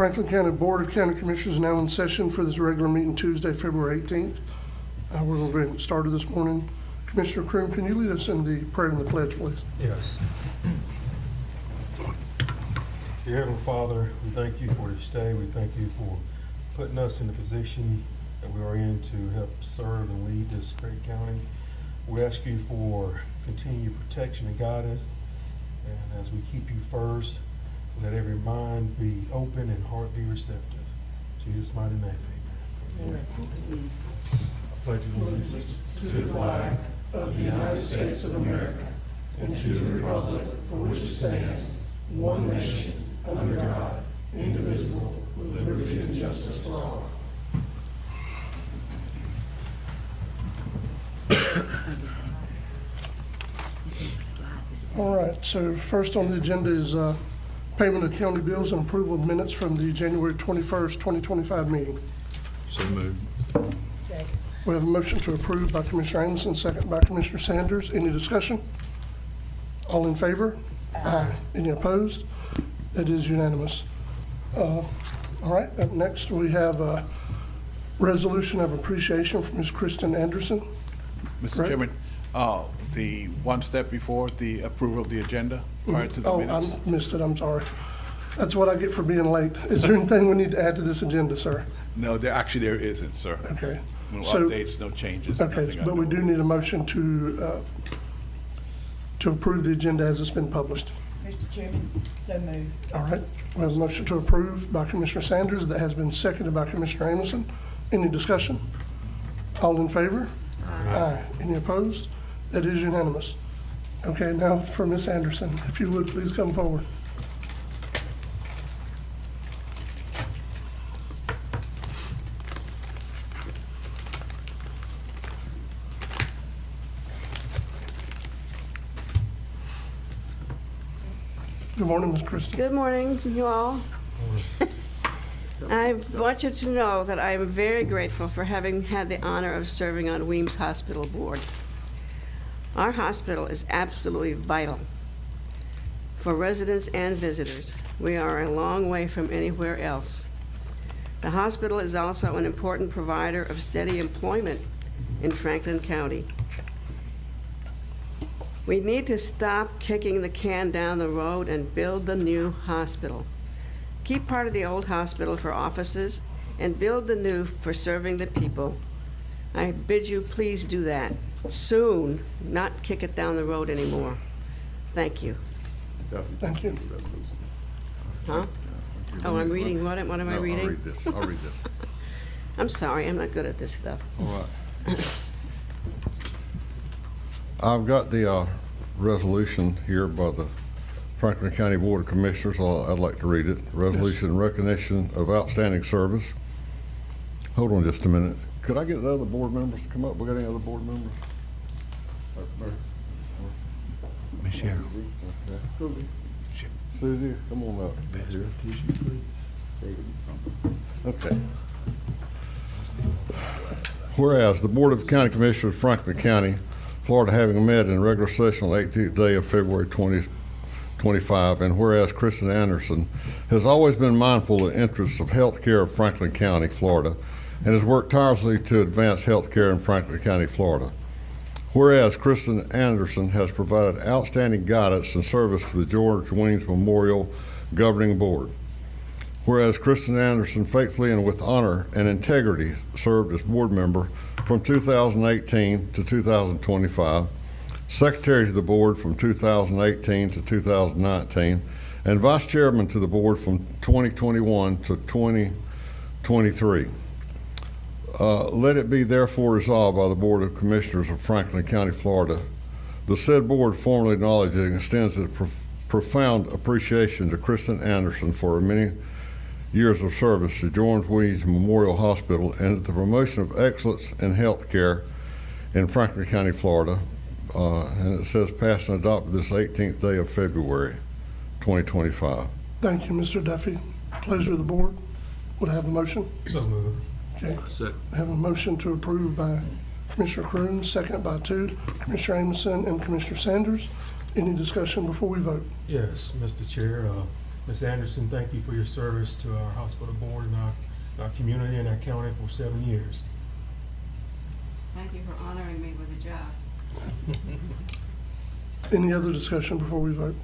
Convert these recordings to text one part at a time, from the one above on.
Franklin County Board of County Commissioners now in session for this regular meeting Tuesday, February 18th. We're going to get started this morning. Commissioner Croom, can you lead us in the prayer and the pledge, please? Yes. Dear Heavenly Father, we thank you for this day. We thank you for putting us in the position that we are in to help serve and lead this great county. We ask you for continued protection and guidance. And as we keep you first, let every mind be open and heart be receptive. In Jesus' mighty name, amen. Amen. I pledge allegiance To the flag of the United States of America and to the republic for which it stands, one nation, under God, indivisible, with liberty and justice for all. All right, so first on the agenda is payment of county bills and approval of minutes from the January 21st, 2025 meeting. So moved. We have a motion to approve by Commissioner Amison, second by Commissioner Sanders. Any discussion? All in favor? Aye. Any opposed? That is unanimous. All right, up next we have a resolution of appreciation from Ms. Kristen Anderson. Mr. Right. Chairman, the one step before the approval of the agenda prior to the Oh, minutes. I missed it, I'm sorry. That's what I get for being late. Is there anything we need to add to this agenda, sir? No, there isn't, sir. Okay. No So- updates, no changes. Okay, nothing but we do unknown. need a motion to approve the agenda as it's been published. Mr. Chairman, so moved. All right, we have a motion to approve by Commissioner Sanders that has been seconded by Commissioner Amison. Any discussion? All in favor? Aye. Any opposed? That is unanimous. Okay, now for Ms. Anderson, if you would, please come forward. Good morning, Ms. Kristen. Good morning, you all. I want you to know that I am very grateful for having had the honor of serving on Weems Hospital Board. Our hospital is absolutely vital for residents and visitors. We are a long way from anywhere else. The hospital is also an important provider of steady employment in Franklin County. We need to stop kicking the can down the road and build the new hospital. Keep part of the old hospital for offices and build the new for serving the people. I bid you please do that soon, not kick it down the road anymore. Thank you. Thank you. Huh? Oh, I'm reading, what am I reading? I'll read this. I'm sorry, I'm not good at this stuff. All right. I've got the resolution here by the Franklin County Board of Commissioners. I'd like to read it. Resolution in recognition of outstanding service. Hold on just a minute. Could I get the other board members to come up? We got any other board members? Ms. Cheryl. Okay. Susie, come on up here. Okay. Whereas the Board of County Commissioners of Franklin County, Florida, having met in regular session on the 18th day of February 2025, and whereas Kristen Anderson has always been mindful of the interests of health care of Franklin County, Florida, and has worked tirelessly to advance health care in Franklin County, Florida. Whereas Kristen Anderson has provided outstanding guidance and service to the George Weems Memorial Governing Board. Whereas Kristen Anderson faithfully and with honor and integrity served as board member from 2018 to 2025, secretary to the board from 2018 to 2019, and vice chairman to the board from 2021 to 2023. Let it be therefore resolved by the Board of Commissioners of Franklin County, Florida. The said board formally acknowledges and extends its profound appreciation to Kristen Anderson for her many years of service to George Weems Memorial Hospital and the promotion of excellence in health care in Franklin County, Florida. And it says passed and adopted this 18th day of February 2025. Thank you, Mr. Duffy. Pleasure of the board. Would I have a motion? So moved. Okay. I have a motion to approve by Commissioner Croom, second by Commissioner Amison and Commissioner Sanders. Any discussion before we vote? Yes, Mr. Chair. Ms. Anderson, thank you for your service to our hospital board and our community and our county for 7 years. Thank you for honoring me with a job. Any other discussion before we vote?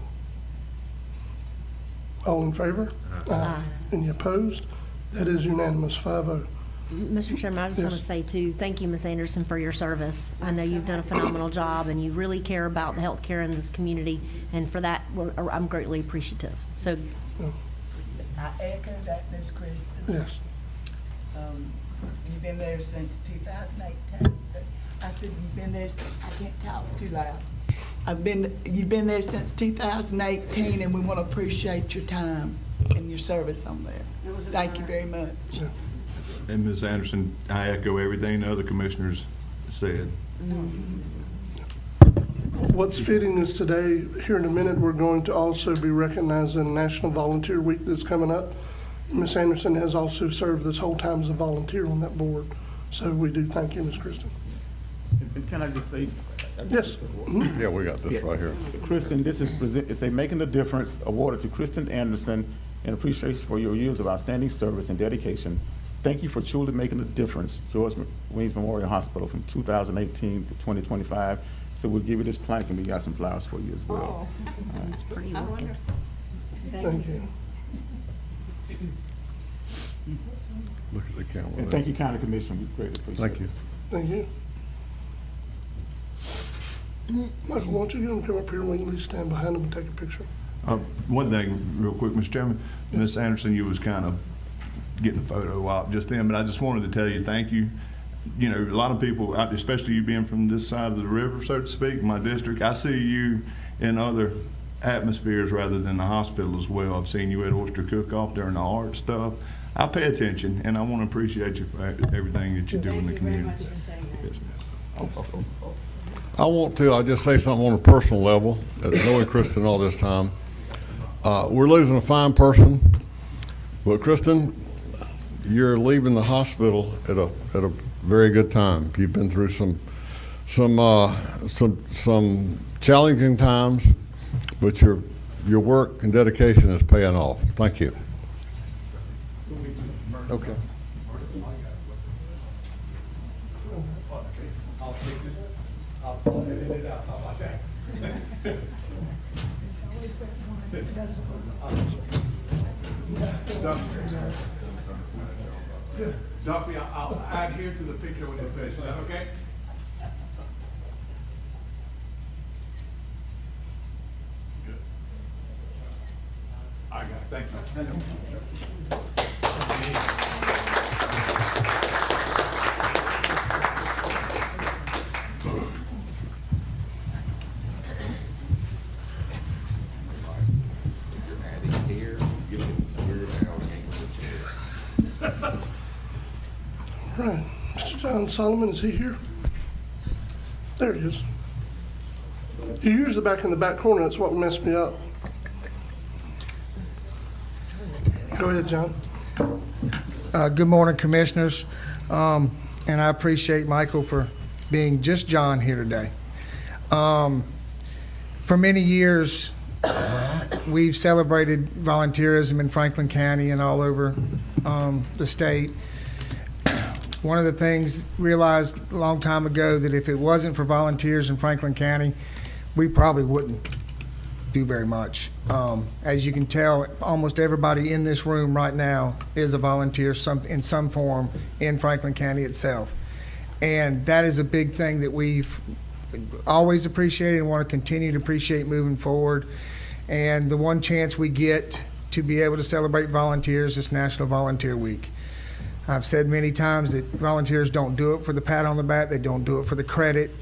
All in favor? Aye. Any opposed? That is unanimous, 5-0. Mr. Chairman, I just want to Yes. say too, thank you, Ms. Anderson, for your service. I know you've done a phenomenal job and you really care about the healthcare in this community, and for that, I'm greatly appreciative. So, I echo that, Ms. Christie. Yes. You've been there since 2018. I said you've been there, I can't talk too loud. You've been there since 2018, and we want to appreciate your time and your service on there. Thank you very much. Yeah. And Ms. Anderson, I echo everything the other commissioners said. What's fitting is today, here in a minute, we're going to also be recognizing National Volunteer Week that's coming up. Ms. Anderson has also served this whole time as a volunteer on that board. So we do thank you, Ms. Kristen. Can I just say? Yes. Yeah, we got this right here. Kristen, this is it's a Making a Difference awarded to Kristen Anderson in appreciation for your years of outstanding service and dedication. Thank you for truly making a difference, George Weems Memorial Hospital, from 2018 to 2025. So we'll give you this plaque, and we got some flowers for you as well. it's pretty How wicked. wonderful. Thank you. Look at the camera. And thank you, County Commission. We greatly appreciate it. Thank you. Thank you. Michael, why don't you come up here and we can at least stand behind him and take a picture? One thing, real quick, Mr. Chairman, Ms. Anderson, you was kind of getting a photo op just then, but I just wanted to tell you thank you. You know, a lot of people, especially you being from this side of the river, so to speak, my district, I see you in other atmospheres rather than the hospital as well. I've seen you at Oyster Cook-Off during the art stuff. I pay attention, and I want to appreciate you for everything that you do in the Thank you very community. much for saying that. Yes, ma'am. I'll just say something on a personal level, as knowing Kristen all this time. We're losing a fine person, but Kristen, you're leaving the hospital at a very good time. You've been through some challenging times, but your work and dedication is paying off. Thank you. Okay. Duffy, I'll add here to the picture when it's finished. Is that okay? Good. I got it. Thank you. All right. Mr. John Solomon, is he here? There he is. You're usually back in the back corner. That's what messed me up. Go ahead, John. Good morning, Commissioners, and I appreciate Michael for being just John here today. For many years, we've celebrated volunteerism in Franklin County and all over the state. One of the things realized a long time ago that if it wasn't for volunteers in Franklin County, we probably wouldn't do very much. As you can tell, almost everybody in this room right now is a volunteer in some form in Franklin County itself. And that is a big thing that we've always appreciated and want to continue to appreciate moving forward. And the one chance we get to be able to celebrate volunteers is National Volunteer Week. I've said many times that volunteers don't do it for the pat on the back, they don't do it for the credit,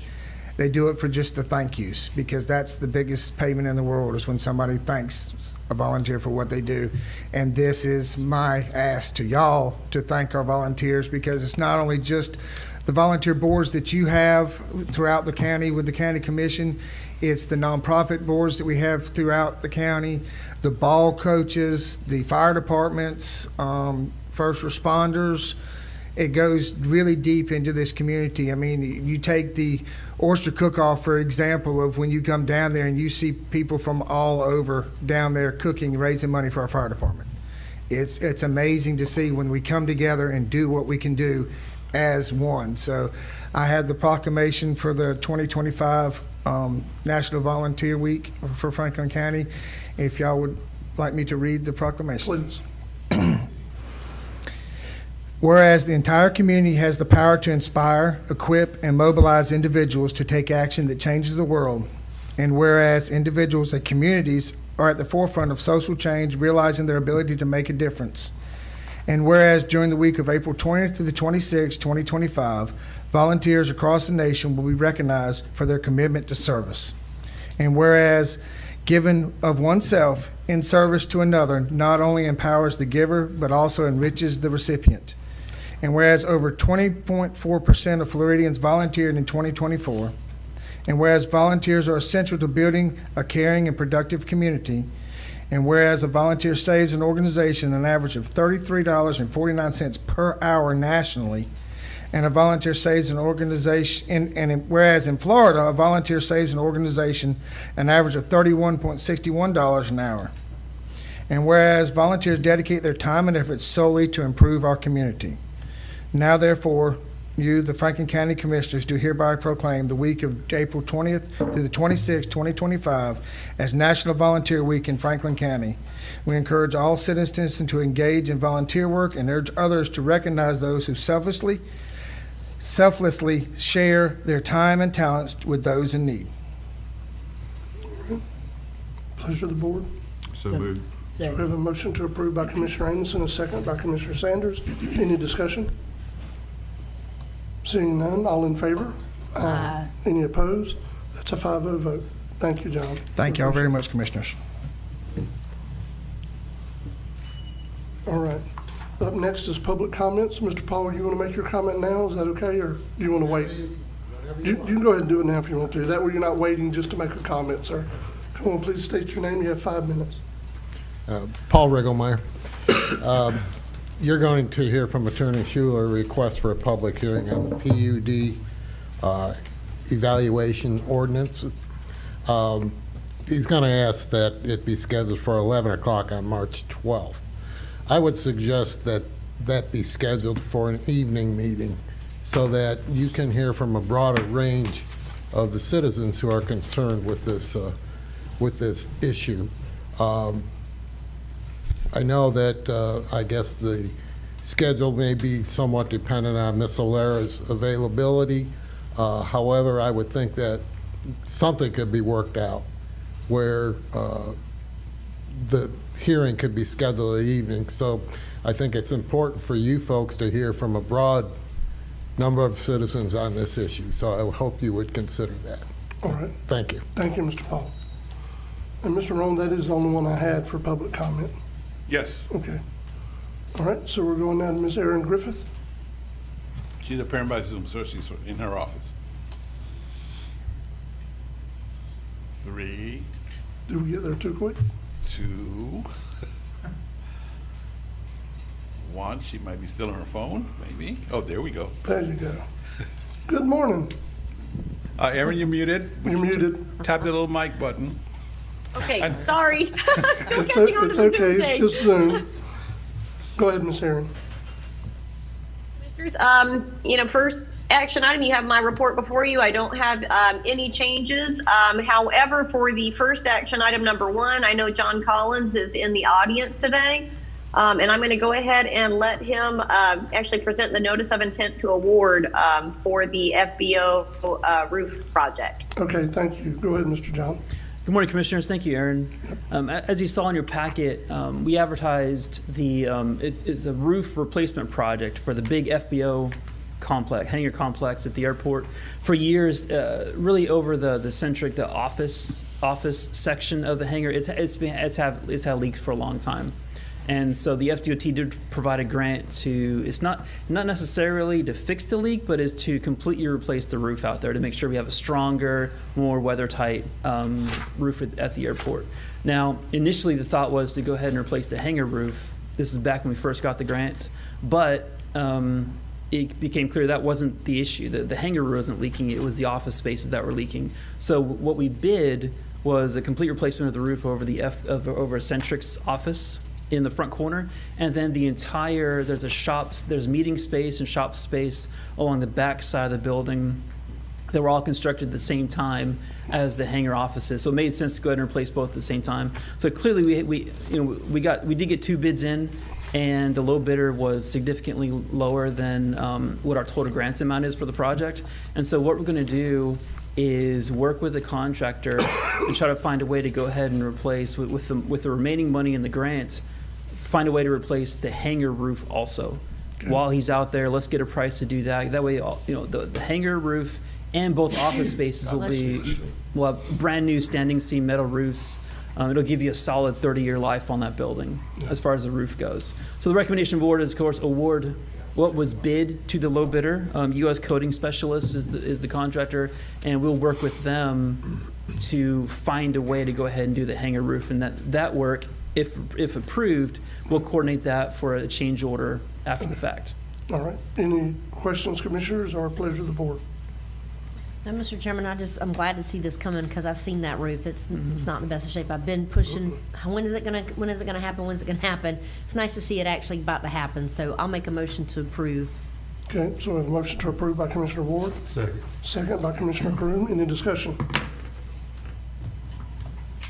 they do it for just the thank yous, because that's the biggest payment in the world, is when somebody thanks a volunteer for what they do. And this is my ask to y'all to thank our volunteers, because it's not only just the volunteer boards that you have throughout the county with the county commission, it's the nonprofit boards that we have throughout the county, the ball coaches, the fire departments, first responders. it goes really deep into this community. I mean, you take the oyster cook-off, for example, of when you come down there and you see people from all over down there cooking, raising money for our fire department. It's amazing to see when we come together and do what we can do as one. So I had the proclamation for the 2025 National Volunteer Week for Franklin County. If y'all would like me to read the proclamation. Please. Whereas the entire community has the power to inspire, equip, and mobilize individuals to take action that changes the world, and whereas individuals and communities are at the forefront of social change, realizing their ability to make a difference, and whereas during the week of April 20th to the 26th, 2025, volunteers across the nation will be recognized for their commitment to service, and whereas giving of oneself in service to another not only empowers the giver, but also enriches the recipient. And whereas over 20.4% of Floridians volunteered in 2024, and whereas volunteers are essential to building a caring and productive community, and whereas a volunteer saves an organization an average of $33.49 per hour nationally, and a volunteer saves an organization, whereas in Florida, a volunteer saves an organization an average of $31.61 an hour. And whereas volunteers dedicate their time and efforts solely to improve our community. Now therefore, you, the Franklin County Commissioners, do hereby proclaim the week of April 20th through the 26th, 2025 as National Volunteer Week in Franklin County. We encourage all citizens to engage in volunteer work and urge others to recognize those who selflessly share their time and talents with those in need. Pleasure of the board. So moved. So we have a motion to approve by Commissioner Anderson, a second by Commissioner Sanders. Any discussion? Seeing none, all in favor? Aye. Any opposed? That's a 5-0 vote. Thank you, John. Thank y'all very much, Commissioners. All right. Up next is public comments. Mr. Paul, you want to make your comment now? Is that okay, or do you want to wait? You can go ahead and do it now if you want to. That way you're not waiting just to make a comment, sir. Come on, please state your name. You have 5 minutes. Paul Rigglemeyer. You're going to hear from Attorney Schuler a request for a public hearing on the PUD evaluation ordinance. He's going to ask that it be scheduled for 11 o'clock on March 12th. I would suggest that that be scheduled for an evening meeting so that you can hear from a broader range of the citizens who are concerned with this issue. I know that I guess the schedule may be somewhat dependent on Ms. Alera's availability. However, I would think that something could be worked out where the hearing could be scheduled at evening. So I think it's important for you folks to hear from a broad number of citizens on this issue. So I hope you would consider that. All right. Thank you. Thank you, Mr. Paul. And Mr. Roan, that is the only one I had for public comment. Yes, Okay. All right, so we're going now to Ms. Erin Griffith. she's appearing by Zoom, so she's in her office. 3, Did we get there too quick? 2, 1. She might be still on her phone, maybe. Oh, there we go. There you go. Good morning. Erin, you're muted. You're muted. Tap the little mic button. Okay, sorry. It's okay, it's just Zoom. Go ahead, Ms. Erin. Commissioners, first action item, you have my report before you. I don't have any changes. However, for the first action item number 1, I know John Collins is in the audience today. And I'm going to go ahead and let him actually present the notice of intent to award for the FBO roof project. Okay, thank you. Go ahead, Mr. John. Good morning, Commissioners. Thank you, Aaron. As you saw in your packet, we advertised it's a roof replacement project for the big FBO complex, hangar complex at the airport. For years, really over the office section of the hangar, it's had leaks for a long time. And so the FDOT did provide a grant to, it's not necessarily to fix the leak, but is to completely replace the roof out there to make sure we have a stronger, more weather-tight roof at the airport. Now, initially the thought was to go ahead and replace the hangar roof. This is back when we first got the grant. But it became clear that wasn't the issue. The hangar wasn't leaking, it was the office spaces that were leaking. So what we bid was a complete replacement of the roof over over Centric's office in the front corner, and then the entire, there's meeting space and shop space along the back side of the building that were all constructed at the same time as the hangar offices. So it made sense to go ahead and replace both at the same time. So clearly we did get 2 bids in, and the low bidder was significantly lower than what our total grant amount is for the project. And so what we're going to do is work with the contractor and try to find a way to go ahead and replace with the remaining money in the grant, find a way to replace the hangar roof also. Okay. While he's out there, let's get a price to do that. That way, the hangar roof and both office spaces will have brand new standing seam metal roofs. It'll give you a solid 30-year life on that building as far as the roof goes. So the recommendation board is, of course, award what was bid to the low bidder. U.S. Coating Specialists is the contractor, and we'll work with them to find a way to go ahead and do the hangar roof. And that work, if approved, we'll coordinate that for a change order after the fact. All right. Any questions, commissioners, or pleasure of the board? No, Mr. Chairman, I'm glad to see this coming because I've seen that roof. It's not in the best of shape. I've been pushing, when is it gonna happen? When's it gonna happen? It's nice to see it actually about to happen, so I'll make a motion to approve. Okay, so we have a motion to approve by Commissioner Ward. Second. Second by Commissioner Croom. Any discussion?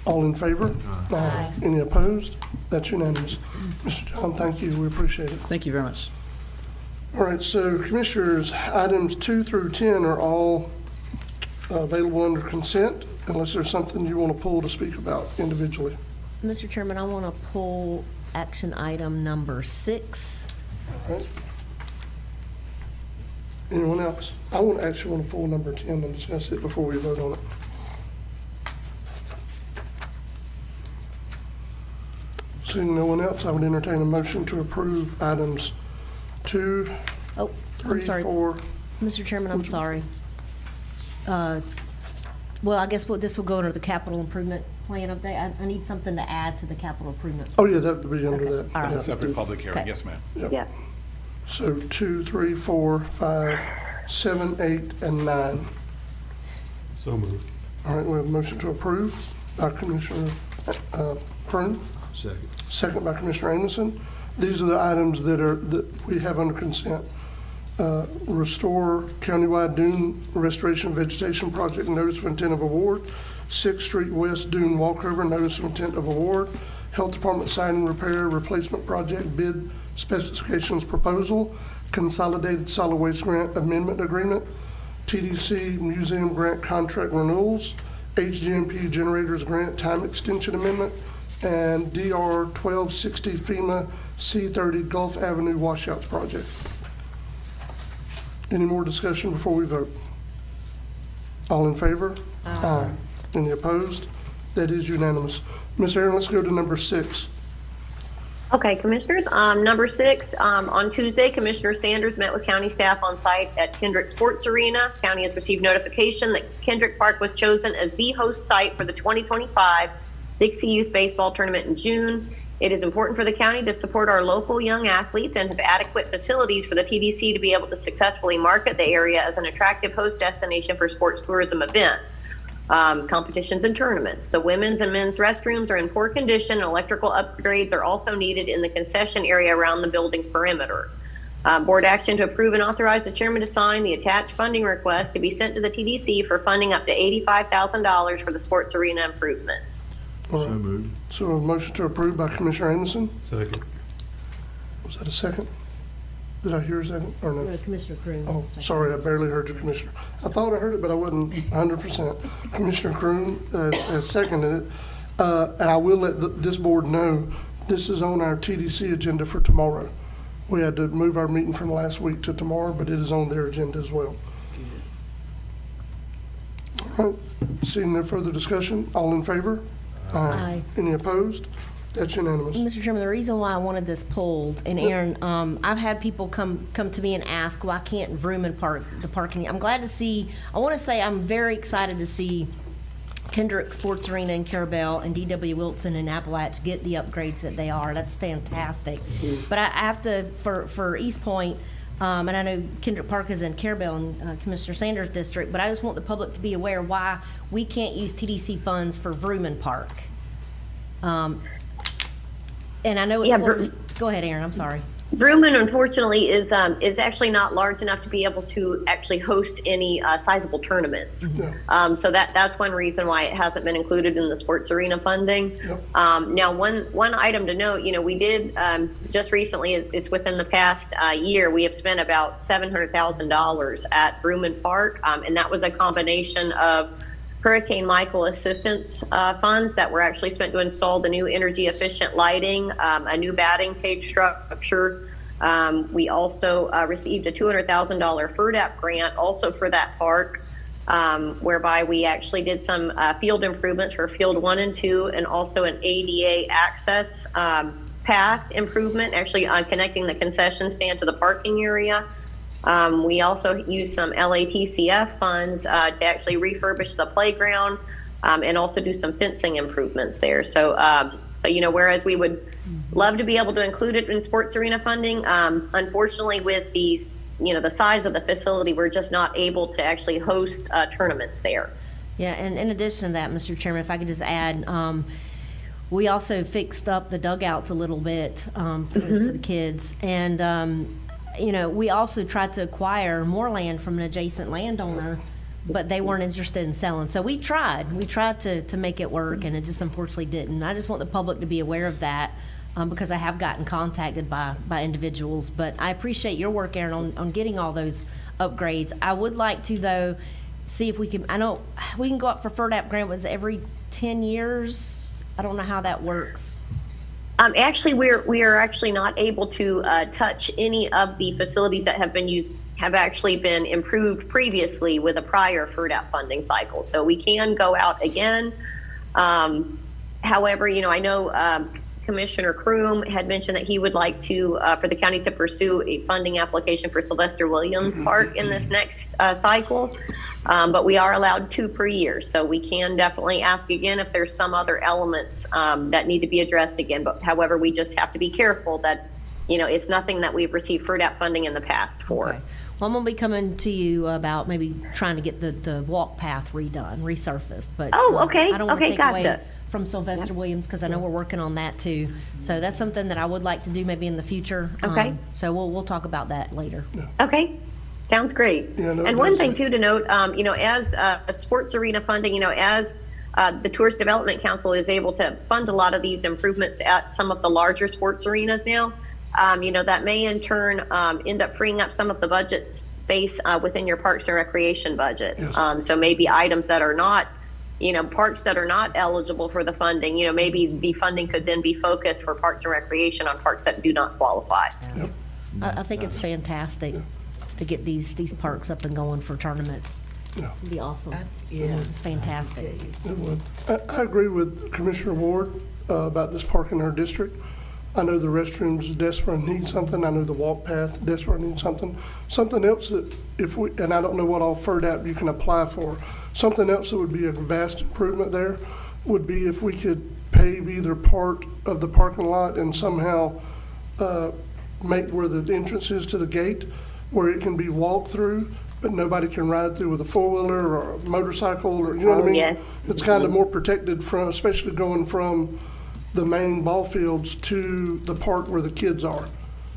All in favor? Aye. Any opposed? That's unanimous. Mr. John, thank you. We appreciate it. Thank you very much. All right, so commissioners, items 2 through 10 are all available under consent, unless there's something you want to pull to speak about individually. Mr. Chairman, I want to pull action item number 6. All right. Anyone else? I actually want to pull number 10 and discuss it before we vote on it. Seeing no one else, I would entertain a motion to approve items 2, 3, I'm sorry. 4. Mr. Chairman, I'm sorry. Well, I guess this will go under the capital improvement plan update. I need something to add to the capital improvement. Oh, yeah, that would be under that. All right. Yeah. Separate public hearing, Okay. yes, ma'am. Yep. Yeah. So 2, 3, 4, 5, 7, 8, and 9. So moved. All right, we have a motion to approve by Commissioner Croom, Second. second by Commissioner Amison. These are the items that we have under consent. Restore countywide dune restoration vegetation project, notice of intent of award. 6th Street West dune walkover, notice of intent of award. Health Department siding repair replacement project bid specifications proposal. Consolidated solid waste grant amendment agreement. TDC museum grant contract renewals. HGMP generators grant time extension amendment. And DR 1260 FEMA C30 Gulf Avenue washouts project. Any more discussion before we vote? All in favor? Aye. Any opposed? That is unanimous. Ms. Aaron, let's go to number 6. Okay, Commissioners, number 6, on Tuesday, Commissioner Sanders met with county staff on site at Kendrick Sports Arena. County has received notification that Kendrick Park was chosen as the host site for the 2025 Dixie Youth Baseball Tournament in June. It is important for the county to support our local young athletes and have adequate facilities for the TDC to be able to successfully market the area as an attractive host destination for sports tourism events, competitions and tournaments. The women's and men's restrooms are in poor condition, and electrical upgrades are also needed in the concession area around the building's perimeter. Board action to approve and authorize the chairman to sign the attached funding request to be sent to the TDC for funding up to $85,000 for the sports arena improvement. All right. So moved. So a motion to approve by Commissioner Anderson. Second. Was that a second? Did I hear a second or no? Commissioner Croom. Oh, sorry, I barely heard you, Commissioner. I thought I heard it, but I wasn't 100%. Commissioner Croom has seconded it. And I will let this board know, this is on our TDC agenda for tomorrow. We had to move our meeting from last week to tomorrow, but it is on their agenda as well. All right, seeing no further discussion, all in favor? Aye. Any opposed? That's unanimous. Mr. Chairman, the reason why I wanted this pulled, and Aaron, I've had people come to me and ask, why can't Vrooman park the parking? I'm glad to see, I want to say I'm very excited to see Kendrick Sports Arena in Carabel and D.W. Wilson and Appalachia get the upgrades that they are. That's fantastic. But I have to, for East Point, And I know Kendrick Park is in Carabel and Commissioner Sanders' district, but I just want the public to be aware why we can't use TDC funds for Vrooman Park. And I know it's, Yeah, go ahead, Aaron, I'm sorry. Vrooman, unfortunately, is actually not large enough to be able to actually host any sizable tournaments. So that's one reason why it hasn't been included in the sports arena funding. Now, one item to note, we did just recently, it's within the past year, we have spent about $700,000 at Vrooman Park, and that was a combination of Hurricane Michael assistance funds that were actually spent to install the new energy efficient lighting, a new batting cage structure. We also received a $200,000 FERDAP grant also for that park, whereby we actually did some field improvements for field 1 and 2, and also an ADA access path improvement, actually connecting the concession stand to the parking area. We also used some LATCF funds to actually refurbish the playground and also do some fencing improvements there. So, whereas we would love to be able to include it in sports arena funding, unfortunately with these, the size of the facility, we're just not able to actually host tournaments there. Yeah, and in addition to that, Mr. Chairman, if I could just add, we also fixed up the dugouts a little bit for the kids. And we also tried to acquire more land from an adjacent landowner, but they weren't interested in selling. So we tried to make it work, and it just unfortunately didn't. I just want the public to be aware of that because I have gotten contacted by individuals. But I appreciate your work, Aaron, on getting all those upgrades. I would like to, though, see if we can, I know we can go up for FERDAP grant, was every 10 years? I don't know how that works. Actually, we are actually not able to touch any of the facilities that have actually been improved previously with a prior FERDAP funding cycle. So we can go out again. However, I know Commissioner Kroom had mentioned that he would like to, for the county to pursue a funding application for Sylvester Williams Park in this next cycle. But we are allowed 2 per year. So we can definitely ask again if there's some other elements that need to be addressed again. But however, we just have to be careful that, it's nothing that we've received FERDAP funding in the past for. Okay. Well, I'm going to be coming to you about maybe trying to get the walk path redone, resurfaced. But okay. I don't want to take Gotcha. away from Sylvester Williams because I know we're working on that too. So that's something that I would like to do maybe in the future. Okay. So we'll talk about that later. Okay. Sounds great. And one thing too to note, as a sports arena funding, as the Tourist Development Council is able to fund a lot of these improvements at some of the larger sports arenas now, that may in turn end up freeing up some of the budget space within your Parks and Recreation budget. Yes. So maybe items that are not, parks that are not eligible for the funding, maybe the funding could then be focused for Parks and Recreation on parks that do not qualify. Yep. I think it's fantastic to get these parks up and going for tournaments. Yeah. It'd be awesome. Yeah. It's fantastic. It would. I agree with Commissioner Ward about this park in our district. I know the restrooms desperately need something. I know the walk path desperately needs something. Something else that and I don't know what all FERDAP you can apply for, something else that would be a vast improvement there would be if we could pave either part of the parking lot and somehow make where the entrance is to the gate, where it can be walked through, but nobody can ride through with a four-wheeler or a motorcycle, or what I mean? Yes. It's kind of more protected from, especially going from the main ball fields to the park where the kids are.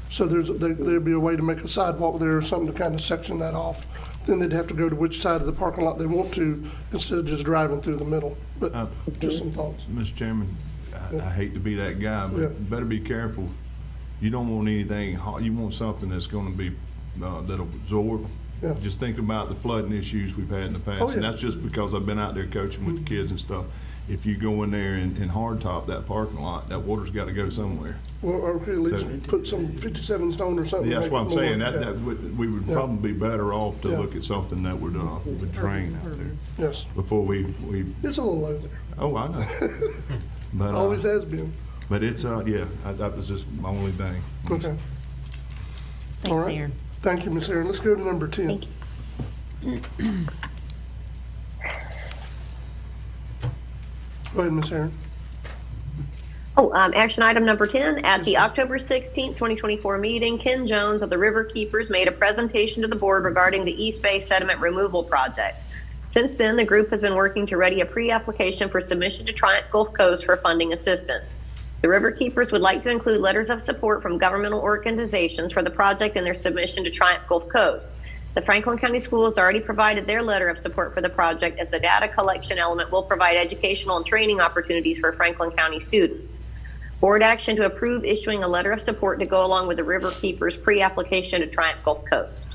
So there'd be a way to make a sidewalk there or something to kind of section that off. Then they'd have to go to which side of the parking lot they want to instead of just driving through the middle. But just some thoughts. Mr. Chairman, I hate to be that guy, but better be careful. You don't want anything hard. You want something that's going to be, that'll absorb. Yeah. Just think about the flooding issues we've had in the past. And that's just because I've been out there coaching with the kids and stuff. If you go in there and hard top that parking lot, that water's got to go somewhere. Well, or at least put some 57 stone or something. Yeah, that's what I'm saying. Yeah. We would probably be better off to look at something that would drain out there. Yes. Before we. It's a little low there. Oh, I know. But always has been. But it's that was just my only thing. Okay. Thanks, All right. Aaron. Thank you, Ms. Aaron. Let's go to number 10. Go ahead, Ms. Aaron. Action item number 10, at the October 16th, 2024 meeting, Ken Jones of the River Keepers made a presentation to the board regarding the East Bay sediment removal project. Since then, the group has been working to ready a pre-application for submission to Triumph Gulf Coast for funding assistance. The River Keepers would like to include letters of support from governmental organizations for the project in their submission to Triumph Gulf Coast. The Franklin County Schools already provided their letter of support for the project, as the data collection element will provide educational and training opportunities for Franklin County students. Board action to approve issuing a letter of support to go along with the River Keepers pre-application to Triumph Gulf Coast.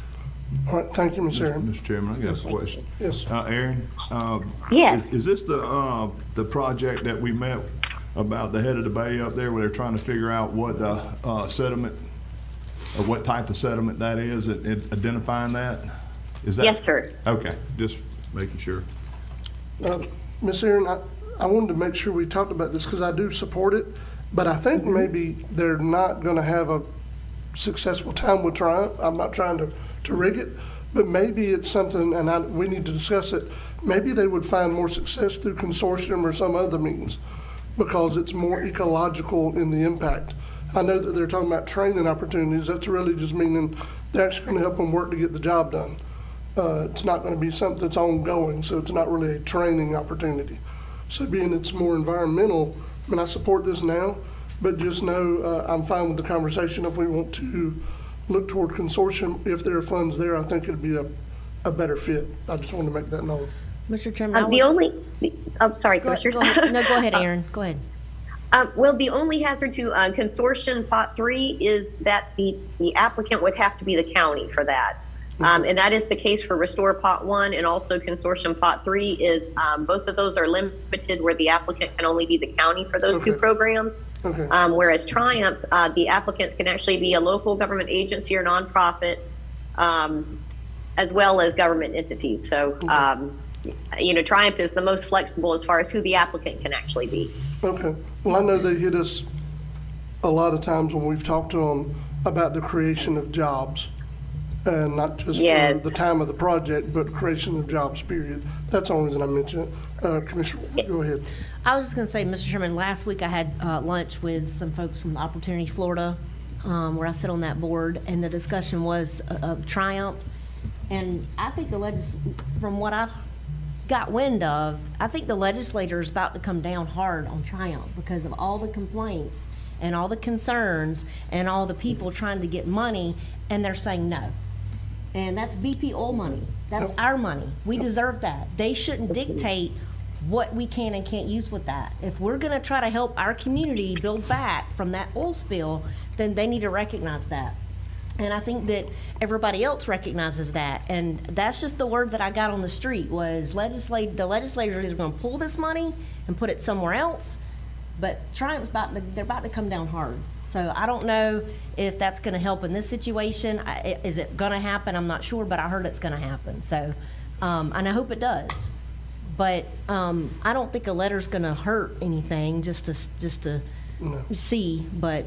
All right, thank you, Ms. Aaron. Mr. Chairman, I got a question. Yes. Aaron? Yes. Is this the project that we met about the head of the bay up there, where they're trying to figure out what sediment, or what type of sediment that is, identifying that? Is that? Yes, sir. Okay, just making sure. Ms. Aaron, I wanted to make sure we talked about this because I do support it, but I think maybe they're not going to have a successful time with Triumph. I'm not trying to rig it, but maybe it's something, and we need to discuss it. Maybe they would find more success through consortium or some other means, because it's more ecological in the impact. I know that they're talking about training opportunities. That's really just meaning they're actually going to help them work to get the job done. It's not going to be something that's ongoing, so it's not really a training opportunity. So being it's more environmental, I mean, I support this now, but just know I'm fine with the conversation. If we want to look toward consortium, if there are funds there, I think it'd be a better fit. I just want to make that known. Mr. Chairman, Sorry, Commissioner. No, go ahead, Aaron. Go ahead. Well, the only hazard to consortium pot 3 is that the applicant would have to be the county for that. And that is the case for Restore Pot 1 and also Consortium Pot 3 is both of those are limited where the applicant can only be the county for those two programs. Whereas Triumph, the applicants can actually be a local government agency or nonprofit, as well as government entities. So, Triumph is the most flexible as far as who the applicant can actually be. Okay. Well, I know they hit us a lot of times when we've talked to them about the creation of jobs. And not just for the time of the project, but creation of jobs, period. That's the only reason I mentioned it. Commissioner, go ahead. I was just going to say, Mr. Chairman, last week I had lunch with some folks from Opportunity Florida, where I sit on that board, and the discussion was of Triumph. And I think from what I've got wind of, I think the legislator is about to come down hard on Triumph because of all the complaints and all the concerns and all the people trying to get money, and they're saying no. And that's BP oil money. That's our money. We deserve that. They shouldn't dictate what we can and can't use with that. If we're going to try to help our community build back from that oil spill, then they need to recognize that. And I think that everybody else recognizes that. And that's just the word that I got on the street was the legislators are either going to pull this money and put it somewhere else, but Triumph's they're about to come down hard. So I don't know if that's going to help in this situation. Is it going to happen? I'm not sure, but I heard it's going to happen. So, and I hope it does. But I don't think a letter's going to hurt anything, just to see. But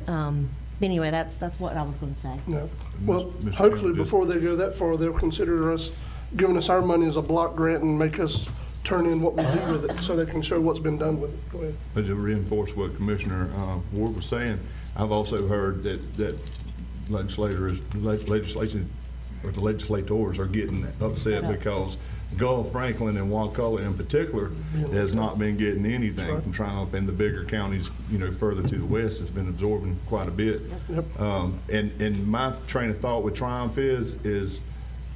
anyway, that's what I was going to say. No. Well, hopefully before they go that far, they'll consider us giving us our money as a block grant and make us turn in what we do with it, so they can show what's been done with it. Go ahead. But to reinforce what Commissioner Ward was saying, I've also heard that legislators are getting upset because Gulf, Franklin, and Wakulla in particular has not been getting anything from Triumph, and the bigger counties, further to the west has been absorbing quite a bit. And my train of thought with Triumph is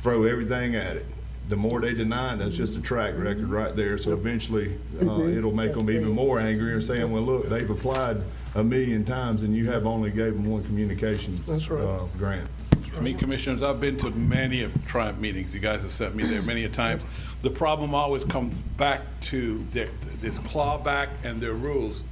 throw everything at it. The more they deny it, that's just a track record right there. So eventually, it'll make them even more angry and saying, well, look, they've applied 1 million times and you have only gave them one communications grant. I mean, Commissioners, I've been to many of Triumph meetings. You guys have sent me there many a times. The problem always comes back to this clawback and their rules.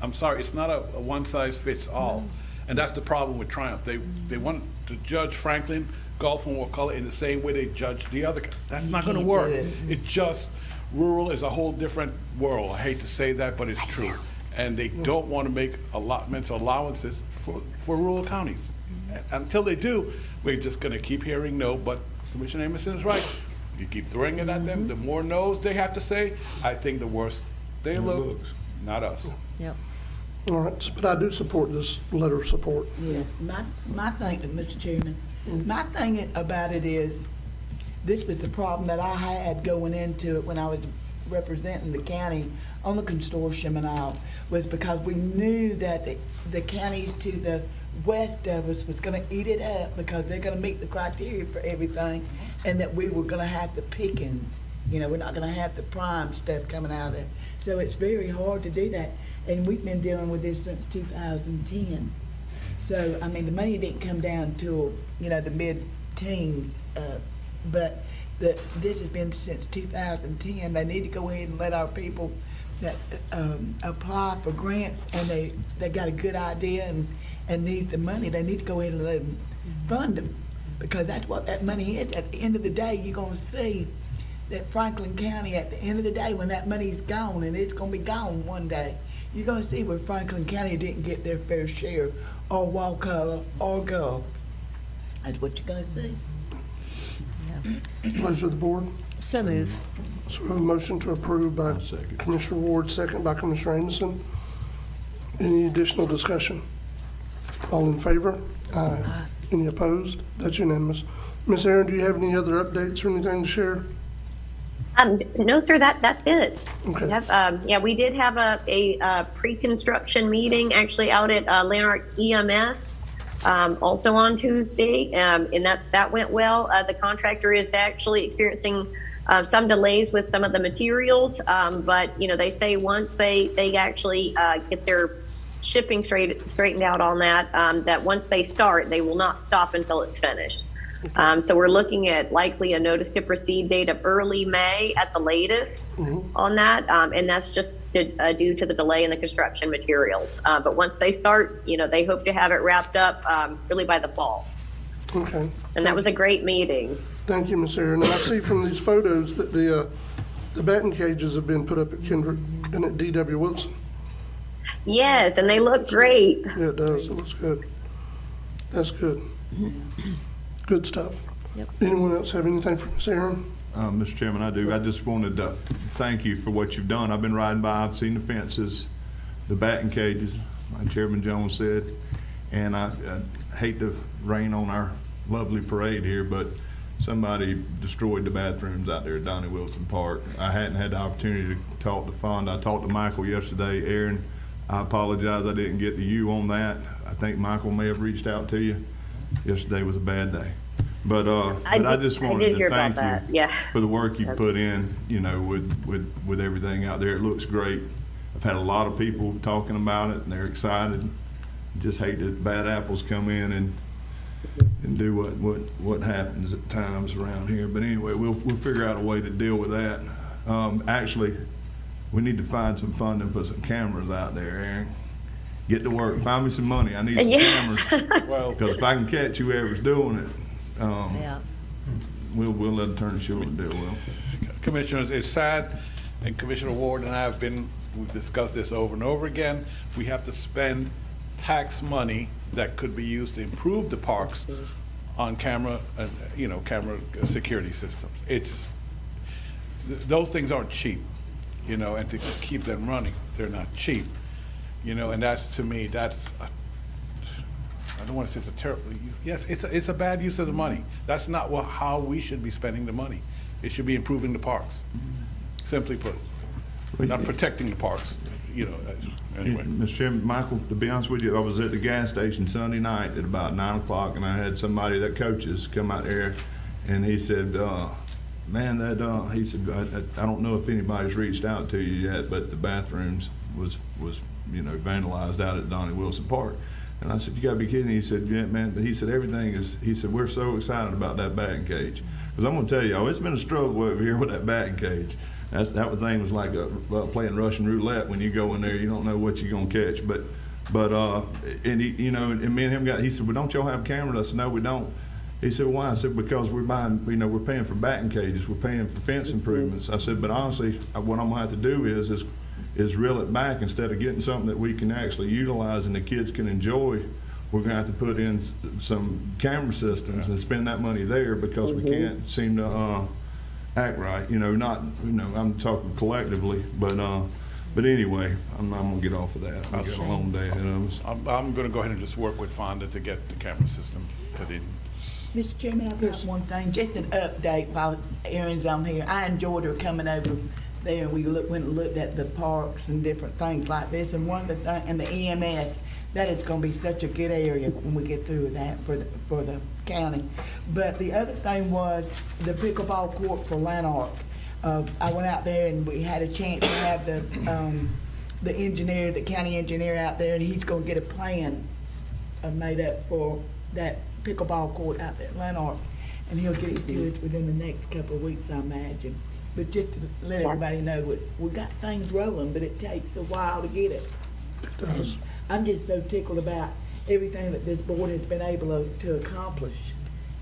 I'm sorry, it's not a one-size-fits-all. And that's the problem with Triumph. They want to judge Franklin, Gulf, and Wakulla in the same way they judge the other. That's not going to work. It just, rural is a whole different world. I hate to say that, but it's true. And they don't want to make allotments or allowances for rural counties. Until they do, we're just going to keep hearing no, but Commissioner Amerson is right. You keep throwing it at them, the more no's they have to say, I think the worse they look, not us. Yep. All right, but I do support this letter of support. Yes, my thing, Mr. Chairman, my thing about it is, this was the problem that I had going into it when I was representing the county on the consortium and all, was because we knew that the counties to the west of us was gonna eat it up because they're gonna meet the criteria for everything, and that we were gonna have the pickings. You know, we're not gonna have the prime stuff coming out of there. So it's very hard to do that. And we've been dealing with this since 2010. So, I mean, the money didn't come down till, you know, the mid-teens, but this has been since 2010. They need to go ahead and let our people that apply for grants, and they got a good idea and need the money, they need to go ahead and let them fund them, because that's what that money is. At the end of the day, you're gonna see that Franklin County, at the end of the day, when that money's gone, and it's gonna be gone one day, you're gonna see where Franklin County didn't get their fair share, or Waukalla, or Gulf. That's what you're gonna see. Pleasure of the board. So move. So we have a motion to approve by Commissioner Ward, second by Commissioner Anderson. Any additional discussion? All in favor? Aye. Any opposed? That's unanimous. Ms. Aaron, do you have any other updates or anything to share? No, sir, that's it. Okay. We did have a pre-construction meeting actually out at Lanark EMS, also on Tuesday, and that went well. The contractor is actually experiencing some delays with some of the materials, but you know, they say once they actually get their shipping straightened out on that, that once they start, they will not stop until it's finished. So we're looking at likely a notice to proceed date of early May at the latest on that, and that's just due to the delay in the construction materials. But once they start, you know, they hope to have it wrapped up really by the fall. Okay. And that was a great meeting. Thank you, Ms. Aaron. And I see from these photos that the batting cages have been put up at Kendrick and at D.W. Wilson. Yes, and they look great. Yeah, it does. It looks good. That's good. Good stuff. Yep. Anyone else have anything for Ms. Aaron? Mr. Chairman, I do. I just wanted to thank you for what you've done. I've been riding by, I've seen the fences, the batting cages, like Chairman Jones said, and I hate to rain on our lovely parade here, but somebody destroyed the bathrooms out there at Donnie Wilson Park. I hadn't had the opportunity to talk to Fonda. I talked to Michael yesterday. Aaron, I apologize I didn't get to you on that. I think Michael may have reached out to you. Yesterday was a bad day. But I just wanted to thank you for the work you put in, you know, with everything out there. It looks great. I've had a lot of people talking about it, and they're excited. Just hate that bad apples come in and do what happens at times around here. But anyway, we'll figure out a way to deal with that. Actually, we need to find some funding for some cameras out there, Aaron. Get to work. Find me some money. I need some cameras. Well, Because if I can catch whoever's doing it, we'll let Attorney Schuler deal with them. Commissioners, it's sad, and Commissioner Ward and I we've discussed this over and over again. We have to spend tax money that could be used to improve the parks on camera security systems. Those things aren't cheap, you know, and to keep them running, they're not cheap, you know, and that's, to me, I don't want to say it's a terrible use. Yes, it's a bad use of the money. That's not how we should be spending the money. It should be improving the parks, simply put, not protecting the parks, you know, anyway. Mr. Chairman, Michael, to be honest with you, I was at the gas station Sunday night at about 9 o'clock, and I had somebody that coaches come out there, and he said, man, he said, I don't know if anybody's reached out to you yet, but the bathrooms was you know, vandalized out at Donnie Wilson Park. And I said, you gotta be kidding. He said, yeah, man, but he said, he said, we're so excited about that batting cage. Because I'm gonna tell you, it's been a struggle over here with that batting cage. That thing was like playing Russian roulette. When you go in there, you don't know what you're gonna catch. But and he, you know, and me and him he said, well, don't y'all have cameras? I said, no, we don't. He said, why? I said, because we're buying, you know, we're paying for batting cages, we're paying for fence improvements. I said, but honestly, what I'm gonna have to do is reel it back. Instead of getting something that we can actually utilize and the kids can enjoy, we're gonna have to put in some camera systems and spend that money there, because we can't seem to act right. You know, I'm talking collectively, but But anyway, I'm gonna get off of that. I've got a long day ahead of us. I'm going to go ahead and just work with Fonda to get the camera system put in. Mr. Chairman, I've got one thing, just an update while Erin's on here. I enjoyed her coming over there, and we went and looked at the parks and different things like this, and one of the things, and the EMS, that is gonna be such a good area when we get through with that for the county. But the other thing was the pickleball court for Lanark. I went out there and we had a chance to have the engineer, the county engineer out there, and he's gonna get a plan made up for that pickleball court out there at Lanark, and he'll get it to us within the next couple of weeks, I imagine. But just to let everybody know, we got things rolling, but it takes a while to get it. It does. I'm just so tickled about everything that this board has been able to accomplish,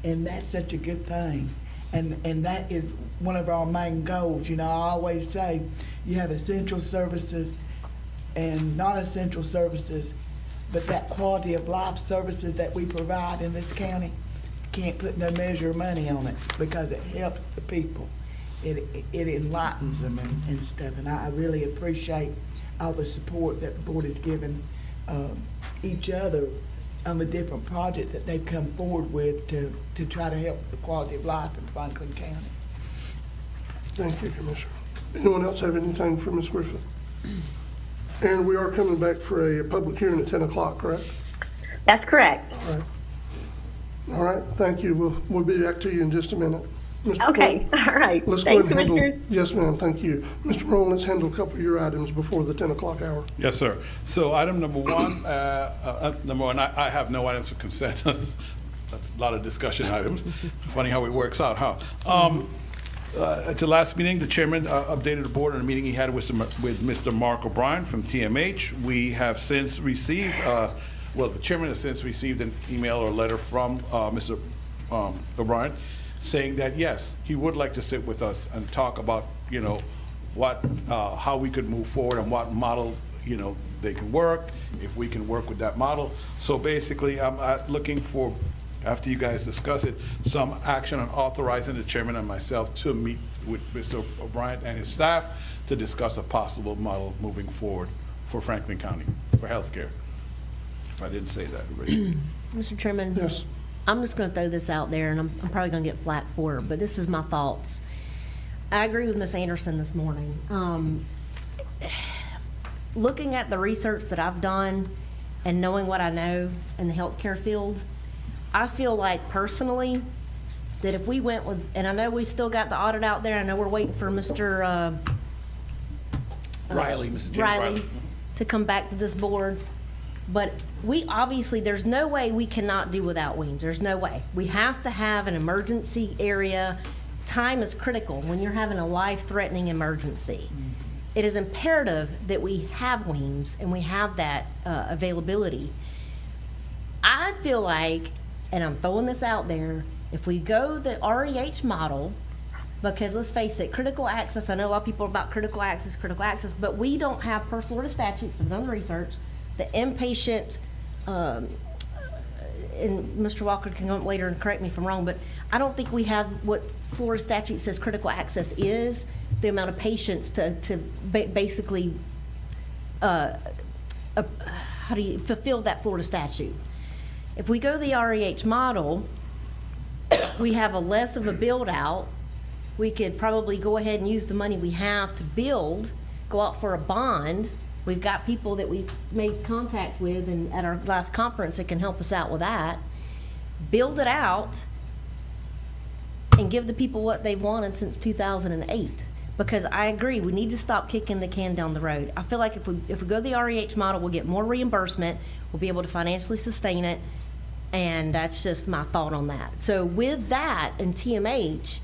and that's such a good thing. And that is one of our main goals. You know, I always say you have essential services and non-essential services, but that quality of life services that we provide in this county, can't put no measure of money on it because it helps the people. It enlightens them and stuff, and I really appreciate all the support that the board has given each other on the different projects that they've come forward with to try to help the quality of life in Franklin County. Thank you, Commissioner. Anyone else have anything for Ms. Griffith? And we are coming back for a public hearing at 10 o'clock, correct? That's correct. All right. All right, thank you. We'll be back to you in just a minute. Mr. Okay, all right. Let's Thanks, go ahead and Commissioners. Yes, ma'am, thank you. Mr. Brown, let's handle a couple of your items before the 10 o'clock hour. Yes, sir. So item number one, I have no items for consent. That's a lot of discussion items. Funny how it works out, huh? At the last meeting, the chairman updated the board on a meeting he had with Mr. Mark O'Brien from TMH. We have since received, well, the chairman has since received an email or letter from Mr. O'Brien saying that, yes, he would like to sit with us and talk about, you know, what, how we could move forward and what model, you know, they can work, if we can work with that model. So basically, I'm looking for, after you guys discuss it, some action on authorizing the chairman and myself to meet with Mr. O'Brien and his staff to discuss a possible model moving forward for Franklin County for healthcare. If I didn't say that already. Mr. Chairman? Yes. I'm just going to throw this out there, and I'm probably going to get flack for it, but this is my thoughts. I agree with Ms. Anderson this morning. Looking at the research that I've done and knowing what I know in the healthcare field, I feel like personally that if we went with, and I know we still got the audit out there, I know we're waiting for Mr. Riley, Mr. James Riley to come back to this board. But we obviously, there's no way we cannot do without Weems. There's no way. We have to have an emergency area. Time is critical when you're having a life-threatening emergency. It is imperative that we have Weems and we have that availability. I feel like, and I'm throwing this out there, if we go the REH model, because let's face it, critical access, I know a lot of people are about critical access, but we don't have, per Florida statutes, I've done the research, the inpatient, and Mr. Walker can come up later and correct me if I'm wrong, but I don't think we have what Florida statute says critical access is, the amount of patients to basically, how do you fulfill that Florida statute? If we go the REH model, we have a less of a build out. We could probably go ahead and use the money we have to build, go out for a bond. We've got people that we've made contacts with and at our last conference that can help us out with that. Build it out and give the people what they've wanted since 2008. Because I agree, we need to stop kicking the can down the road. I feel like if we go the REH model, we'll get more reimbursement, we'll be able to financially sustain it, and that's just my thought on that. So with that and TMH,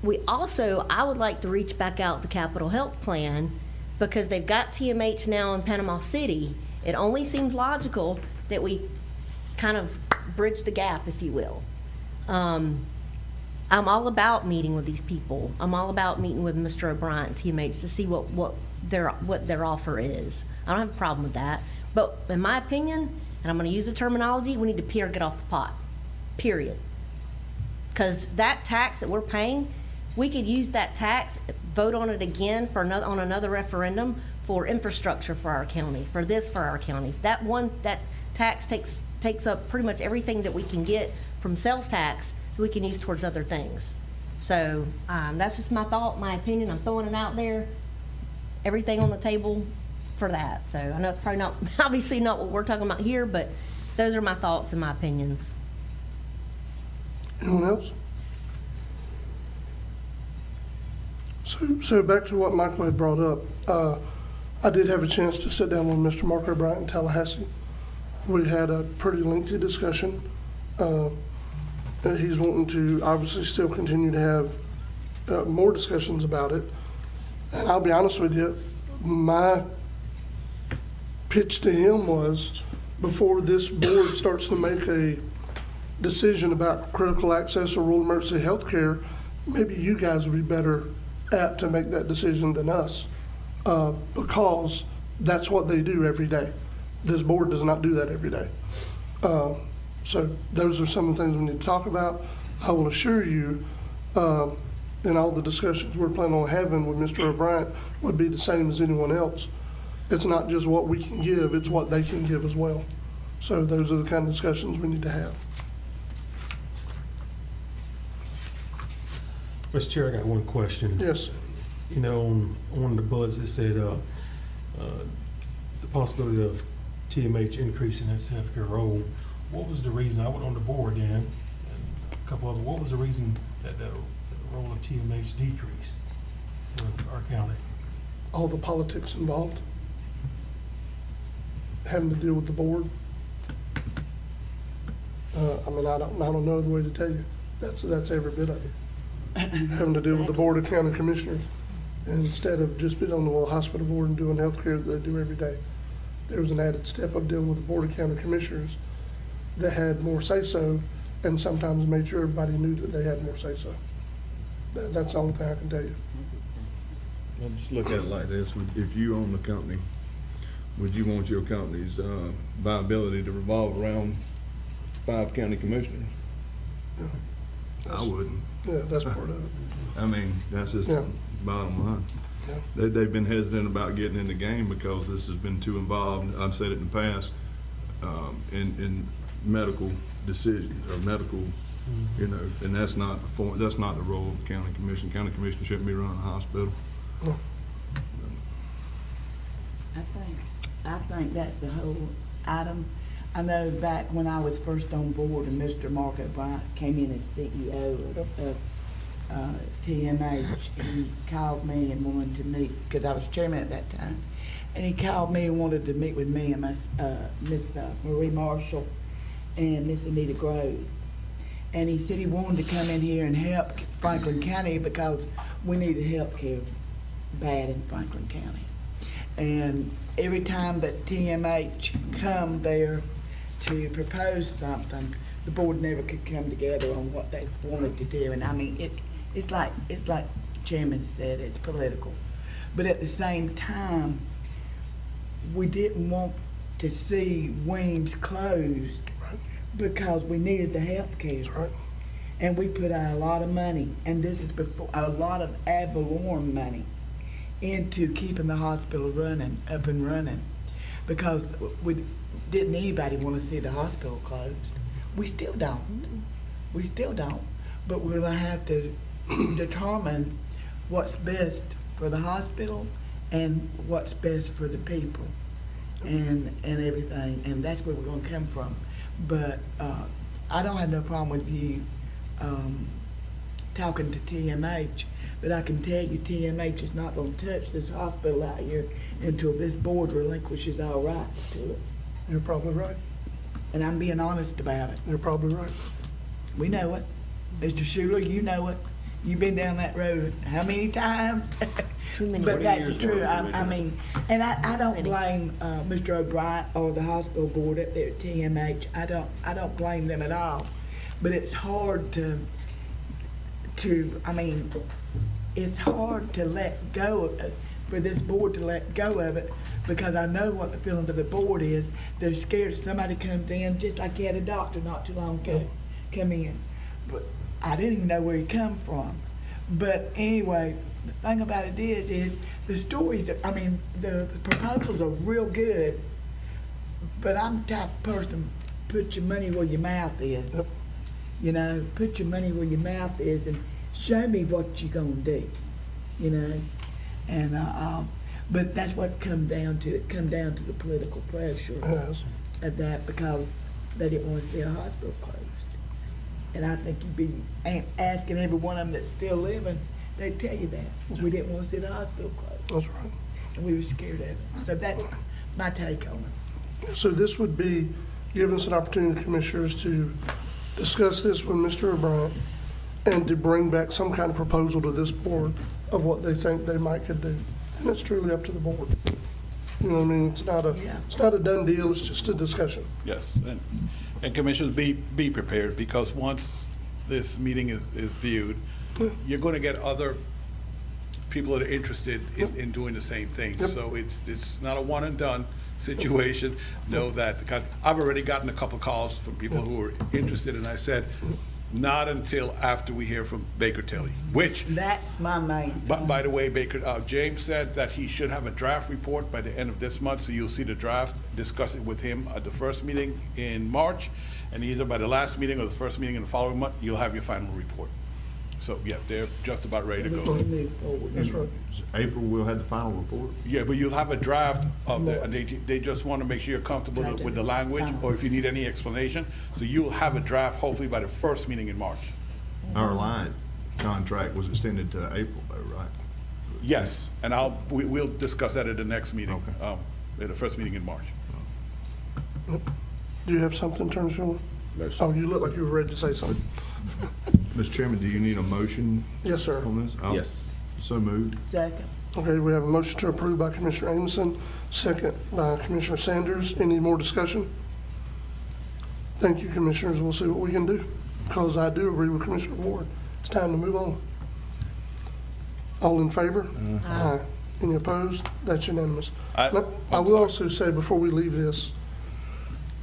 I would like to reach back out the Capital Health Plan, because they've got TMH now in Panama City. It only seems logical that we kind of bridge the gap, if you will. I'm all about meeting with these people. I'm all about meeting with Mr. O'Brien, TMH, to see what their offer is. I don't have a problem with that. But in my opinion, and I'm going to use the terminology, we need to pee or get off the pot, period. Because that tax that we're paying, we could use that tax, vote on it again on another referendum for infrastructure for our county, for this for our county. That tax takes up pretty much everything that we can get from sales tax that we can use towards other things. So that's just my thought, my opinion. I'm throwing it out there. Everything on the table for that. So I know it's probably not, obviously not what we're talking about here, but those are my thoughts and my opinions. Anyone else? So back to what Michael had brought up. I did have a chance to sit down with Mr. Mark O'Brien in Tallahassee. We had a pretty lengthy discussion. He's wanting to obviously still continue to have more discussions about it. And I'll be honest with you, my pitch to him was, before this board starts to make a decision about critical access or rural emergency health care, maybe you guys would be better apt to make that decision than us, because that's what they do every day. This board does not do that every day. So those are some of the things we need to talk about. I will assure you, in all the discussions we're planning on having with Mr. O'Brien would be the same as anyone else. It's not just what we can give, it's what they can give as well. So those are the kind of discussions we need to have. Mr. Chair, I got one question. Yes. You know, on one of the bullets, it said the possibility of TMH increasing its healthcare role. What was the reason? I went on the board then, and a couple other. What was the reason that the role of TMH decreased with our county? All the politics involved, having to deal with the board. I mean, I don't know the way to tell you. That's every bit of it. Having to deal with the Board of County Commissioners, and instead of just being on the hospital board and doing health care that they do every day, there was an added step of dealing with the Board of County Commissioners that had more say-so, and sometimes made sure everybody knew that they had more say-so. That's the only thing I can tell you. Well, just look at it like this. If you own the company, would you want your company's viability to revolve around 5 county commissioners? Yeah. I wouldn't. Yeah, that's part of it. I mean, that's just the bottom line. Yeah. They've been hesitant about getting in the game because this has been too involved. I've said it in the past, in medical decisions or medical, you know, and that's not the role of the county commission. County commission shouldn't be running a hospital. No. I think that's the whole item. I know back when I was first on board and Mr. Mark O'Brien came in as CEO of TMH, he called me and wanted to meet, because I was chairman at that time, and he called me and wanted to meet with me and Miss Marie Marshall and Miss Anita Grove. And he said he wanted to come in here and help Franklin County because we needed health care bad in Franklin County. And every time that TMH come there to propose something, the board never could come together on what they wanted to do. And I mean, it's like Chairman said, it's political. But at the same time, we didn't want to see Weems closed because we needed the health care. That's right. And we put out a lot of money, and this is before, a lot of ad valorem money into keeping the hospital up and running, because didn't anybody want to see the hospital closed. We still don't. We still don't. But we're going to have to determine what's best for the hospital and what's best for the people and everything. And that's where we're going to come from. But I don't have no problem with you talking to TMH. But I can tell you TMH is not going to touch this hospital out here until this board relinquishes our rights to it. You're probably right. And I'm being honest about it. You're probably right. We know it. Mr. Schuler, you know it. You've been down that road how many times? Too many. But that's true. I mean, and I don't blame Mr. O'Brien or the hospital board up there at TMH. I don't blame them at all. But it's hard to I mean, it's hard to let go of it, for this board to let go of it, because I know what the feelings of the board is. They're scared somebody comes in, just like you had a doctor not too long ago come in. But I didn't even know where he come from. But anyway, the thing about it is the stories, I mean, the proposals are real good, but I'm the type of person, put your money where your mouth is. Yep. You know, put your money where your mouth is and show me what you're gonna do, you know? And, but that's what it come down to. It come down to the political pressure Yes. of that, because they didn't want to see a hospital closed. And I think you'd be asking every one of them that's still living, they'd tell you that. We didn't want to see the hospital closed, That's right. and we were scared of it. So that's my take on it. So this would be giving us an opportunity, commissioners, to discuss this with Mr. O'Brien and to bring back some kind of proposal to this board of what they think they might could do. And it's truly up to the board. You know what I mean? It's not a done deal, it's just a discussion. Yes, and commissioners, be prepared, because once this meeting is viewed, you're going to get other people that are interested in doing the same thing. Yep. So it's not a one and done situation. Know that, because I've already gotten a couple calls from people who are interested, and I said, not until after we hear from Baker Tilly, which, That's my main thing. by the way, Baker, James said that he should have a draft report by the end of this month, so you'll see the draft, discuss it with him at the first meeting in March, and either by the last meeting or the first meeting in the following month, you'll have your final report. So, yeah, they're just about ready to We're go. gonna move forward. That's right. April, we'll have the final report. Yeah, but you'll have a draft of the, they just want to make sure you're comfortable with the language, or if you need any explanation. So you'll have a draft hopefully by the first meeting in March. Our line contract was extended to April though, right? Yes, and we'll discuss that at the next meeting, at the first meeting in March. Do you have something, Attorney Sherman? No, sir. Oh, you look like you were ready to say something. Mr. Chairman, do you need a motion Yes, sir. on this? Yes. So moved. Second. Okay, we have a motion to approve by Commissioner Amison, second by Commissioner Sanders. Any more discussion? Thank you, Commissioners. We'll see what we can do, because I do agree with Commissioner Ward. It's time to move on. All in favor? Aye. Any opposed? That's unanimous. I I'm will sorry. also say before we leave this,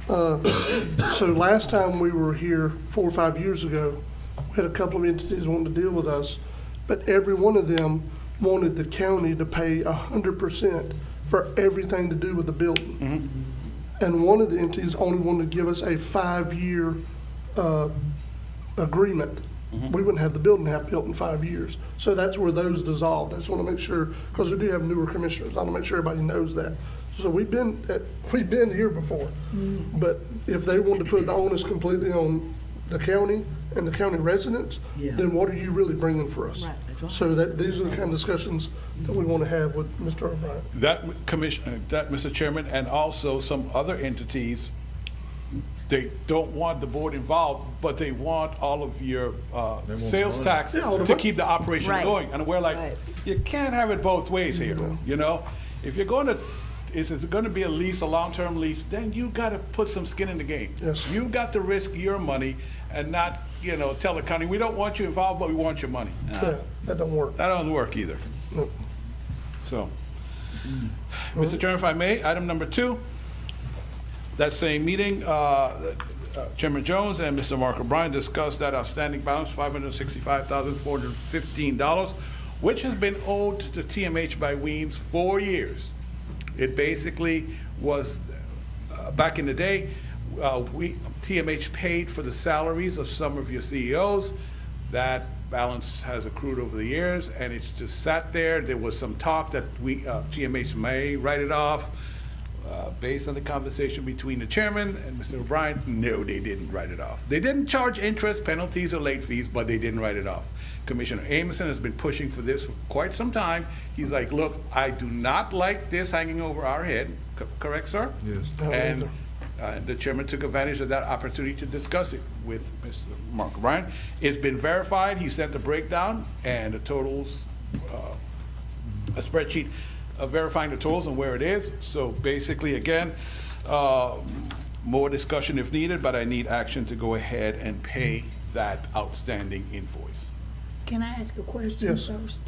so last time we were here 4 or 5 years ago, we had a couple of entities wanting to deal with us, but every one of them wanted the county to pay 100% for everything to do with the building. And one of the entities only wanted to give us a 5-year agreement. We wouldn't have the building half built in 5 years. So that's where those dissolved. I just want to make sure, because we do have newer commissioners, I want to make sure everybody knows that. So we've been here before. But if they wanted to put the onus completely on the county and the county residents, Yeah. then what are you really bringing for us? Right, that's right. So these are the kind of discussions that we want to have with Mr. O'Brien. That commission, that, Mr. Chairman, and also some other entities, they don't want the board involved, but they want all of your sales tax Yeah, all the to money. keep the operation Right. going. And we're like, Right. you can't have it both ways here, you know? If you're going to, is it going to be a lease, a long-term lease, then you got to put some skin in the game. Yes. You got to risk your money and not, tell the county, we don't want you involved, but we want your money. Yeah, that don't work. That doesn't work either. No. So, Mr. Chairman, if I may, item number 2, that same meeting, Chairman Jones and Mr. Mark O'Brien discussed that outstanding balance, $565,415, which has been owed to TMH by Weems for years. It basically was, back in the day, TMH paid for the salaries of some of your CEOs. That balance has accrued over the years, and it's just sat there. There was some talk that TMH may write it off. Based on the conversation between the chairman and Mr. O'Brien, no, they didn't write it off. They didn't charge interest, penalties, or late fees, but they didn't write it off. Commissioner Amison has been pushing for this for quite some time. He's like, look, I do not like this hanging over our head. Correct, sir? Yes. No, And either. the chairman took advantage of that opportunity to discuss it with Mr. Mark O'Brien. It's been verified. He sent the breakdown and the totals, a spreadsheet verifying the totals and where it is. So basically, again, more discussion if needed, but I need action to go ahead and pay that outstanding invoice. Can I ask a question Yes. first?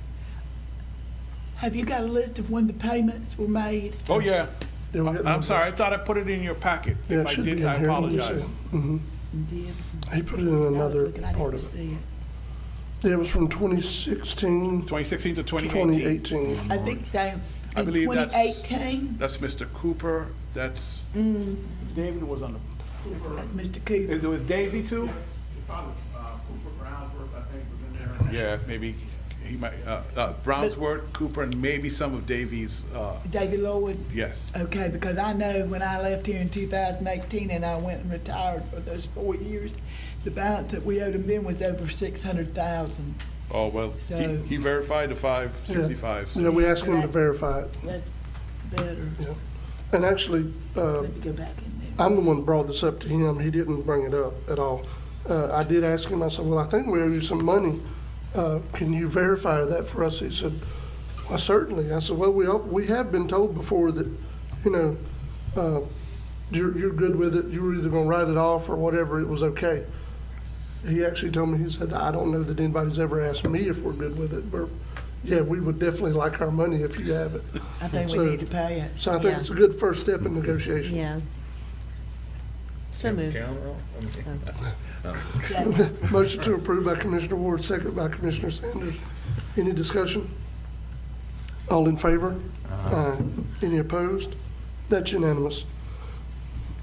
Have you got a list of when the payments were made? Oh, yeah. Yeah, we got I'm sorry, I numbers. thought I put it in your packet. Yeah, it If I should be didn't, in I here. Let me see. apologize. Mhm. You did? He put it in I was another looking, I part didn't of it. see It was from 2016 2016 to to 2018. 2018. I think they, I in believe that's- 2018, That's Mr. Cooper, that's, David was on the, that's Mr. Cooper. is it with Davy too? Yeah, maybe he might, Brownsworth, Cooper, and maybe some of Davy's, David Lloyd? yes. Okay, because I know when I left here in 2018 and I went and retired for those 4 years, the balance that we owed him then was over 600,000. Oh, well, So- he verified the 565. Yeah, we asked him to verify it. That's better. Yeah. And actually, Let me go back in there. I'm the one that brought this up to him. He didn't bring it up at all. I did ask him, I said, well, I think we owe you some money. Can you verify that for us? He said, well, certainly. I said, well, we have been told before that, you know, you're good with it. You were either gonna write it off or whatever. It was okay. He actually told me, he said, I don't know that anybody's ever asked me if we're good with it, but yeah, we would definitely like our money if you have it. I think we So- need to pay it. So I think it's a good first step in negotiation. Yeah. So moved. Motion to approve by Commissioner Ward, second by Commissioner Sanders. Any discussion? All in favor? Aye. Any opposed? That's unanimous.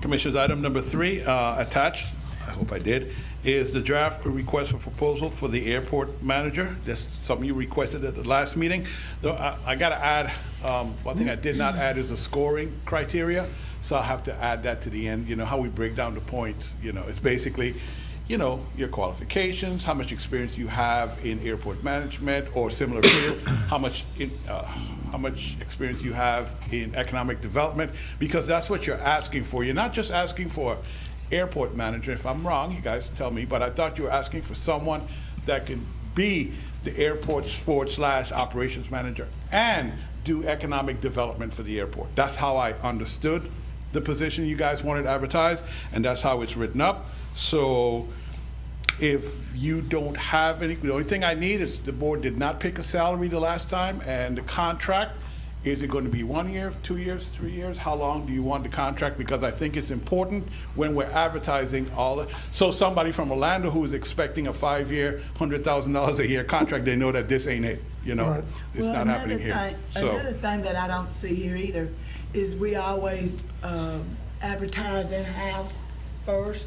Commissioners, item number 3, attached, I hope I did, is the draft request for proposal for the airport manager. That's something you requested at the last meeting. Though I got to add, one thing I did not add is a scoring criteria, so I'll have to add that to the end. You know, how we break down the points, you know, it's basically, you know, your qualifications, how much experience you have in airport management or similar field, how much experience you have in economic development, because that's what you're asking for. You're not just asking for airport manager. If I'm wrong, you guys tell me, but I thought you were asking for someone that can be the airport's / operations manager and do economic development for the airport. That's how I understood the position you guys wanted advertised, and that's how it's written up. So if you don't have any, the only thing I need is the board did not pick a salary the last time, and the contract, is it going to be 1 year, 2 years, 3 years? How long do you want the contract? Because I think it's important when we're advertising all the, so somebody from Orlando who is expecting a 5-year, $100,000 a year contract, they know that this ain't it, you know? Right. It's not happening here. Another So, thing that I don't see here either is we always advertise in-house first,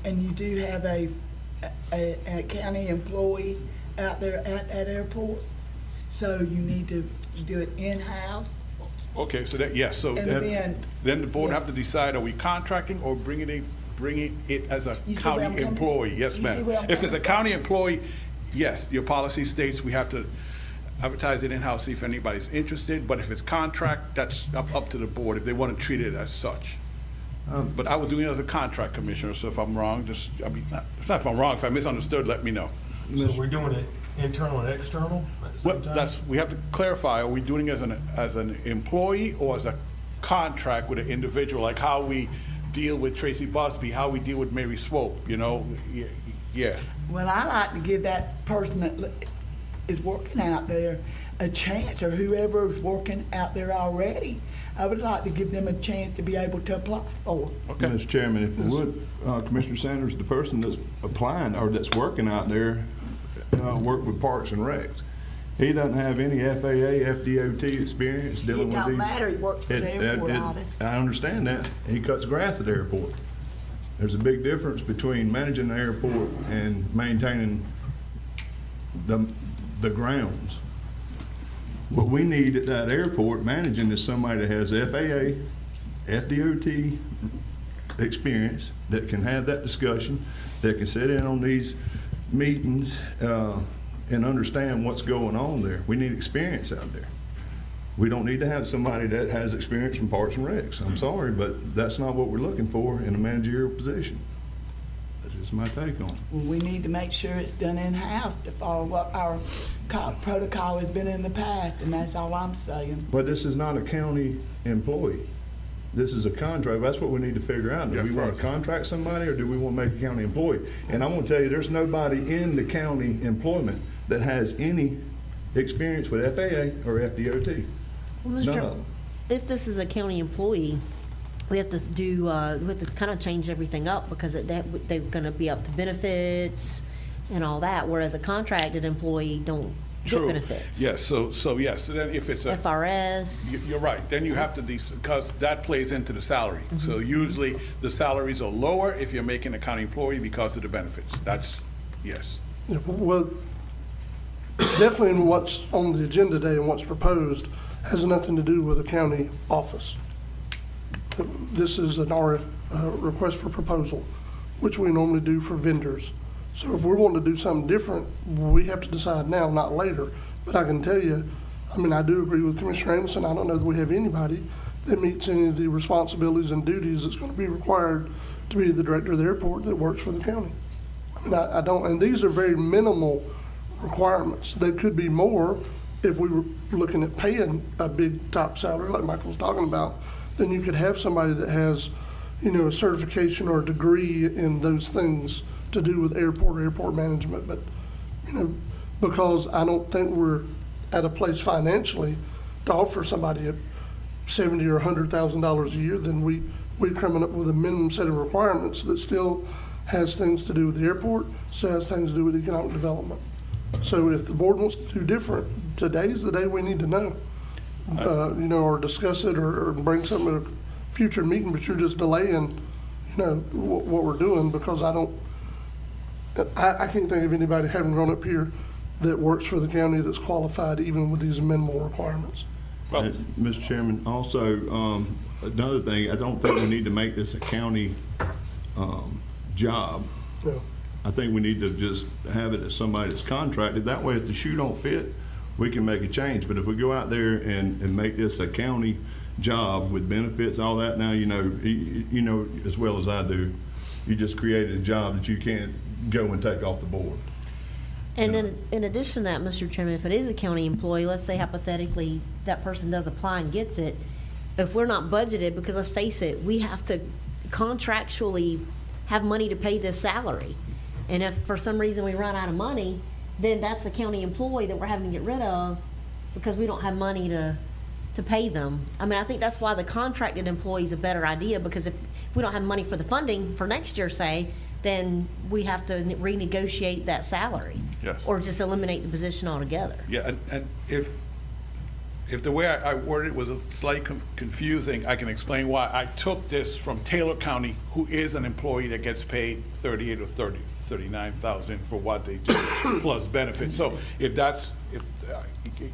and you do have a county employee out there at that airport, so you need to do it in-house. okay, so that, yes, so And then the board yeah. have to decide, are we contracting or bringing it as a You see where I'm county coming- employee? Yes, you see where ma'am. I'm If it's a coming county employee, yes, your policy states we have to advertise it in-house, see if anybody's interested, but if it's contract, that's up to the board, if they want to treat it as such. But I was doing it as a contract commissioner, so if I'm wrong, just, I mean, it's not if I'm wrong, if I misunderstood, let me know. So we're doing it internal and external at the Well, same time? that's, we have to clarify, are we doing it as an employee or as a contract with an individual, like how we deal with Tracy Busby, how we deal with Mary Swope, you know? Yeah, Well, I like to give that person that is working out there a chance, or whoever is working out there already. I would like to give them a chance to be able to apply for it. okay. Mr. Chairman, if you would, Commissioner Sanders, the person that's applying or that's working out there, work with Parks and Recs. He doesn't have any FAA, FDOT experience dealing with these. It don't matter, he works for the airport office. I understand that. He cuts grass at the airport. There's a big difference between managing the airport and maintaining the grounds. What we need at that airport managing is somebody that has FAA, FDOT experience, that can have that discussion, that can sit in on these meetings and understand what's going on there. We need experience out there. We don't need to have somebody that has experience from Parks and Recs. I'm sorry, but that's not what we're looking for in a managerial position. That's just my take on it. Well, we need to make sure it's done in-house to follow what our protocol has been in the past, and that's all I'm saying. But this is not a county employee. This is a contract. That's what we need to figure out. Do Yeah, we want first. to contract somebody, or do we want to make a county employee? And I'm going to tell you, there's nobody in the county employment that has any experience with FAA or FDOT. Well, None Mr. of them. If this is a county employee, we have to do, we have to kind of change everything up because they're going to be up to benefits and all that, whereas a contracted employee don't get True. benefits. Yes, so yes, so then if it's a. FRS. You're right, then you have to, because that plays into the salary. So usually, the salaries are lower if you're making a county employee because of the benefits. That's, yes. Yeah, well, definitely in what's on the agenda today and what's proposed has nothing to do with the county office. This is an RF, request for proposal, which we normally do for vendors. So if we're wanting to do something different, we have to decide now, not later. But I can tell you, I mean, I do agree with Commissioner Anderson. I don't know that we have anybody that meets any of the responsibilities and duties that's going to be required to be the director of the airport that works for the county. I mean, I don't, and these are very minimal requirements. There could be more if we were looking at paying a big top salary like Michael was talking about. Then you could have somebody that has, you know, a certification or a degree in those things to do with airport management. But, you know, because I don't think we're at a place financially to offer somebody a $70,000 or $100,000 a year, then we're coming up with a minimum set of requirements that still has things to do with the airport, still has things to do with economic development. So if the board wants to do different, today's the day we need to know, you know, or discuss it or bring something to a future meeting, but you're just delaying, you know, what we're doing, because I can't think of anybody having grown up here that works for the county that's qualified even with these minimal requirements. Well, Mr. Chairman, also, another thing, I don't think we need to make this a county job. No. I think we need to just have it as somebody that's contracted. That way, if the shoe don't fit, we can make a change. But if we go out there and make this a county job with benefits, all that, now you know as well as I do, you just created a job that you can't go and take off the board. And in addition to that, Mr. Chairman, if it is a county employee, let's say hypothetically that person does apply and gets it, if we're not budgeted, because let's face it, we have to contractually have money to pay this salary. And if for some reason we run out of money, then that's a county employee that we're having to get rid of because we don't have money to pay them. I mean, I think that's why the contracted employee is a better idea, because if we don't have money for the funding for next year, say, then we have to renegotiate that salary. Yes. Or just eliminate the position altogether. Yeah, and if the way I worded it was slightly confusing, I can explain why. I took this from Taylor County, who is an employee that gets paid $38,000 or $39,000 for what they do, plus benefits. So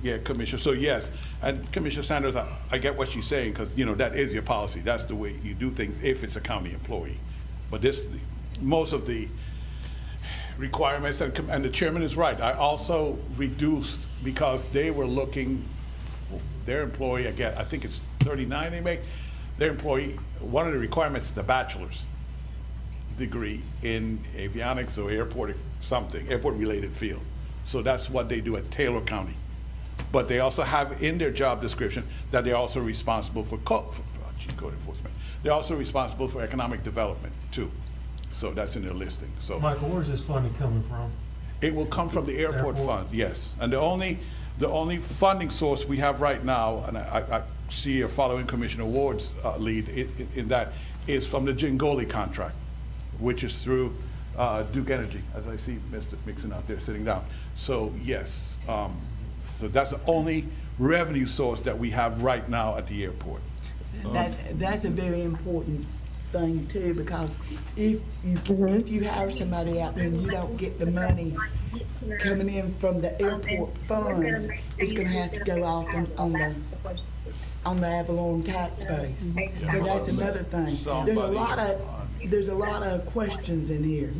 yeah, Commissioner, so yes. And Commissioner Sanders, I get what she's saying, because, you know, that is your policy. That's the way you do things if it's a county employee. But most of the requirements, and the chairman is right, I also reduced, because they were looking, their employee, again, I think it's 39 they make, their employee, one of the requirements is a bachelor's degree in avionics or airport related field. So that's what they do at Taylor County. But they also have in their job description that they're also responsible for code enforcement. They're also responsible for economic development too. So that's in their listing. So Michael, where's this funding coming from? it will come from the airport fund, yes. And the only funding source we have right now, and I see you're following Commissioner Ward's lead in that, is from the Jingoli contract, which is through Duke Energy, as I see Mr. Mixon out there sitting down. So yes, so that's the only revenue source that we have right now at the airport. That's a very important thing too, because if you hire somebody out there and you don't get the money coming in from the airport fund, it's gonna have to go off on the Avalon tax base. So that's another thing. There's a lot of questions in here.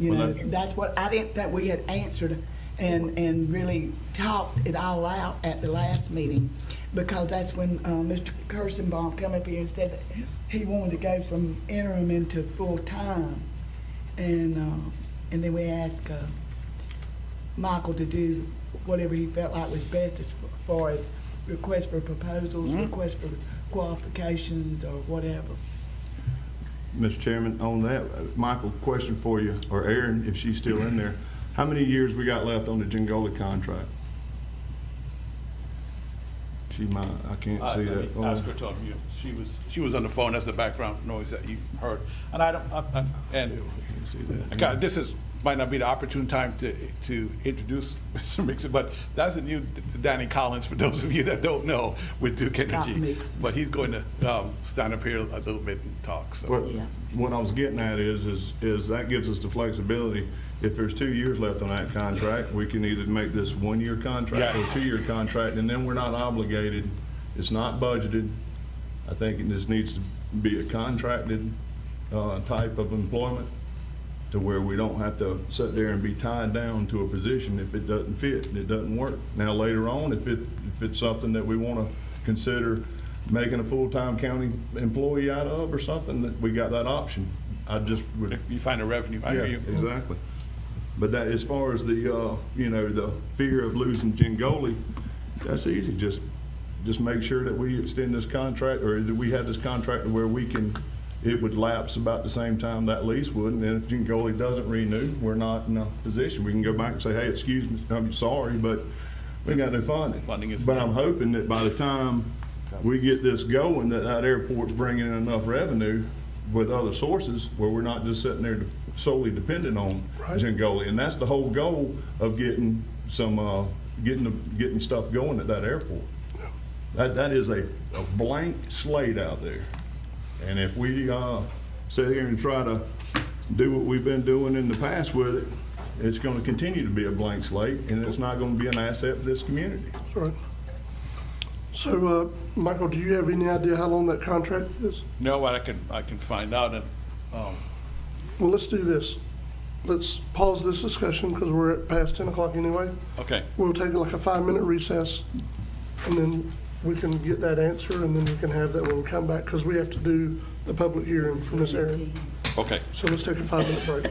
You know, that's what I didn't think we had answered and really talked it all out at the last meeting, because that's when Mr. Kirstenbaum come up here and said that he wanted to go from interim into full time, and then we asked Michael to do whatever he felt like was best as far as requests for proposals, requests for qualifications, or whatever. Mr. Chairman, on that, Michael, question for you, or Erin, if she's still in there. How many years we got left on the Jingoli contract? She might, I can't see that. Ask her to unmute. She was on the phone. That's the background noise that you heard. And I don't, and see that. God, this is might not be the opportune time to introduce Mr. Mixon, but that's a new Danny Collins, for those of you that don't know, with Duke Energy. Mixon. But he's going to stand up here a little bit and talk, so. What I was getting at is that gives us the flexibility. If there's 2 years left on that contract, we can either make this 1-year contract or a 2-year contract, and then we're not obligated. It's not budgeted. I think it just needs to be a contracted type of employment, to where we don't have to sit there and be tied down to a position if it doesn't fit and it doesn't work. Now, later on, if it's something that we want to consider making a full-time county employee out of or something, that we got that option. I just would. If you find a revenue, I hear you. Exactly. But that, as far as the, the fear of losing Jingoli, that's easy. Just make sure that we extend this contract, or that we have this contract where it would lapse about the same time that lease would, and then if Jingoli doesn't renew, we're not in a position. We can go back and say, hey, excuse me, I'm sorry, but we got no funding. But I'm hoping that by the time we get this going, that airport's bringing in enough revenue with other sources where we're not just sitting there solely dependent on Jingoli. And that's the whole goal of getting getting stuff going at that airport. That is a blank slate out there. And if we sit here and try to do what we've been doing in the past with it, it's going to continue to be a blank slate, and it's not going to be an asset for this community. That's right. So, Michael, do you have any idea how long that contract is? No, but I can find out. And well, let's do this. Let's pause this discussion because we're at past 10 o'clock anyway. okay. We'll take like a 5-minute recess, and then we can get that answer, and then we can have that when we come back, because we have to do the public hearing from this area. Okay. So let's take a 5-minute break.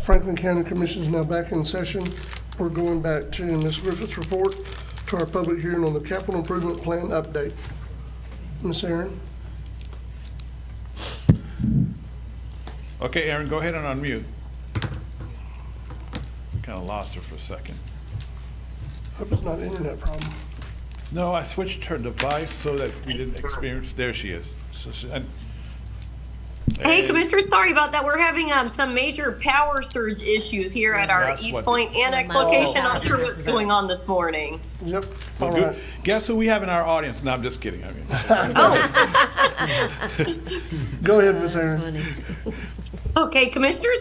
Franklin County Commission is now back in session. We're going back to Ms. Griffith's report to our public hearing on the capital improvement plan update. Ms. Aaron? Okay, Aaron, go ahead and unmute. Kind of lost her for a second. Hope it's not an internet problem. No, I switched her device so that we didn't experience, there she is. Hey, Commissioners, sorry about that. We're having some major power surge issues here at our That's East what- Point Annex location. Not sure what's going on this morning. Yep. Well, All good. right. Guess who we have in our audience? No, I'm just kidding. I mean, Go ahead, Ms. Aaron. Okay, Commissioners,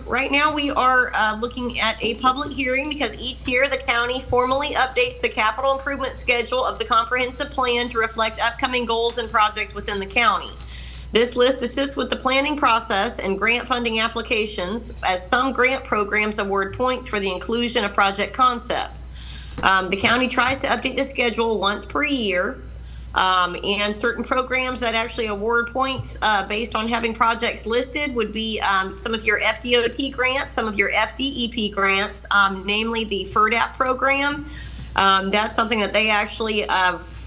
right now we are looking at a public hearing because each year the county formally updates the capital improvement schedule of the comprehensive plan to reflect upcoming goals and projects within the county. This list assists with the planning process and grant funding applications, as some grant programs award points for the inclusion of project concepts. The county tries to update the schedule once per year, and certain programs that actually award points based on having projects listed would be some of your FDOT grants, some of your FDEP grants, namely the FERDAP program. That's something that they actually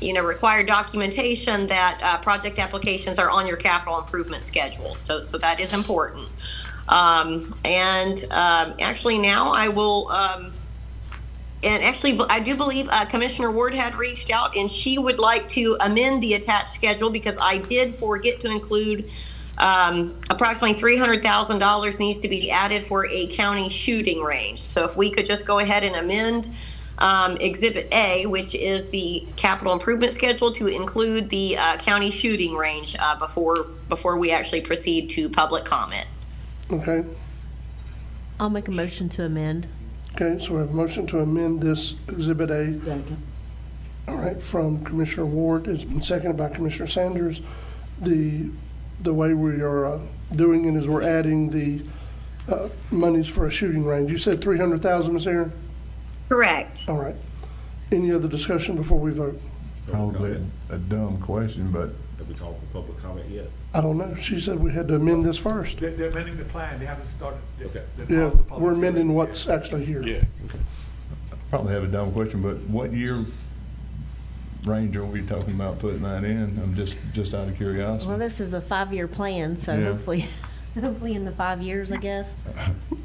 require documentation that project applications are on your capital improvement schedule. So that is important. Actually now I will, I do believe Commissioner Ward had reached out and she would like to amend the attached schedule because I did forget to include approximately $300,000 needs to be added for a county shooting range. So if we could just go ahead and amend Exhibit A, which is the capital improvement schedule, to include the county shooting range before we actually proceed to public comment. Okay. I'll make a motion to amend. Okay, so we have a motion to amend this Exhibit A. All right, from Commissioner Ward. It's been seconded by Commissioner Sanders. The way we are doing it is we're adding the monies for a shooting range. You said $300,000, Ms. Aaron? Correct. All right. Any other discussion before we vote? Probably a dumb question, but Have we called for public comment yet? I don't know. She said we had to amend this first. they're amending the plan. They haven't started. Okay. Yeah, we're amending what's actually here. Yeah. probably have a dumb question, but what year range are we talking about putting that in? I'm just out of curiosity. Well, this is a 5-year plan, so Yeah. hopefully in the 5 years, I guess.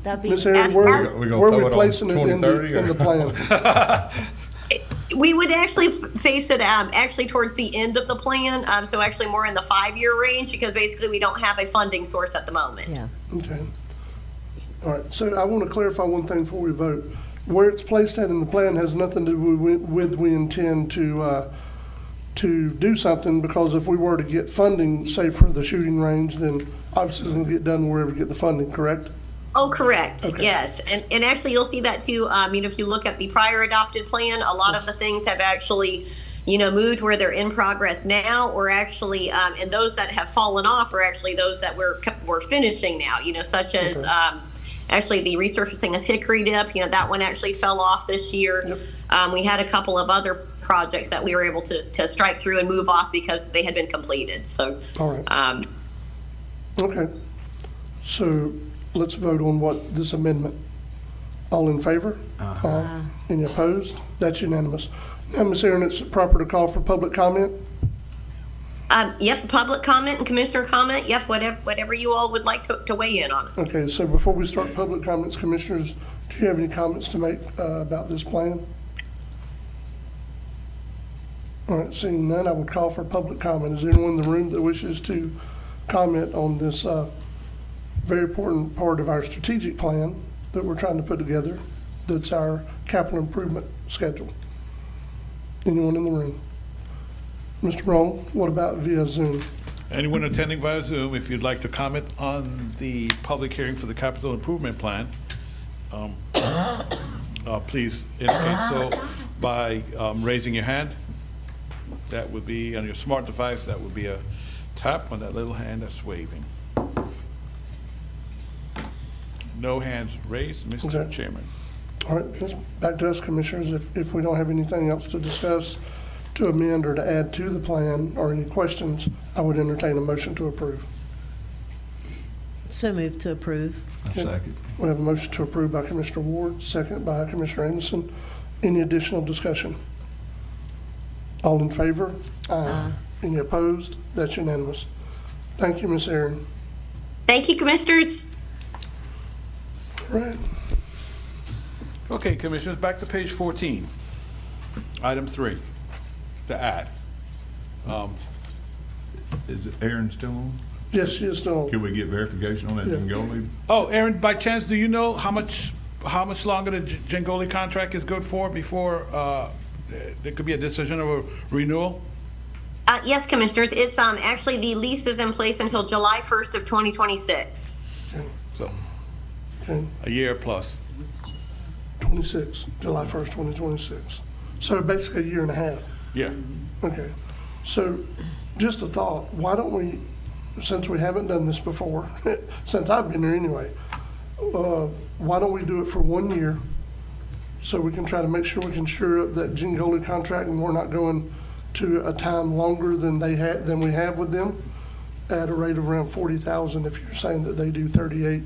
That'd be. Ms. Aaron, where are we placing it in the plan? We would actually face it actually towards the end of the plan, so actually more in the 5-year range, because basically we don't have a funding source at the moment. Yeah. Okay. All right, so I want to clarify one thing before we vote. Where it's placed at in the plan has nothing to do with we intend to do something, because if we were to get funding, say for the shooting range, then obviously it's going to get done wherever we get the funding, correct? Oh, correct. Okay. Yes. And actually you'll see that too. If you look at the prior adopted plan, a lot of the things have actually, moved where they're in progress now, or actually, and those that have fallen off are actually those that we're finishing now, such as, actually the resurfacing of Hickory Dip, that one actually fell off this year. Yep. We had a couple of other projects that we were able to strike through and move off because they had been completed. So, All right. Okay. So let's vote on this amendment. All in favor? Aye. Any opposed? That's unanimous. Now, Ms. Aaron, it's proper to call for public comment? Yep, public comment and commissioner comment. Yep, whatever you all would like to weigh in on. Okay, so before we start public comments, commissioners, do you have any comments to make about this plan? All right, seeing none, I would call for public comment. Is there anyone in the room that wishes to comment on this very important part of our strategic plan that we're trying to put together? That's our capital improvement schedule. Anyone in the room? Mr. Brown, what about via Zoom? Anyone attending via Zoom, if you'd like to comment on the public hearing for the capital improvement plan, please indicate so by raising your hand. That would be on your smart device. That would be a tap on that little hand that's waving. No hands raised, Mr. Okay. Chairman. All right, just back to us, commissioners. If we don't have anything else to discuss, to amend or to add to the plan, or any questions, I would entertain a motion to approve. So moved to approve. Second. We have a motion to approve by Commissioner Ward, second by Commissioner Anderson. Any additional discussion? All in favor? Aye. Any opposed? That's unanimous. Thank you, Ms. Aaron. Thank you, Commissioners. All right. Okay, Commissioners, back to page 14. Item 3, the ad. Is Aaron still on? Yes, she is still. Can we get verification on that Yeah. Jingoli? Oh, Aaron, by chance, do you know how much longer the Jingoli contract is good for before there could be a decision of a renewal? Yes, Commissioners, it's actually the lease is in place until July 1st of 2026. So, Okay. a year plus. 26, July 1st, 2026. So basically a year and a half. Yeah. Okay. So just a thought, why don't we, since we haven't done this before, since I've been here anyway, why don't we do it for 1 year so we can try to make sure we can shore up that Jingoli contract and we're not going to a time longer than we have with them at a rate of around 40,000 if you're saying that they do 38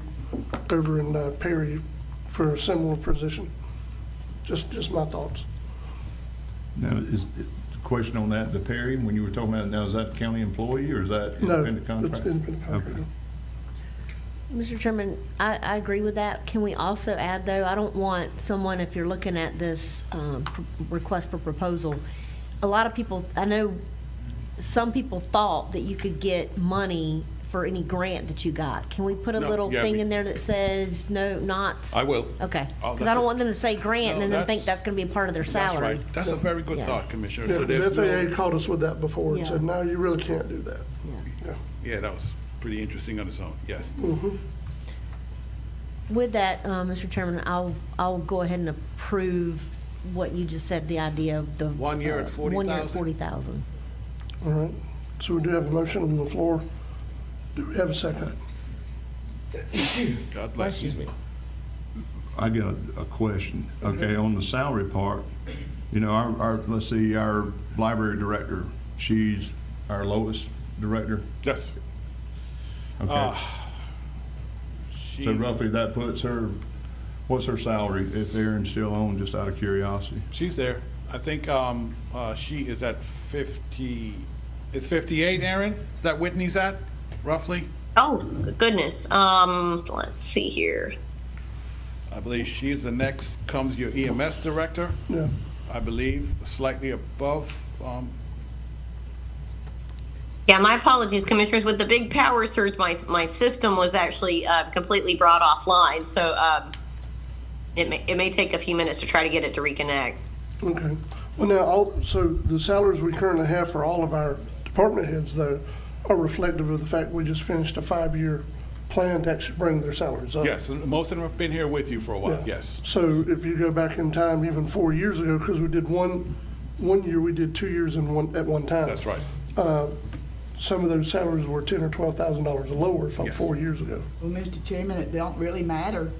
over in Perry for a similar position. Just my thoughts. Now, is the question on that, the Perry, when you were talking about it now, is that county employee or is that No, independent contractor? it's independent contractor. Mr. Chairman, I agree with that. Can we also add, though, I don't want someone, if you're looking at this request for proposal, a lot of people, I know some people thought that you could get money for any grant that you got. Can we put a No, little yeah, thing we- in there that says, no, not? I will. Okay, Oh, because that's I don't a- want them to say grant No, and then that's- think that's going to be a part of their That's salary. right. That's a very good Yeah. thought, Commissioner. Yeah, So because there's no- FAA called us with that before and Yeah. said, no, you really can't do that. Yeah. Yeah, that was pretty interesting on its own, yes. Mhm. With that, Mr. Chairman, I'll go ahead and approve what you just said, the idea of the. 1 year at 1 year at 40,000? 40,000. All right. So we do have a motion on the floor. Do we have a second? God bless you. I got a question. Okay, on the salary part, you know, our, let's see, our library director, she's our lowest director. Yes. Okay. So roughly that puts her, what's her salary if Aaron's still on, just out of curiosity? She's there. I think she is at 50, it's 58, Aaron, that Whitney's at, roughly? Oh, goodness. Let's see here. I believe she's the next, comes your EMS director, Yeah. I believe, slightly above. Yeah, my apologies, Commissioners. With the big power surge, my system was actually completely brought offline. So it may take a few minutes to try to get it to reconnect. Okay. Well, now, so the salaries we currently have for all of our department heads, though, are reflective of the fact we just finished a 5-year plan to actually bring their salaries up. Yes, and most of them have been here with you for a while, Yeah. yes. So if you go back in time, even 4 years ago, because we did one year, we did 2 years at one time. That's right. Some of those salaries were $10,000 or $12,000 lower from 4 years ago. Well, Mr. Chairman, it don't really matter.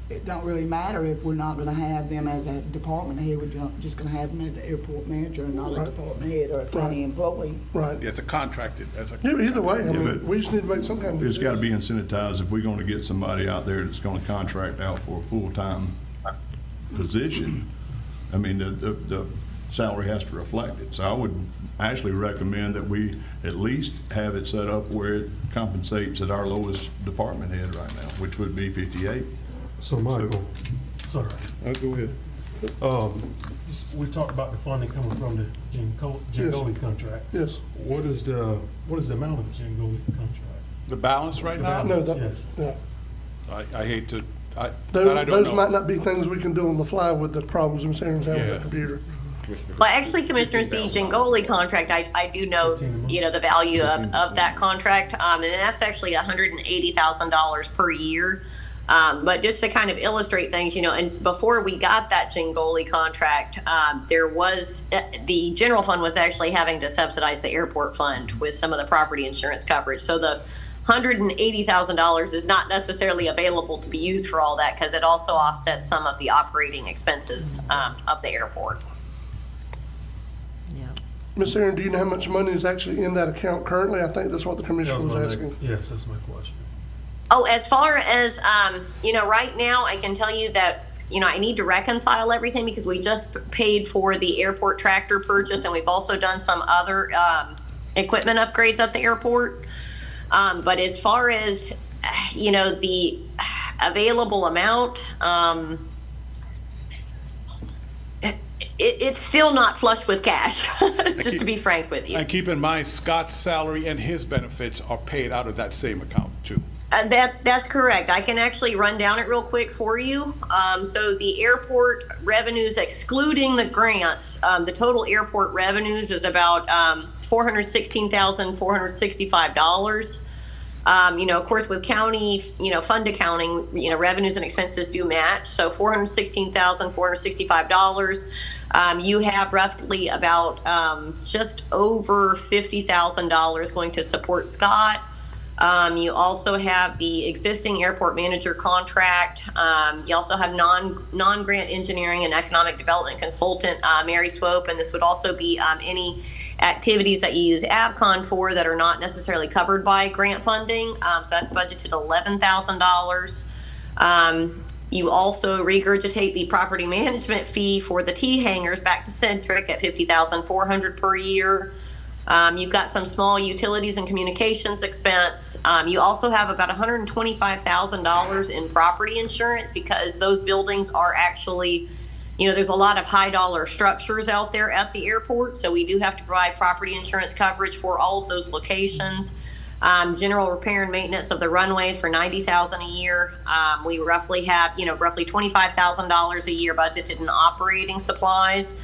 It don't really matter if we're not gonna have them as a department head, we're just gonna have them as the airport manager and not a Right. department head or a county employee. Right. Yeah, it's a contracted, that's a. Yeah, either way, I mean, but we just need to make some kind of It's got to decision. be incentivized if we're going to get somebody out there that's going to contract out for a full-time position. I mean, the salary has to reflect it. So I would actually recommend that we at least have it set up where it compensates at our lowest department head right now, which would be 58. So Michael, sorry, Go ahead. we talked about the funding coming from the Jingoli contract. Yes. What is the amount of the Jingoli contract? The balance right now? No, that, Yes. yeah. I hate to, that I don't Those know. might not be things we can do on the fly with the problems Ms. Aaron's having with Yeah. the computer. Well, actually, Commissioners, the Jingoli contract, I do know, the value of that contract, and that's actually $180,000 per year. But just to kind of illustrate things, and before we got that Jingoli contract, there was, the general fund was actually having to subsidize the airport fund with some of the property insurance coverage. So the $180,000 is not necessarily available to be used for all that because it also offsets some of the operating expenses of the airport. Ms. Aaron, do you know how much money is actually in that account currently? I think that's what the commissioner was asking. Yes, that's my question. Oh, as far as, right now, I can tell you that, I need to reconcile everything because we just paid for the airport tractor purchase, and we've also done some other equipment upgrades at the airport. But as far as, the available amount, it's still not flush with cash, just to be frank with you. And keep in mind, Scott's salary and his benefits are paid out of that same account too. That's correct. I can actually run down it real quick for you. So the airport revenues, excluding the grants, the total airport revenues is about $416,465. Of course, with county, fund accounting, revenues and expenses do match. So $416,465. You have roughly about just over $50,000 going to support Scott. You also have the existing airport manager contract. You also have non-grant engineering and economic development consultant, Mary Swope, and this would also be any activities that you use AvCon for that are not necessarily covered by grant funding. So that's budgeted $11,000. You also regurgitate the property management fee for the T hangars back to Centric at $50,400 per year. You've got some small utilities and communications expense. You also have about $125,000 in property insurance because those buildings are actually, there's a lot of high dollar structures out there at the airport. So we do have to provide property insurance coverage for all of those locations. General repair and maintenance of the runways for $90,000 a year. We roughly have, roughly $25,000 a year budgeted in operating supplies.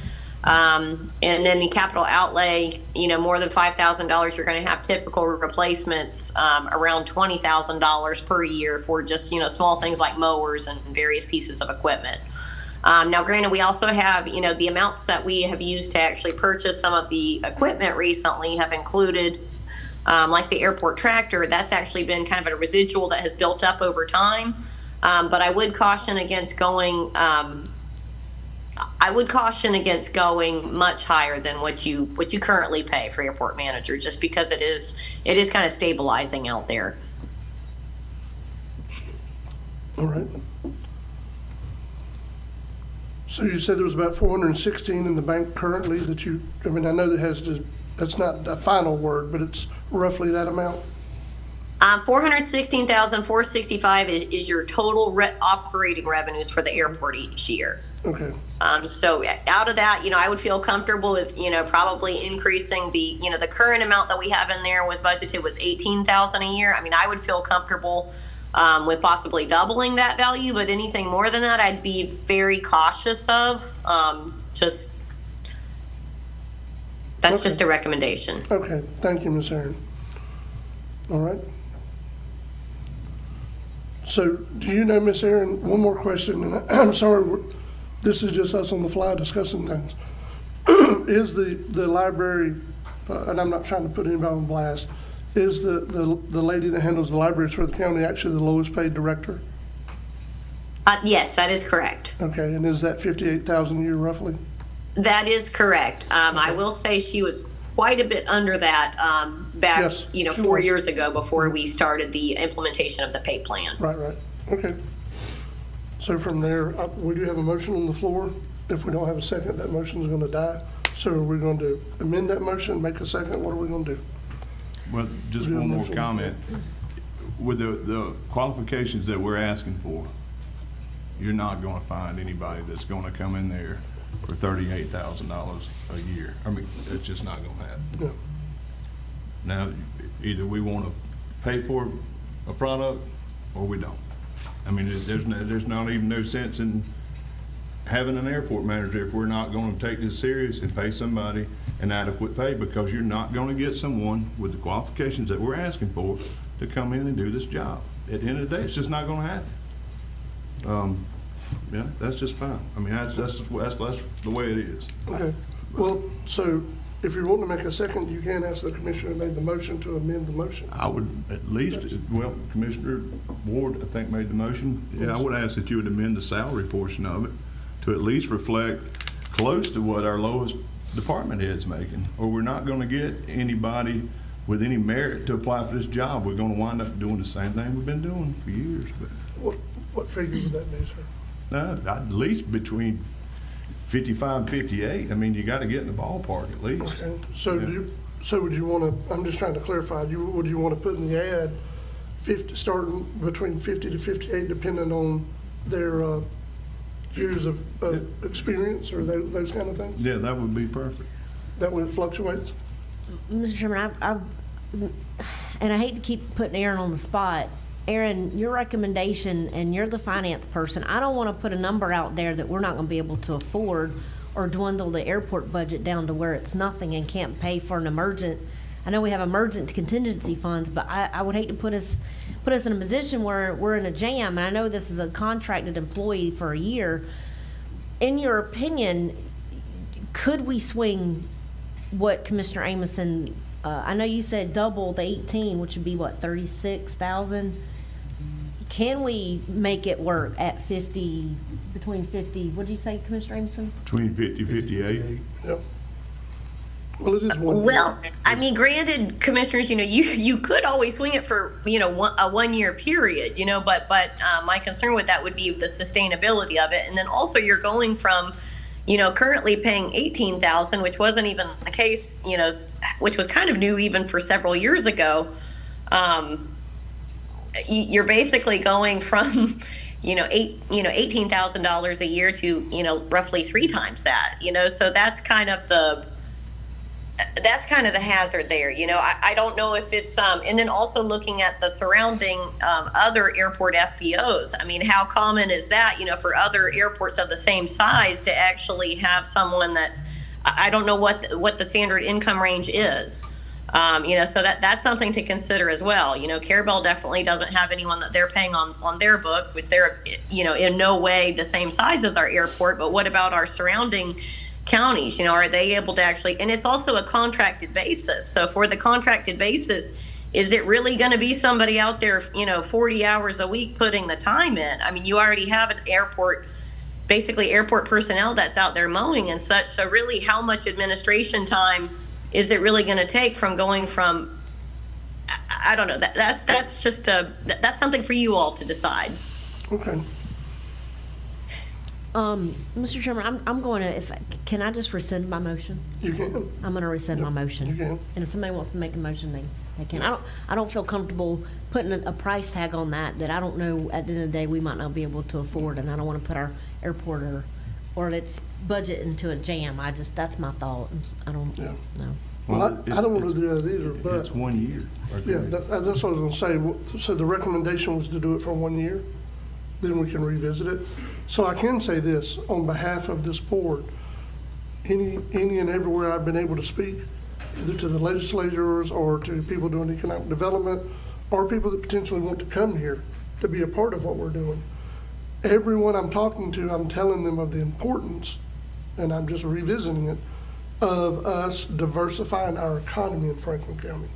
And then the capital outlay, more than $5,000, you're going to have typical replacements, around $20,000 per year for just, small things like mowers and various pieces of equipment. Now, granted, we also have, the amounts that we have used to actually purchase some of the equipment recently have included, like the airport tractor. That's actually been kind of a residual that has built up over time. But I would caution against going, much higher than what you currently pay for airport manager, just because it is kind of stabilizing out there. All right. So you said there was about 416 in the bank currently that I know that's not the final word, but it's roughly that amount? $416,465 is your total operating revenues for the airport each year. Okay. So out of that, I would feel comfortable with, probably increasing the current amount that we have in there was budgeted was $18,000 a year. I would feel comfortable with possibly doubling that value, but anything more than that, I'd be very cautious of. That's just a recommendation. Okay. Thank you, Ms. Aaron. All right. So do you know, Ms. Aaron, one more question, and I'm sorry, this is just us on the fly discussing things. Is the library, and I'm not trying to put anybody on blast, is the lady that handles the libraries for the county actually the lowest paid director? Yes, that is correct. Okay, and is that $58,000 a year roughly? That is correct. Okay. I will say she was quite a bit under that back, yes, 4 years ago before we started the implementation of the pay plan. Right. Okay. So from there, we do have a motion on the floor. If we don't have a second, that motion is going to die. So are we going to amend that motion, make a second? What are we going to do? Well, just one more comment. With the qualifications that we're asking for, you're not going to find anybody that's going to come in there for $38,000 a year. It's just not going to happen. Yeah. Now, either we want to pay for a product or we don't. There's not even no sense in having an airport manager if we're not going to take this serious and pay somebody an adequate pay, because you're not going to get someone with the qualifications that we're asking for to come in and do this job. At the end of the day, it's just not going to happen. Yeah, that's just fine. That's the way it is. Okay. Well, so if you want to make a second, you can ask the commissioner who made the motion to amend the motion. I would at least, Commissioner Ward, I think, made the motion. Yeah, I would ask that you would amend the salary portion of it to at least reflect close to what our lowest department head's making, or we're not going to get anybody with any merit to apply for this job, we're gonna wind up doing the same thing we've been doing for years, but. What figure would that be, sir? No, at least between 55 and 58. I mean, you gotta get in the ballpark at least. Okay, so would you want to, I'm just trying to clarify, would you want to put in the ad 50, starting between 50 to 58, depending on their years of experience or those kind of things? Yeah, that would be perfect. That way it fluctuates? Mr. Chairman, and I hate to keep putting Aaron on the spot. Aaron, your recommendation, and you're the finance person, I don't want to put a number out there that we're not going to be able to afford or dwindle the airport budget down to where it's nothing and can't pay for an emergent. I know we have emergent contingency funds, but I would hate to put us in a position where we're in a jam. And I know this is a contracted employee for a year. In your opinion, could we swing what Commissioner Amison, I know you said double the 18, which would be what, 36,000? Can we make it work at 50, between 50, what did you say, Commissioner Amison? Between 50, 58. Yep. Well, it is one. Well, I mean, granted, commissioners, you could always swing it for, a 1 year period, but my concern with that would be the sustainability of it. And then also you're going from, currently paying 18,000, which wasn't even the case, which was kind of new even for several years ago. You're basically going from, $18,000 a year to, roughly 3 times that, so that's kind of the hazard there. I don't know if it's, and then also looking at the surrounding other airport FBOs. I mean, how common is that, for other airports of the same size to actually have someone that's, I don't know what the standard income range is. So that's something to consider as well. Carabel definitely doesn't have anyone that they're paying on their books, which they're, in no way the same size as our airport. But what about our surrounding counties? Are they able to actually, and it's also a contracted basis. So for the contracted basis, is it really going to be somebody out there, 40 hours a week putting the time in? I mean, you already have an airport, basically airport personnel that's out there mowing and such. So really, how much administration time is it really going to take from going from, I don't know, that's just that's something for you all to decide. Okay. Mr. Chairman, I'm going to, can I just rescind my motion? You can. I'm going to rescind my motion. You can. And if somebody wants to make a motion, they can. I don't feel comfortable putting a price tag on that I don't know at the end of the day we might not be able to afford, and I don't want to put our airport or its budget into a jam. That's my thought. I don't know. Well, I don't want to do that either, but. It's 1 year. Yeah, that's what I was going to say. So the recommendation was to do it for 1 year, then we can revisit it. So I can say this, on behalf of this board, any and everywhere I've been able to speak, either to the legislators or to people doing economic development, or people that potentially want to come here to be a part of what we're doing. Everyone I'm talking to, I'm telling them of the importance, and I'm just revisiting it, of us diversifying our economy in Franklin County.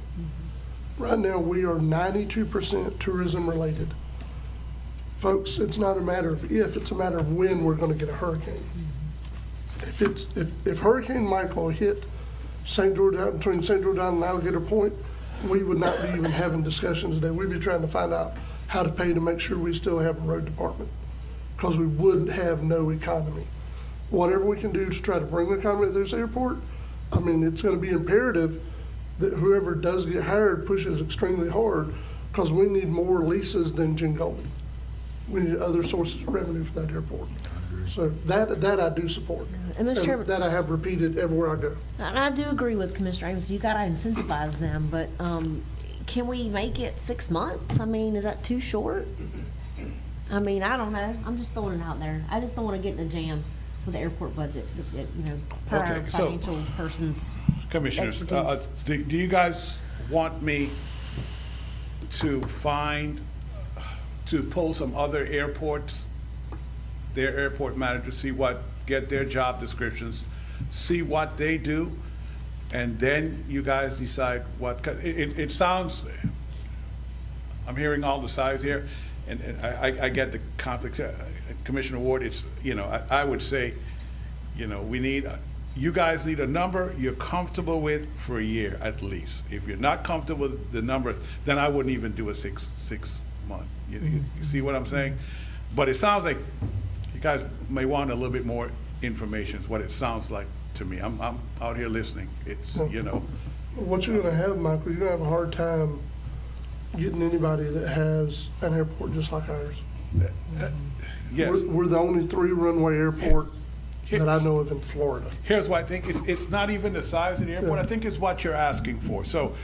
Right now, we are 92% tourism related. Folks, it's not a matter of if, it's a matter of when we're going to get a hurricane. If Hurricane Michael hit between St. George Island and Alligator Point, we would not be even having discussions today. We'd be trying to find out how to pay to make sure we still have a road department, because we wouldn't have no economy. Whatever we can do to try to bring the economy to this airport, I mean, it's going to be imperative that whoever does get hired pushes extremely hard, because we need more leases than Jingoli. We need other sources of revenue for that airport. So that I do support. And Mr. Chairman, that I have repeated everywhere I go. And I do agree with Commissioner Amos. You got to incentivize them, but can we make it 6 months? I mean, is that too short? I mean, I don't know. I'm just throwing it out there. I just don't want to get in a jam with the airport budget, per our financial person's Commissioners, expertise. do you guys want me to pull some other airports, their airport managers, get their job descriptions, see what they do, and then you guys decide what, 'cause it sounds, I'm hearing all the sides here, and I get the conflict. Commissioner Ward, it's, I would say, we need you guys need a number you're comfortable with for a year at least. If you're not comfortable with the number, then I wouldn't even do a six month. You see what I'm saying? But it sounds like you guys may want a little bit more information, is what it sounds like to me. I'm out here listening. It's, you know. What you're gonna have, Michael, you're gonna have a hard time getting anybody that has an airport just like ours. Yes. We're the only 3-runway airport that I know of in Florida. Here's why I think it's not even the size of the airport. Yeah. I think it's what you're asking for. So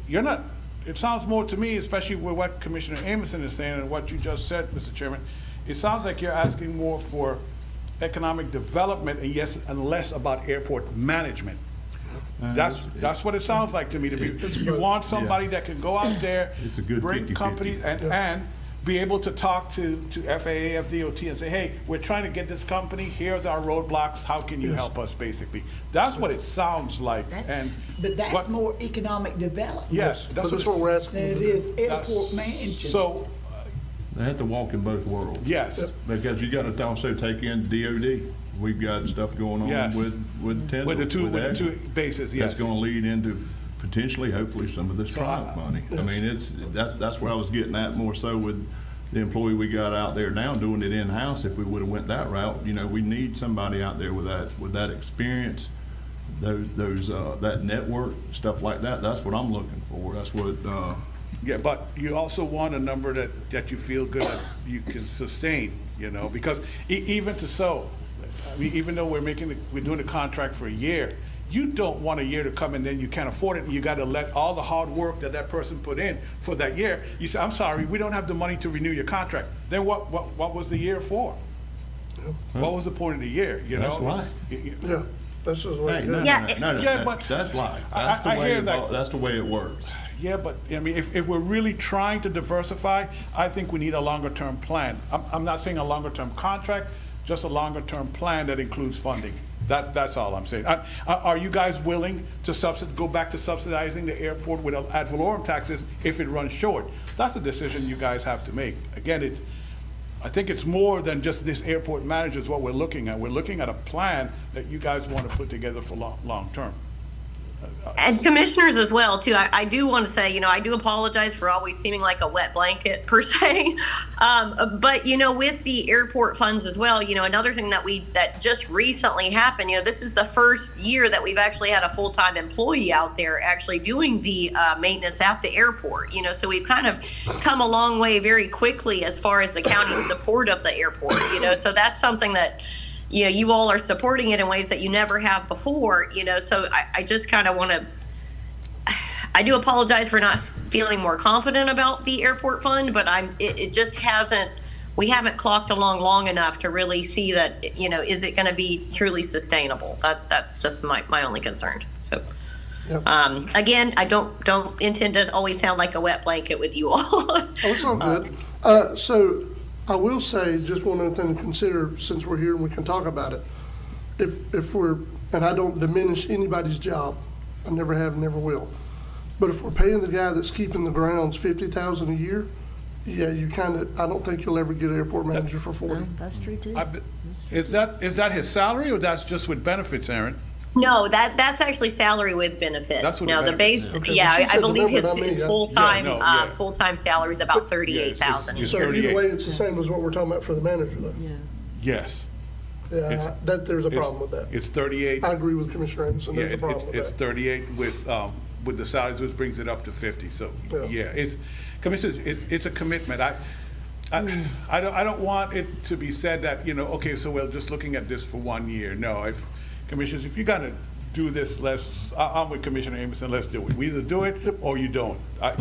you're not, it sounds more to me, especially with what Commissioner Amerson is saying and what you just said, Mr. Chairman, it sounds like you're asking more for economic development and less about airport management. That's what it sounds like to me. You want somebody that can go out there, It's a good bring 50-50. companies and be able to talk to FAA, FDOT and say, hey, we're trying to get this company, here's our roadblocks, how can you help us, basically? That's what it sounds like. But that's more economic development. Yes, But that's what we're asking. than it is airport management. So, They have to walk in both worlds. yes, Because you gotta also take in DOD. We've got stuff going on Yes. with Tyndall. with the two Aggie. bases, yes. That's gonna lead into potentially, hopefully, some of this So triumph money. I mean, that's where I was getting at more so with the employee we got out there now doing it in-house. If we would've went that route, you know, we need somebody out there with that experience, that network, stuff like that. That's what I'm looking for. That's what, Yeah, but you also want a number that you feel good that you can sustain, you know, because even I mean, even though we're doing a contract for a year, you don't want a year to come and then you can't afford it, and you gotta let all the hard work that person put in for that year. You say, I'm sorry, we don't have the money to renew your contract. Then what was the year for? What was the point of the year, you know? That's life. Yeah, this is what. hey, no, Yeah, that's life. That's the way it works. Yeah, but, I mean, if we're really trying to diversify, I think we need a longer-term plan. I'm not saying a longer-term contract, just a longer-term plan that includes funding. That's all I'm saying. Are you guys willing to go back to subsidizing the airport with ad valorem taxes if it runs short? That's a decision you guys have to make. Again, I think it's more than just this airport manager is what we're looking at. We're looking at a plan that you guys want to put together for long-term. And commissioners as well, too. I do want to say, you know, I do apologize for always seeming like a wet blanket per se. But, you know, with the airport funds as well, you know, another thing that just recently happened, you know, this is the first year that we've actually had a full-time employee out there actually doing the maintenance at the airport, you know, so we've kind of come a long way very quickly as far as the county's support of the airport, you know, so that's something that, you know, you all are supporting it in ways that you never have before, you know, so I just kind of want to, I do apologize for not feeling more confident about the airport fund, but it just hasn't, we haven't clocked along long enough to really see that, you know, is it going to be truly sustainable? That's just my only concern. So, again, I don't intend to always sound like a wet blanket with you all. Oh, it's all good. So I will say, just one other thing to consider, since we're here and we can talk about it. If we're, and I don't diminish anybody's job, I never have, never will. But if we're paying the guy that's keeping the grounds $50,000 a year, yeah, you kind of, I don't think you'll ever get an airport manager for 40. That's true too. Is that his salary, or that's just with benefits, Aaron? No, that's actually salary with benefits. That's what no, the the base. benefits, okay. Yeah, But she I said the believe number, not me. his full-time Yeah, no, full-time salary is about 38,000. It's So 38. either way, it's the same as what we're talking about for the manager, though. Yes. Yeah, there's a problem with that. It's 38. I agree with Commissioner Anderson, there's a problem with It's that. 38 with the salaries, which brings it up to 50. So, Yeah. it's, Commissioners, it's a commitment. I don't want it to be said that, you know, okay, so we're just looking at this for 1 year. No, Commissioners, if you're gonna do this, I'm with Commissioner Amerson, let's do it. We either do it or you don't. I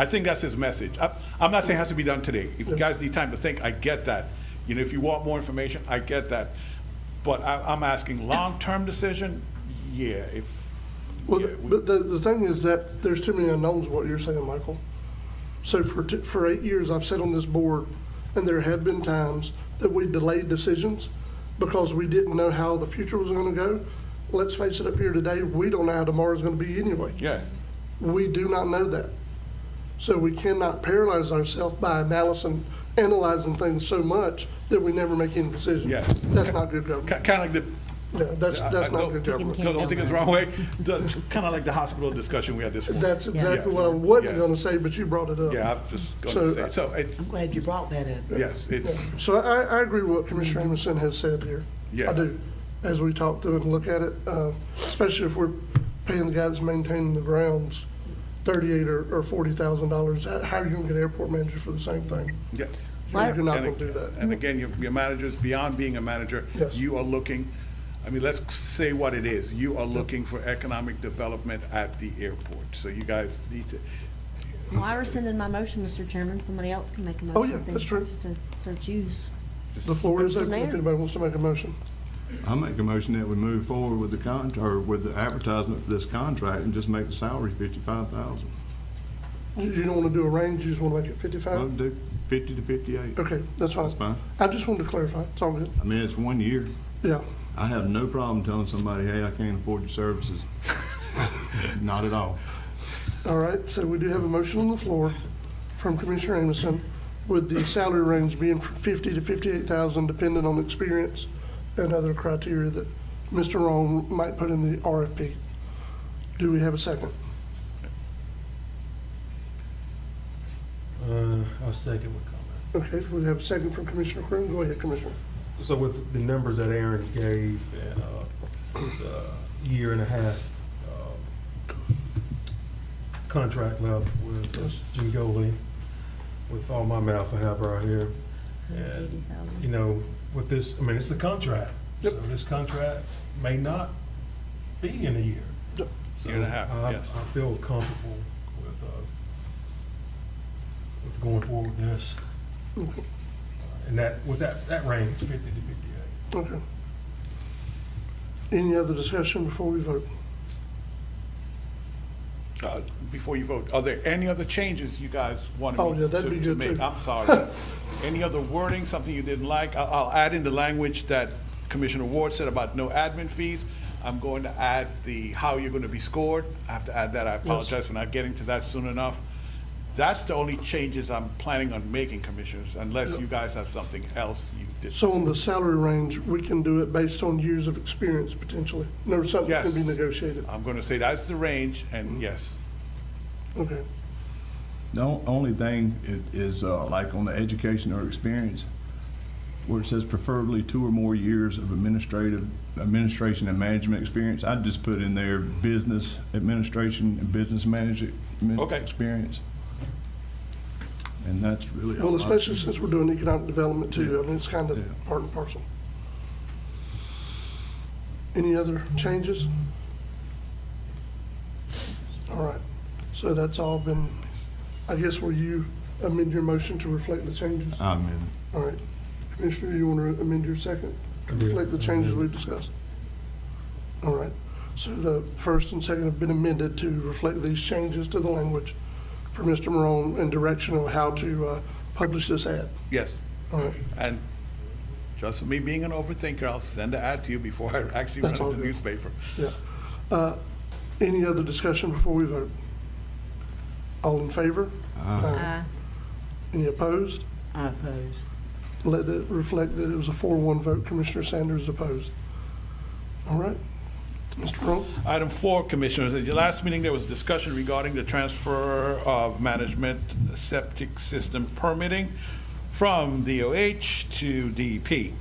think that's his message. I'm not saying it has to be done today. If you guys need time to think, I get that. You know, if you want more information, I get that. But I'm asking long-term decision, yeah. But the thing is that there's too many unknowns, what you're saying, Michael. So for 8 years, I've sat on this board, and there have been times that we delayed decisions because we didn't know how the future was gonna go. Let's face it, up here today, we don't know how tomorrow's gonna be anyway. Yeah. We do not know that. So we cannot paralyze ourselves by analyzing things so much that we never make any decisions. Yes. That's not good government. Kind of like Yeah, that's not a good job. Don't think it's the wrong way. Kind of like the hospital discussion we had this morning. That's exactly Yes. what I wasn't Yeah. gonna say, but you brought it up. Yeah, I'm just going So, to say, it. So, it's, I'm glad you brought that up. yes, it's, So I agree with what Commissioner Amison has said here. Yeah. I do, as we talk through it and look at it, especially if we're paying the guy that's maintaining the grounds $38,000 or $40,000. How are you gonna get an airport manager for the same thing? yes. You're not And gonna do that. And again, your managers, beyond being a manager, Yes. you are looking, I mean, let's say what it is. You are looking for economic development at the airport. So you guys need to, Well, I rescinded my motion, Mr. Chairman. Somebody else can make a motion. Oh, yeah, if they that's true. To choose. The floor is From open if there. anybody wants to make a motion. I make a motion that we move forward with the or with the advertisement for this contract and just make the salary 55,000. You don't wanna do a range, you just wanna make it 55? I'll do 50 to 58. Okay, that's fine. That's fine. I just wanted to clarify, it's all good. I mean, it's 1 year. Yeah, I have no problem telling somebody, hey, I can't afford your services. Not at all. all right, so we do have a motion on the floor from Commissioner Amison with the salary range being from 50 to 58,000, depending on experience and other criteria that Mr. Roan might put in the RFP. Do we have a second? I'll second with comment. Okay, we have a second from Commissioner Croom. Go ahead, Commissioner. So with the numbers that Aaron gave and the year and a half contract left with Jingoli, with all my mouth I have right here. And, you know, with this, I mean, it's a contract. So this contract may not be in a year. So Year and a half, yes. I feel comfortable with going forward with this. And that, with that range, 50 to 58. Okay. Any other discussion before we vote? before you vote, are there any other changes you guys wanted Oh, me yeah, that'd be to good, make? too. I'm sorry. Any other wording, something you didn't like? I'll add in the language that Commissioner Ward said about no admin fees. I'm going to add the how you're going to be scored. I have to add that. I apologize for not getting to that soon enough. That's the only changes I'm planning on making, Commissioners, unless you guys have something else you did. So on the salary range, we can do it based on years of experience potentially? No, something Yes. can be negotiated? I'm going to say that's the range, and yes. Okay. The only thing is like on the education or experience, where it says preferably 2 or more years of administration and management experience, I'd just put in there business administration and business management experience. And that's really all. Well, especially since we're doing economic development too, I mean, it's kind of part and parcel. Any other changes? All right, so that's all been, I guess, will you amend your motion to reflect the changes? Amen. All right, Commissioner, you want to amend your second to reflect the changes we've discussed? All right, so the first and second have been amended to reflect these changes to the language for Mr. Morone and direction of how to publish this ad. Yes. All right, And just me being an overthinker, I'll send the ad to you before I actually run That's it all to the good. newspaper. yeah. Any other discussion before we vote? All in favor? Any opposed? I oppose. Let it reflect that it was a 4-1 vote. Commissioner Sanders opposed. All right, Mr. Morone? Item 4, Commissioners, at your last meeting, there was discussion regarding the transfer of management septic system permitting from DOH to DEP.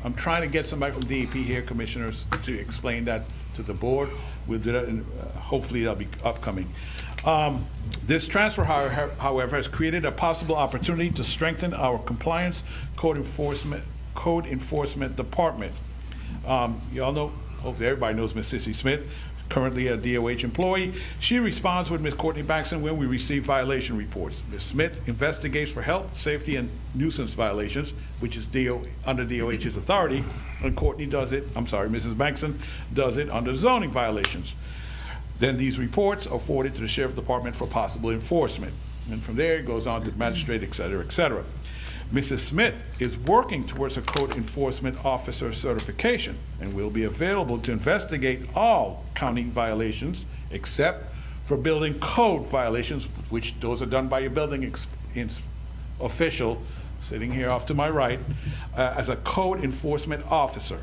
I'm trying to get somebody from DEP here, Commissioners, to explain that to the board. We'll do that, and hopefully that'll be upcoming. This transfer, however, has created a possible opportunity to strengthen our compliance code enforcement department. You all know, hopefully everybody knows Ms. Sissy Smith, currently a DOH employee. She responds with Ms. Courtney Baxton when we receive violation reports. Ms. Smith investigates for health, safety, and nuisance violations, which is under DOH's authority, and Courtney does it, I'm sorry, Mrs. Baxton does it under zoning violations. Then these reports are forwarded to the Sheriff's Department for possible enforcement. And from there, it goes on to the magistrate, et cetera, et cetera. Mrs. Smith is working towards a code enforcement officer certification and will be available to investigate all county violations except for building code violations, which those are done by your building official sitting here off to my right as a code enforcement officer.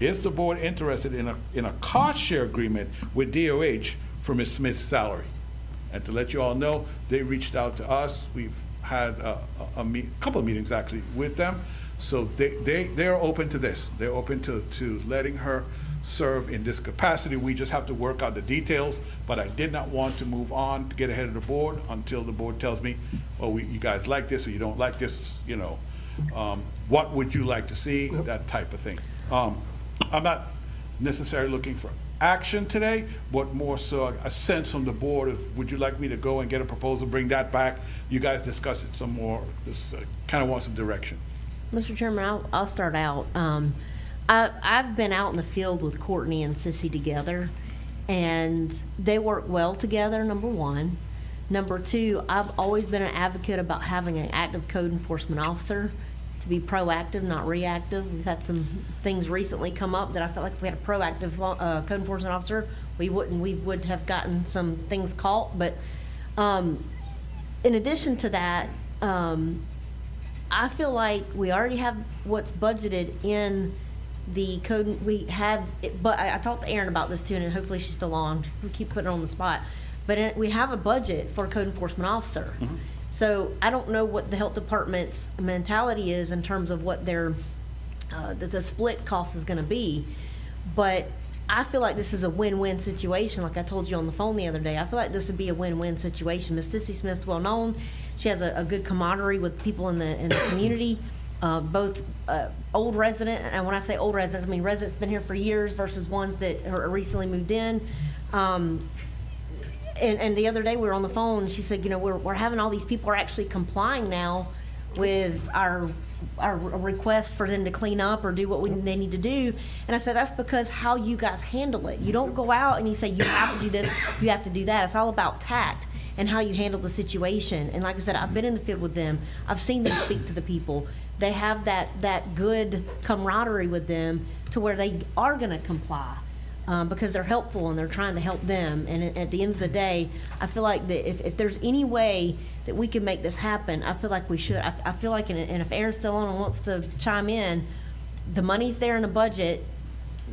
is the board interested in a cost share agreement with DOH for Ms. Smith's salary? And to let you all know, they reached out to us. We've had a couple of meetings actually with them. So they're open to this. They're open to letting her serve in this capacity. We just have to work out the details, but I did not want to move on to get ahead of the board until the board tells me, well, you guys like this or you don't like this, you know, what would you like to see, that type of thing. I'm not necessarily looking for action today, but more so a sense from the board of, would you like me to go and get a proposal, bring that back? You guys discuss it some more, just kind of want some direction. Mr. Chairman, I'll start out. I've been out in the field with Courtney and Sissy together, and they work well together, number one. Number two, I've always been an advocate about having an active code enforcement officer to be proactive, not reactive. We've had some things recently come up that I felt like if we had a proactive code enforcement officer, we would have gotten some things caught. But in addition to that, I feel like we already have what's budgeted in the code. We have, but I talked to Erin about this too, and hopefully she's still on. We keep putting her on the spot. But we have a budget for a code enforcement officer. Mm-hmm. So I don't know what the health department's mentality is in terms of what their the split cost is going to be. But I feel like this is a win-win situation. Like I told you on the phone the other day, I feel like this would be a win-win situation. Miss Sissy Smith's well known. She has a good camaraderie with people in the community, both old resident, and when I say old residents, I mean residents been here for years versus ones that are recently moved in. And the other day we were on the phone, and she said, you know, we're having all these people are actually complying now with our request for them to clean up or do what they need to do. And I said, that's because how you guys handle it. You don't go out and you say, you have to do this, you have to do that. It's all about tact and how you handle the situation. And like I said, I've been in the field with them. I've seen them speak to the people. They have that good camaraderie with them to where they are gonna comply. Because they're helpful and they're trying to help them. And at the end of the day, I feel like that if there's any way that we can make this happen, I feel like we should. I feel like, and if Erin's still on and wants to chime in, the money's there in the budget.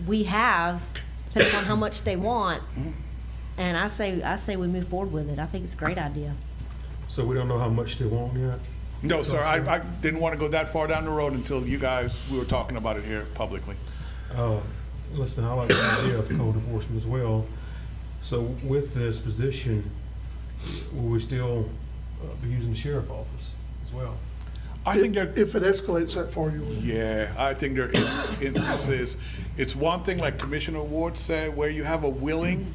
We have, depending on how much they want. And I say we move forward with it. I think it's a great idea. So we don't know how much they want yet? No, sir, I didn't want to go that far down the road until we were talking about it here publicly. Listen, I like the idea of code enforcement as well. So with this position, will we still be using the sheriff's office as well? I think there, if it escalates that far, you will. Yeah, I think there is instances. It's one thing, like Commissioner Ward said, where you have a willing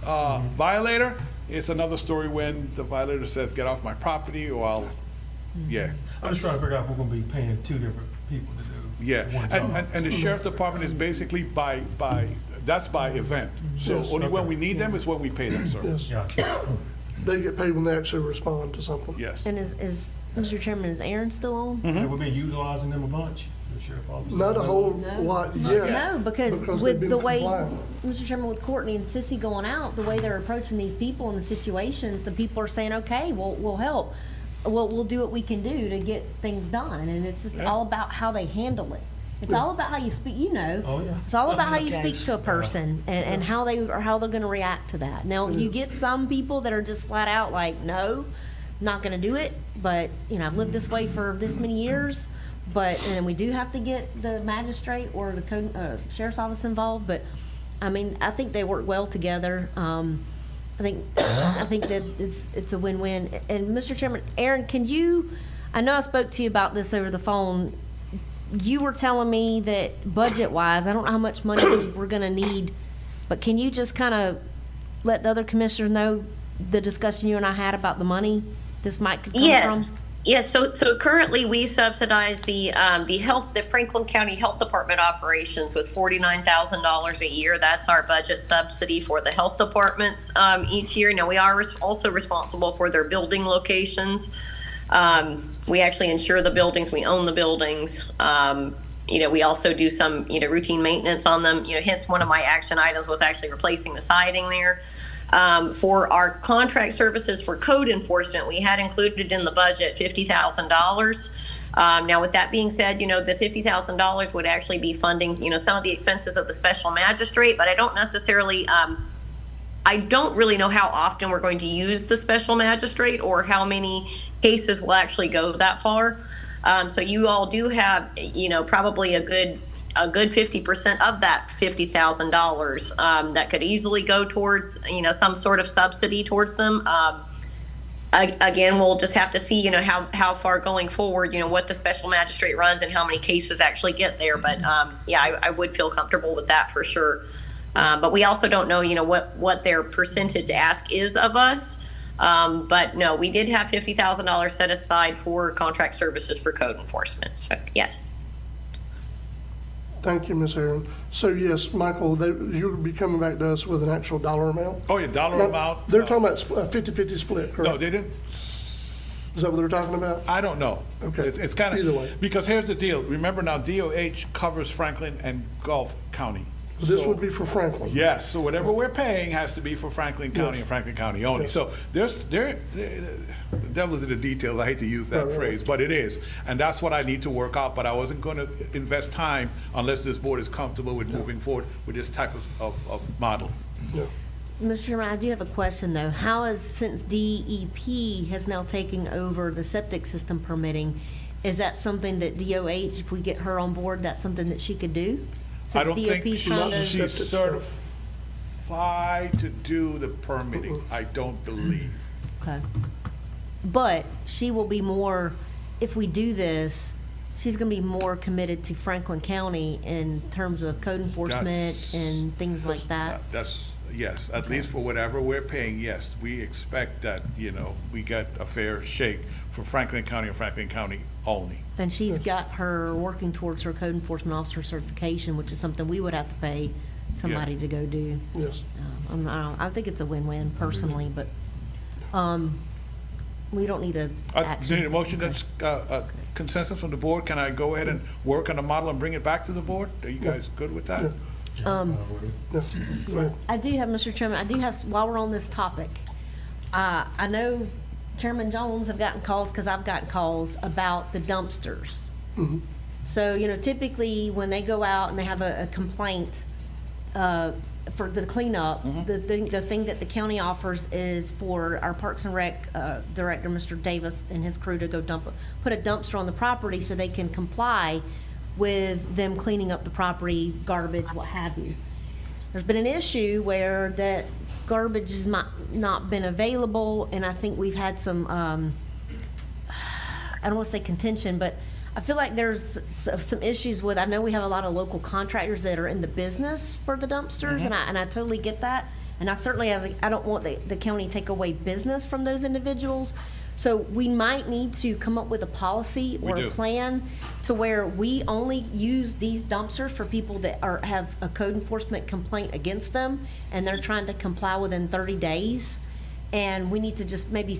violator. It's another story when the violator says, get off my property, or I'll, yeah. I'm just trying to figure out if we're going to be paying two different people to do. Yeah, and the sheriff's department is basically that's by event. So Yes. only when we need them is when we pay them, sir. Yes. Gotcha. They get paid when they actually respond to something. Yes. And is Mr. Chairman, is Erin still on? Have we been utilizing them a bunch? The sheriff's office? Not a whole lot yet. No, because they've with been the way, compliant. Mr. Chairman, with Courtney and Sissy going out, the way they're approaching these people and the situations, the people are saying, okay, we'll help. We'll do what we can do to get things done. And it's just all about how they handle it. It's all about how you speak, you know. Oh, yeah. It's all about how you speak to a person and how they're going to react to that. Now, you get some people that are just flat out like, no, not going to do it. But, you know, I've lived this way for this many years. But, and we do have to get the magistrate or the sheriff's office involved. But, I mean, I think they work well together. I think that it's a win-win. And Mr. Chairman, Erin, I know I spoke to you about this over the phone. You were telling me that budget-wise, I don't know how much money we're going to need, but can you just kind of let the other commissioners know the discussion you and I had about the money this might come from? Yes. So currently we subsidize the Franklin County Health Department operations with $49,000 a year. That's our budget subsidy for the health departments each year. Now we are also responsible for their building locations. We actually insure the buildings. We own the buildings. We also do some, routine maintenance on them. Hence one of my action items was actually replacing the siding there. For our contract services for code enforcement, we had included in the budget $50,000. Now, with that being said, you know, the $50,000 would actually be funding, you know, some of the expenses of the special magistrate, but I don't necessarily, I don't really know how often we're going to use the special magistrate or how many cases will actually go that far. So you all do have, you know, probably a good 50% of that $50,000 that could easily go towards, you know, some sort of subsidy towards them. Again, we'll just have to see, you know, how far going forward, you know, what the special magistrate runs and how many cases actually get there. But yeah, I would feel comfortable with that for sure. But we also don't know, you know, what their percentage ask is of us. But no, we did have $50,000 set aside for contract services for code enforcement. So yes. Thank you, Ms. Aaron. So yes, Michael, you'll be coming back to us with an actual dollar amount? Oh, yeah, dollar amount. They're talking about a 50-50 split, correct? No, they didn't. Is that what they're talking about? I don't know. Okay. It's kind of, Either way. because here's the deal. Remember now, DOH covers Franklin and Gulf County. This So- would be for Franklin? Yes, so whatever we're paying has to be for Franklin County and Franklin County only. Yes. So the devil's in the details, I hate to use that Right. phrase, but it is. And that's what I need to work out, but I wasn't going to invest time unless this board is comfortable with moving forward with this type of model. Yeah. Mr. Chairman, I do have a question, though. How is, since DEP has now taken over the septic system permitting, is that something that DOH, if we get her on board, that's something that she could do? I don't Since think DOP's she's trying to- certified to do the permitting, I don't believe. Okay. But she will be more, if we do this, she's gonna be more committed to Franklin County in terms of code enforcement That's- and things like that. That's, yes, at least for whatever we're paying, yes. We expect that, you know, we get a fair shake for Franklin County and Franklin County only. And she's got her working towards her code enforcement officer certification, which is something we would have to pay somebody to go do. Yes. I think it's a win-win personally, but, we don't need a Do you action. need a motion that's consensus from the board? Can I go ahead and work on the model and bring it back to the board? Are you guys good with that? Yeah. Go ahead. I do have, Mr. Chairman, I do have, while we're on this topic, I know Chairman Jones have gotten calls, because I've gotten calls about the dumpsters. So, you know, typically when they go out and they have a complaint for the cleanup, the thing that the county offers is for our Parks and Rec director, Mr. Davis, and his crew to go put a dumpster on the property so they can comply with them cleaning up the property, garbage, what have you. There's been an issue where that garbage has not been available, and I think we've had some, I don't want to say contention, but I feel like there's some issues with, I know we have a lot of local contractors that are in the business for the dumpsters, and I totally get that. And I certainly, I don't want the county to take away business from those individuals. So we might need to come up with a policy or a plan to where we only use these dumpsters for people that have a code enforcement complaint against them, and they're trying to comply within 30 days. And we need to just maybe,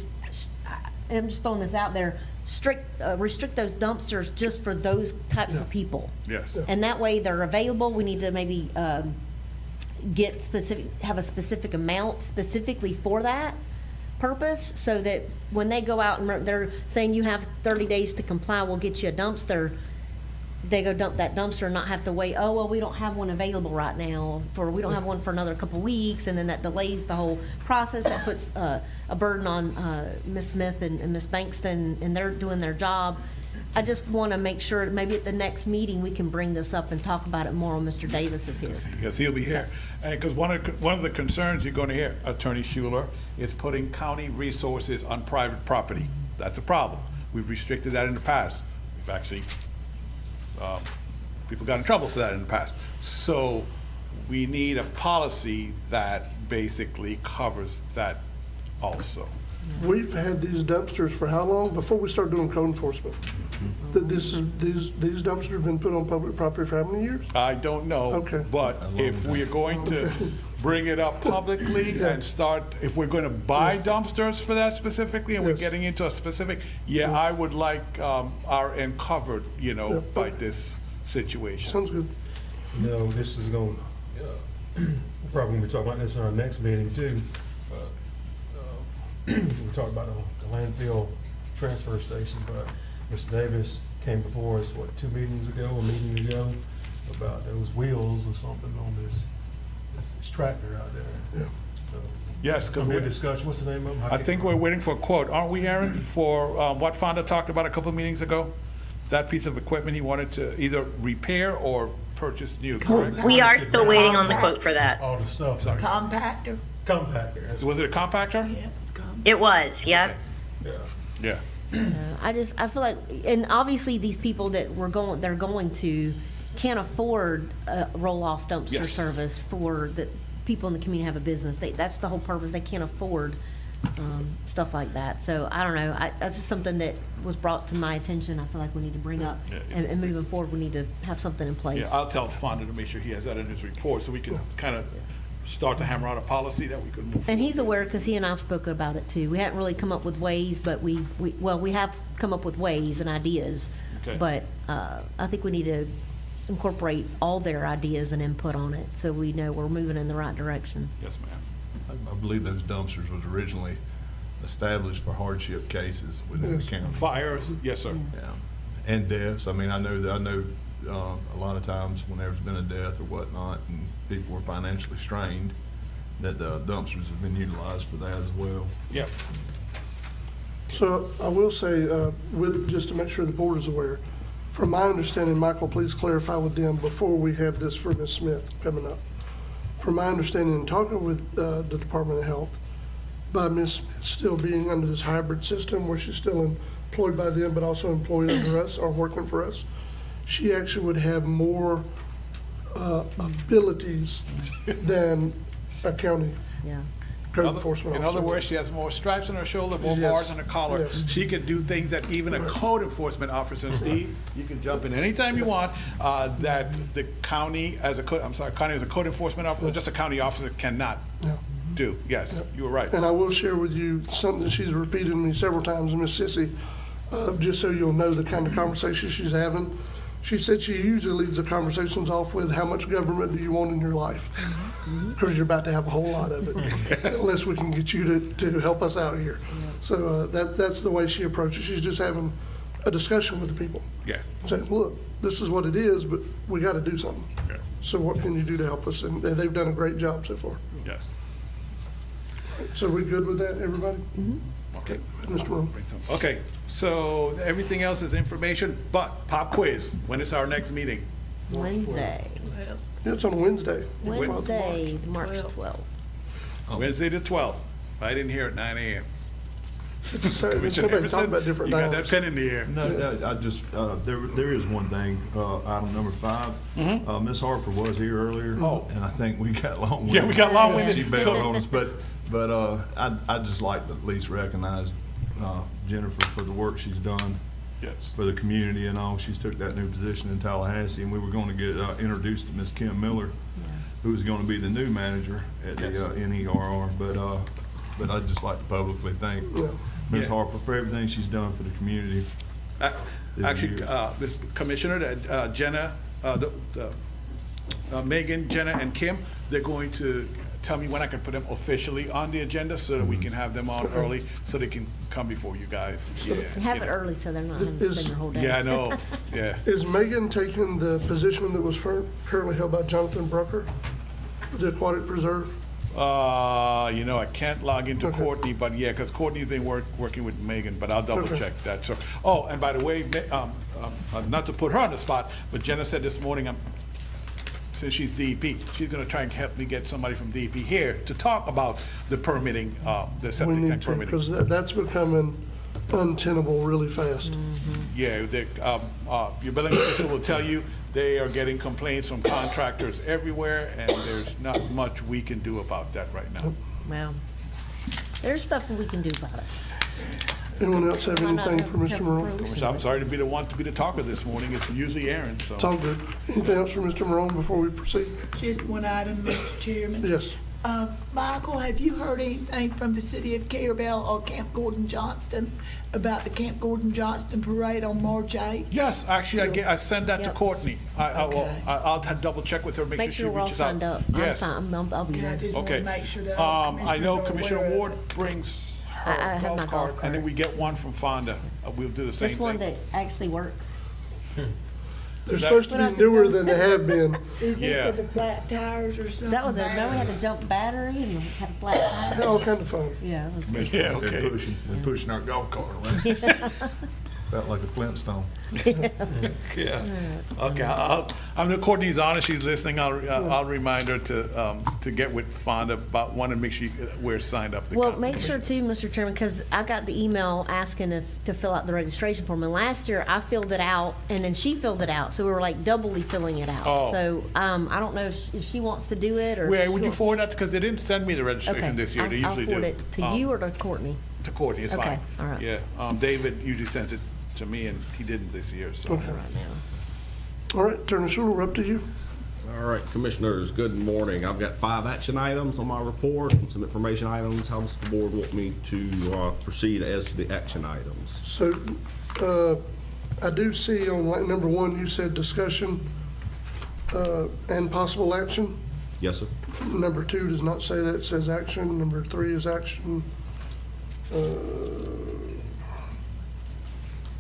and I'm just throwing this out there, restrict those dumpsters just for those types of people. Yes. And that way they're available. We need to maybe have a specific amount specifically for that purpose, so that when they go out and they're saying you have 30 days to comply, we'll get you a dumpster, they go dump that dumpster and not have to wait, oh, well, we don't have one available right now, or we don't have one for another couple weeks, and then that delays the whole process. That puts a burden on Ms. Smith and Ms. Bankston, and they're doing their job. I just want to make sure maybe at the next meeting we can bring this up and talk about it more when Mr. Davis is here. Yes, he'll be here. And because one of the concerns you're going to hear, Attorney Schuler, is putting county resources on private property. That's a problem. We've restricted that in the past. We've actually, people got in trouble for that in the past. So we need a policy that basically covers that also. We've had these dumpsters for how long? Before we started doing code enforcement? These dumpsters have been put on public property for how many years? I don't know. Okay. But if we're going to bring it up publicly and start, if we're going to buy dumpsters for that specifically, and we're getting into a specific, I would like our end covered, you know, by this situation. Sounds good. You know, this is going, we're probably going to be talking about this in our next meeting too. We talked about the landfill transfer station, but Mr. Davis came before us, what, a meeting ago, about those wheels or something on this tractor out there. Yeah. So, Yes, because we discussed, what's the name of them? I think we're waiting for a quote, aren't we, Aaron, for what Fonda talked about a couple of meetings ago? That piece of equipment he wanted to either repair or purchase new, correct? We are still waiting on the quote for that. All the stuff. Compactor? Compactor. that's- Was it a compactor? Yeah, It was, yep. Yeah. Yeah. I feel like, and obviously these people that they're going to can't afford a roll-off dumpster Yes. service for the people in the community have a business. That's the whole purpose. They can't afford stuff like that. So I don't know. That's just something that was brought to my attention. I feel like we need to bring up, Yeah. and moving forward, we need to have something in place. Yeah, I'll tell Fonda to make sure he has that in his report, so we can kind of start to hammer out a policy that we could move forward. And he's aware, because he and I have spoken about it too. We haven't really come up with ways, but we have come up with ways and ideas. Okay. But I think we need to incorporate all their ideas and input on it, so we know we're moving in the right direction. Yes, ma'am. I believe those dumpsters was originally established for hardship cases within the county. Fires, yes, sir. Yeah, and deaths. I mean, I know a lot of times when there's been a death or whatnot, and people were financially strained, that the dumpsters have been utilized for that as well. Yep. So I will say, just to make sure the board is aware, from my understanding, Michael, please clarify with them before we have this for Ms. Smith coming up. From my understanding, in talking with the Department of Health, by Ms. Smith still being under this hybrid system where she's still employed by them but also employed under us or working for us, she actually would have more abilities than a county Yeah. code enforcement In officer. other words, she has more stripes on her shoulder, more Yes. bars on her collar. Yes. She can do things that even a code enforcement officer, Steve, you can jump in anytime you want, that the county as a code enforcement officer, just a county officer cannot Yeah. do. Yes, you were right. And I will share with you something that she's repeated to me several times, Miss Sissy, just so you'll know the kind of conversation she's having. She said she usually leads the conversations off with, how much government do you want in your life? Because you're about to have a whole lot of it, unless we can get you to help us out here. So that's the way she approaches. She's just having a discussion with the people. Yeah. Saying, look, this is what it is, but we got to do something. Yeah. So what can you do to help us? And they've done a great job so far. Yes. So we good with that, everybody? Okay. Mr. Rowe. Okay, so everything else is information, but pop quiz. When is our next meeting? Wednesday. It's on Wednesday. Wednesday, March 12th. Wednesday the 12th. I didn't hear at 9 a.m. It's a Saturday. Commissioner Somebody talk Emerson, about different you got that times. pen in the air. No, I just, there is one thing, item number 5. Ms. Harper was here earlier. Oh. And I think we got long-winded. Yeah, we got long-winded. She bailed on us, but I'd just like to at least recognize Jennifer for the work she's done Yes. for the community and all. She's took that new position in Tallahassee, and we were going to get introduced to Ms. Kim Miller, who's going to be the new manager at the NERR. But I'd just like to publicly thank Ms. Yeah. Harper for everything she's done for the community. Actually, Ms. Commissioner, Jenna, Megan, Jenna, and Kim, they're going to tell me when I can put them officially on the agenda so that we can have them on early so they can come before you guys. Yeah. Have it early so they're not having to spend their whole day. Yeah, I know. Yeah. Is Megan taking the position that was currently held by Jonathan Brucker, the Aquatic Preserve? I can't log into Courtney, but yeah, because Courtney's been working with Megan, but I'll double check that. So, and by the way, not to put her on the spot, but Jenna said this morning, since she's DEP, she's going to try and help me get somebody from DEP here to talk about the permitting, the We septic need tank to, permitting. because that's becoming untenable really fast. Yeah, your billing official will tell you they are getting complaints from contractors everywhere, and there's not much we can do about that right now. Well, there's stuff we can do about it. Anyone else have Why not anything for Mr. have Morone? approach? So I'm sorry to be the talker this morning. It's usually Aaron, so. It's all good. Anything else for Mr. Morone before we proceed? Just one item, Mr. Chairman. Yes. Michael, have you heard anything from the city of Carabel or Camp Gordon Johnston about the Camp Gordon Johnston parade on March 8th? Yes, actually, I send that to Yep. Courtney. I'll double check with her, Make sure we're all she reaches out. signed up. Yes. I'll be Okay, I there. just want to Okay. make sure that all I know commissioners are Commissioner aware of Ward it. brings I her have my golf cart, golf and then cart. we get one from Fonda. We'll do the same This one thing. that actually works. They're supposed to be newer than they have been. Is Yeah. it for the flat tires or something? That was it. Now we had to jump battery and had a flat tire. All kind of fun. Yeah, it was. Yeah, And okay. pushing our golf cart around. Felt like a Flintstone. Yeah. Okay, I'm the Courtney's on, if she's listening, I'll remind her to get with Fonda about one and make sure we're signed up. Well, make sure too, Mr. Chairman, because I got the email asking to fill out the registration form, and last year I filled it out, and then she filled it out, so we were like doubly filling it out. Oh. So, I don't know if she wants to do it, or. Wait, would you she- forward that, because they didn't send me the registration Okay, this year, they I'll usually do. forward it to you or to Courtney? To Courtney, it's Okay, fine. all right. Yeah, David usually sends it to me, and he didn't this year, so. Okay. All right, Attorney Schuler, we're up to you. All right, Commissioners, good morning. I've got 5 action items on my report and some information items. How does the board want me to proceed as to the action items? So, I do see on like number 1, you said discussion and possible action. Yes, sir. Number 2 does not say that, it says action. Number 3 is action.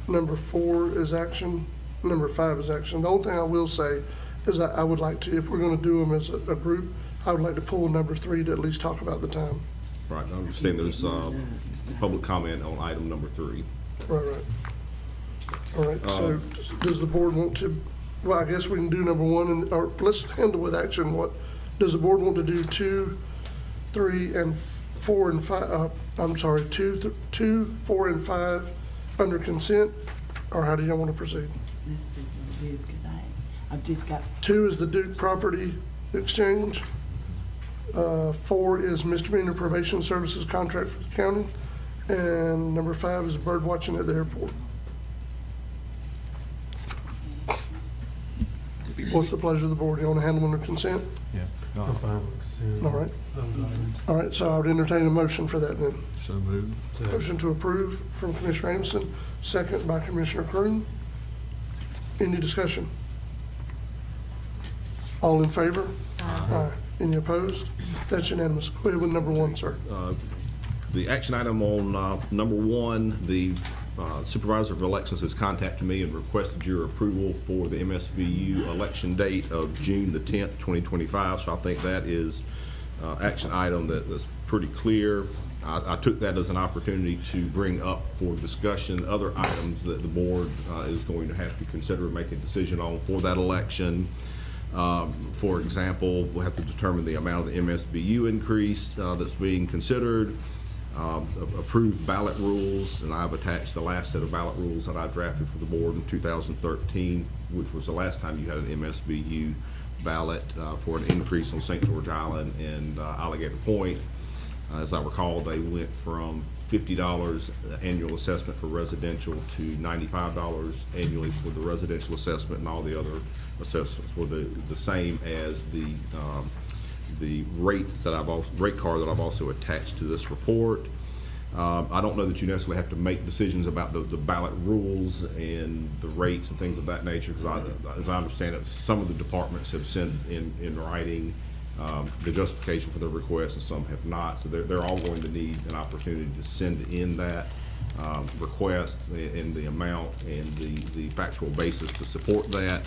Number 4 is action. Number 5 is action. The only thing I will say is that I would like to, if we're gonna do them as a group, I would like to pull number 3 to at least talk about the time. Right, I understand there's public comment on item number 3. Right. All right, so does the board want to, well, I guess we can do number 1, and, or let's handle with action. What, does the board want to do 2, 3, and 4, and 5, I'm sorry, 2, 4, and 5 under consent, or how do y'all want to proceed? Let's see what it is, 'cause I've just got 2 is the Duke property exchange. 4 is misdemeanor probation services contract for the county. And number 5 is bird watching at the airport. What's the pleasure of the board? You want to handle them under consent? Yeah. I'm fine with consent. All right. Those items. All right, so I would entertain a motion for that then. So moved. Motion to approve from Commissioner Anderson, second by Commissioner Croom. Any discussion? All in favor? Aye. Any opposed? That's unanimous. Go ahead with number 1, sir. The action item on number 1, the Supervisor of Elections has contacted me and requested your approval for the MSBU election date of June the 10th, 2025. So I think that is action item that's pretty clear. I took that as an opportunity to bring up for discussion other items that the board is going to have to consider making a decision on for that election. For example, we'll have to determine the amount of the MSBU increase that's being considered, approved ballot rules, and I've attached the last set of ballot rules that I drafted for the board in 2013, which was the last time you had an MSBU ballot for an increase on St. George Island and Alligator Point. As I recall, they went from $50 annual assessment for residential to $95 annually for the residential assessment, and all the other assessments were the same as the rate card that I've also attached to this report. I don't know that you necessarily have to make decisions about the ballot rules and the rates and things of that nature, because as I understand it, some of the departments have sent in writing the justification for their request, and some have not. So they're all going to need an opportunity to send in that request and the amount and the factual basis to support that.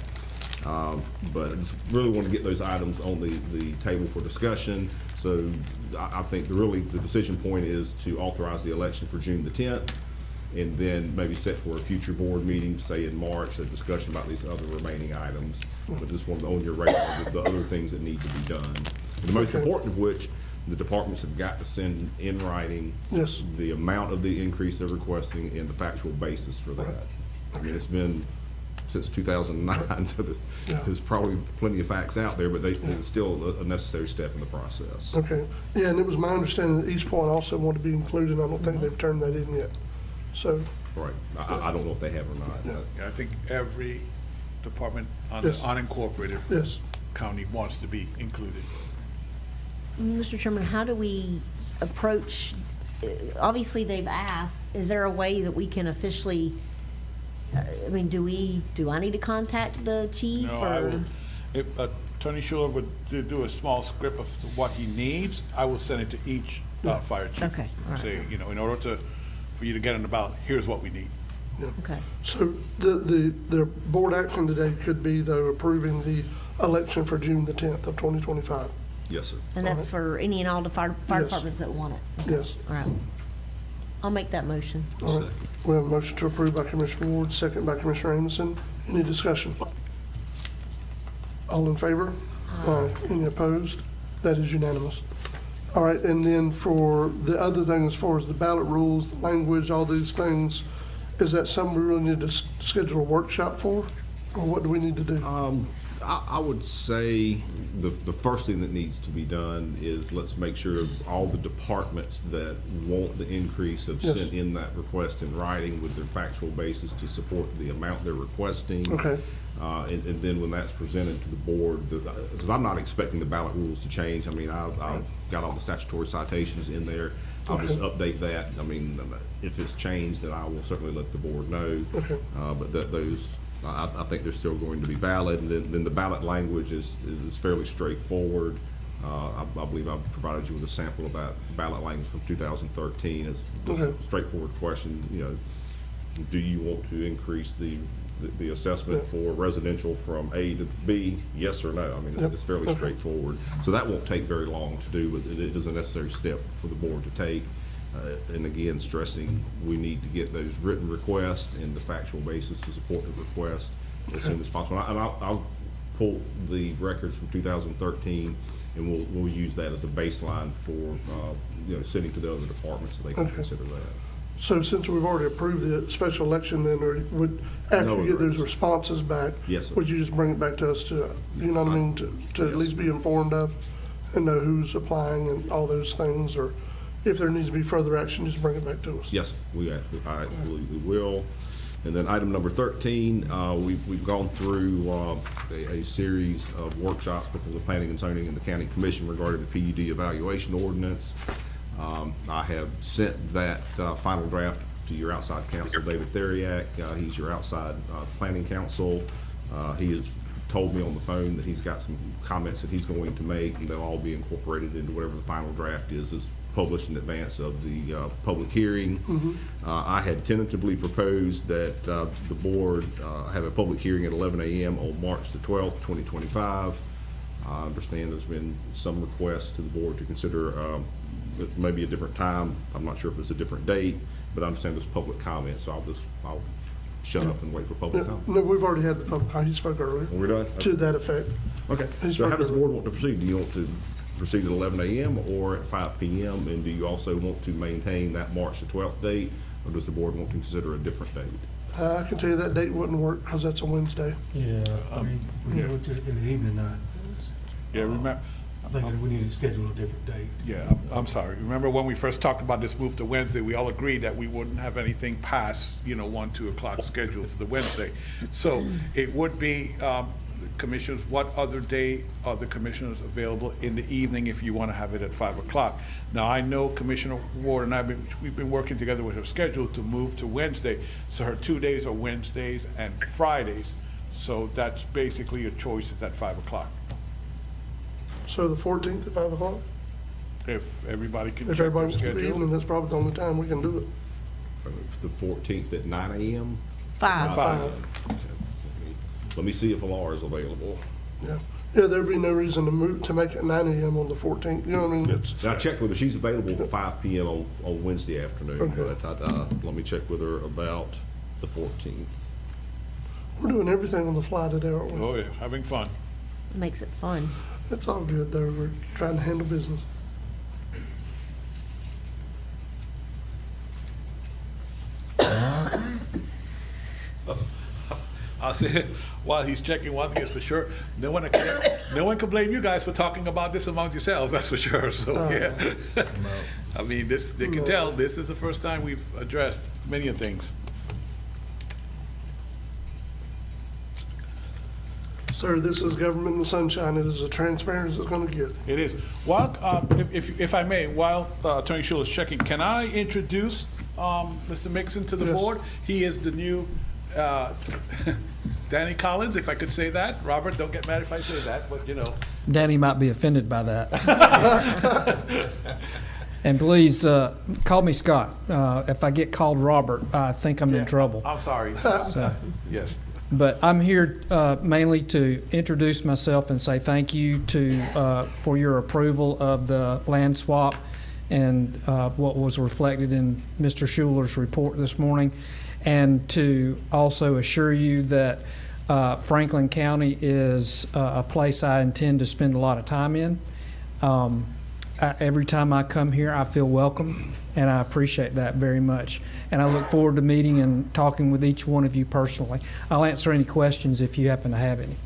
But I just really want to get those items on the table for discussion. So I think the decision point is to authorize the election for June the 10th, and then maybe set for a future board meeting, say in March, a discussion about these other remaining items. But just want to on your radar the other things that need to be done. The most important of which, the departments have got to send in writing the amount of the increase they're requesting and the factual basis for that. I mean, it's been since 2009, so there's probably plenty of facts out there, but it's still a necessary step in the process. Okay. Yeah, and it was my understanding that East Point also wanted to be included. I don't think they've turned that in yet. So. Right. I don't know if they have or not. Yeah, I think every department on Yes. the unincorporated Yes. county wants to be included. Mr. Chairman, how do we approach, obviously they've asked, is there a way that we can officially, I mean, do I need to contact the chief? No, or? I will, if Attorney Schuler would do a small script of what he needs, I will send it to each fire chief. Okay, all right. Say, in order for you to get on the ballot, here's what we need. Okay. So the board action today could be, though, approving the election for June the 10th of 2025. Yes, sir. And that's for any and all the fire Yes. departments that want it? Okay. Yes. All right. I'll make that motion. All right. We have a motion to approve by Commissioner Ward, second by Commissioner Amison. Any discussion? All in favor? Aye. Any opposed? That is unanimous. All right, and then for the other thing, as far as the ballot rules, the language, all these things, is that something we really need to schedule a workshop for? Or what do we need to do? I would say the first thing that needs to be done is let's make sure all the departments that want the increase have Yes. sent in that request in writing with their factual basis to support the amount they're requesting. Okay. And then when that's presented to the board, because I'm not expecting the ballot rules to change. I mean, I've got all the statutory citations in there. I'll just update that. I mean, if it's changed, then I will certainly let the board know. Okay. But those, I think they're still going to be valid. And then the ballot language is fairly straightforward. I believe I've provided you with a sample of that ballot language from 2013. It's just a straightforward question, you know, do you want to increase the assessment for residential from A to B, yes or no? I mean, it's fairly straightforward. So that won't take very long to do, but it is a necessary step for the board to take. And again, stressing we need to get those written requests and the factual basis to support the request as soon as possible. And I'll pull the records from 2013, and we'll use that as a baseline for you know, sending to the other departments so they can consider that. So since we've already approved the special election, then after you get those responses back, yes, sir. would you just bring it back to us to, you know what I mean, to at least be informed of and know who's applying and all those things, or if there needs to be further action, just bring it back to us. Yes, I absolutely will. And then item number 13, we've gone through a series of workshops with the Planning and Zoning and the County Commission regarding the PUD evaluation ordinance. I have sent that final draft to your outside counsel, David Theriak. He's your outside planning counsel. He has told me on the phone that he's got some comments that he's going to make, and they'll all be incorporated into whatever the final draft is published in advance of the public hearing. I had tentatively proposed that the board have a public hearing at 11 a.m. on March the 12th, 2025. I understand there's been some requests to the board to consider maybe a different time. I'm not sure if it's a different date, but I understand there's public comment, so I'll shut up and wait for public comment. No, we've already had the public comment. He spoke earlier. We're done? To that effect. Okay. So how does the board want to proceed? Do you want to proceed at 11 a.m. or at 5 p.m.? And do you also want to maintain that March the 12th date, or does the board want to consider a different date? I can tell you that date wouldn't work because that's a Wednesday. Yeah, we go to in the evening now. Yeah, remember. I think that we need to schedule a different date. Yeah, I'm sorry. Remember when we first talked about this move to Wednesday, we all agreed that we wouldn't have anything past, 1, 2 o'clock scheduled for the Wednesday. So it would be, commissioners, what other day are the commissioners available in the evening if you want to have it at 5 o'clock? Now, I know Commissioner Ward and we've been working together with her schedule to move to Wednesday. So her 2 days are Wednesdays and Fridays. So that's basically your choice is at 5 o'clock. So the 14th at 5 o'clock? If everybody can If check everybody their wants to do schedule. evening, that's probably the only time we can do it. The 14th at 9 a.m.? 5. Okay. Let me see if Alar is available. Yeah, there'd be no reason to make it 9 a.m. on the 14th, you know what I mean? It's- Now, I checked with her, she's available at 5 p.m. on Wednesday afternoon, Okay. but let me check with her about the 14th. We're doing everything on the fly today, aren't we? Oh, yeah, having fun. It makes it fun. It's all good, though. We're trying to handle business. I'll say, while he's checking one thing is for sure, no one can blame you guys for talking about this amongst yourselves, that's for sure, so, yeah. I mean, they can tell, this is the first time we've addressed many of things. Sir, this is government in the sunshine. It is as transparent as it's going to get. It is. While, if I may, while Attorney Schuler is checking, can I introduce Mr. Mixon to the Yes. board? He is the new Danny Collins, if I could say that. Robert, don't get mad if I say that, but Danny might be offended by that. And please, call me Scott. If I get called Robert, I think I'm in trouble. I'm sorry. So, Yes. but I'm here mainly to introduce myself and say thank you for your approval of the land swap and what was reflected in Mr. Schuler's report this morning, and to also assure you that Franklin County is a place I intend to spend a lot of time in. Every time I come here, I feel welcome, and I appreciate that very much. And I look forward to meeting and talking with each one of you personally. I'll answer any questions if you happen to have any.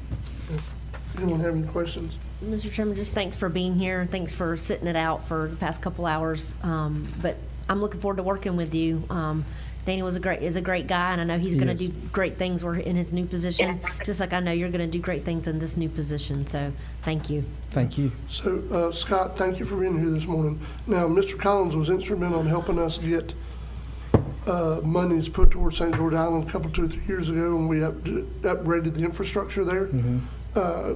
Anyone have any questions? Mr. Chairman, just thanks for being here. Thanks for sitting it out for the past couple hours. But I'm looking forward to working with you. Danny is a great guy, and I know he's going to do great things in his new position, just like I know you're going to do great things in this new position. So thank you. Thank you. So, Scott, thank you for being here this morning. Now, Mr. Collins was instrumental in helping us get monies put towards St. George Island 2 or 3 years ago, and we upgraded the infrastructure there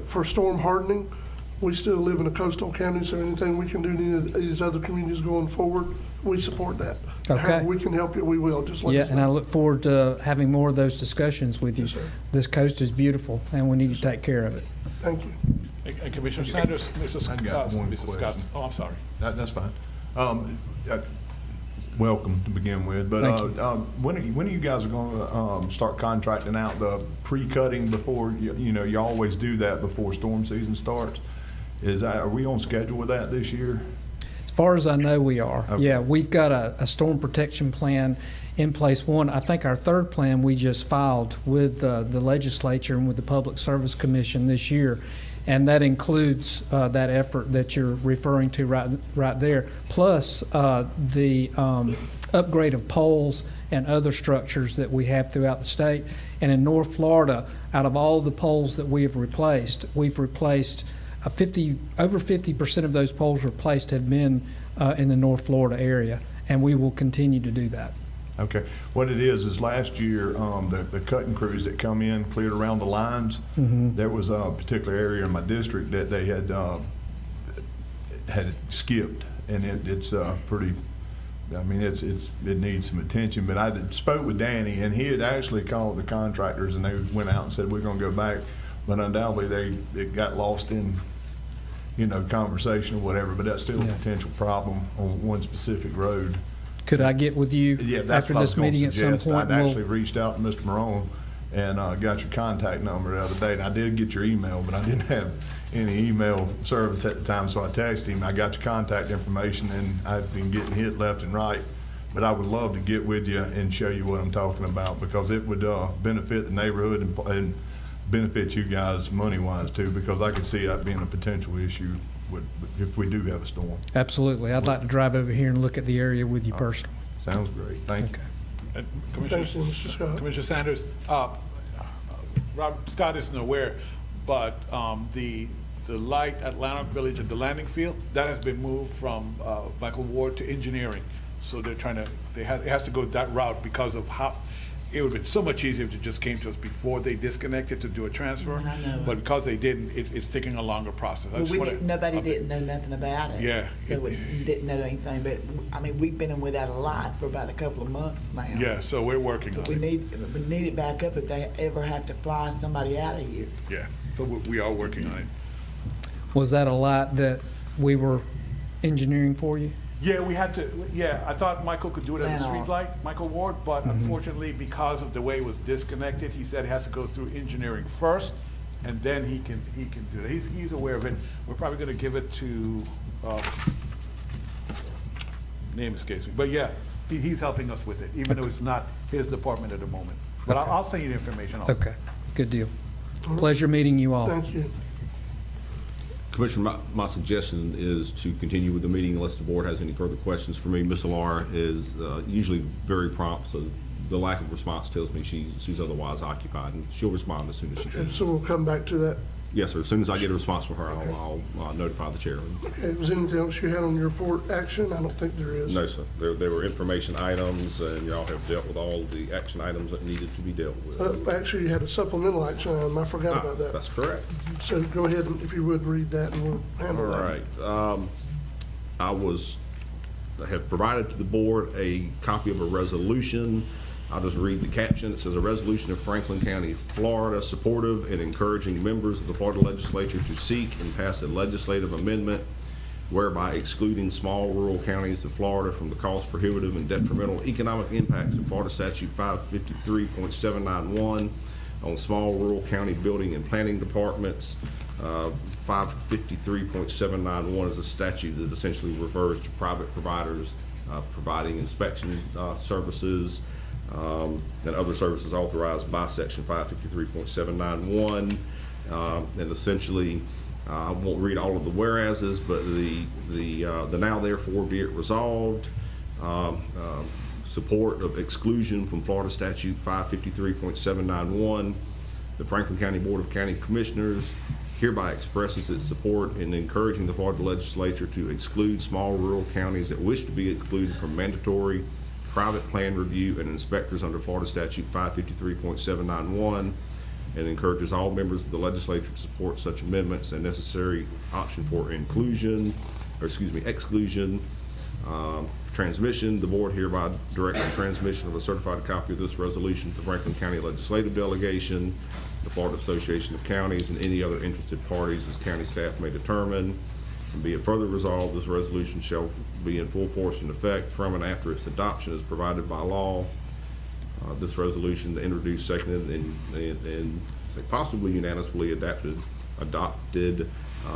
for storm hardening. We still live in a coastal county, so anything we can do in any of these other communities going forward, we support that. Okay. However we can help you, we will, just let us know. And I look forward to having more of those discussions with you. Yes, sir. This coast is beautiful, and we need to take care of it. Thank you. And Commissioner Sanders, Mr. Scott. Mr. Scott. Oh, I'm sorry. That's fine. Welcome to begin with, but when are you guys going to start contracting out the pre-cutting before, you always do that before storm season starts? Are we on schedule with that this year? As far as I know, we are. Okay. Yeah, we've got a storm protection plan in place. I think our third plan we just filed with the legislature and with the Public Service Commission this year, and that includes that effort that you're referring to right there, plus the upgrade of poles and other structures that we have throughout the state. And in North Florida, out of all the poles that we have replaced, we've replaced over 50% of those poles replaced have been in the North Florida area, and we will continue to do that. Okay. What it is last year, the cutting crews that come in, cleared around the lines, there was a particular area in my district that they had skipped, and it's pretty, I mean, it needs some attention. But I spoke with Danny, and he had actually called the contractors, and they went out and said, we're going to go back. But undoubtedly, they got lost in, conversation or whatever. But that's still a potential problem on one specific road. Could I get with you after this meeting at some point? I'd actually reached out to Mr. Marone and got your contact number the other day. And I did get your email, but I didn't have any email service at the time, so I texted him. I got your contact information, and I've been getting hit left and right. But I would love to get with you and show you what I'm talking about, because it would benefit the neighborhood and benefit you guys money-wise too, because I could see that being a potential issue if we do have a storm. Absolutely. I'd like to drive over here and look at the area with you personally. Sounds great. Thank you. And Thank you, Mr. Scott. Commissioner Sanders, Scott isn't aware, but the light at Lanark Village at the landing field, that has been moved from Michael Ward to engineering. So they're trying to, it has to go that route because of how, it would have been so much easier if it just came to us before they disconnected to do a transfer. I know. But because they didn't, it's taking a longer process. Nobody didn't know nothing about it. Yeah. So we didn't know anything, but, I mean, we've been in without a light for about a couple of months now. Yeah, so we're working on We it. need it back up if they ever have to fly somebody out of here. Yeah, but we are working on it. Was that a light that we were engineering for you? Yeah, we had to, I thought Michael could do it as a street light, Michael Ward, but unfortunately, because of the way it was disconnected, he said it has to go through engineering first, and then he can do it. He's aware of it. We're probably gonna give it to, name escapes me, but yeah, he's helping us with it, even though it's not his department at the moment. But I'll send you the information. Okay, good deal. Pleasure meeting you all. Thank you. Commissioner, my suggestion is to continue with the meeting unless the board has any further questions for me. Ms. Alar is usually very prompt, so the lack of response tells me she's otherwise occupied, and she'll respond as soon as she can. So we'll come back to that. Yes, sir. As soon as I get a response from her, I'll notify the chair. Okay, was there anything else you had on your report action? I don't think there is. No, sir. There were information items, and y'all have dealt with all the action items that needed to be dealt with. Actually, you had a supplemental action item. I forgot about that. That's correct. So go ahead and, if you would, read that and we'll handle that. All right. I was have provided to the board a copy of a resolution. I'll just read the caption. It says, "A resolution of Franklin County, Florida, supportive and encouraging members of the Florida legislature to seek and pass a legislative amendment whereby excluding small rural counties of Florida from the cost prohibitive and detrimental economic impacts of Florida Statute 553.791 on small rural county building and planning departments." 553.791 is a statute that essentially refers to private providers providing inspection services and other services authorized by Section 553.791. And essentially, I won't read all of the whereases, but the now therefore be it resolved, support of exclusion from Florida Statute 553.791. The Franklin County Board of County Commissioners hereby expresses its support in encouraging the Florida legislature to exclude small rural counties that wish to be excluded from mandatory private plan review and inspectors under Florida Statute 553.791, and encourages all members of the legislature to support such amendments and necessary option for exclusion. Transmission, the board hereby directs the transmission of a certified copy of this resolution to the Franklin County Legislative Delegation, the Florida Association of Counties, and any other interested parties as county staff may determine. And be it further resolved, this resolution shall be in full force and effect from and after its adoption as provided by law. This resolution introduced, seconded, and possibly unanimously adopted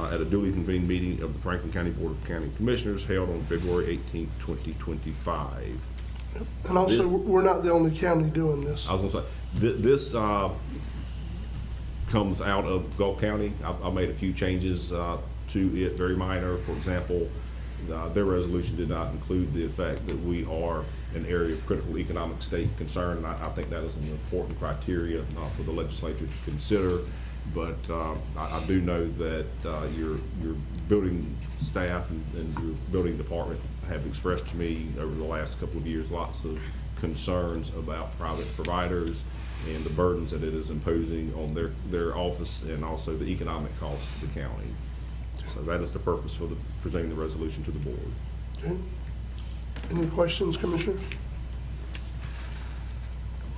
at a duly convened meeting of the Franklin County Board of County Commissioners held on February 18th, 2025. And also, we're not the only county doing this. I was going to say, this comes out of Gulf County. I made a few changes to it, very minor. For example, their resolution did not include the fact that we are an area of critical economic state concern, and I think that is an important criteria for the legislature to consider. But I do know that your building staff and your building department have expressed to me over the last couple of years lots of concerns about private providers and the burdens that it is imposing on their office and also the economic costs to the county. So that is the purpose for presenting the resolution to the board. Okay. Any questions, Commissioners?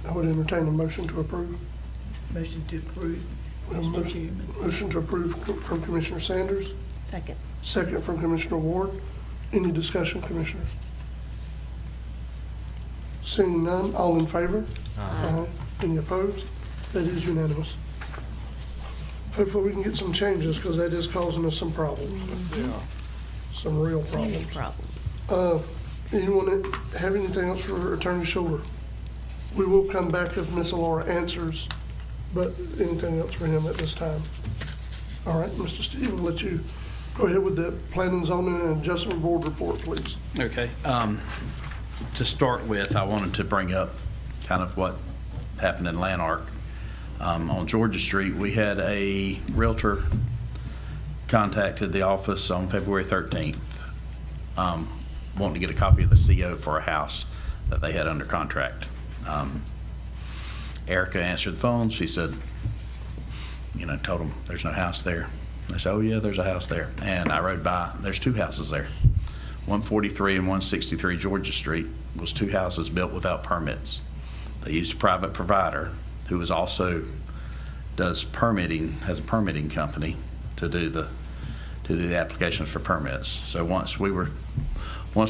I would entertain a motion to approve. Motion to approve. We have a motion to approve from Commissioner Sanders. Second. Second from Commissioner Ward. Any discussion, Commissioners? Seeing none, all in favor? Aye. Any opposed? That is unanimous. Hopefully we can get some changes because that is causing us some problems. Yeah. Some real problems. Anyone have anything else for Attorney Schuler? We will come back if Ms. Laura answers, but anything else for him at this time? All right, Mr. Steve, I'll let you go ahead with the Planning, Zoning, and Adjustment Board report, please. Okay. To start with, I wanted to bring up kind of what happened in Lanark. On Georgia Street, we had a realtor contacted the office on February 13th, wanting to get a copy of the CO for a house that they had under contract. Erica answered the phone. She said, told them there's no house there. They said, oh yeah, there's a house there. And I rode by, there's two houses there. 143 and 163 Georgia Street was two houses built without permits. They used a private provider who is also does permitting, has a permitting company to do the applications for permits. So once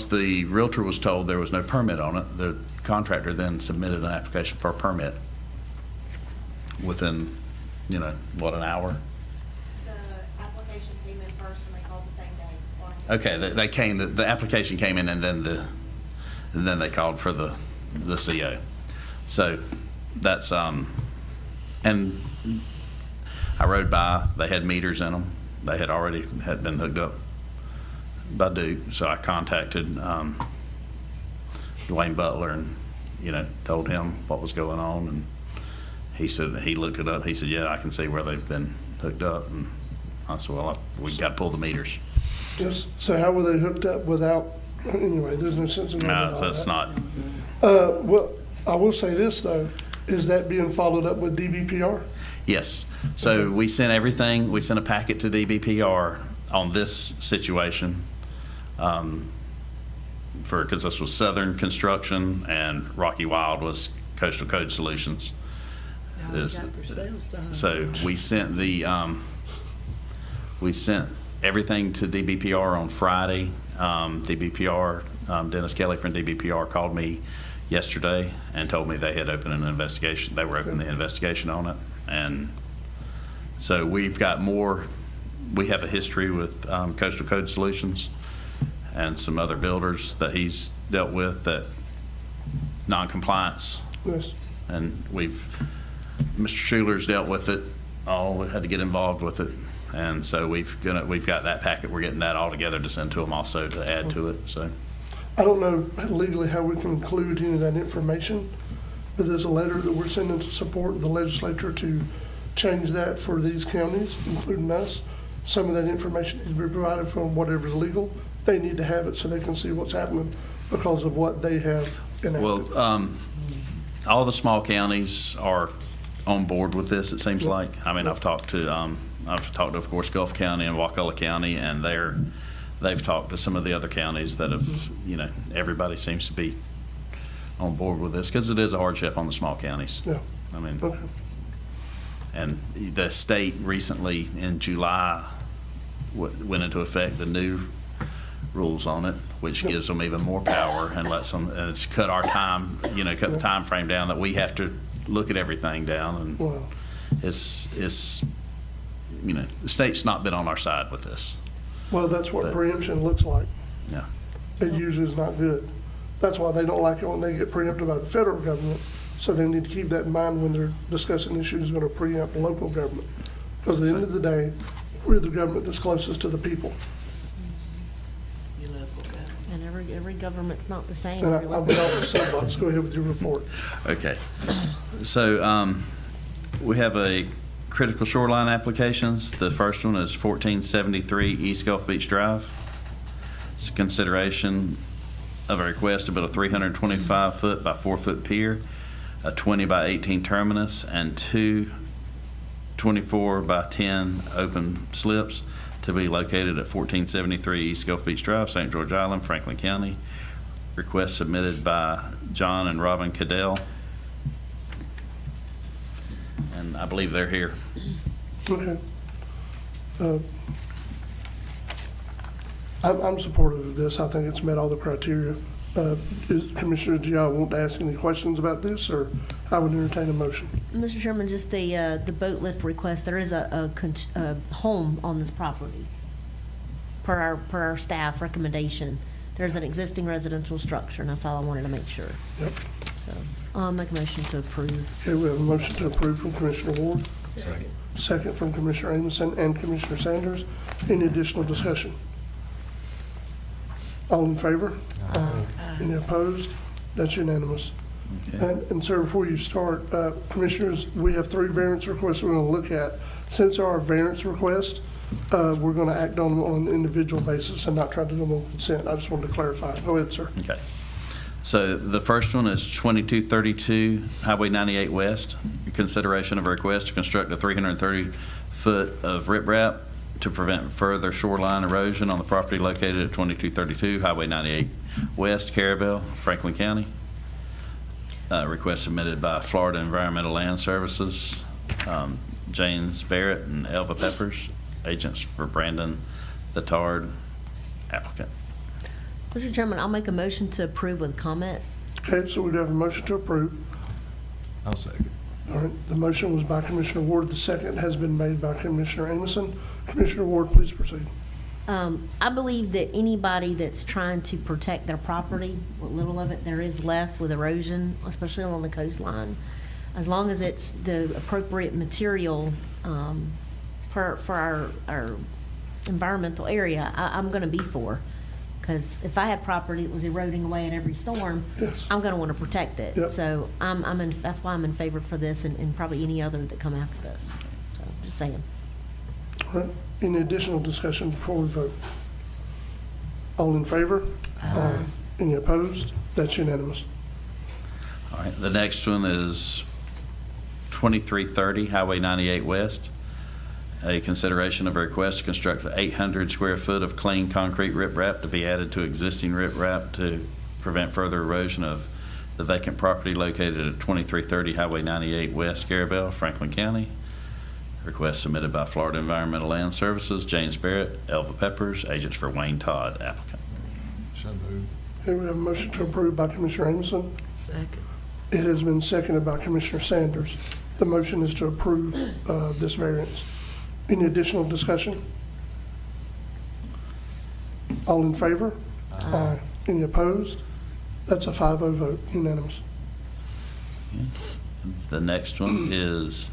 the realtor was told there was no permit on it, the contractor then submitted an application for a permit within, an hour? The application came in first and they called the same day. Okay, they came, the application came in and then they called for the CO. So that's, and I rode by, they had meters in them. They had already been hooked up by Duke. So I contacted Dwayne Butler and, told him what was going on. And he said, he looked it up. He said, yeah, I can see where they've been hooked up. And I said, well, we got to pull the meters. Yes. So how were they hooked up without, anyway, there's no sense in No, that's not. Well, I will say this, though. Is that being followed up with DBPR? Yes. So we sent everything. We sent a packet to DBPR on this situation. because this was Southern Construction and Rocky Wild was Coastal Code Solutions. So we sent everything to DBPR on Friday. DBPR, Dennis Kelly from DBPR called me yesterday and told me they had opened an investigation. They were opening the investigation on it. And so we've got more. We have a history with Coastal Code Solutions and some other builders that he's dealt with that non-compliance. Yes. And Mr. Schuler's dealt with it. We had to get involved with it. And so we've got that packet. We're getting that all together to send to them also to add to it. So I don't know legally how we can include any of that information, but there's a letter that we're sending to support the legislature to change that for these counties, including us. Some of that information needs to be provided from whatever's legal. They need to have it so they can see what's happening because of what they have enacted. Well, all the small counties are on board with this, it seems like. I mean, I've talked to, of course, Gulf County and Wakulla County, and they've talked to some of the other counties that have, everybody seems to be on board with this because it is a hardship on the small counties. Yeah. I mean, Okay. and the state recently in July went into effect the new rules on it, which gives them even more power and lets them, and it's cut our time, cut the time frame down that we have to look at everything down. And Wow. it's the state's not been on our side with this. Well, that's what preemption looks like. Yeah. It usually is not good. That's why they don't like it when they get preempted by the federal government. So they need to keep that in mind when they're discussing issues going to preempt local government. Because at the end of the day, we're the government that's closest to the people. And every government's not the same. And I've been off the soapbox. Go ahead with your report. Okay. So we have a critical shoreline applications. The first one is 1473 East Gulf Beach Drive. It's a consideration of a request to build a 325-foot by 4-foot pier, a 20 by 18 terminus, and 2 24 by 10 open slips to be located at 1473 East Gulf Beach Drive, St. George Island, Franklin County. Request submitted by John and Robin Cadell. And I believe they're here. Okay. I'm supportive of this. I think it's met all the criteria. Commissioners, do y'all want to ask any questions about this, or I would entertain a motion? Mr. Chairman, just the boat lift request, there is a home on this property per our staff recommendation. There's an existing residential structure, and that's all I wanted to make sure. Yep. So I'll make a motion to approve. Okay, we have a motion to approve from Commissioner Ward. Second from Commissioner Amison and Commissioner Sanders. Any additional discussion? All in favor? Aye. Any opposed? That's unanimous. Okay. And sir, before you start, Commissioners, we have 3 variance requests we're going to look at. Since our variance request, we're going to act on them on an individual basis and not try to do them on consent. I just wanted to clarify. Go ahead, sir. Okay. So the first one is 2232 Highway 98 West. Consideration of a request to construct a 330-foot of riprap to prevent further shoreline erosion on the property located at 2232 Highway 98 West, Carabel, Franklin County. Request submitted by Florida Environmental Land Services, James Barrett and Elva Peppers, agents for Brandon Thetard, applicant. Mr. Chairman, I'll make a motion to approve with comment. Okay, so we have a motion to approve. I'll second. All right, the motion was by Commissioner Ward. The second has been made by Commissioner Amison. Commissioner Ward, please proceed. I believe that anybody that's trying to protect their property, what little of it there is left with erosion, especially along the coastline, as long as it's the appropriate material for our environmental area, I'm going to be for. Because if I had property that was eroding away at every storm, Yes. I'm going to want to protect it. Yep. So that's why I'm in favor for this and probably any other that come after this. So just saying. All right, any additional discussion before we vote? All in favor? Aye. Any opposed? That's unanimous. All right, the next one is 2330 Highway 98 West. A consideration of a request to construct 800 square foot of clean concrete riprap to be added to existing riprap to prevent further erosion of the vacant property located at 2330 Highway 98 West, Garabelle, Franklin County. Request submitted by Florida Environmental Land Services, James Barrett, Elva Peppers, agents for Wayne Todd, applicant. So moved. Okay, we have a motion to approve by Commissioner Amison. Second. It has been seconded by Commissioner Sanders. The motion is to approve this variance. Any additional discussion? All in favor? Aye. Any opposed? That's a 5-0 vote, unanimous. The next one is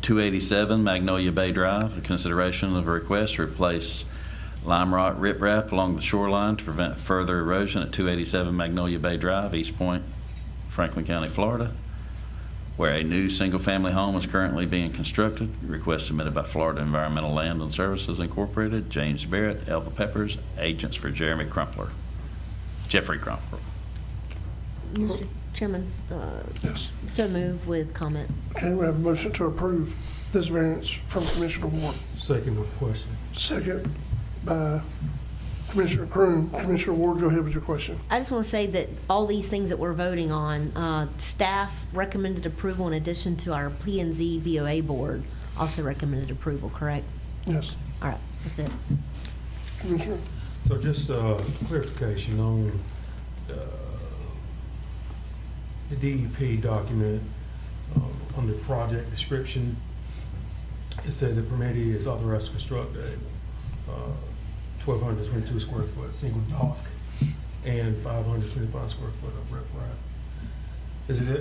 287 Magnolia Bay Drive, a consideration of a request to replace lime rock riprap along the shoreline to prevent further erosion at 287 Magnolia Bay Drive, East Point, Franklin County, Florida, where a new single-family home is currently being constructed. Request submitted by Florida Environmental Land and Services Incorporated, James Barrett, Elva Peppers, agents for Jeffrey Crumpler. Mr. Chairman, Yes. so move with comment. Okay, we have a motion to approve this variance from Commissioner Ward. Second with question. Second by Commissioner Croom. Commissioner Ward, go ahead with your question. I just want to say that all these things that we're voting on, staff recommended approval in addition to our P&Z VOA board also recommended approval, correct? Yes. All right, that's it. Commissioner? So just clarification on the DEP document under project description. It said the permittee is authorized to construct a 1,222 square foot single dock and 525 square foot of riprap.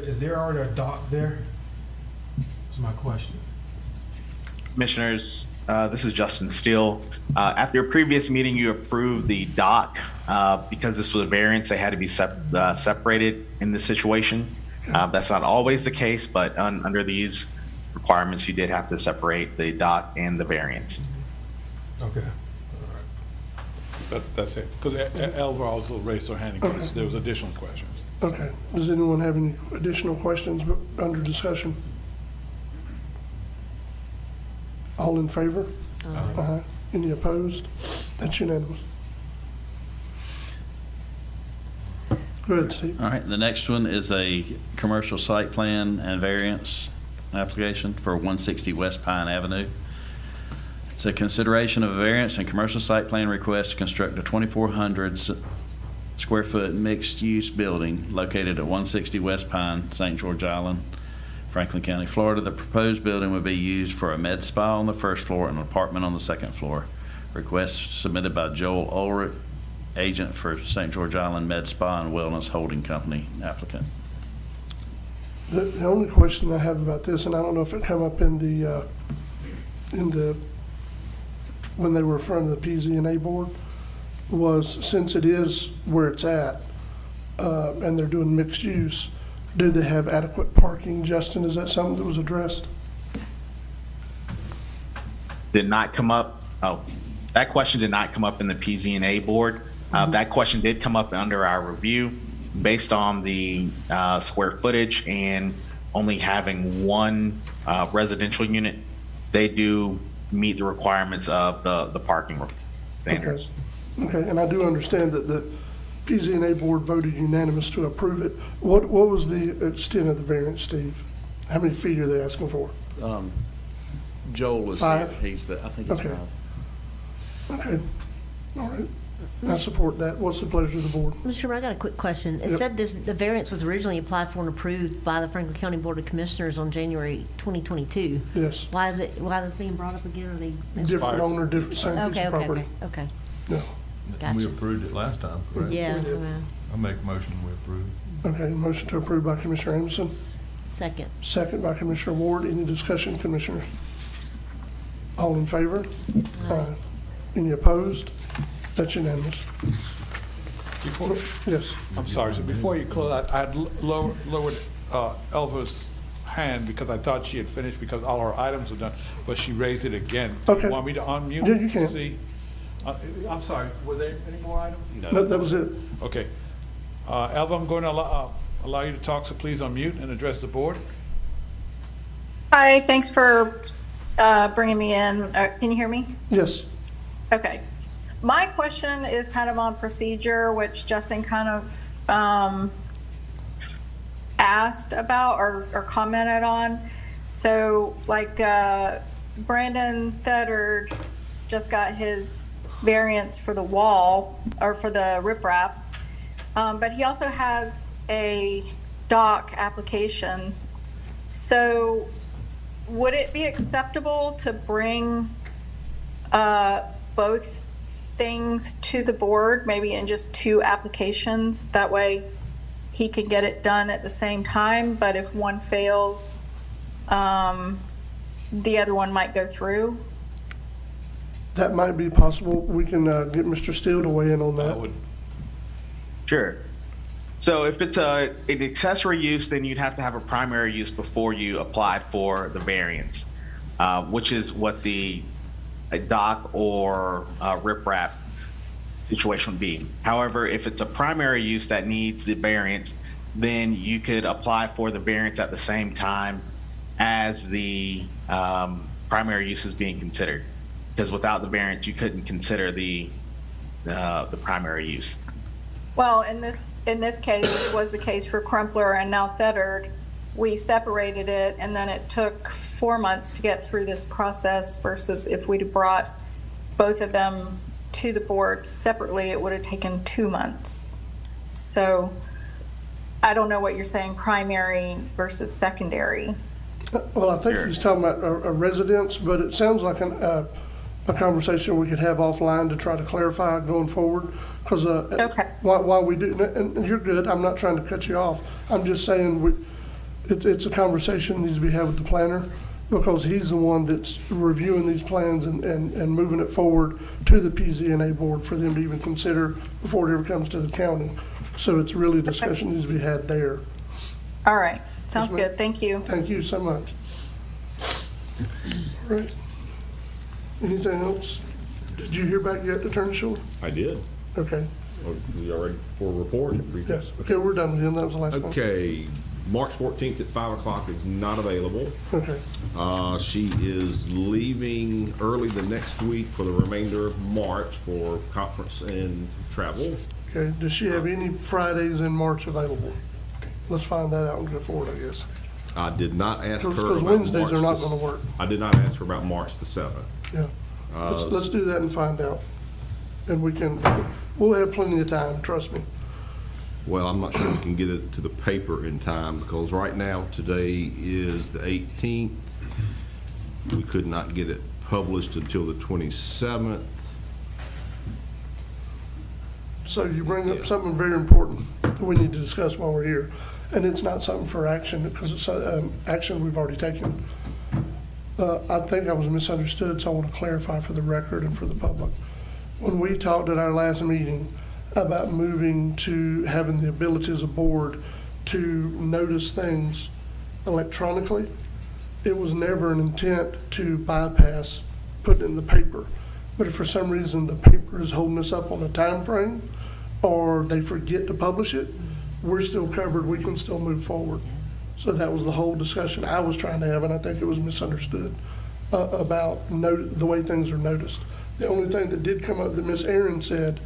Is there already a dock there? That's my question. Commissioners, this is Justin Steele. After your previous meeting, you approved the dock. Because this was a variance, they had to be separated in this situation. That's not always the case, but under these requirements, you did have to separate the dock and the variance. Okay. That's it. Because Elva also raised her hand in case there was additional questions. Okay. Does anyone have any additional questions under discussion? All in favor? Aye. Any opposed? That's unanimous. Go ahead, Steve. All right, the next one is a commercial site plan and variance application for 160 West Pine Avenue. It's a consideration of a variance and commercial site plan request to construct a 2,400 square foot mixed-use building located at 160 West Pine, St. George Island, Franklin County, Florida. The proposed building would be used for a med spa on the first floor and an apartment on the second floor. Request submitted by Joel Ulrich, agent for St. George Island Med Spa and Wellness Holding Company, applicant. The only question I have about this, and I don't know if it come up in the when they were in front of the PZ&A board, was since it is where it's at, and they're doing mixed use, do they have adequate parking? Justin, is that something that was addressed? Did not come up. Oh, that question did not come up in the PZ&A board. That question did come up under our review based on the square footage and only having one residential unit. They do meet the requirements of the parking standards. Okay, and I do understand that the PZ&A board voted unanimous to approve it. What was the extent of the variance, Steve? How many feet are they asking for? Joel was 5? there. He's the, I think he's Okay. 5. Okay, all right. I support that. What's the pleasure of the board? Mr. Chairman, I got a quick question. It Yep. said the variance was originally applied for and approved by the Franklin County Board of Commissioners on January 2022. Yes. Why is this being brought up again? Are they? Different owner, different same piece Okay, of okay, property. okay. No. Gotcha. We approved it last time, correct? Yeah. We did. I make a motion we approve. Okay, motion to approve by Commissioner Anderson, Second. second by Commissioner Ward. Any discussion, Commissioners? All in favor? Aye. Any opposed? That's unanimous. Yes. I'm sorry, so before you close, I had lowered Elva's hand because I thought she had finished because all her items are done, but she raised it again. Do Okay. you want me to unmute? Yeah, you can. See? I'm sorry, were there any more items? No, that was it. Okay. Elva, I'm going to allow you to talk, so please unmute and address the board. Hi, thanks for bringing me in. Can you hear me? Yes. Okay. My question is kind of on procedure, which Justin kind of asked about or commented on. So, like, Brandon Thedard just got his variance for the wall, or for the riprap, but he also has a dock application. So, would it be acceptable to bring both things to the board, maybe in just 2 applications? That way he can get it done at the same time, but if one fails, the other one might go through. That might be possible. We can get Mr. Steele to weigh in on that. Sure. So if it's an accessory use, then you'd have to have a primary use before you apply for the variance, which is what the dock or riprap situation would be. However, if it's a primary use that needs the variance, then you could apply for the variance at the same time as the primary use is being considered. Because without the variance, you couldn't consider the primary use. Well, in this case, which was the case for Crumpler and now Thedard, we separated it, and then it took 4 months to get through this process, versus if we'd have brought both of them to the board separately, it would have taken 2 months. So I don't know what you're saying, primary versus secondary. Well, I think he's talking about a residence, but it sounds like a conversation we could have offline to try to clarify going forward. Because while we do, and you're good, I'm not trying to cut you off. I'm just saying it's a conversation that needs to be had with the planner, because he's the one that's reviewing these plans and moving it forward to the PZNA board for them to even consider before it ever comes to the county. So it's really a discussion needs to be had there. All right. Sounds good. Thank you. Thank you so much. All right. Anything else? Did you hear back yet, Attorney Shore? I did. Okay. Are we all ready for a report? Yes. Okay, we're done with him. That was the last one. Okay. March 14th at 5 o'clock is not available. Okay. She is leaving early the next week for the remainder of March for conference and travel. Okay. Does she have any Fridays in March available? Let's find that out and go forward, I guess. I did not ask her Because about Wednesdays March are not the- going to work. I did not ask her about March the 7th. Yeah. Let's do that and find out. And we'll have plenty of time, trust me. Well, I'm not sure we can get it to the paper in time, because right now, today is the 18th. We could not get it published until the 27th. So you bring up something very important that we need to discuss while we're here. And it's not something for action, because it's action we've already taken. I think I was misunderstood, so I want to clarify for the record and for the public. When we talked at our last meeting about moving to having the ability as a board to notice things electronically, it was never an intent to bypass putting it in the paper. But if for some reason the paper is holding us up on a time frame, or they forget to publish it, we're still covered, we can still move forward. So that was the whole discussion I was trying to have, and I think it was misunderstood about the way things are noticed. The only thing that did come up that Ms. Aaron said,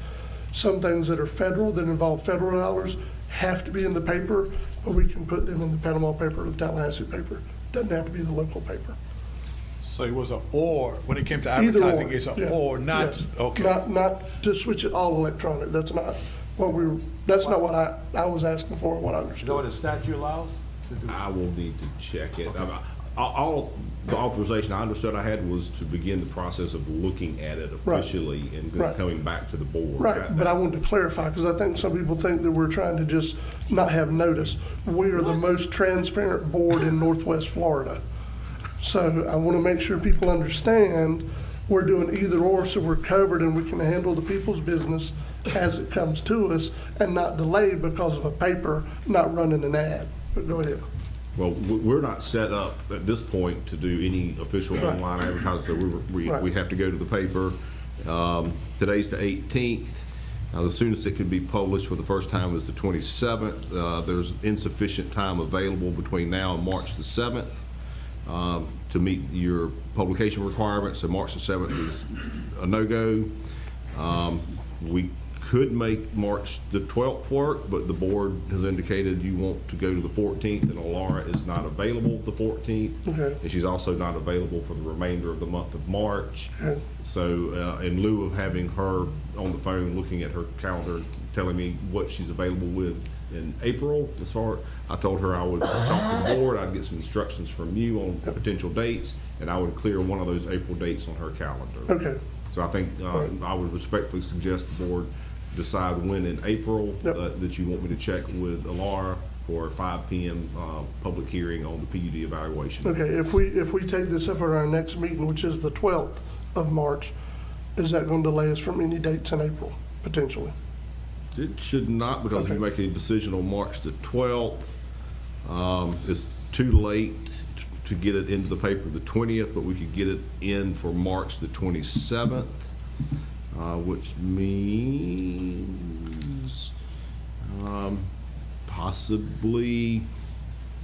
some things that are federal, that involve federal dollars, have to be in the paper, but we can put them in the Panama paper or the Tallahassee paper. Doesn't have to be the local paper. So it was an or, when it came to Either advertising, or, it's an yeah, or, not, yes. okay. Not to switch it all electronic. That's not what I was asking for, what I understood. You know what the statute allows? I will need to check it. All the authorization I understood I had was to begin the process of looking at it officially and then coming back to the board. Right, but I wanted to clarify, because I think some people think that we're trying to just not have notice. We are the most transparent board in Northwest Florida. So I want to make sure people understand we're doing either or, so we're covered and we can handle the people's business as it comes to us and not delayed because of a paper not running an ad. But go ahead. Well, we're not set up at this point to do any official online advertising, so we have to go to the paper. Today's the 18th. The soonest it could be published for the first time is the 27th. There's insufficient time available between now and March the 7th to meet your publication requirements, so March the 7th is a no-go. We could make March the 12th work, but the board has indicated you want to go to the 14th, and Alara is not available the 14th. Okay. And she's also not available for the remainder of the month of March. Okay. So in lieu of having her on the phone, looking at her calendar, telling me what she's available with in April, I told her I would talk to the board, I'd get some instructions from you on potential dates, and I would clear one of those April dates on her calendar. Okay. So I think I would respectfully suggest the board decide when in April that you want me to check with Alara for a 5 p.m. Public hearing on the PUD evaluation. Okay, if we take this up at our next meeting, which is the 12th of March, is that going to delay us from any dates in April, potentially? It should not, because if you make a decision on March the 12th, it's too late to get it into the paper the 20th, but we could get it in for March the 27th, which means possibly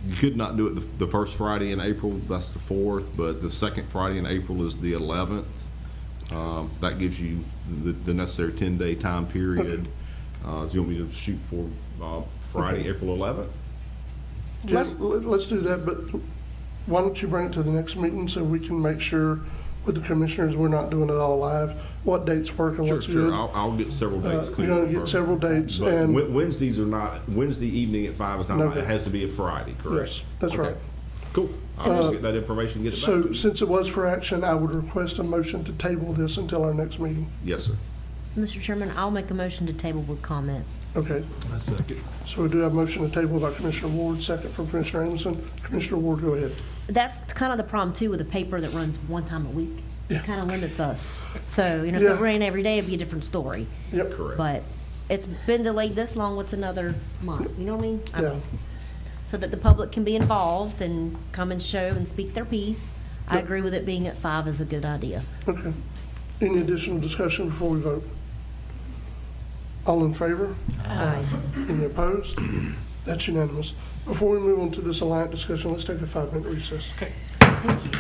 you could not do it the first Friday in April, that's the 4th, but the second Friday in April is the 11th. That gives you the necessary 10-day time period. Do you want me to shoot for Friday, April 11th? Let's do that, but why don't you bring it to the next meeting so we can make sure with the commissioners we're not doing it all live, what dates work and what's good. I'll get several dates cleared. You're going to get several dates. But and Wednesdays are not, Wednesday evening at 5 is not, Okay. it has to be a Friday, correct? Yes, that's right. Cool. I'll just get that information, get it back to So you. since it was for action, I would request a motion to table this until our next meeting. Yes, sir. Mr. Chairman, I'll make a motion to table with comment. Okay. I second. So we do have a motion to table by Commissioner Ward, second from Commissioner Amison. Commissioner Ward, go ahead. That's kind of the problem too with a paper that runs one time a week. It kind of limits us. So, if Yeah. it ran every day, it'd be a different story. Yep. Correct. But it's been delayed this long, what's another month? You know what I mean? Yeah. So that the public can be involved and come and show and speak their piece. I Yep. agree with it being at 5 is a good idea. Okay. Any additional discussion before we vote? All in favor? Aye. Any opposed? That's unanimous. Before we move on to this Alliant discussion, let's take a 5-minute recess. Okay. Thank you.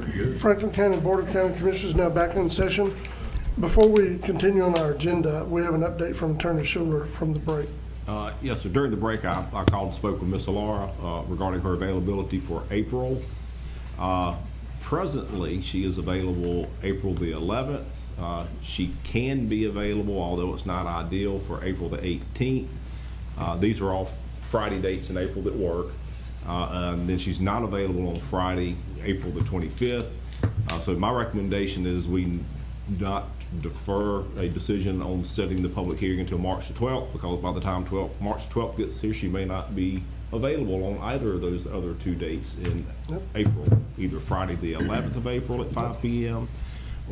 Pretty good. Franklin County Board of County Commissioners now back in session. Before we continue on our agenda, we have an update from Attorney Schuler from the break. Yes, sir. During the break, I called and spoke with Ms. Alara regarding her availability for April. Presently, she is available April the 11th. She can be available, although it's not ideal, for April the 18th. These are all Friday dates in April that work. And then she's not available on Friday, April the 25th. So my recommendation is we not defer a decision on setting the public hearing until March the 12th, because by the time March 12th gets here, she may not be available on either of those other two dates in April, either Friday the 11th of April at 5 p.m.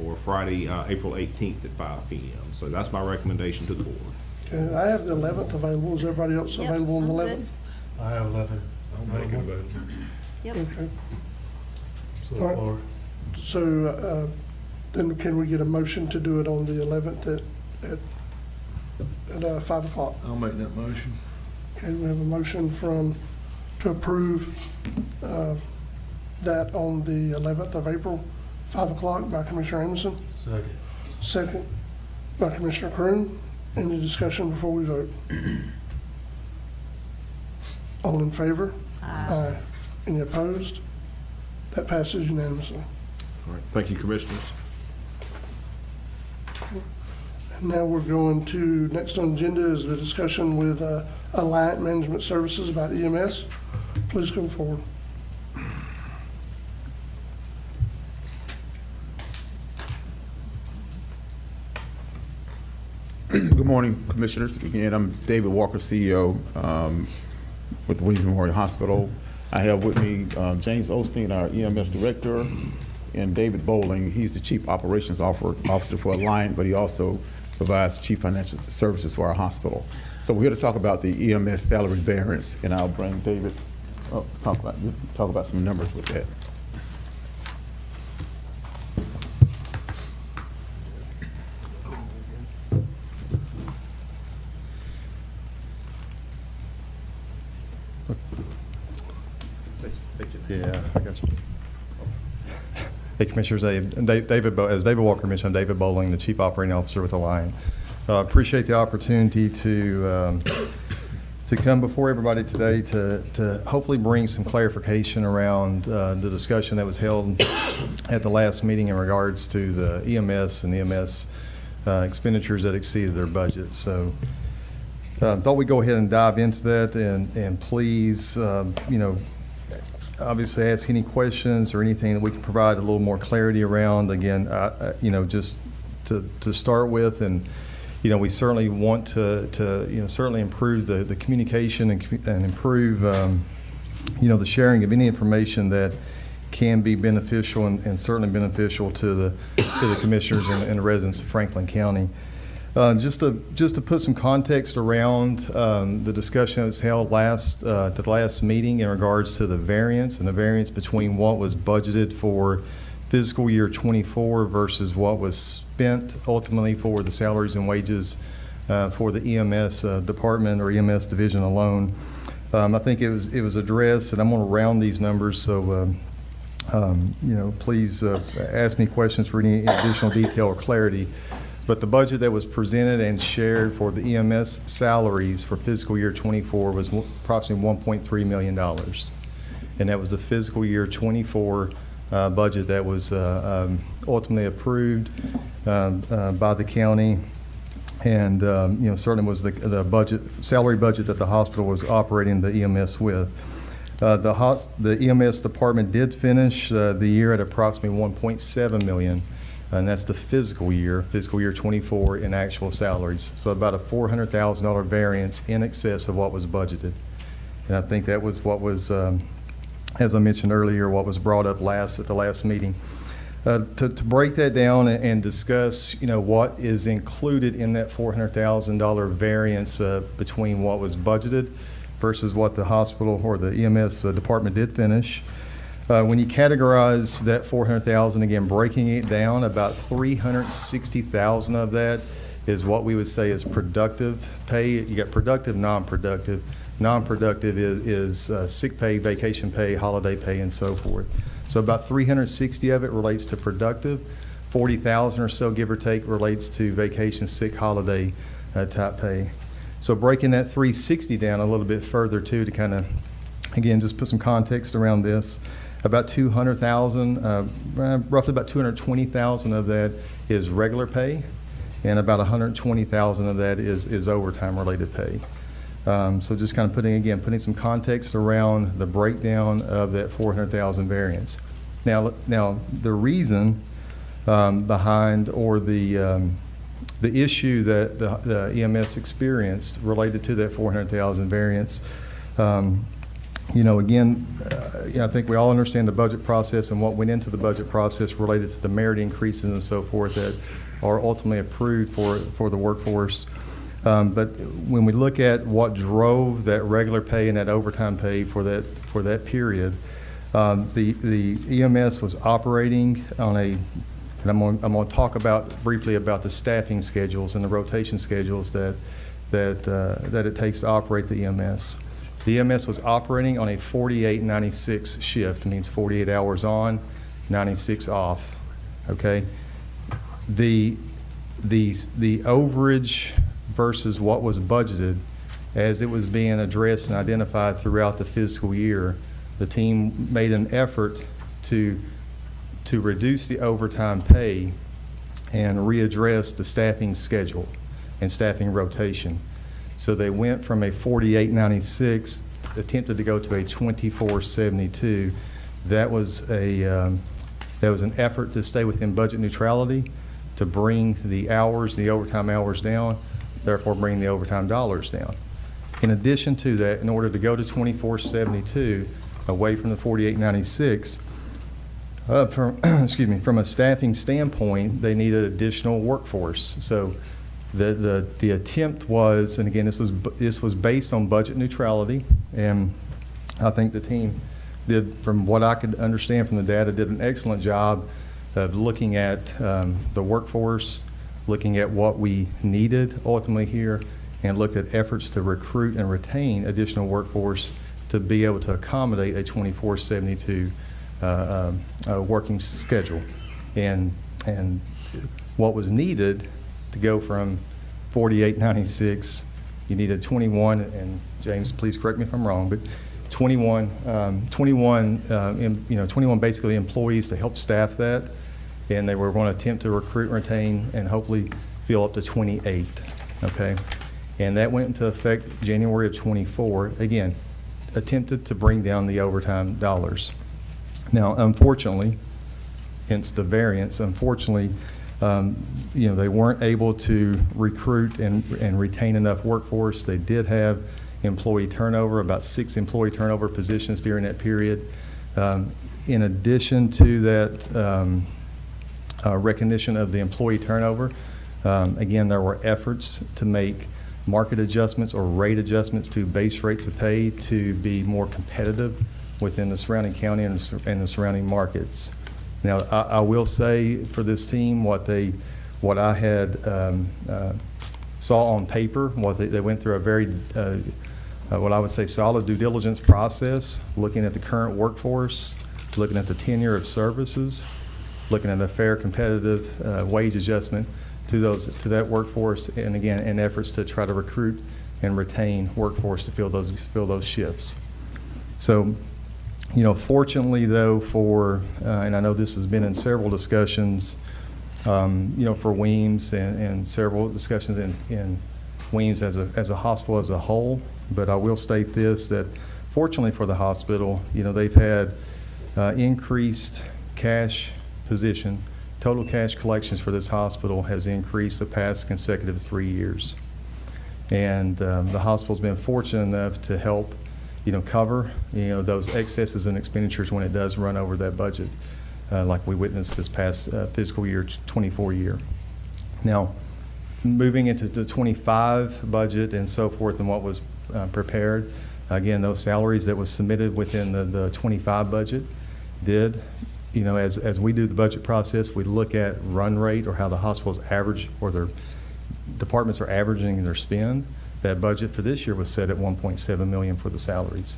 or Friday, April 18th at 5 p.m. So that's my recommendation to the board. Okay, I have the 11th available. Is everybody else available on the 11th? I have 11. I'll make it available. Yep. Okay. So All right. far. So then can we get a motion to do it on the 11th at 5 o'clock? I'll make that motion. Okay, we have a motion to approve that on the 11th of April, 5 o'clock by Commissioner Anderson. Second. Second by Commissioner Croom. Any discussion before we vote? All in favor? Aye. Any opposed? That passes unanimously. All right. Thank you, Commissioners. And now we're going to, next on the agenda is the discussion with Alliant Management Services about EMS. Please come forward. Good morning, Commissioners. Again, I'm David Walker, CEO with Williams Memorial Hospital. I have with me James Osteen, our EMS Director, and David Bowling. He's the Chief Operations Officer for Alliant, but he also provides Chief Financial Services for our hospital. So we're here to talk about the EMS salary variance, and I'll bring David up to talk about some numbers with that. Yeah, I got you. Hey, Commissioners, as David Walker mentioned, I'm David Bowling, the Chief Operating Officer with Alliant. Appreciate the opportunity to come before everybody today to hopefully bring some clarification around the discussion that was held at the last meeting in regards to the EMS and EMS expenditures that exceeded their budget. So thought we'd go ahead and dive into that, and please, obviously ask any questions or anything that we can provide a little more clarity around. Again, just to start with, and we certainly want to certainly improve the communication and improve the sharing of any information that can be beneficial and certainly beneficial to the commissioners and the residents of Franklin County. Just to put some context around the discussion that was held at the last meeting in regards to the variance between what was budgeted for fiscal year 24 versus what was spent ultimately for the salaries and wages for the EMS department or EMS division alone. I think it was addressed, and I'm going to round these numbers, so please ask me questions for any additional detail or clarity. But the budget that was presented and shared for the EMS salaries for fiscal year 24 was approximately $1.3 million. And that was the fiscal year 24 budget that was ultimately approved by the county. And, certainly was the salary budget that the hospital was operating the EMS with. The EMS department did finish the year at approximately $1.7 million. And that's the fiscal year 24 in actual salaries. So about a $400,000 variance in excess of what was budgeted. And I think that was what was, as I mentioned earlier, what was brought up at the last meeting. To break that down and discuss, what is included in that $400,000 variance between what was budgeted versus what the hospital or the EMS department did finish. When you categorize that $400,000, again, breaking it down, about $360,000 of that is what we would say is productive pay. You got productive, non-productive. Non-productive is sick pay, vacation pay, holiday pay, and so forth. So about 360 of it relates to productive, 40,000 or so, give or take, relates to vacation, sick, holiday type pay. So breaking that 360 down a little bit further too, to kind of, again, just put some context around this. About 200,000, roughly about 220,000 of that is regular pay, and about 120,000 of that is overtime related pay. So just kind of putting some context around the breakdown of that 400,000 variance. Now the reason behind, or the issue that the EMS experienced related to that 400,000 variance, again, I think we all understand the budget process and what went into the budget process related to the merit increases and so forth that are ultimately approved for the workforce. But when we look at what drove that regular pay and that overtime pay for that period, the EMS was operating on a, and I'm going to talk briefly about the staffing schedules and the rotation schedules that it takes to operate the EMS. The EMS was operating on a 48-96 shift. It means 48 hours on, 96 off. Okay. The overage versus what was budgeted, as it was being addressed and identified throughout the fiscal year, the team made an effort to reduce the overtime pay and readdress the staffing schedule and staffing rotation. So they went from a 48-96, attempted to go to a 24-72. That was an effort to stay within budget neutrality, to bring the overtime hours down, therefore bring the overtime dollars down. In addition to that, in order to go to 24-72, away from the 48-96, from a staffing standpoint, they needed additional workforce. So the attempt was, and again, this was based on budget neutrality, and I think the team did, from what I could understand from the data, did an excellent job of looking at the workforce, looking at what we needed ultimately here, and looked at efforts to recruit and retain additional workforce to be able to accommodate a 24-72 working schedule. And what was needed to go from 48-96, you needed 21, and James, please correct me if I'm wrong, but 21 basically employees to help staff that, and they were going to attempt to recruit, retain, and hopefully fill up to 28, okay? And that went into effect January of 24. Again, attempted to bring down the overtime dollars. Now, unfortunately, hence the variance, unfortunately, they weren't able to recruit and retain enough workforce. They did have employee turnover, about 6 employee turnover positions during that period. In addition to that recognition of the employee turnover, again, there were efforts to make market adjustments or rate adjustments to base rates of pay to be more competitive within the surrounding county and the surrounding markets. Now, I will say for this team, what I had saw on paper, they went through a very, what I would say, solid due diligence process, looking at the current workforce, looking at the tenure of services, looking at a fair competitive wage adjustment to that workforce, and again, in efforts to try to recruit and retain workforce to fill those shifts. So, fortunately though, and I know this has been in several discussions, for Weems and several discussions in Weems as a hospital as a whole, but I will state this, that fortunately for the hospital, they've had increased cash position. Total cash collections for this hospital has increased the past consecutive 3 years. And the hospital's been fortunate enough to help, cover, those excesses and expenditures when it does run over that budget, like we witnessed this past fiscal year 24 year. Now, moving into the 25 budget and so forth and what was prepared, again, those salaries that was submitted within the 25 budget did, as we do the budget process, we look at run rate or how the hospital's average or their departments are averaging their spend. That budget for this year was set at $1.7 million for the salaries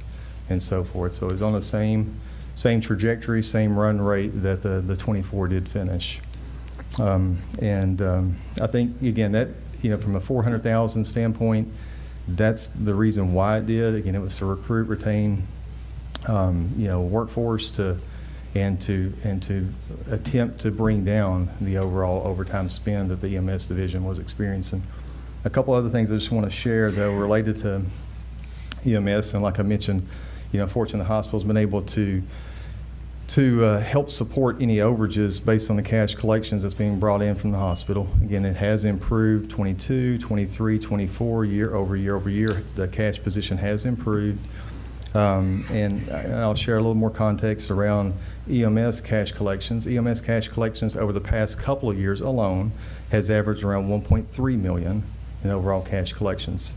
and so forth. So it's on the same same trajectory, same run rate that the 24 did finish. I think, again, that, from a 400,000 standpoint, that's the reason why it did. Again, it was to recruit, retain, workforce and to attempt to bring down the overall overtime spend that the EMS division was experiencing. A couple other things I just want to share, though, related to EMS, and like I mentioned, fortunately the hospital's been able to help support any overages based on the cash collections that's being brought in from the hospital. Again, it has improved 22, 23, 24, year over year. The cash position has improved. And I'll share a little more context around EMS cash collections. EMS cash collections over the past couple of years alone has averaged around $1.3 million in overall cash collections.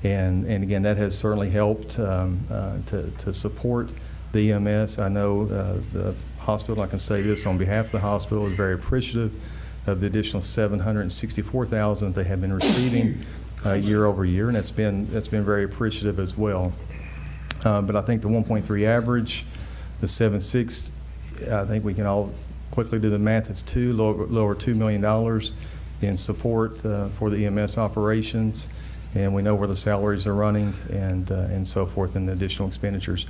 And again, that has certainly helped to support the EMS. I know the hospital, I can say this on behalf of the hospital, is very appreciative of the additional $764,000 that they have been receiving year over year, and that's been very appreciative as well. But I think the 1.3 average, the 7.6, I think we can all quickly do the math. It's lower $2 million in support for the EMS operations, and we know where the salaries are running and so forth, and the additional expenditures.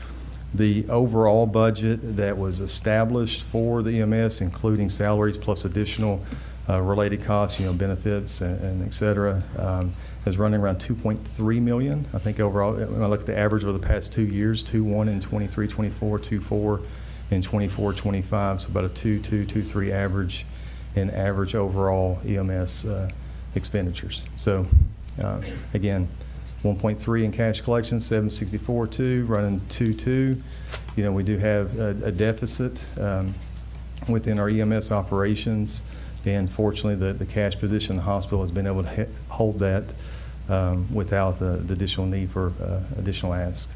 The overall budget that was established for the EMS, including salaries plus additional related costs, benefits and et cetera, is running around $2.3 million. I think overall, when I look at the average over the past 2 years, 2.1 in 23-24, 2.4 in 24-25, so about a 2.3 average in average overall EMS expenditures. So again, 1.3 in cash collections, 764.2, running 2.2. We do have a deficit within our EMS operations, and fortunately, the cash position in the hospital has been able to hold that without the additional need for additional ask.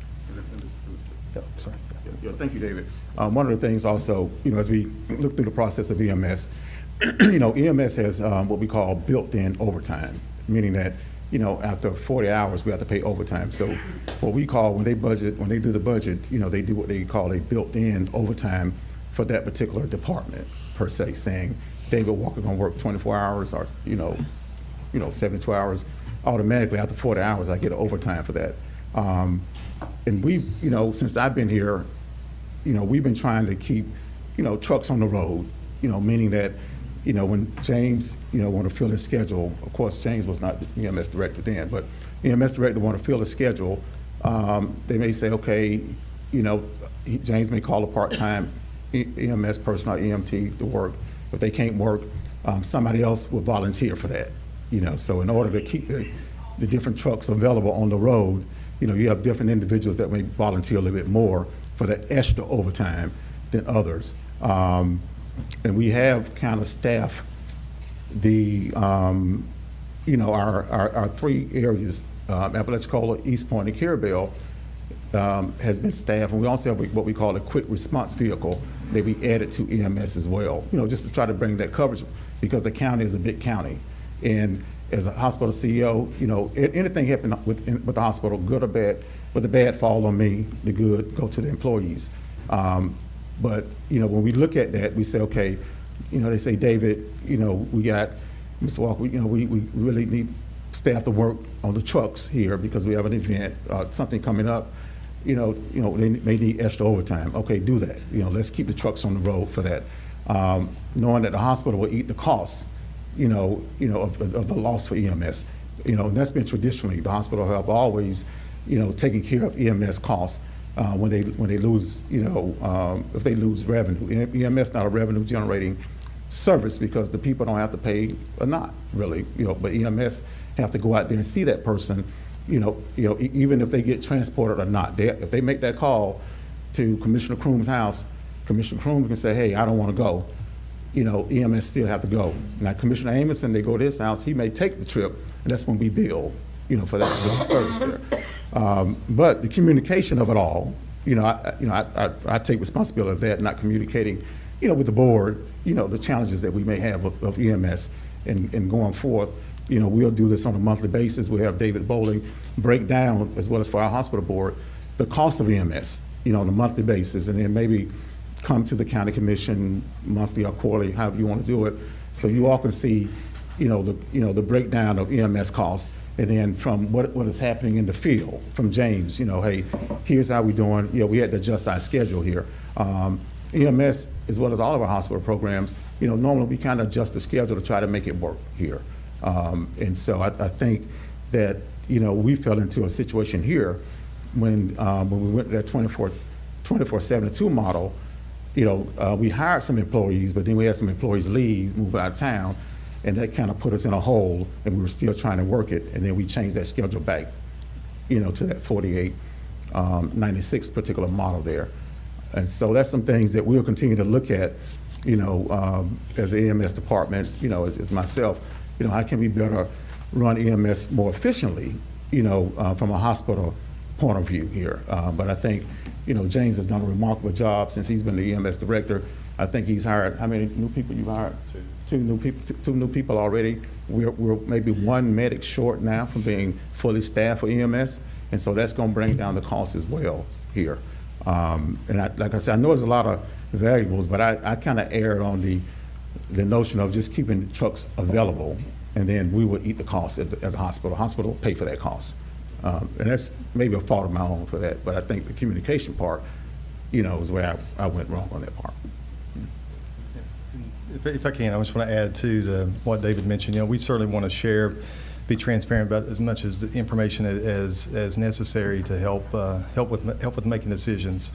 Sorry. Yeah, thank you, David. One of the things also, as we look through the process of EMS, EMS has what we call built-in overtime, meaning that after 40 hours, we have to pay overtime. So what we call, when they do the budget, they do what they call a built-in overtime for that particular department, per se, saying David Walker gonna work 24 hours or, 72 hours. Automatically, after 40 hours, I get overtime for that. And we, since I've been here, we've been trying to keep, trucks on the road, meaning that when James, want to fill his schedule, of course, James was not the EMS director then, but EMS director want to fill his schedule, they may say, okay, James may call a part-time EMS person or EMT to work. If they can't work, somebody else will volunteer for that, So in order to keep the different trucks available on the road, you have different individuals that may volunteer a little bit more for the extra overtime than others. And we have kind of staffed the, our three areas, Apalachicola, East Point, and Carabel, has been staffed. And we also have what we call a quick response vehicle that we added to EMS as well, just to try to bring that coverage, because the county is a big county. And as a hospital CEO, anything happen with the hospital, good or bad, but the bad fall on me, the good go to the employees. But, when we look at that, we say, okay, they say, David, we got, Mr. Walker, we really need staff to work on the trucks here because we have an event, something coming up, they may need extra overtime. Okay, do that. Let's keep the trucks on the road for that. Knowing that the hospital will eat the costs, of the loss for EMS. And that's been traditionally, the hospital have always, taken care of EMS costs. When they lose, if they lose revenue. EMS not a revenue generating service because the people don't have to pay or not really, but EMS have to go out there and see that person, even if they get transported or not. If they make that call to Commissioner Croom's house, Commissioner Croom can say, hey, I don't want to go. EMS still have to go. Now, Commissioner Amundson, they go to his house, he may take the trip, and that's when we bill, for that service there. But the communication of it all, I take responsibility of that, not communicating, with the board, the challenges that we may have of EMS and going forth. We'll do this on a monthly basis. We have David Bowling break down, as well as for our hospital board, the cost of EMS, on a monthly basis, and then maybe, come to the county commission monthly or quarterly, however you want to do it, so you all can see, the breakdown of EMS costs, and then from what is happening in the field, from James, hey, here's how we're doing. We had to adjust our schedule here. EMS, as well as all of our hospital programs, normally we kind of adjust the schedule to try to make it work here. And so I think that, we fell into a situation here when we went to that 24/72 model. We hired some employees, but then we had some employees leave, move out of town, and that kind of put us in a hole, and we were still trying to work it, and then we changed that schedule back, to that 48/96 particular model there. And so that's some things that we'll continue to look at, as the EMS department, as myself, how can we better run EMS more efficiently, from a hospital point of view here. But I think, James has done a remarkable job since he's been the EMS director. I think he's hired, how many new people you've hired? Two new people already. We're maybe one medic short now from being fully staffed for EMS, and so that's going to bring down the cost as well here. And like I said, I know there's a lot of variables, but I kind of erred on the notion of just keeping the trucks available, and then we will eat the cost at the hospital. The hospital will pay for that cost. And that's maybe a fault of my own for that, but I think the communication part, is where I went wrong on that part. If I can, I just want to add to what David mentioned. We certainly want to share, be transparent about as much as the information as necessary to help with making decisions.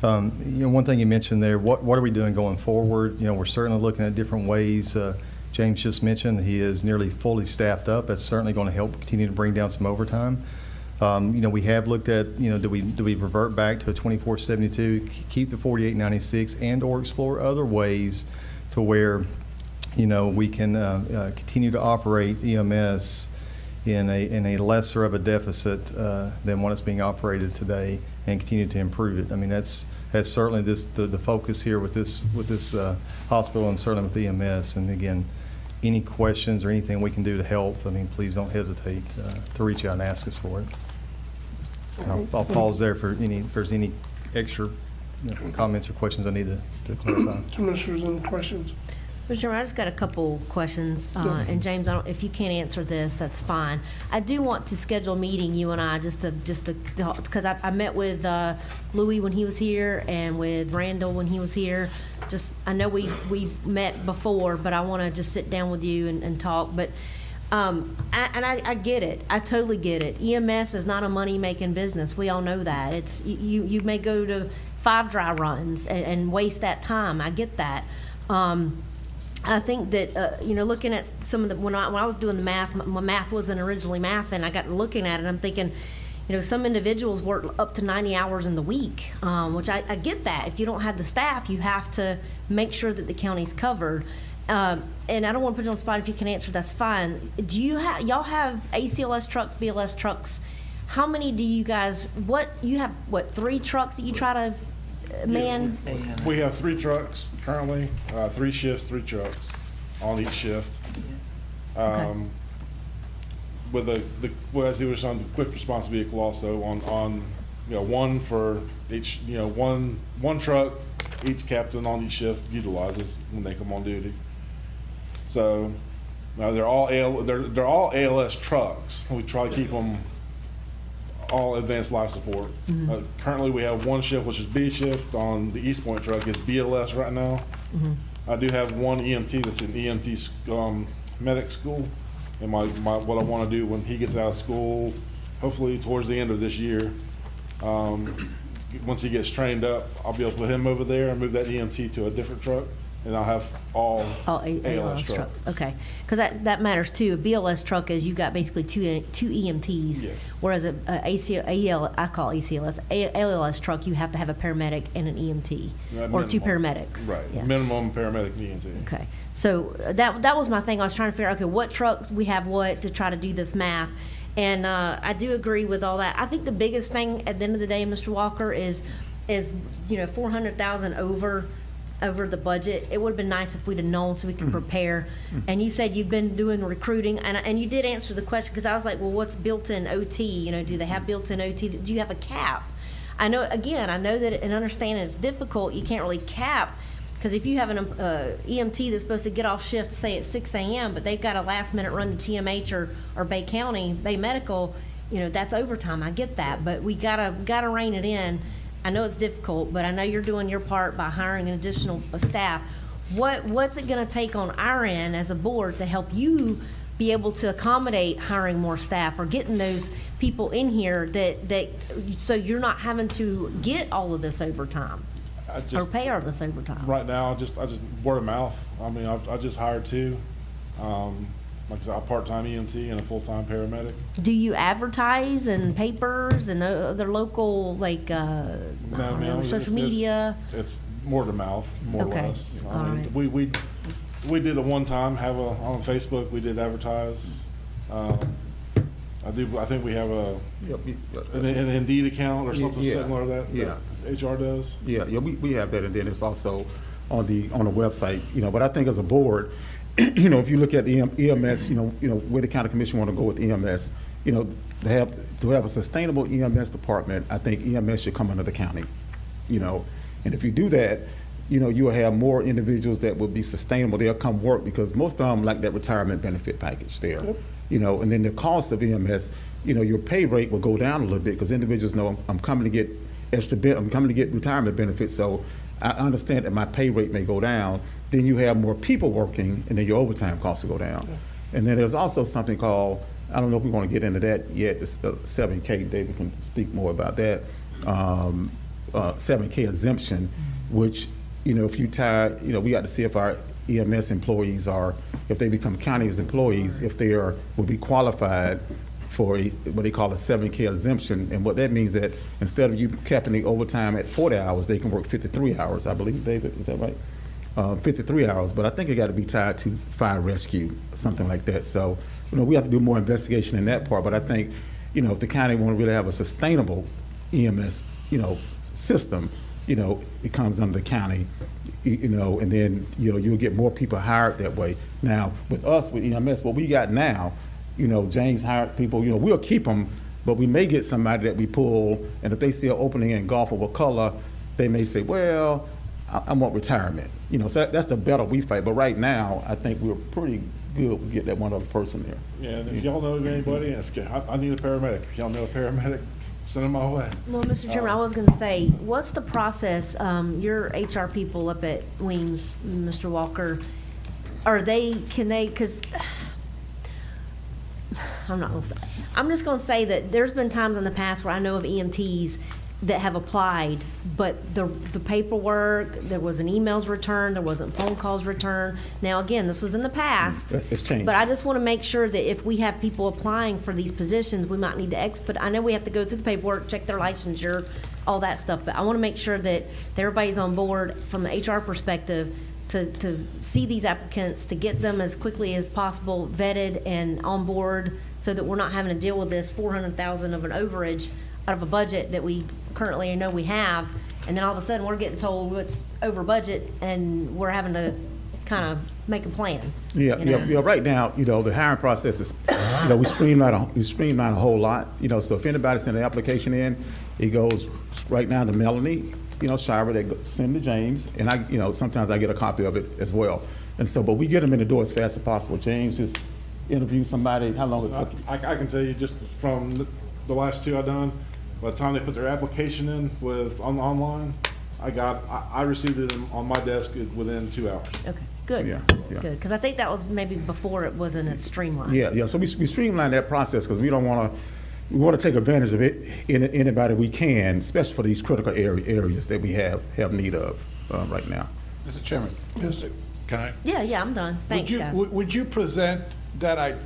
One thing you mentioned there, what are we doing going forward? We're certainly looking at different ways. James just mentioned he is nearly fully staffed up. That's certainly going to help continue to bring down some overtime. We have looked at, do we revert back to a 24/72, keep the 48/96, and/or explore other ways to where, we can continue to operate EMS in a lesser of a deficit than what is being operated today, and continue to improve it. I mean, that's certainly the focus here with this hospital, and certainly with EMS. And again, any questions or anything we can do to help, please don't hesitate to reach out and ask us for it. I'll pause there for if there's any extra comments or questions I need to clarify. Commissioners, any questions? Mr. Chairman, I just got a couple questions, and James, if you can't answer this, that's fine. I do want to schedule a meeting, you and I, just to because I met with Louis when he was here, and with Randall when he was here. I know we met before, but I want to just sit down with you and talk. But I get it. I totally get it. EMS is not a money-making business. We all know that. It's you may go to 5 dry runs and waste that time. I get that. I think that, looking at some of when I was doing the math, my math wasn't originally math, and I got looking at it, I'm thinking, some individuals work up to 90 hours in the week, which I get that. If you don't have the staff, you have to make sure that the county's covered. And I don't want to put you on the spot. If you can answer, that's fine. Do y'all have ACLS trucks, BLS trucks? How many do you guys, you have 3 trucks that you try to man? We have 3 trucks currently, 3 shifts, 3 trucks on each shift. With as he was on the quick response vehicle also on one for each, one truck each captain on each shift utilizes when they come on duty. So they're all ALS trucks. We try to keep them all advanced life support. Mm-hmm. Currently we have 1 shift, which is B shift on the East Point truck. It's BLS right now. Mm-hmm. I do have 1 EMT that's in EMT medic school, and what I want to do when he gets out of school, hopefully towards the end of this year, once he gets trained up, I'll be able to put him over there and move that EMT to a different truck, and I'll have all ALS trucks. Okay, because that matters too. A BLS truck is you've got basically two EMTs, yes. Whereas I call ACLS, ALS truck, you have to have a paramedic and an EMT, or minimum. 2 paramedics. Right, yeah. Minimum paramedic and EMT. Okay, so that was my thing. I was trying to figure out, okay, what trucks we have to try to do this math. And I do agree with all that. I think the biggest thing at the end of the day, Mr. Walker, is $400,000 over the budget. It would have been nice if we'd have known so we could prepare. And you said you've been doing recruiting, and you did answer the question, because I was like, well, what's built-in OT? Do they have built-in OT? Do you have a cap? I know, again, I know that, and understand it's difficult, you can't really cap, because if you have an EMT that's supposed to get off shift, say at 6 a.m., but they've got a last minute run to TMH or Bay County, Bay Medical, you know, that's overtime, I get that, but we gotta rein it in. I know it's difficult, but I know you're doing your part by hiring an additional staff. What's it gonna take on our end as a board to help you be able to accommodate hiring more staff or getting those people in here that so you're not having to get all of this overtime or pay all this overtime? Right now, I just word of mouth. I mean, I just hired 2. Like I said, a part-time EMT and a full-time paramedic. Do you advertise in papers and other local, like, social media? It's word of mouth, more or less. All right. We did at one time have on Facebook, we did advertise. I think we have an Indeed account or something similar that HR does. Yeah, we have that, and then it's also on the website, you know, but I think as a board, you know, if you look at the EMS, you know, where the county commission want to go with EMS, you know, to have a sustainable EMS department, I think EMS should come under the county, you know, and if you do that, you know, you will have more individuals that will be sustainable. They'll come work because most of them like that retirement benefit package there, you know, and then the cost of EMS, you know, your pay rate will go down a little bit because individuals know I'm coming to get I'm coming to get retirement benefits, so I understand that my pay rate may go down. Then you have more people working, and then your overtime costs will go down. And then there's also something called, I don't know if we want to get into that yet, it's 7K, David can speak more about that, 7K exemption, which, you know, if you tie, you know, we got to see if our EMS employees are, if they become county's employees, if they will be qualified for what they call a 7K exemption. And what that means that instead of you capping the overtime at 40 hours, they can work 53 hours, I believe, David, is that right? 53 hours, but I think it got to be tied to fire rescue, something like that. So, you know, we have to do more investigation in that part, but I think, you know, if the county want to really have a sustainable EMS, you know, system, you know, it comes under the county, you know, and then, you know, you'll get more people hired that way. Now, with us, with EMS, what we got now, you know, James hired people, you know, we'll keep them, but we may get somebody that we pull, and if they see an opening in Gulf or Wakulla, they may say, well, I want retirement. You know, so that's the battle we fight. But right now, I think we're pretty good to get that one other person there. Yeah, and if y'all know of anybody, I need a paramedic. If y'all know a paramedic, send them my way. Well, Mr. Chairman, I was going to say, what's the process? Your HR people up at Weems, Mr. Walker, because I'm not going to say. I'm just going to say that there's been times in the past where I know of EMTs that have applied, but the paperwork, there wasn't emails returned, there wasn't phone calls returned. Now, again, this was in the past. It's changed. But I just want to make sure that if we have people applying for these positions, we might need to expedite. I know we have to go through the paperwork, check their licensure, all that stuff, but I want to make sure that everybody's on board from the HR perspective to see these applicants, to get them as quickly as possible vetted and on board so that we're not having to deal with this $400,000 of an overage out of a budget that we currently know we have, and then all of a sudden we're getting told it's over budget and we're having to kind of make a plan. Yeah, you know? yeah. Right now, you know, the hiring process is, you know, we streamline a whole lot. You know, so if anybody send an application in, it goes right now to Melanie, you know, Shira, they send to James, and I, you know, sometimes I get a copy of it as well. And so, but we get them in the door as fast as possible. James just interviewed somebody. How long it took? I can tell you just from the last 2 I've done. By the time they put their application in online, I received it on my desk within 2 hours. Okay, good. Yeah. Good, because I think that was maybe before it wasn't as streamlined. Yeah. So we streamline that process because we don't want to. We want to take advantage of it in anybody we can, especially for these critical areas that we have need of right now. Mr. Chairman, can I? Yeah, I'm done. Thanks, guys. Would you present that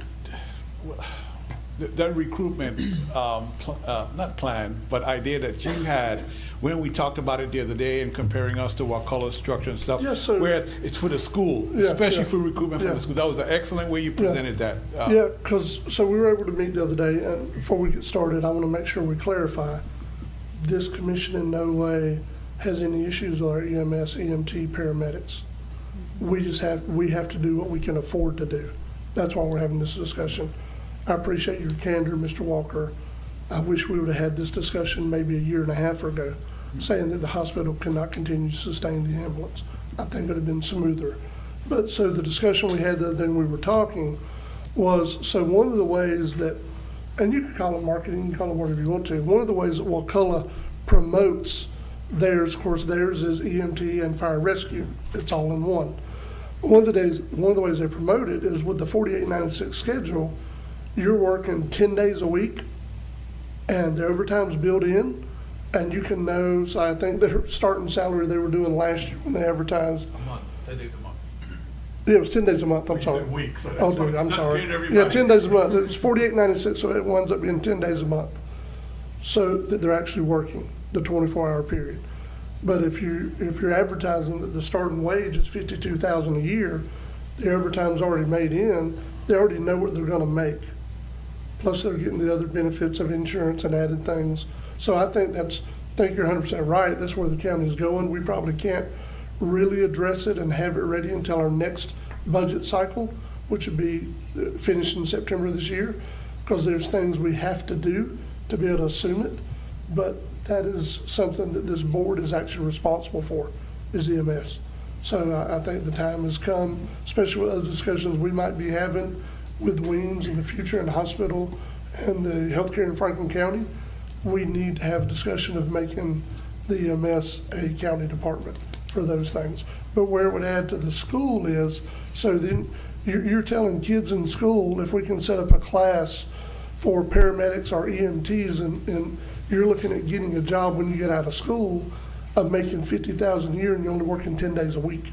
that recruitment, not plan, but idea that you had when we talked about it the other day and comparing us to Wakulla structure and stuff, Yes, sir. where it's for the school, especially for recruitment for the school. That was an excellent way you presented that. Yeah, because, so we were able to meet the other day, and before we get started, I want to make sure we clarify, this commission in no way has any issues with our EMS, EMT, paramedics. We have to do what we can afford to do. That's why we're having this discussion. I appreciate your candor, Mr. Walker, I wish we would have had this discussion maybe a year and a half ago, saying that the hospital cannot continue to sustain the ambulance. I think it would have been smoother. But so the discussion we had the other day when we were talking was, so one of the ways that, and you can call it marketing, you can call it whatever you want to, one of the ways that Wakulla promotes theirs, of course, theirs is EMT and fire rescue. It's all in one. One of the ways they promote it is with the 4896 schedule, you're working 10 days a week and the overtime's built in, and you can know, so I think their starting salary they were doing last year when they advertised. A month, 10 days a month. Yeah, it was 10 days a month, I'm sorry. It's a week, so that's Oh, fine. dude, I'm That's sorry. getting everybody. Yeah, 10 days a month. It's 48.96, so it winds up being 10 days a month. So that they're actually working the 24-hour period. But if you're advertising that the starting wage is $52,000 a year, the overtime's already made in, they already know what they're gonna make. Plus they're getting the other benefits of insurance and added things. So I think you're 100% right. That's where the county's going. We probably can't really address it and have it ready until our next budget cycle, which would be finished in September this year, because there's things we have to do to be able to assume it. But that is something that this board is actually responsible for, is EMS. So I think the time has come, especially with those discussions we might be having with Weems in the future and the hospital and the healthcare in Franklin County. We need to have a discussion of making the EMS a county department for those things. But where it would add to the school is, so then you're telling kids in school, if we can set up a class for paramedics or EMTs, and you're looking at getting a job when you get out of school of making $50,000 a year and you're only working 10 days a week.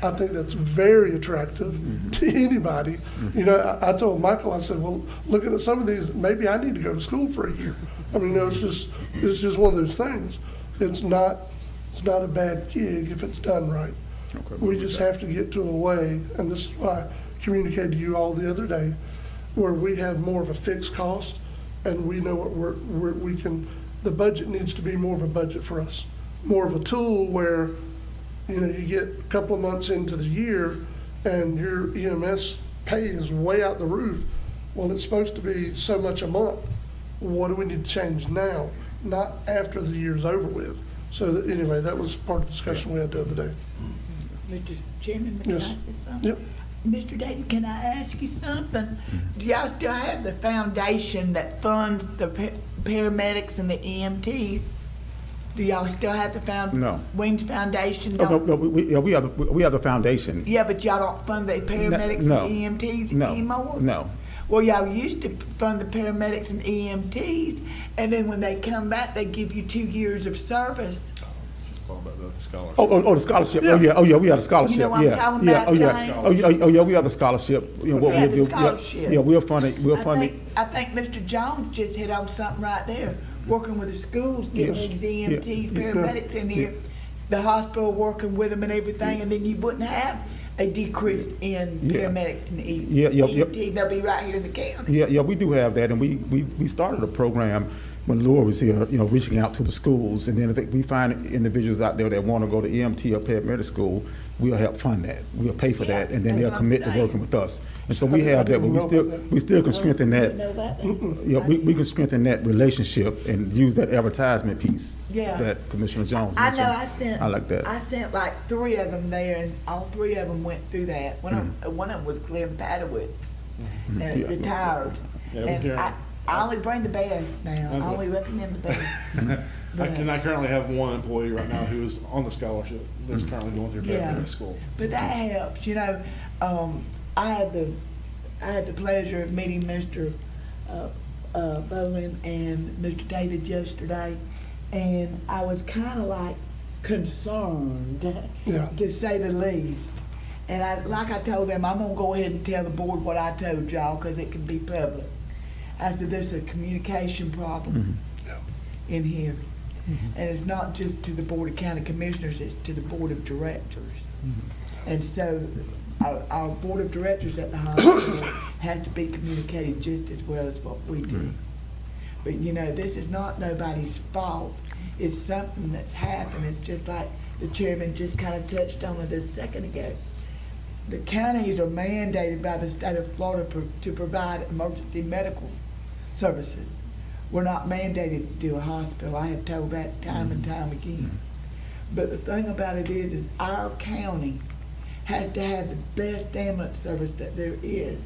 I think that's very attractive to anybody. You know, I told Michael, I said, well, looking at some of these, maybe I need to go to school for a year. I mean, you know, it's just one of those things. It's not a bad gig if it's done right. Okay, we just have to get to a way, and this is what I communicated to you all the other day, where we have more of a fixed cost, and we know what we can. The budget needs to be more of a budget for us, more of a tool where, you know, you get a couple of months into the year, and your EMS pay is way out the roof. Well, it's supposed to be so much a month. What do we need to change now, not after the year's over with? So that, anyway, that was part of the discussion we had the other day. Mr. Chairman, may I Yes. say something? Yep. Mr. Daly, can I ask you something? Do y'all still have the foundation that funds the paramedics and the EMTs? Do y'all still have the No. Weems Foundation? No, we have the foundation. Yeah, but y'all don't fund the paramedics No. and EMTs No. anymore? No. Well, y'all used to fund the paramedics and EMTs, and then when they come back, they give you 2 years of service. Just talking about the scholarship. Oh, the scholarship. Oh, yeah, we have the scholarship. You know what I'm talking about, Oh, yeah. James? Oh, yeah, we have the scholarship. You know, what We have we'll the do. scholarship. Yeah, we'll fund it. I think Mr. Jones just hit on something right there, working with the schools, getting Yes. these EMTs, Yeah. paramedics in here, the hospital working with them and everything, and then you wouldn't have a decrease in Yeah. paramedics and Yeah. EMTs. They'll be right here in the county. Yeah, we do have that, and we started a program when Laura was here, you know, reaching out to the schools, and then if we find individuals out there that want to go to EMT or paramedic school, we'll help fund that. We'll pay for that, and then they'll commit to working with us. And so we have that, but we still can strengthen that. Yeah, we can strengthen that relationship and use that advertisement piece Yeah. that Commissioner Jones I mentioned. know, I like that. I sent like 3 of them there, and all 3 of them went through that. One of them was Glenn Padowitz, Yeah. retired. Yeah, And we I only bring the best now. I only recommend the best. I currently have one employee right now who is on the scholarship that's currently going through Yeah. paramedic school. But that helps, you know. I had the pleasure of meeting Mr. Bowen and Mr. David yesterday, and I was kind of like concerned, to say the least. And like I told them, I'm gonna go ahead and tell the board what I told y'all, because it can be public. I said, there's a communication problem in here. And it's not just to the Board of County Commissioners, it's to the Board of Directors. And so our Board of Directors at the hospital has to be communicated just as well as what we do. But you know, this is not nobody's fault. It's something that's happened. It's just like the chairman just kind of touched on it a second ago. The counties are mandated by the state of Florida to provide emergency medical services. We're not mandated to do a hospital. I have told that time and time again. But the thing about it is our county has to have the best ambulance service that there is,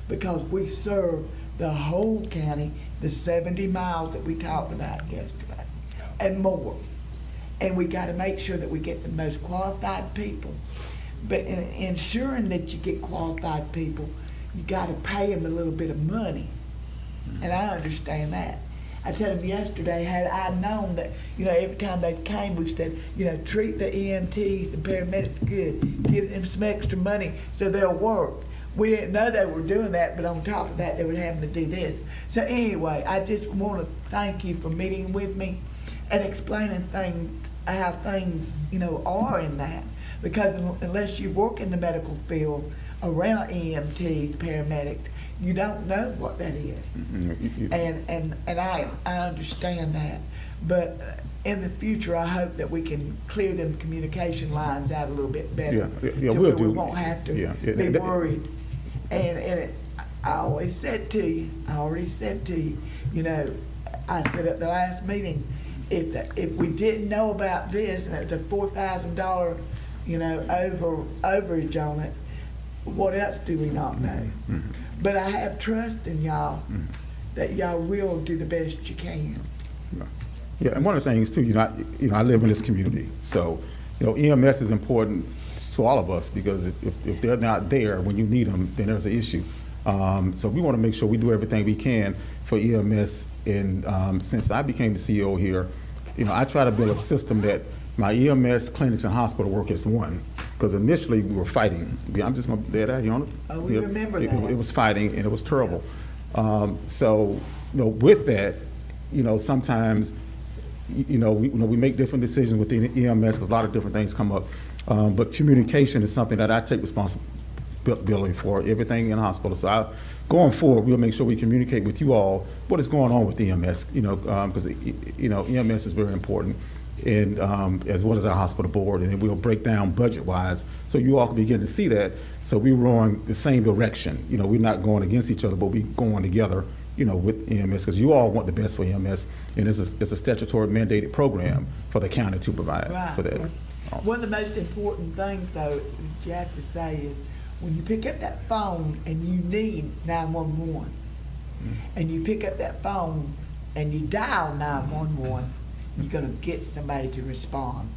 because we serve the whole county, the 70 miles that we talked about yesterday, and more. And we got to make sure that we get the most qualified people. But in ensuring that you get qualified people, you got to pay them a little bit of money. And I understand that. I told them yesterday, had I known that, every time they came, we said, treat the EMTs and paramedics good, give them some extra money so they'll work. We didn't know they were doing that, but on top of that, they were having to do this. So anyway, I just want to thank you for meeting with me and explaining things, how things, are in that. Because unless you work in the medical field around EMTs, paramedics, you don't know what that is. And I understand that. But in the future, I hope that we can clear them communication lines out a little bit better. Yeah, we'll do. We won't have to be worried. And I always said to you, I said at the last meeting, if we didn't know about this and it's a $4,000, overage on it, what else do we not know? But I have trust in y'all that y'all will do the best you can. Yeah, and one of the things too, I live in this community, so EMS is important to all of us, because if they're not there when you need them, then there's an issue. So we want to make sure we do everything we can for EMS. And since I became the CEO here, I try to build a system that my EMS, clinics, and hospital work as one. Because initially we were fighting. I'm just going to lay that on it. Oh, we remember that. It was fighting, and it was terrible. So with that, sometimes we make different decisions within EMS because a lot of different things come up. But communication is something that I take responsibility for, everything in the hospital. So going forward, we'll make sure we communicate with you all what is going on with EMS, because EMS is very important, and as well as our hospital board, and then we'll break down budget-wise so you all can begin to see that. So we're rowing the same direction. We're not going against each other, but we're going together, with EMS, because you all want the best for EMS, and it's a statutory mandated program for the county to provide for that. Also. One of the most important things, though, you have to say is when you pick up that phone and you need 911, and you pick up that phone and you dial 911, you're going to get somebody to respond.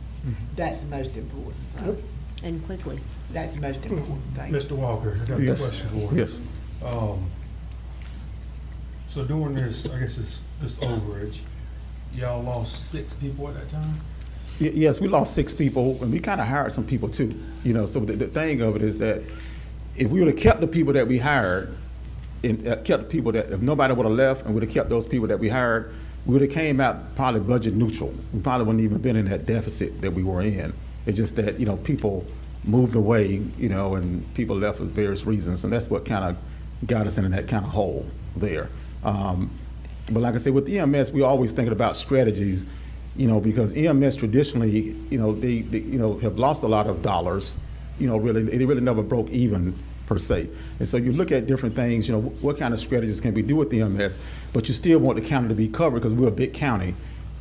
That's the most important thing. And quickly. That's the most important thing. Mr. Walker, I got a question for you. Yes. So during this, I guess this overage, y'all lost 6 people at that time? Yes, we lost 6 people, and we kind of hired some people too. So the thing of it is that if we would have kept the people that we hired, and kept the people that, if nobody would have left and would have kept those people that we hired, we would have came out probably budget neutral. We probably wouldn't even been in that deficit that we were in. It's just that, people moved away, and people left for various reasons, and that's what kind of got us into that kind of hole there. But like I said, with EMS, we're always thinking about strategies, because EMS traditionally, they have lost a lot of dollars, really, they really never broke even per se. And so you look at different things, what kind of strategies can we do with EMS, but you still want the county to be covered because we're a big county.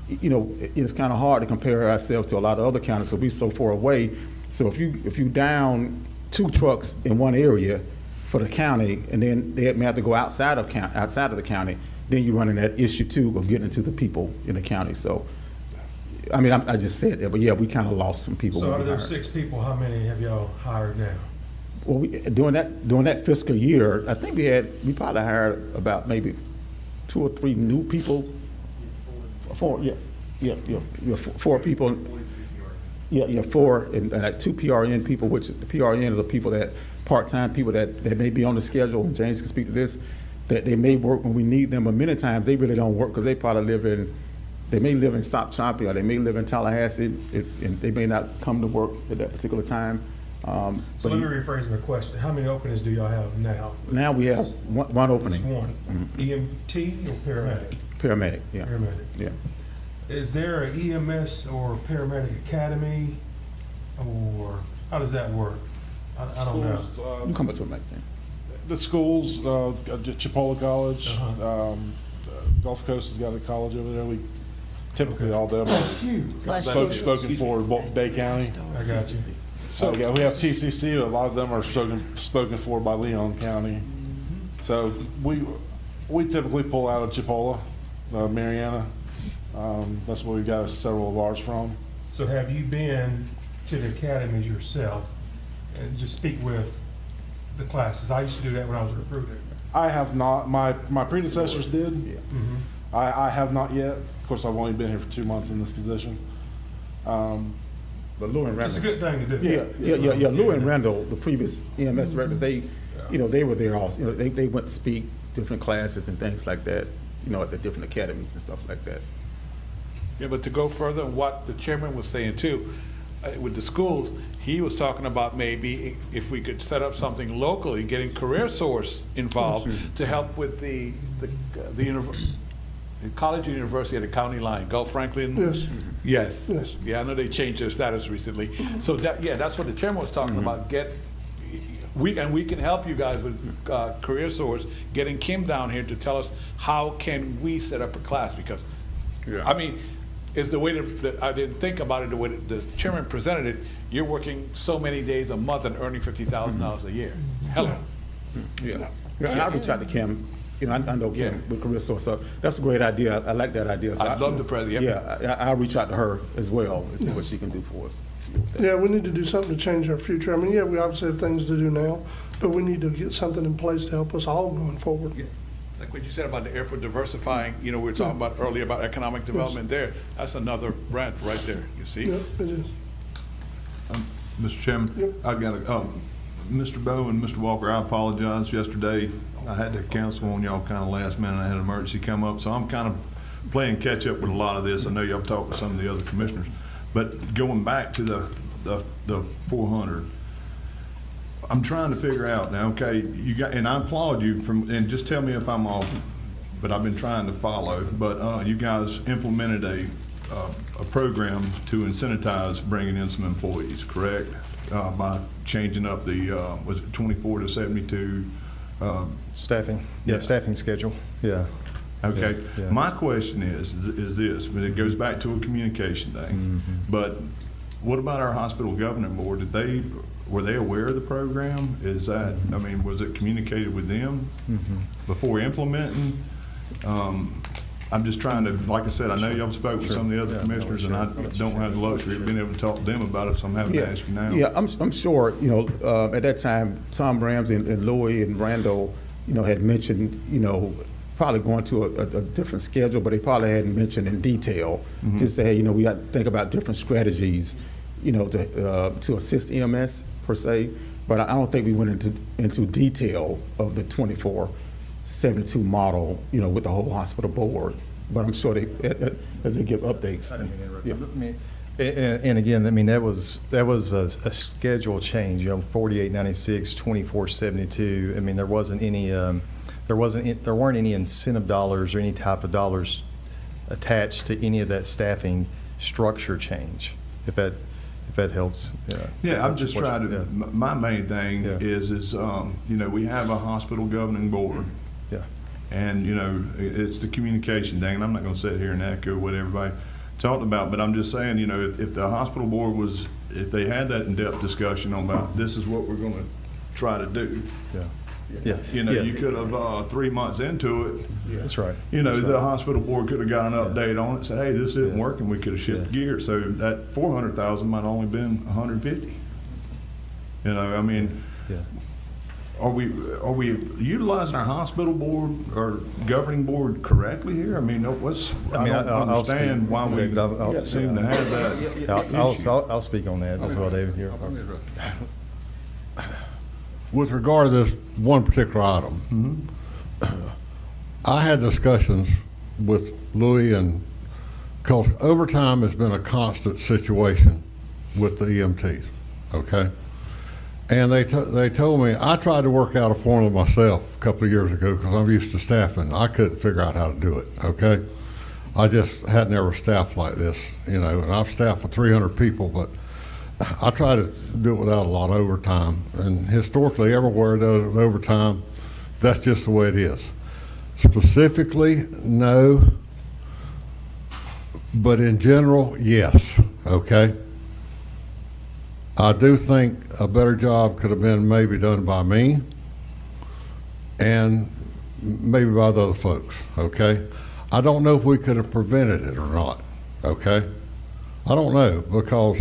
It's kind of hard to compare ourselves to a lot of other counties because we're so far away. So if you down 2 trucks in one area for the county, and then they may have to go outside of the county, then you're running that issue too of getting to the people in the county. So, I mean, I just said that, but yeah, we kind of lost some people. So out of those 6 people, how many have y'all hired now? Well, during that fiscal year, I think we probably hired about maybe 2 or 3 new people. 4 people. Yeah, 4 and like 2 PRN people, which the PRN is people that part-time people that may be on the schedule, and James can speak to this, that they may work when we need them, but many times they really don't work because they probably they may live in South Champy or they may live in Tallahassee, and they may not come to work at that particular time. So let me rephrase my question. How many openings do y'all have now? Now we have one opening. Just one. EMT or paramedic? Paramedic, yeah. Paramedic. Yeah. Is there an EMS or paramedic academy, or how does that work? I don't know. You come up to a mic, the schools, Chipola College, Gulf Coast has got a college over there. We typically all them are spoken for Bay County. I got you. So yeah, we have TCC. A lot of them are spoken for by Leon County. So we typically pull out of Chipola, Mariana. That's where we got several of ours from. So have you been to the academies yourself and just speak with the classes? I used to do that when I was a recruiter. I have not. My predecessors did. Yeah. I have not yet. Of course, I've only been here for 2 months in this position. But Lou and Randall. It's a good thing to do. Yeah. Lou and Randall, the previous EMS directors, they were there also. They went to speak different classes and things like that, at the different academies and stuff like that. Yeah, but to go further, what the chairman was saying too, with the schools, he was talking about maybe if we could set up something locally, getting Career Source involved to help with the college and university at the county line, Gulf Franklin. Yes. Yes. Yeah, I know they changed their status recently. So that's what the chairman was talking about. We can help you guys with Career Source, getting Kim down here to tell us how can we set up a class, because I mean, it's the way that I didn't think about it, the way that the chairman presented it. You're working so many days a month and earning $50,000 a year. Hello. Yeah. And I reach out to Kim. I know Kim with Career Source, so that's a great idea. I like that idea. So I'd love the president. Yeah, I'll reach out to her as well and see what she can do for us. Yeah, we need to do something to change our future. I mean, yeah, we obviously have things to do now, but we need to get something in place to help us all going forward. Yeah. Like what you said about the airport diversifying, we were talking about earlier about economic development there. That's another branch right there, you see? Yeah, it is. Mr. Chairman, I've got Mr. Bowe and Mr. Walker, I apologize. Yesterday, I had to cancel on y'all kind of last minute. I had an emergency come up, so I'm kind of playing catch up with a lot of this. I know y'all talked with some of the other commissioners, but going back to the 400, I'm trying to figure out now. Okay, and I applaud you and just tell me if I'm off. But I've been trying to follow. But you guys implemented a program to incentivize bringing in some employees, correct? By changing up the was it 24 to 72 staffing? Yeah, staffing schedule. Yeah. Okay. Yeah. My question is this, but it goes back to a communication thing. But what about our hospital governing board? Were they aware of the program? Was it communicated with them before implementing? I'm just trying to, like I said, I know y'all spoke with some of the other commissioners, and I don't have the luxury of being able to talk to them about it, so I'm having to ask you now. Yeah, I'm sure, at that time, Tom Ramsey and Louis and Randall, had mentioned, probably going to a different schedule, but they probably hadn't mentioned in detail. Just say, hey, we got to think about different strategies, to assist EMS per se. But I don't think we went into detail of the 24/72 model, with the whole hospital board. But I'm sure as they give updates. I didn't mean to interrupt. And again, that was a schedule change. 4896, 2472. I mean, there wasn't any. There weren't any incentive dollars or any type of dollars attached to any of that staffing structure change. If that helps. Yeah, I'm just trying to. My main thing is we have a hospital governing board. Yeah. And it's the communication thing. And I'm not going to sit here and echo what everybody talked about, but I'm just saying, if the hospital board if they had that in-depth discussion about this is what we're going to try to do. You could have 3 months into it. That's right. The hospital board could have got an update on it, said, hey, this isn't working. We could have shifted gears. So that 400,000 might only been 150. Are we utilizing our hospital board or governing board correctly here? I don't understand why we seem to have that. I'll speak on that as well, David. Here. With regard to this one particular item, I had discussions with Louis, and because overtime has been a constant situation with the EMTs, okay? And they told me, I tried to work out a formula myself a couple of years ago because I'm used to staffing. I couldn't figure out how to do it, okay? I just had never staffed like this, and I've staffed for 300 people, but I try to do it without a lot of overtime. And historically, everywhere does overtime, that's just the way it is. Specifically, no. But in general, yes, okay? I do think a better job could have been maybe done by me and maybe by the other folks, okay? I don't know if we could have prevented it or not, okay? I don't know, because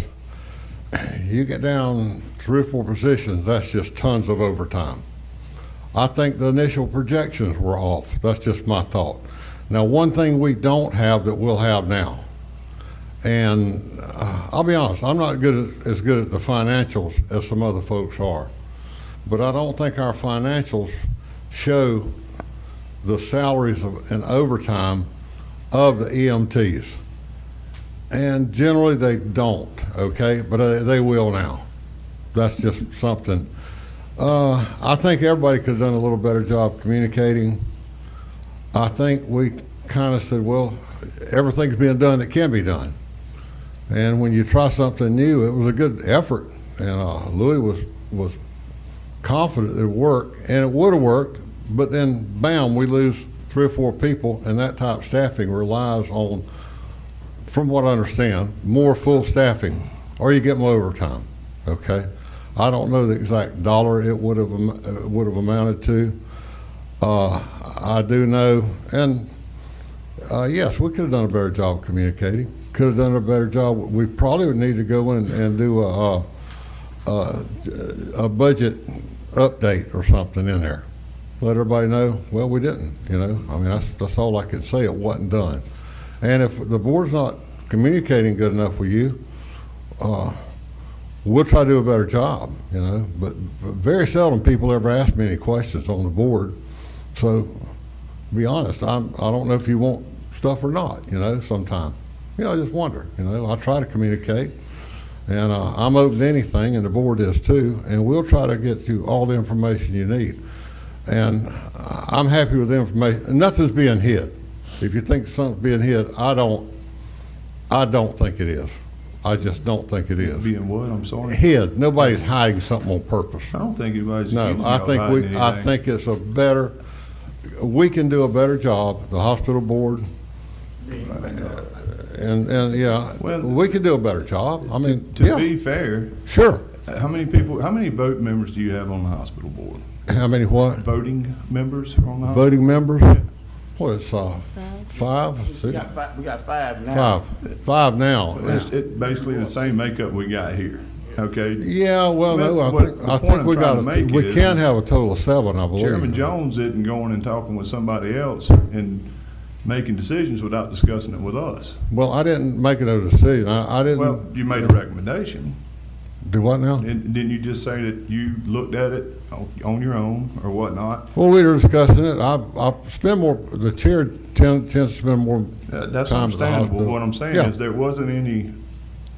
you get down 3 or 4 positions, that's just tons of overtime. I think the initial projections were off. That's just my thought. Now, one thing we don't have that we'll have now, and I'll be honest, I'm not as good at the financials as some other folks are, but I don't think our financials show the salaries and overtime of the EMTs. And generally they don't, okay, but they will now. That's just something. I think everybody could have done a little better job communicating. I think we kind of said, well, everything's being done that can be done. And when you try something new, it was a good effort. And Louis was confident it would work, and it would have worked, but then bam, we lose 3 or 4 people, and that type of staffing relies on, from what I understand, more full staffing, or you get more overtime, okay? I don't know the exact dollar it would have amounted to. I do know, and yes, we could have done a better job of communicating. Could have done a better job. We probably would need to go in and do a budget update or something in there. Let everybody know, well, we didn't, you know. I mean, that's all I could say. It wasn't done. And if the board's not communicating good enough with you, we'll try to do a better job, you know. But very seldom people ever ask me any questions on the board. So, to be honest, I don't know if you want stuff or not, you know, sometimes. You know, I just wonder, you know. I try to communicate, and I'm open to anything, and the board is too, and we'll try to get you all the information you need. And I'm happy with the information. Nothing's being hid. If you think something's being hid, I don't think it is. I just don't think it is. Being what? I'm sorry. Hid. Nobody's hiding something on purpose. I don't think anybody's. No, I think it's a better. We can do a better job. The hospital board. And yeah, well, we can do a better job. I mean, to be fair, sure. How many vote members do you have on the hospital board? How many what? Voting members on the hospital? Voting members? What is 5? 6? We got 5 now. 5 now. It's basically the same makeup we got here. Okay. Yeah. Well, no. I think we got. We can have a total of 7, I believe. Chairman Jones isn't going and talking with somebody else and making decisions without discussing it with us. Well, I didn't make no decision. I didn't. Well, you made a recommendation. Do what now? Didn't you just say that you looked at it on your own or whatnot? Well, we were discussing it. I spend more. The chair tends to spend more. That's time understandable. What I'm saying is there wasn't any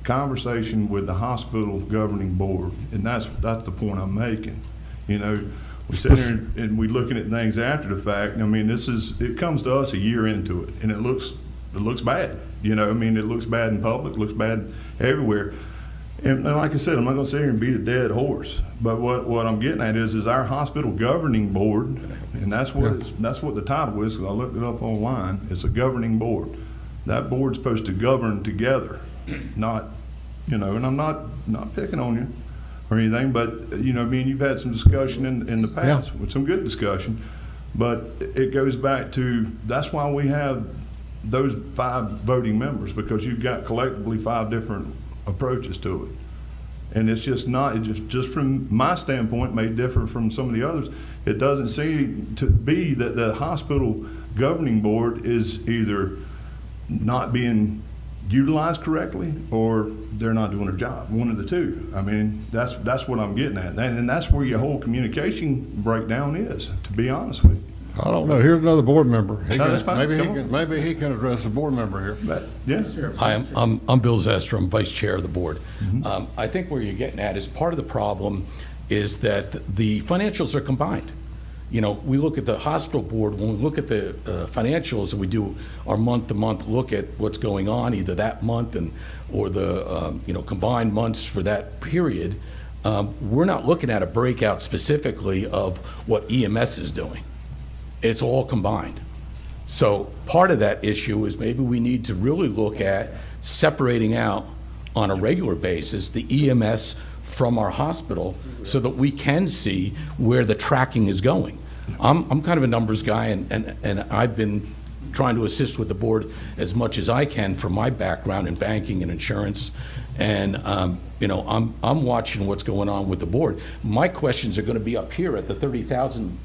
conversation with the hospital governing board, and that's the point I'm making. You know, we sit here and we looking at things after the fact. I mean, it comes to us a year into it, and it looks bad. You know, I mean, it looks bad in public, looks bad everywhere. And like I said, I'm not going to sit here and beat a dead horse. But what I'm getting at is our hospital governing board, and that's what the title is. Because I looked it up online. It's a governing board. That board's supposed to govern together, not, you know. And I'm not picking on you or anything, but you know, I mean, you've had some discussion in the past with some good discussion. But it goes back to that's why we have those 5 voting members, because you've got collectively 5 different approaches to it, and it's just not. It just from my standpoint may differ from some of the others. It doesn't seem to be that the hospital governing board is either not being utilized correctly or they're not doing their job. One of the two. I mean, that's what I'm getting at, and that's where your whole communication breakdown is. To be honest with you. I don't know. Here's another board member. That's fine. Maybe he can address the board member here. But, yes. Hi, I'm Bill Zester. I'm vice chair of the board. I think where you're getting at is part of the problem is that the financials are combined. You know, we look at the hospital board, when we look at the financials and we do our month-to-month look at what's going on either that month or the combined months for that period, we're not looking at a breakout specifically of what EMS is doing. It's all combined. So part of that issue is maybe we need to really look at separating out on a regular basis the EMS from our hospital so that we can see where the tracking is going. I'm kind of a numbers guy, and I've been trying to assist with the board as much as I can from my background in banking and insurance. And you know, I'm watching what's going on with the board. My questions are going to be up here at the 30,000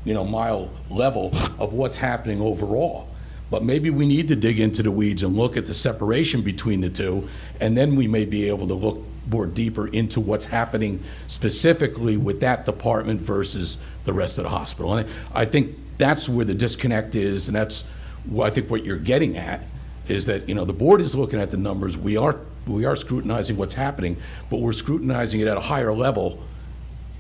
mile level of what's happening overall. But maybe we need to dig into the weeds and look at the separation between the two, and then we may be able to look more deeper into what's happening specifically with that department versus the rest of the hospital. And I think that's where the disconnect is, and that's what I think what you're getting at is that, the board is looking at the numbers. We are scrutinizing what's happening, but we're scrutinizing it at a higher level,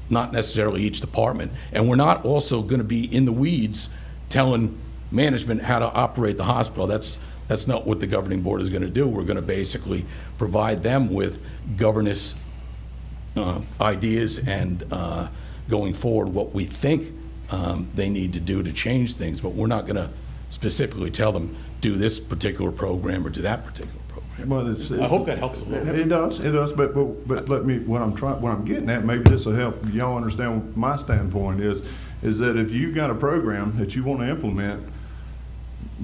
not necessarily each department. And we're not also going to be in the weeds telling management how to operate the hospital. That's not what the governing board is going to do. We're going to basically provide them with governance ideas and going forward what we think they need to do to change things, but we're not going to specifically tell them do this particular program or do that particular program. Well, I hope that helps a little bit. It does. But let me. What I'm getting at, maybe this will help y'all understand what my standpoint is that if you've got a program that you want to implement,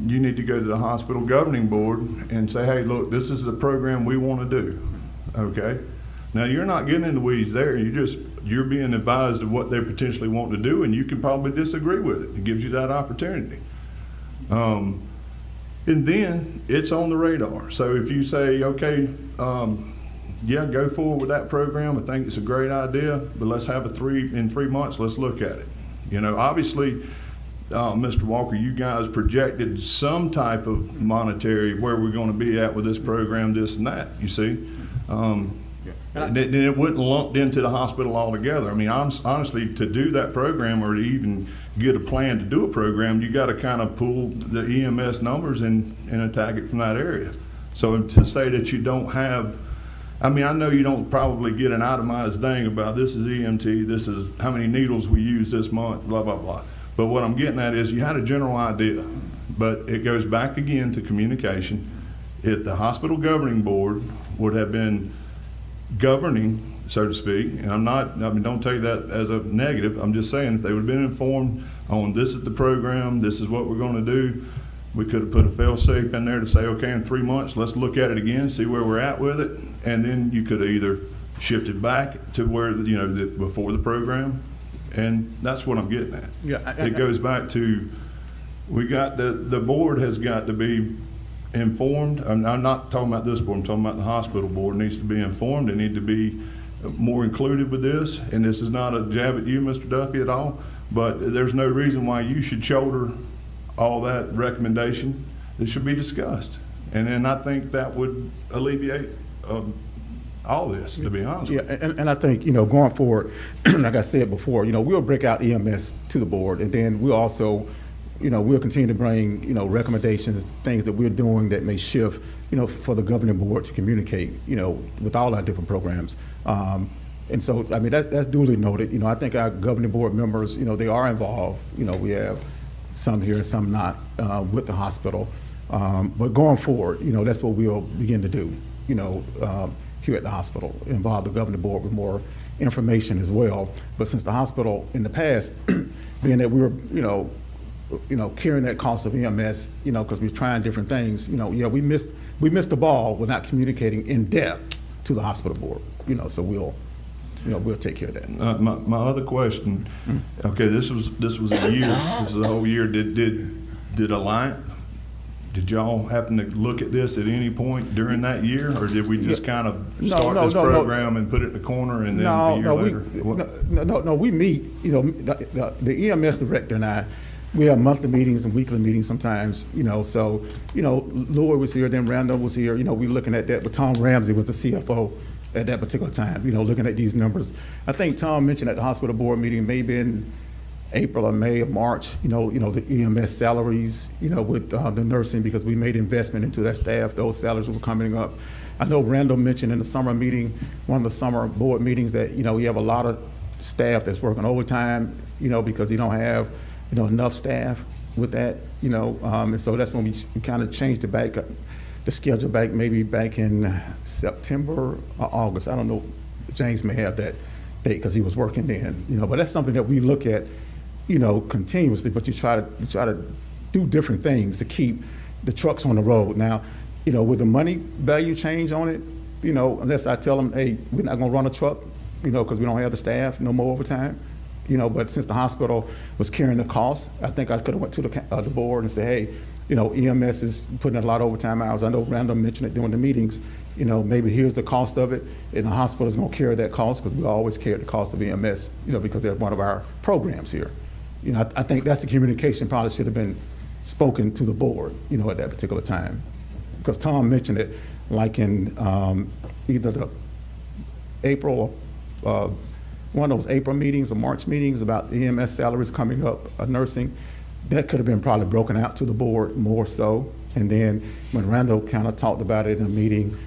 you need to go to the hospital governing board and say, hey, look, this is the program we want to do. Okay. Now you're not getting in the weeds there. You're being advised of what they potentially want to do, and you can probably disagree with it. It gives you that opportunity. And then it's on the radar. So if you say, okay, yeah, go forward with that program. I think it's a great idea, but let's have in 3 months, let's look at it. Obviously, Mr. Walker, you guys projected some type of monetary where we're going to be at with this program, this and that, you see. And it wasn't lumped into the hospital altogether. I mean, honestly, to do that program or to even get a plan to do a program, you got to kind of pull the EMS numbers and attack it from that area. So to say that you don't have, I mean, I know you don't probably get an itemized thing about this is EMT, this is how many needles we use this month, blah, blah, blah. But what I'm getting at is you had a general idea, but it goes back again to communication. If the hospital governing board would have been governing, so to speak, and don't take that as a negative, I'm just saying if they would have been informed on this is the program, this is what we're going to do, we could have put a fail-safe in there to say, okay, in 3 months, let's look at it again, see where we're at with it, and then you could either shift it back to where, before the program, and that's what I'm getting at. Yeah, It goes back to, the board has got to be informed. I'm not talking about this board, I'm talking about the hospital board needs to be informed. They need to be more included with this. And this is not a jab at you, Mr. Duffy, at all, but there's no reason why you should shoulder all that recommendation. It should be discussed. And then I think that would alleviate all this, to be honest with you. And I think, going forward, like I said before, we'll break out EMS to the board, and then we'll also we'll continue to bring, recommendations, things that we're doing that may shift, for the governing board to communicate, with all our different programs. And so, I mean, that's duly noted. I think our governing board members, they are involved. We have some here and some not with the hospital. But going forward, that's what we'll begin to do, here at the hospital, involve the governing board with more information as well. But since the hospital in the past, being that we were, carrying that cost of EMS, because we're trying different things, we missed the ball with not communicating in depth to the hospital board, so we'll take care of that. My other question, okay, this was a year, this is a whole year. Did Alliant, did y'all happen to look at this at any point during that year, or did we just kind of start this program and put it in the corner and then a year later? No, we meet, the EMS director and I, we have monthly meetings and weekly meetings sometimes, so, Lloyd was here, then Randall was here, we looking at that, but Tom Ramsey was the CFO at that particular time, looking at these numbers. I think Tom mentioned at the hospital board meeting, maybe in April or May or March, the EMS salaries, with the nursing, because we made investment into that staff, those salaries were coming up. I know Randall mentioned in the summer meeting, one of the summer board meetings, that, you have a lot of staff that's working overtime, because you don't have, enough staff, with that, you know, and so that's when we kind of changed the schedule back, maybe back in September or August. I don't know, James may have that date because he was working then, you know, but that's something that we look at, you know, continuously, but you try to do different things to keep the trucks on the road. Now, you know, with the money value change on it, you know, unless I tell them, hey, we're not gonna run a truck, you know, because we don't have the staff, no more overtime, you know, but since the hospital was carrying the cost, I think I could have went to the board and said, hey, you know, EMS is putting in a lot of overtime hours. I know Randall mentioned it during the meetings, you know, maybe here's the cost of it, and the hospital is gonna carry that cost because we always carry the cost of EMS, you know, because they're one of our programs here. You know, I think that's the communication probably should have been spoken to the board, you know, at that particular time. Because Tom mentioned it, like in either the April, one of those April meetings or March meetings about EMS salaries coming up, nursing, that could have been probably broken out to the board more so. And then when Randall kind of talked about it in a meeting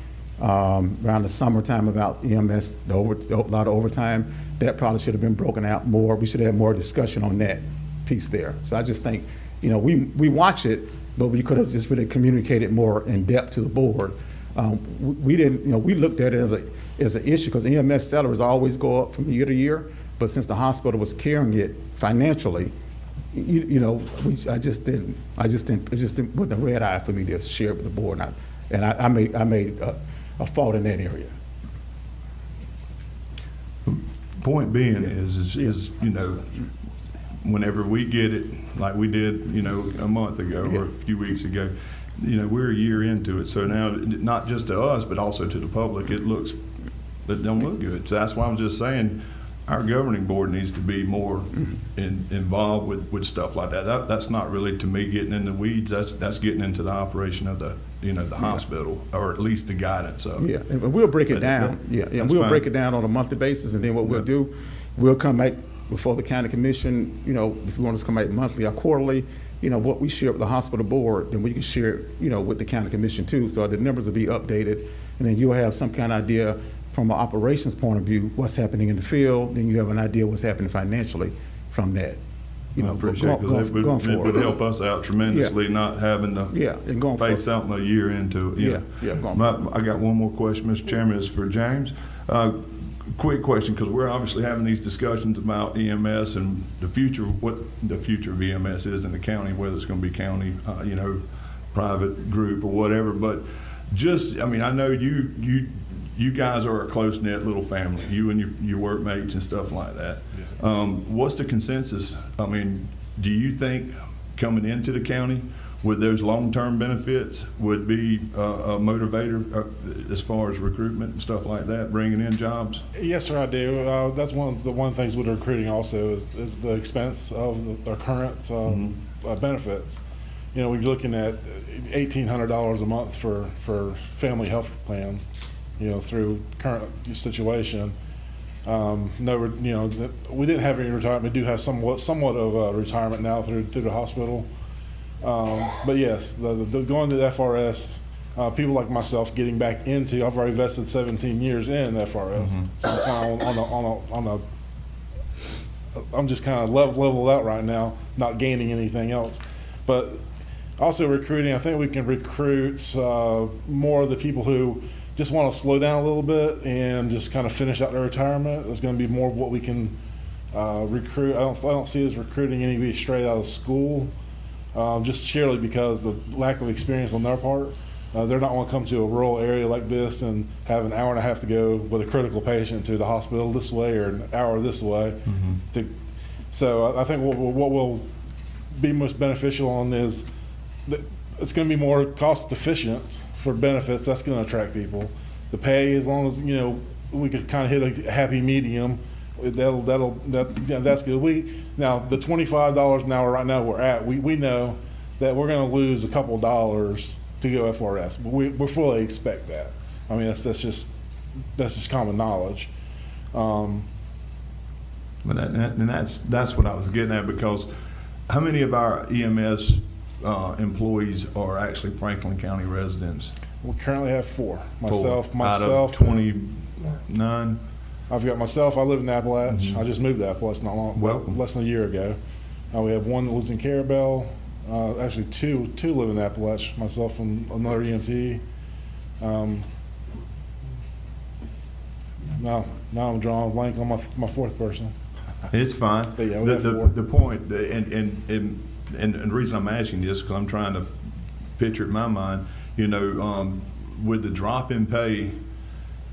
around the summertime about EMS, a lot of overtime, that probably should have been broken out more. We should have more discussion on that piece there. So I just think, you know, we watch it, but we could have just really communicated more in depth to the board. We didn't, you know, we looked at it as an issue because EMS salaries always go up from year to year, but since the hospital was carrying it financially, you know, it just wasn't a red eye for me to share it with the board, and I made a fault in that area. Point being is you know, whenever we get it, like we did, you know, a month ago or a few weeks ago, you know, we're a year into it. So now, not just to us, but also to the public, it don't look good. So that's why I'm just saying, our governing board needs to be more involved with stuff like that. That's not really, to me, getting in the weeds. That's getting into the operation of the, you know, the hospital, or at least the guidance of it. Yeah, and we'll break it down. And we'll break it down on a monthly basis, and then what we'll do, we'll come back before the county commission, you know, if you want us to come back monthly or quarterly, you know, what we share with the hospital board, then we can share it, you know, with the county commission too. So the numbers will be updated, and then you'll have some kind of idea from an operations point of view, what's happening in the field, then you have an idea what's happening financially from that. You know, I appreciate it, because it would help us out tremendously, not having to face something a year into it. I got one more question, Mr. Chairman, it's for James. Quick question, because we're obviously having these discussions about EMS and the future, what the future of EMS is in the county, whether it's going to be county, you know, private group or whatever. But just, I mean, I know you guys are a close-knit little family, you and your workmates and stuff like that. What's the consensus? I mean, do you think coming into the county with those long-term benefits would be a motivator as far as recruitment and stuff like that, bringing in jobs? Yes, sir, I do. That's one of the things with recruiting also is the expense of the current benefits. You know, we're looking at $1,800 a month for family health plan, you know, through current situation. No, you know, we didn't have any retirement. We do have somewhat of a retirement now through the hospital. But yes, the going to the FRS, people like myself getting back into, I've already vested 17 years in FRS, so I'm kind of I'm just kind of leveled out right now, not gaining anything else. But also recruiting, I think we can recruit more of the people who just want to slow down a little bit and just kind of finish out their retirement. It's going to be more of what we can recruit. I don't see us recruiting anybody straight out of school, just sheerly because the lack of experience on their part. They're not going to come to a rural area like this and have an hour and a half to go with a critical patient to the hospital this way or an hour this way. So I think what will be most beneficial on is that it's going to be more cost efficient for benefits. That's going to attract people. The pay, as long as, you know, we could kind of hit a happy medium, that's good. Now the $25 an hour right now we're at, we know that we're going to lose a couple dollars to go FRS, but we fully expect that. I mean, that's just common knowledge. But that's what I was getting at, because how many of our EMS employees are actually Franklin County residents? We currently have 4. Myself. Out of 29? I've got myself. I live in Appalachia. I just moved to Appalachia not long, less than a year ago. We have one that lives in Carabel, Actually, two live in Appalachia, myself and another EMT. Now I'm drawing a blank on my fourth person. It's fine. But yeah, we have four. The point, and the reason I'm asking this, because I'm trying to picture it in my mind, you know, with the drop in pay,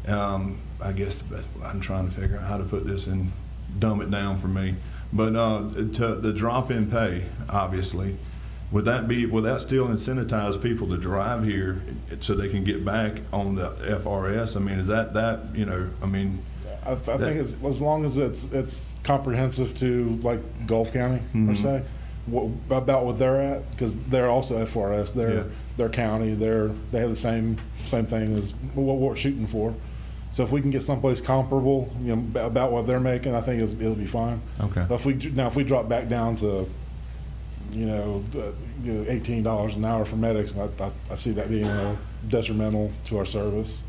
I guess I'm trying to figure out how to put this and dumb it down for me. But to the drop in pay, obviously, would that still incentivize people to drive here so they can get back on the FRS? I mean, is that you know? I mean, I think as long as it's comprehensive to like Gulf County per se, about what they're at, because they're also FRS. Their county. They have the same thing as what we're shooting for. So if we can get someplace comparable, you know, about what they're making, I think it'll be fine. Okay. But if we drop back down to, you know, $18 an hour for medics, I see that being detrimental to our service.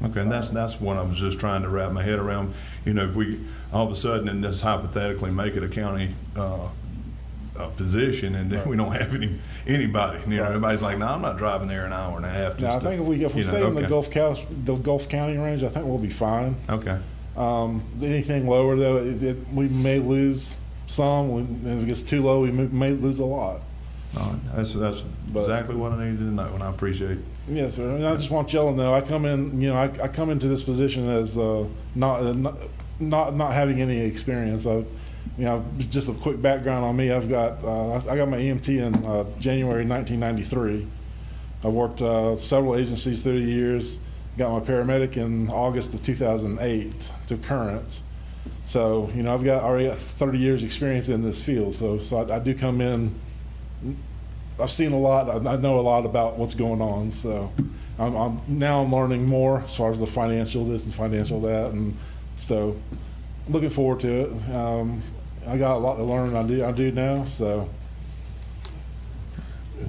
Okay, and that's what I was just trying to wrap my head around. You know, if we all of a sudden, and just hypothetically make it a county position, and then we don't have anybody. You know, everybody's like, no, I'm not driving there an hour and a half. I think if we stay in the Gulf County range, I think we'll be fine. Okay. Anything lower though, we may lose some. If it gets too low, we may lose a lot. That's exactly what I needed to know, and I appreciate it. Yes, sir. And I just want y'all to know, I come into this position as not having any experience. You know, just a quick background on me. I got my EMT in January 1993. I worked several agencies through the years. Got my paramedic in August of 2008 to current. So, you know, I've already got 30 years experience in this field. So I do come in. I've seen a lot. I know a lot about what's going on. So I'm learning more as far as the financial this and financial that, and so looking forward to it. I got a lot to learn. I do now. So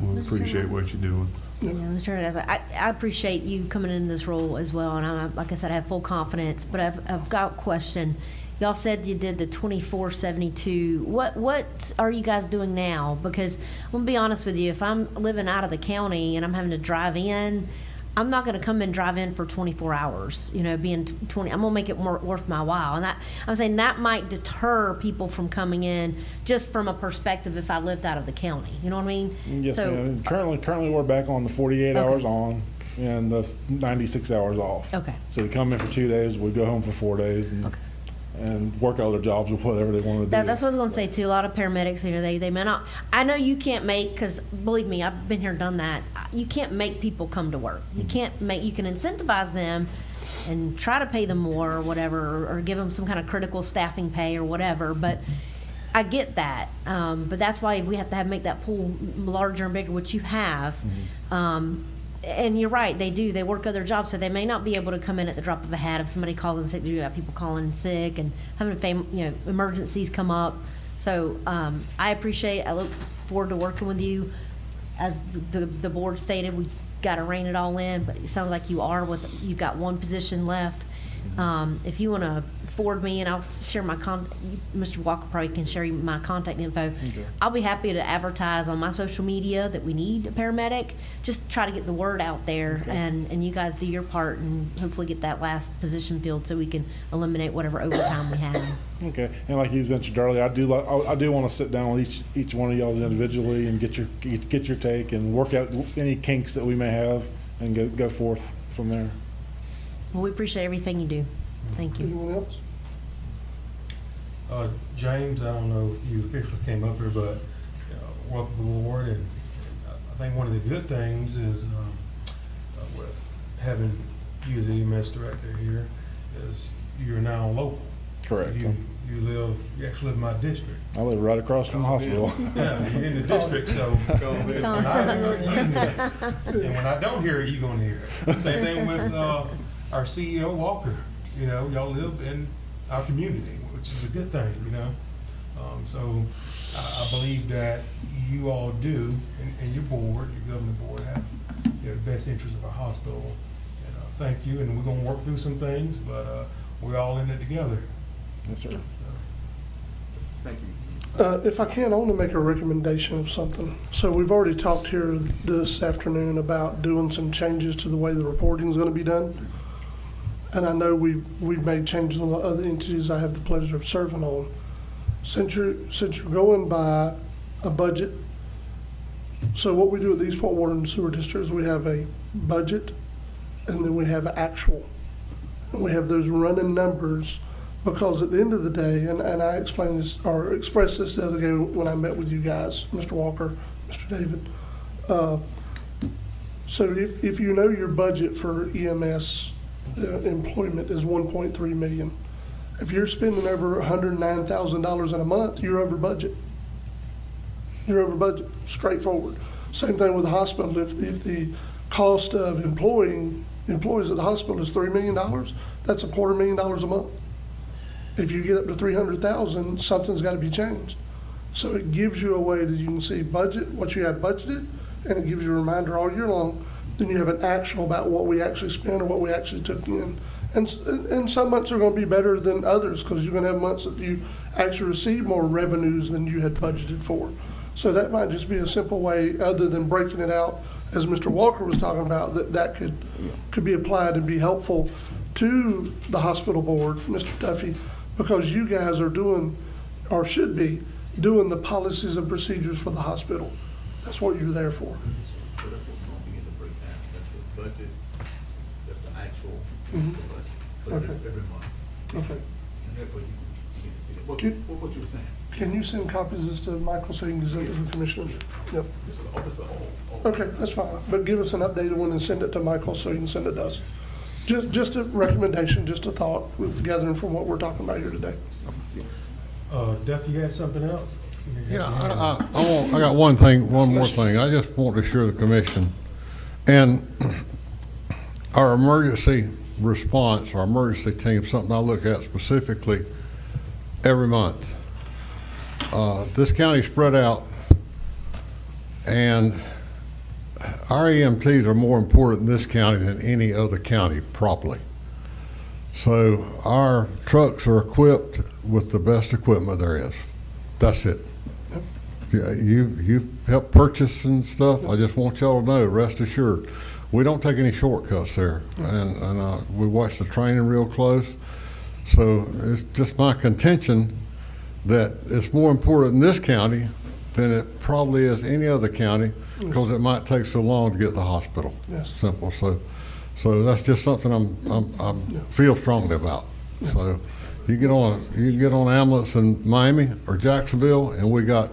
we appreciate what you're doing. Yeah, Mr. Hernandez, I appreciate you coming in this role as well, and like I said, I have full confidence. But I've got a question. Y'all said you did the 2472. What are you guys doing now? Because I'm gonna be honest with you, if I'm living out of the county and I'm having to drive in, I'm not going to come and drive in for 24 hours, you know, being 20. I'm going to make it more worth my while. And I'm saying that might deter people from coming in just from a perspective if I lived out of the county. You know what I mean? Yes, so, ma'am. Currently we're back on the 48 hours on and the 96 hours off. Okay. So we come in for 2 days, we go home for 4 days, and work other jobs or whatever they want to do. That's what I was going to say too. A lot of paramedics, you know, they may not. I know you can't make, because believe me, I've been here, done that. You can't make people come to work. You can't make. You can incentivize them and try to pay them more or whatever, or give them some kind of critical staffing pay or whatever. But I get that. But that's why we have to make that pool larger and bigger, which you have. And you're right, they do. They work other jobs, so they may not be able to come in at the drop of a hat if somebody calls in sick. You have people calling sick and having emergencies come up. So I appreciate it. I look forward to working with you. As the board stated, we got to rein it all in, but it sounds like you are. You've got one position left. If you want to forward me, and I'll share my Mr. Walker probably can share my contact info. Okay. I'll be happy to advertise on my social media that we need a paramedic. Just try to get the word out there, and you guys do your part, and hopefully get that last position filled so we can eliminate whatever overtime we have. Okay, and like you mentioned earlier, I do want to sit down with each one of y'all individually and get your take and work out any kinks that we may have, and go forth from there. Well, we appreciate everything you do. Thank you. Anyone else? James, I don't know if you officially came up here, but welcome aboard. And I think one of the good things is with having you as EMS director here is you're now local. Correct. You actually live in my district. I live right across from the hospital. Yeah, you're in the district, so when I hear it, you hear it. And when I don't hear it, you're going to hear it. Same thing with our CEO, Walker. You know, y'all live in our community, which is a good thing, you know. So I believe that you all do, and your board, your governing board, have the best interest of our hospital. And thank you, and we're going to work through some things, but we're all in it together. Yes, sir. Thank you. If I can, I want to make a recommendation of something. So we've already talked here this afternoon about doing some changes to the way the reporting is going to be done. And I know we've made changes on the other entities I have the pleasure of serving on. Since you're going by a budget, so what we do at the East Point Water and Sewer District is we have a budget and then we have actual. And we have those running numbers. Because at the end of the day, and I explained this or expressed this the other day when I met with you guys, Mr. Walker, Mr. David. So if you know your budget for EMS employment is $1.3 million, if you're spending over $109,000 in a month, you're over budget. You're over budget, straightforward. Same thing with the hospital. If the cost of employing employees at the hospital is $3 million, that's $250,000 a month. If you get up to 300,000, something's got to be changed. So it gives you a way that you can see budget, what you have budgeted, and it gives you a reminder all year long. Then you have an actual about what we actually spent or what we actually took in. And some months are going to be better than others because you're going to have months that you actually receive more revenues than you had budgeted for. So that might just be a simple way, other than breaking it out, as Mr. Walker was talking about, that could be applied and be helpful to the hospital board, Mr. Duffy, because you guys are doing, or should be, doing the policies and procedures for the hospital. That's what you're there for. So that's what we're going to begin to break down. That's the budget, that's the actual budget for every month. Okay. And therefore you get to see it. What you were saying? Can you send copies of this to Michael so you can present it to the commissioners? Yep. This is a whole. Okay, that's fine. But give us an updated one and send it to Michael so you can send it to us. Just a recommendation, just a thought, we're gathering from what we're talking about here today. Duff, you had something else? Yeah, I got one more thing. I just want to assure the commission and our emergency response, our emergency team, something I look at specifically every month. This county spread out, and our EMTs are more important in this county than any other county, probably. So our trucks are equipped with the best equipment there is. That's it. You help purchase and stuff. I just want y'all to know, rest assured, we don't take any shortcuts there, and we watch the training real close. So it's just my contention that it's more important in this county than it probably is any other county, because it might take so long to get to the hospital. Yes. Simple. So that's just something I feel strongly about. Yeah. So you get on ambulance in Miami or Jacksonville, and we got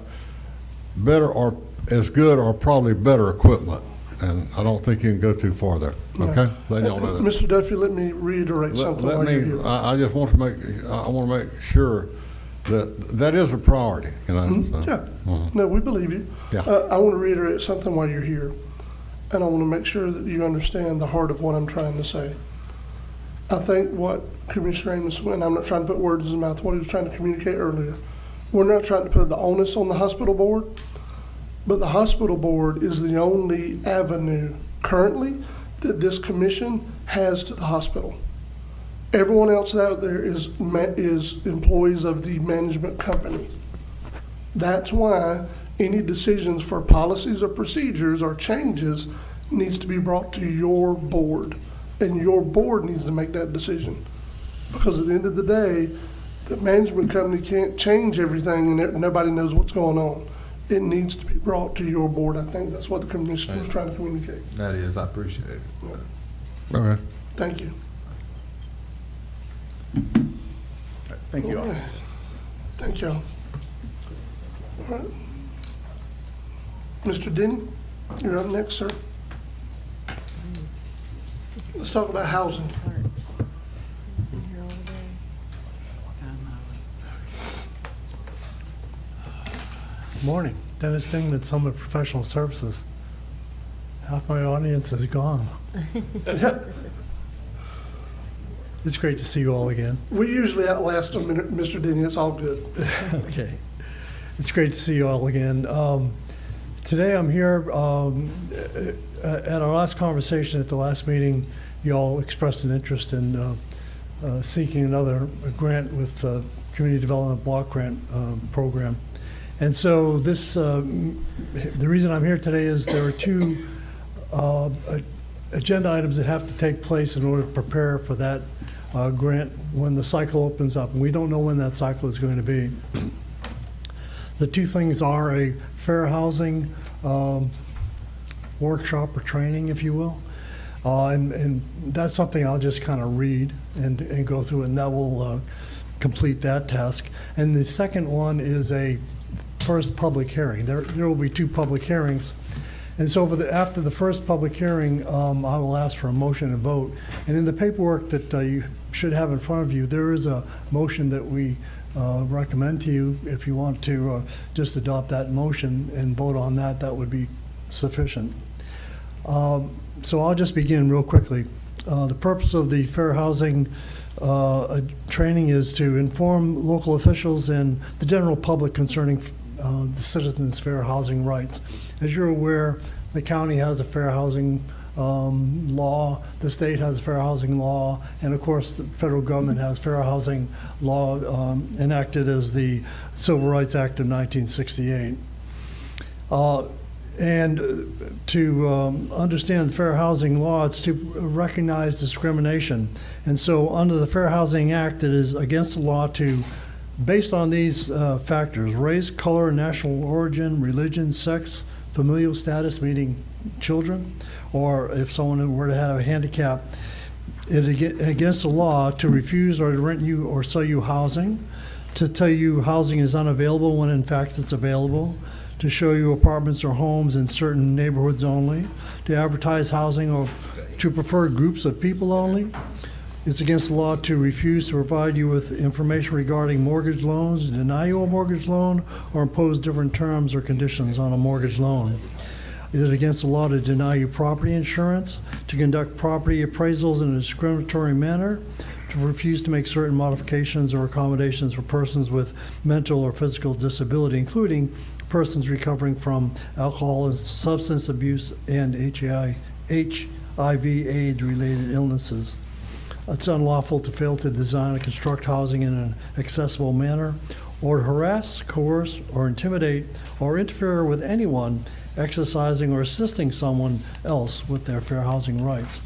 better or as good or probably better equipment. And I don't think you can go too far there. Okay, let y'all know that. Mr. Duffy, let me reiterate something. I just want to make sure that is a priority. You know. Mm-hmm. So, yeah. No, we believe you. Yeah. I want to reiterate something while you're here, and I want to make sure that you understand the heart of what I'm trying to say. I think what Commissioner Amos, and I'm not trying to put words in his mouth, what he was trying to communicate earlier, we're not trying to put the onus on the hospital board, but the hospital board is the only avenue currently that this commission has to the hospital. Everyone else out there is employees of the management company. That's why any decisions for policies or procedures or changes needs to be brought to your board, and your board needs to make that decision. Because at the end of the day, the management company can't change everything and nobody knows what's going on. It needs to be brought to your board. I think that's what the commission was trying to communicate. That is, I appreciate it. Yeah. Okay. Thank you. Thank you all. Thank y'all. All right. Mr. Denny, you're up next, sir. Let's talk about housing. Morning. Dennis Dingman, Summit Professional Services. Half my audience is gone. It's great to see you all again. We usually outlast them, Mr. Denny. It's all good. Okay. It's great to see you all again. Today I'm here, at our last conversation at the last meeting, you all expressed an interest in seeking another grant with the Community Development Block Grant Program. And so this, the reason I'm here today is there are two agenda items that have to take place in order to prepare for that grant when the cycle opens up. And we don't know when that cycle is going to be. The two things are a fair housing workshop or training, if you will. And that's something I'll just kind of read and go through, and that will complete that task. And the second one is a first public hearing. There will be two public hearings. And so after the first public hearing, I will ask for a motion and vote. And in the paperwork that you should have in front of you, there is a motion that we recommend to you. If you want to just adopt that motion and vote on that, that would be sufficient. So I'll just begin real quickly. The purpose of the fair housing training is to inform local officials and the general public concerning the citizens' fair housing rights. As you're aware, the county has a fair housing law, the state has a fair housing law, and of course the federal government has fair housing law enacted as the Civil Rights Act of 1968. And to understand the fair housing law, it's to recognize discrimination. And so under the Fair Housing Act, it is against the law to, based on these factors, race, color, national origin, religion, sex, familial status, meaning children, or if someone were to have a handicap, it against the law to refuse or to rent you or sell you housing, to tell you housing is unavailable when in fact it's available, to show you apartments or homes in certain neighborhoods only, to advertise housing or to prefer groups of people only. It's against the law to refuse to provide you with information regarding mortgage loans, deny you a mortgage loan, or impose different terms or conditions on a mortgage loan. Is it against the law to deny you property insurance, to conduct property appraisals in a discriminatory manner, to refuse to make certain modifications or accommodations for persons with mental or physical disability, including persons recovering from alcohol and substance abuse and HIV/AIDS-related illnesses. It's unlawful to fail to design and construct housing in an accessible manner, or to harass, coerce, or intimidate, or interfere with anyone exercising or assisting someone else with their fair housing rights.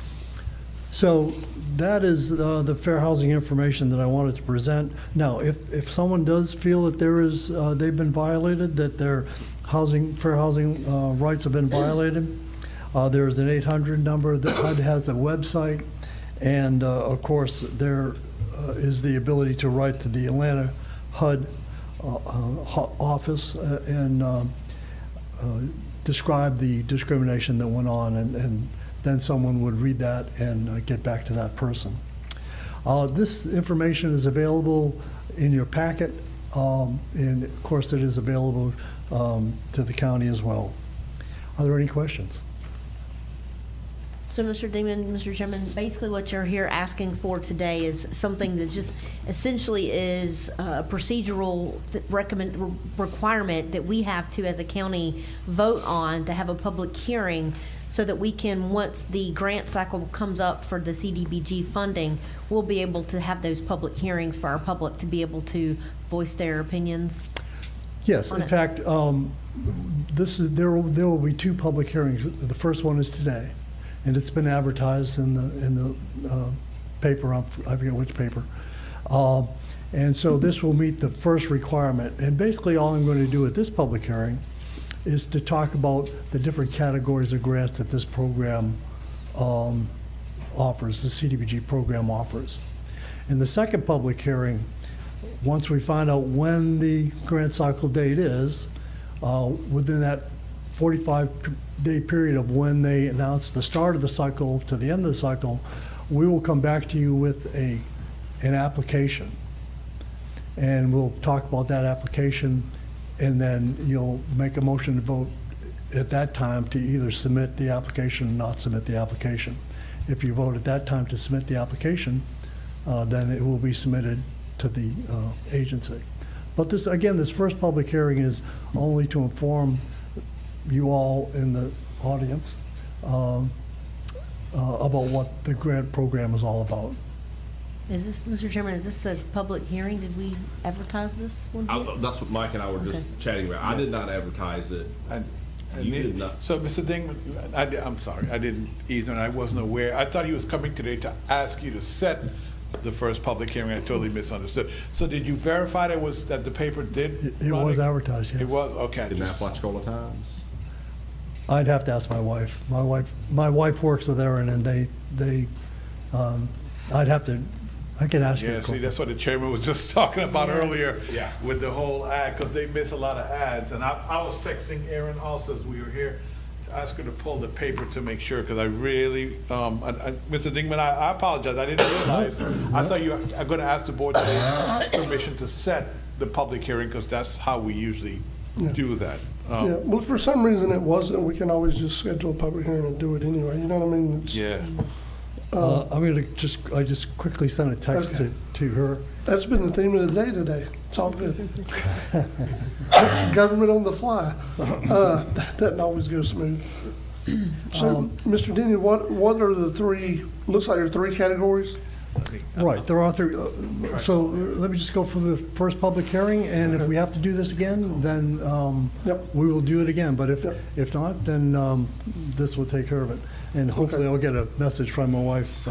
So that is the fair housing information that I wanted to present. Now, if someone does feel that there is, they've been violated, that their fair housing rights have been violated, there is an 800 number that HUD has a website, and of course there is the ability to write to the Atlanta HUD office and describe the discrimination that went on, and then someone would read that and get back to that person. This information is available in your packet, and of course it is available to the county as well. Are there any questions? So, Mr. Demon, Mr. Chairman, basically what you're here asking for today is something that just essentially is a procedural requirement that we have to, as a county, vote on to have a public hearing so that we can, once the grant cycle comes up for the CDBG funding, we'll be able to have those public hearings for our public to be able to voice their opinions. Yes, in fact, there will be two public hearings. The first one is today, and it's been advertised in the paper. I forget which paper. And so this will meet the first requirement. And basically, all I'm going to do at this public hearing is to talk about the different categories of grants that this program offers, the CDBG program offers. In the second public hearing, once we find out when the grant cycle date is, within that 45-day period of when they announce the start of the cycle to the end of the cycle, we will come back to you with an application. And we'll talk about that application, and then you'll make a motion to vote at that time to either submit the application or not submit the application. If you vote at that time to submit the application, then it will be submitted to the agency. But this, again, this first public hearing is only to inform you all in the audience about what the grant program is all about. Is this, Mr. Chairman, is this a public hearing? Did we advertise this one? That's what Mike and I were just Okay. chatting about. I did not advertise it. You did not. So, Mr. Dingman, I'm sorry, I didn't either, and I wasn't aware. I thought he was coming today to ask you to set the first public hearing. I totally misunderstood. So did you verify that the paper did? It run was advertised, yes. It was, okay. In just- Apalachicola Times? I'd have to ask my wife. My wife works with Erin, and I'd have to, I can ask her. Yeah, see, that's what the chairman was just talking about earlier. Yeah. With the whole ad, because they miss a lot of ads. And I was texting Erin also as we were here to ask her to pull the paper to make sure, because I really, Mr. Dingman, I apologize, I didn't realize. I thought you were going to ask the board today permission to set the public hearing, because that's how we usually do that. Yeah, well, if for some reason it wasn't, we can always just schedule a public hearing and do it anyway, you know what I mean? It's- Yeah. I'm going to I just quickly sent a text Okay. to her. That's been the theme of the day today. It's all good. Government on the fly. That doesn't always go smooth. So, Mr. Denny, what are the three, looks like there are three categories? Right, there are three. So let me just go for the first public hearing, and if we have to do this again, then we will do it again. But if not, then this will take care of it. And hopefully I'll get a message from my wife.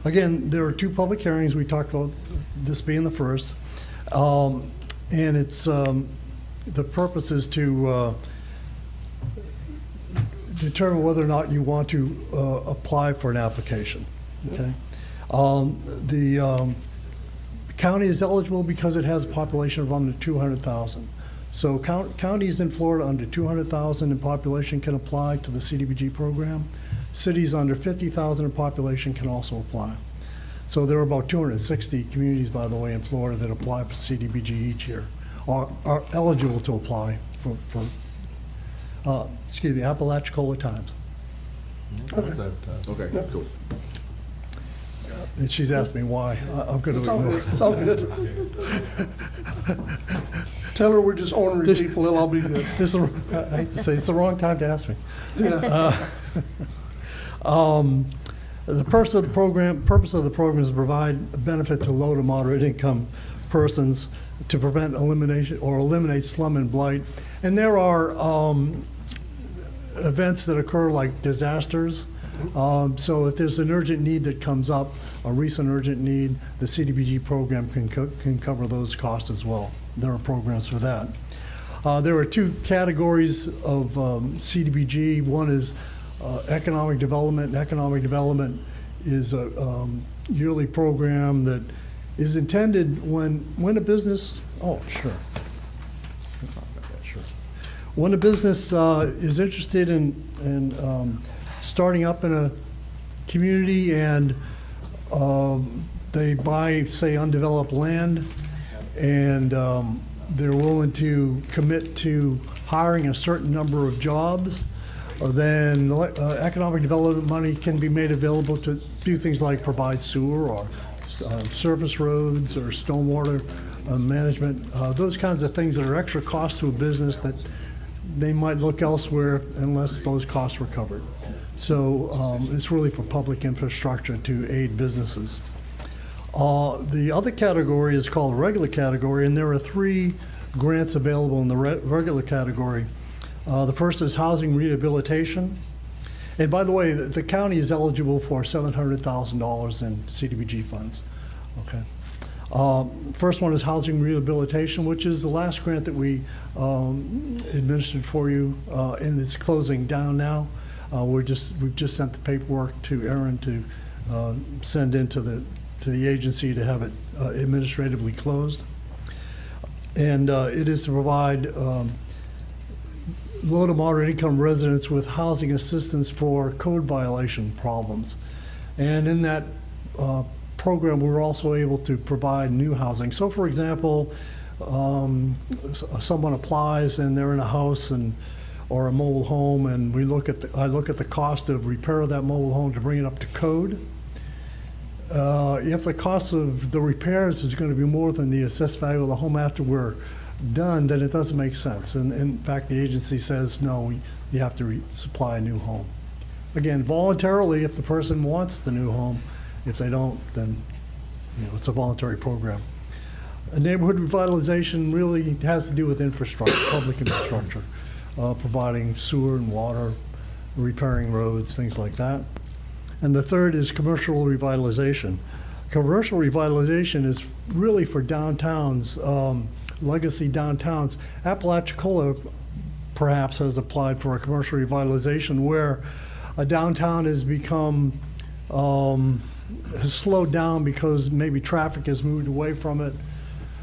Again, there are two public hearings. We talked about this being the first. And it's, the purpose is to determine whether or not you want to apply for an application, okay? The county is eligible because it has a population of under 200,000. So counties in Florida under 200,000 in population can apply to the CDBG program. Cities under 50,000 in population can also apply. So there are about 260 communities, by the way, in Florida that apply for CDBG each year, are eligible to apply for Apalachicola Times. Okay, cool. And she's asked me why. I'm going to ignore it. It's all good. Tell her we're just ornery people, it'll all be good. I hate to say, it's the wrong time to ask me. Yeah. The purpose of the program is to provide a benefit to low to moderate income persons to prevent eliminate slum and blight. And there are events that occur like disasters. So if there's an urgent need that comes up, a recent urgent need, the CDBG program can cover those costs as well. There are programs for that. There are two categories of CDBG. One is economic development. Economic development is a yearly program that is intended when a business, when a business is interested in starting up in a community and they buy, say, undeveloped land, and they're willing to commit to hiring a certain number of jobs, then economic development money can be made available to do things like provide sewer or surface roads or stormwater management, those kinds of things that are extra costs to a business that they might look elsewhere unless those costs were covered. So it's really for public infrastructure to aid businesses. The other category is called regular category, and there are three grants available in the regular category. The first is housing rehabilitation. And by the way, the county is eligible for $700,000 in CDBG funds. Okay. First one is housing rehabilitation, which is the last grant that we administered for you, and it's closing down now. We've just sent the paperwork to Erin to send into the agency to have it administratively closed. And it is to provide low to moderate income residents with housing assistance for code violation problems. And in that program, we're also able to provide new housing. So for example, someone applies and they're in a house or a mobile home, and I look at the cost of repair of that mobile home to bring it up to code. If the cost of the repairs is going to be more than the assessed value of the home after we're done, then it doesn't make sense. And in fact, the agency says, no, you have to supply a new home. Again, voluntarily, if the person wants the new home, If they don't, then, it's a voluntary program. Neighborhood revitalization really has to do with infrastructure, public infrastructure, providing sewer and water, repairing roads, things like that. And the third is commercial revitalization. Commercial revitalization is really for downtowns, legacy downtowns. Apalachicola perhaps has applied for a commercial revitalization where a downtown has become, has slowed down because maybe traffic has moved away from it.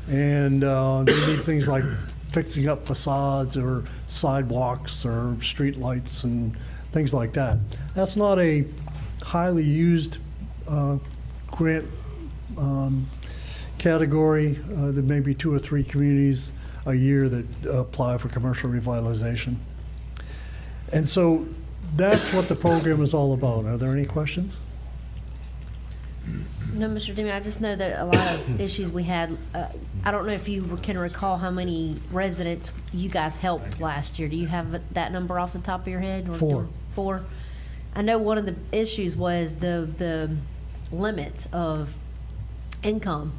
And they need things like fixing up facades or sidewalks or street lights and things like that. That's not a highly used grant category. There may be 2 or 3 communities a year that apply for commercial revitalization. And so that's what the program is all about. Are there any questions? No, Mr. Demi, I just know that a lot of issues we had, I don't know if you can recall how many residents you guys helped last year. Do you have that number off the top of your head? Or 4. 4? I know one of the issues was the limit of income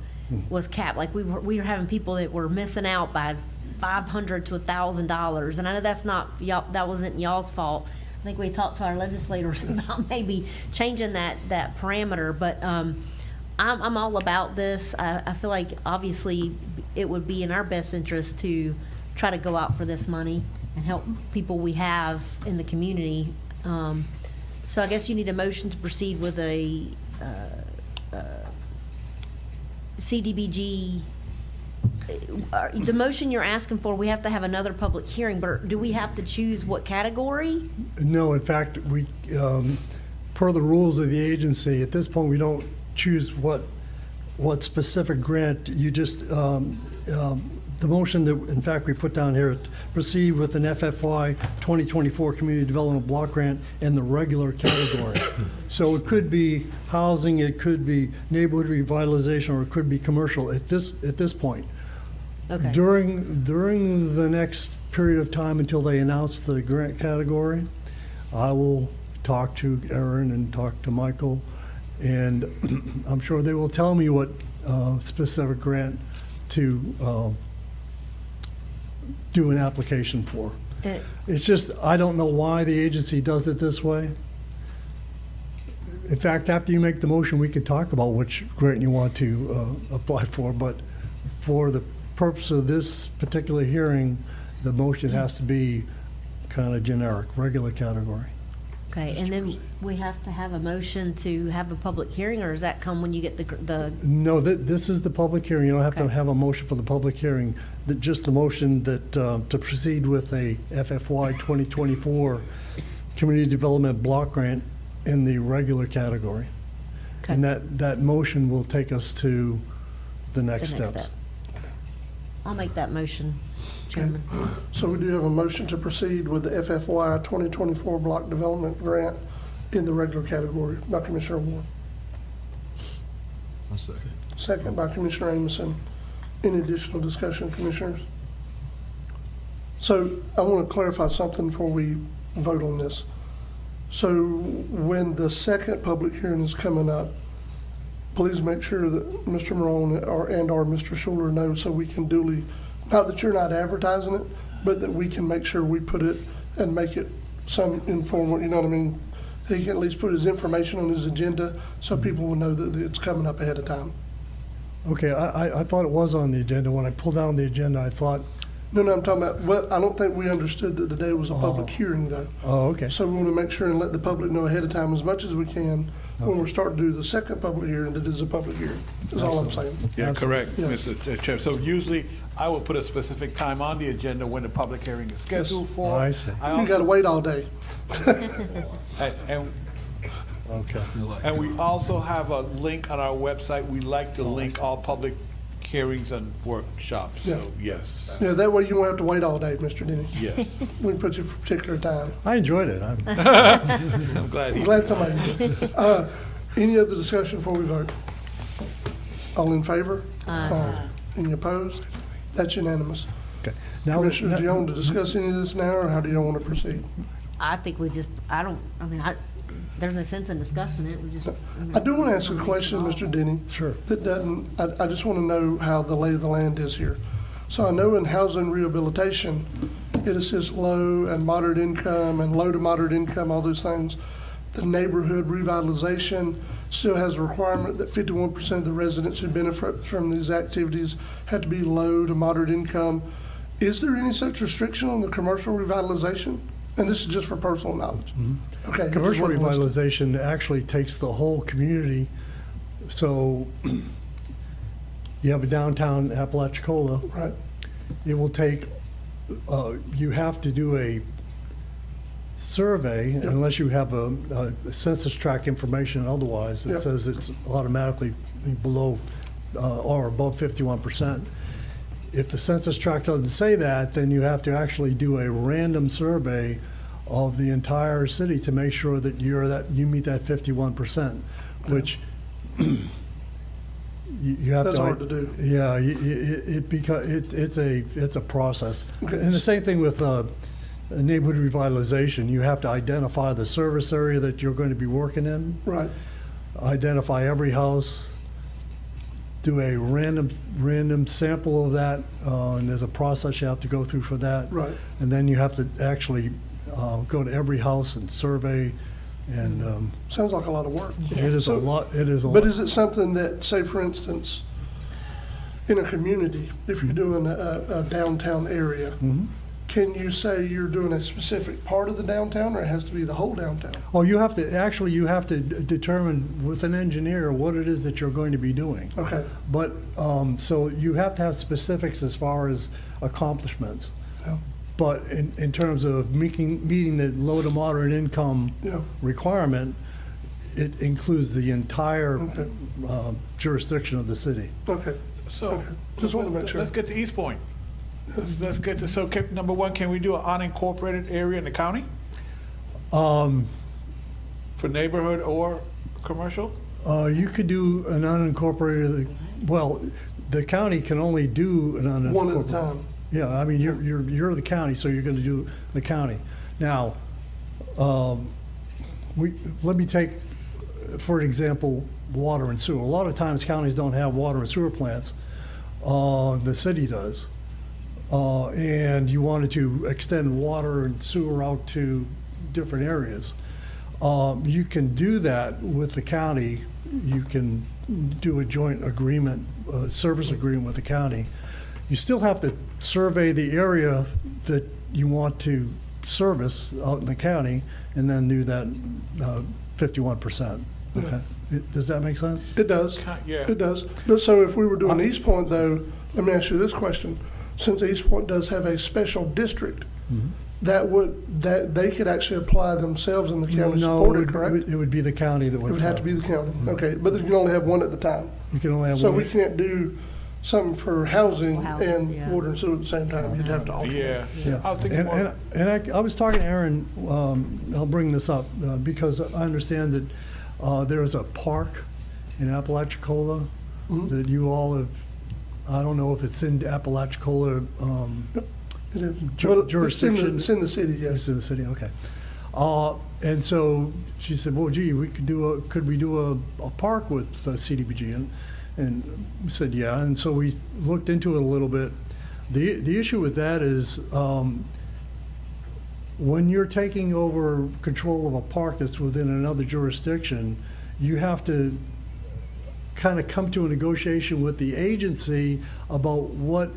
was capped. Like we were having people that were missing out by $500 to $1,000, and I know that's not y'all, that wasn't y'all's fault. I think we talked to our legislators about maybe changing that parameter, but I'm all about this. I feel like obviously it would be in our best interest to try to go out for this money and help people we have in the community. So I guess you need a motion to proceed with a CDBG. The motion you're asking for, we have to have another public hearing, but do we have to choose what category? No, in fact, we, per the rules of the agency, at this point, we don't choose what specific grant. You just, the motion that, in fact, we put down here, proceed with an FFY 2024 Community Development Block Grant in the regular category. So it could be housing, it could be neighborhood revitalization, or it could be commercial at this point. Okay. During the next period of time until they announce the grant category, I will talk to Aaron and talk to Michael, and I'm sure they will tell me what specific grant to do an application for. It's just, I don't know why the agency does it this way. In fact, after you make the motion, we could talk about which grant you want to apply for, but for the purpose of this particular hearing, the motion has to be kind of generic, regular category. Okay, and then we have to have a motion to have a public hearing, or does that come when you get the? No, this is the public hearing. You don't have to have a motion for the public hearing. Just the motion that to proceed with a FFY 2024 Community Development Block Grant in the regular category. Okay. And that motion will take us to the next steps. I'll make that motion, Chairman. Okay. So we do have a motion to proceed with the FFY 2024 Block Development Grant in the regular category by Commissioner Ward. I'll second. Second by Commissioner Amison. Any additional discussion, Commissioners? So I want to clarify something before we vote on this. So when the second public hearing is coming up, please make sure that Mr. Morone and or Mr. Schuler know, so we can duly, not that you're not advertising it, but that we can make sure we put it and make it some informal, you know what I mean? He can at least put his information on his agenda so people will know that it's coming up ahead of time. Okay, I thought it was on the agenda. When I pulled down the agenda, I thought. No, I'm talking about, well, I don't think we understood that today was a public hearing though. Oh, okay. So we want to make sure and let the public know ahead of time as much as we can when we start to do the second public hearing that is a public hearing, is all I'm saying. Yeah, correct, Yeah. Mr. Chair. So usually, I will put a specific time on the agenda when the public hearing is scheduled for. I see. You got to wait all day. And we also have a link on our website. We like to link all public hearings and workshops, so yes. Yeah, that way you won't have to wait all day, Mr. Denny. Yes. We can put you for a particular time. I enjoyed it. I'm glad. I'm glad somebody did. Any other discussion before we vote? All in favor? Aye. Any opposed? That's unanimous. Okay. Commissioners, do you want to discuss any of this now, or how do you want to proceed? I think we just, there's no sense in discussing it. We just. I do want to ask a question, Mr. Denny. Sure. That doesn't, I just want to know how the lay of the land is here. So I know in housing rehabilitation, it assists low and moderate income and low to moderate income, all those things. The neighborhood revitalization still has a requirement that 51% of the residents who benefit from these activities have to be low to moderate income. Is there any such restriction on the commercial revitalization? And this is just for personal knowledge. Okay. Commercial just one list. revitalization actually takes the whole community. So you have a downtown Apalachicola. Right. It will take, you have to do a survey unless you have a census tract information otherwise. It says it's automatically below or above 51%. If the census tract doesn't say that, then you have to actually do a random survey of the entire city to make sure that you meet that 51%, which you have That's to. hard to do. Yeah, it's a process. Okay. And the same thing with neighborhood revitalization. You have to identify the service area that you're going to be working in. Right. Identify every house. Do a random sample of that, and there's a process you have to go through for that. Right. And then you have to actually go to every house and survey. And sounds like a lot of work. It is a lot. It is a But lot. is it something that, say, for instance, in a community, if you're doing a downtown area, can you say you're doing a specific part of the downtown, or it has to be the whole downtown? Oh, you have to determine with an engineer what it is that you're going to be doing. Okay. But, so you have to have specifics as far as accomplishments. Yeah. But in terms of meeting the low to moderate income requirement, it includes the entire jurisdiction of the city. Okay. So, Just want to make sure. let's get to East Point. Let's get to, so number one, can we do an unincorporated area in the county for neighborhood or commercial? You could do an unincorporated, well, the county can only do an unincorporated. One at a time. Yeah, I mean, you're the county, so you're gonna do the county. Now, let me take, for example, water and sewer. A lot of times counties don't have water and sewer plants. The city does. And you wanted to extend water and sewer out to different areas. You can do that with the county. You can do a joint agreement, service agreement with the county. You still have to survey the area that you want to service out in the county and then do that 51%. Okay. Does that make sense? It does. Yeah. It does. But so if we were doing East Point, though, let me ask you this question. Since East Point does have a special district, that they could actually apply themselves and the county support it, correct? It would be the county that would. It would have to be the county. Okay, but you can only have one at the time. You can only have So one. we can't do something for housing houses, and yeah. water and sewer at the same time. You'd have to alternate. Yeah. I was thinking more. And I was talking to Aaron, I'll bring this up, because I understand that there is a park in Apalachicola that you all have, I don't know if it's in Apalachicola It is. Well, jurisdiction. It's in the city, yes. It's in the city, okay. And so she said, well, gee, could we do a park with CDBG? And we said, yeah, and so we looked into it a little bit. The issue with that is when you're taking over control of a park that's within another jurisdiction, you have to kind of come to a negotiation with the agency about what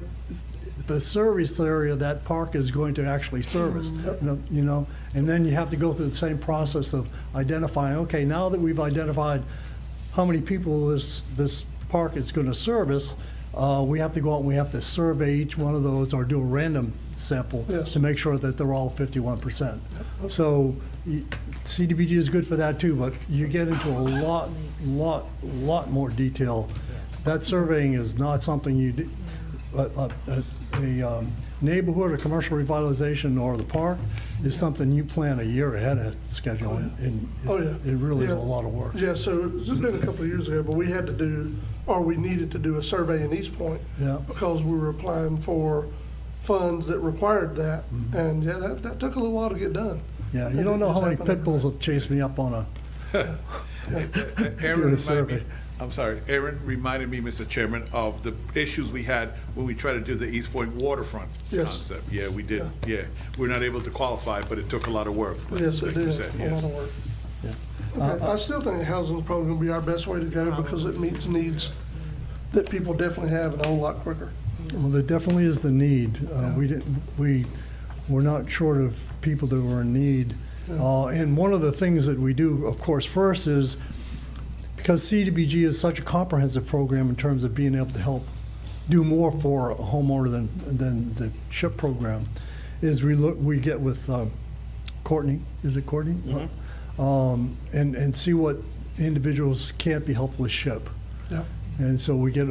the service area that park is going to actually service. You know, and then you have to go through the same process of identifying, okay, now that we've identified how many people this park is going to service, we have to go out and we have to survey each one of those or do a random sample to make sure that they're all 51%. So CDBG is good for that too, but you get into a lot more detail. That surveying is not something you do. A neighborhood or commercial revitalization or the park is something you plan a year ahead of schedule, and it really is a lot of work. Yeah, so it's been a couple of years ago, but we had to do, or we needed to do a survey in East Point because we were applying for funds that required that, and that took a little while to get done. Yeah, you don't know how many pit bulls have chased me up on Aaron reminded me, I'm sorry, Aaron reminded me, Mr. Chairman, of the issues we had when we tried to do the East Point waterfront Yes. concept. Yeah, we did, yeah. We're not able to qualify, but it took a lot of work. Yes, like it you is, said, a yes. lot of work. Okay, I still think housing is probably gonna be our best way to go because it meets needs that people definitely have and a whole lot quicker. Well, there definitely is the need. We're not short of people that are in need. And one of the things that we do, of course, first is, because CDBG is such a comprehensive program in terms of being able to help do more for a homeowner than the CHIP program, is we get with Courtney, is it Courtney? And see what individuals can't be helped with SHIP. Yeah. And so we get,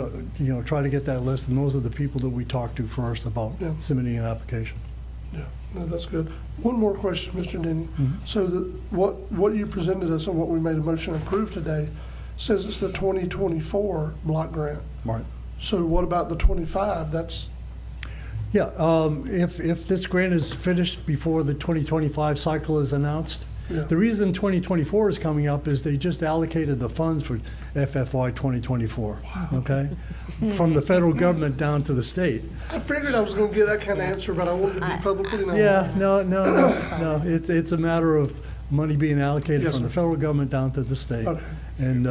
try to get that list, and those are the people that we talk to first about submitting an application. Yeah, no, that's good. One more question, Mr. Denny. So what you presented us and what we made a motion to approve today says it's the 2024 block grant. Right. So what about the 25? That's, Yeah, if this grant is finished before the 2025 cycle is announced, the reason 2024 is coming up is they just allocated the funds for FFY 2024, okay? From the federal government down to the state. I figured I was gonna get that kind of answer, but I wanted to be publicly known. Yeah, no, it's a matter of money being allocated Yes, from the sir. federal government down to the state. Okay. And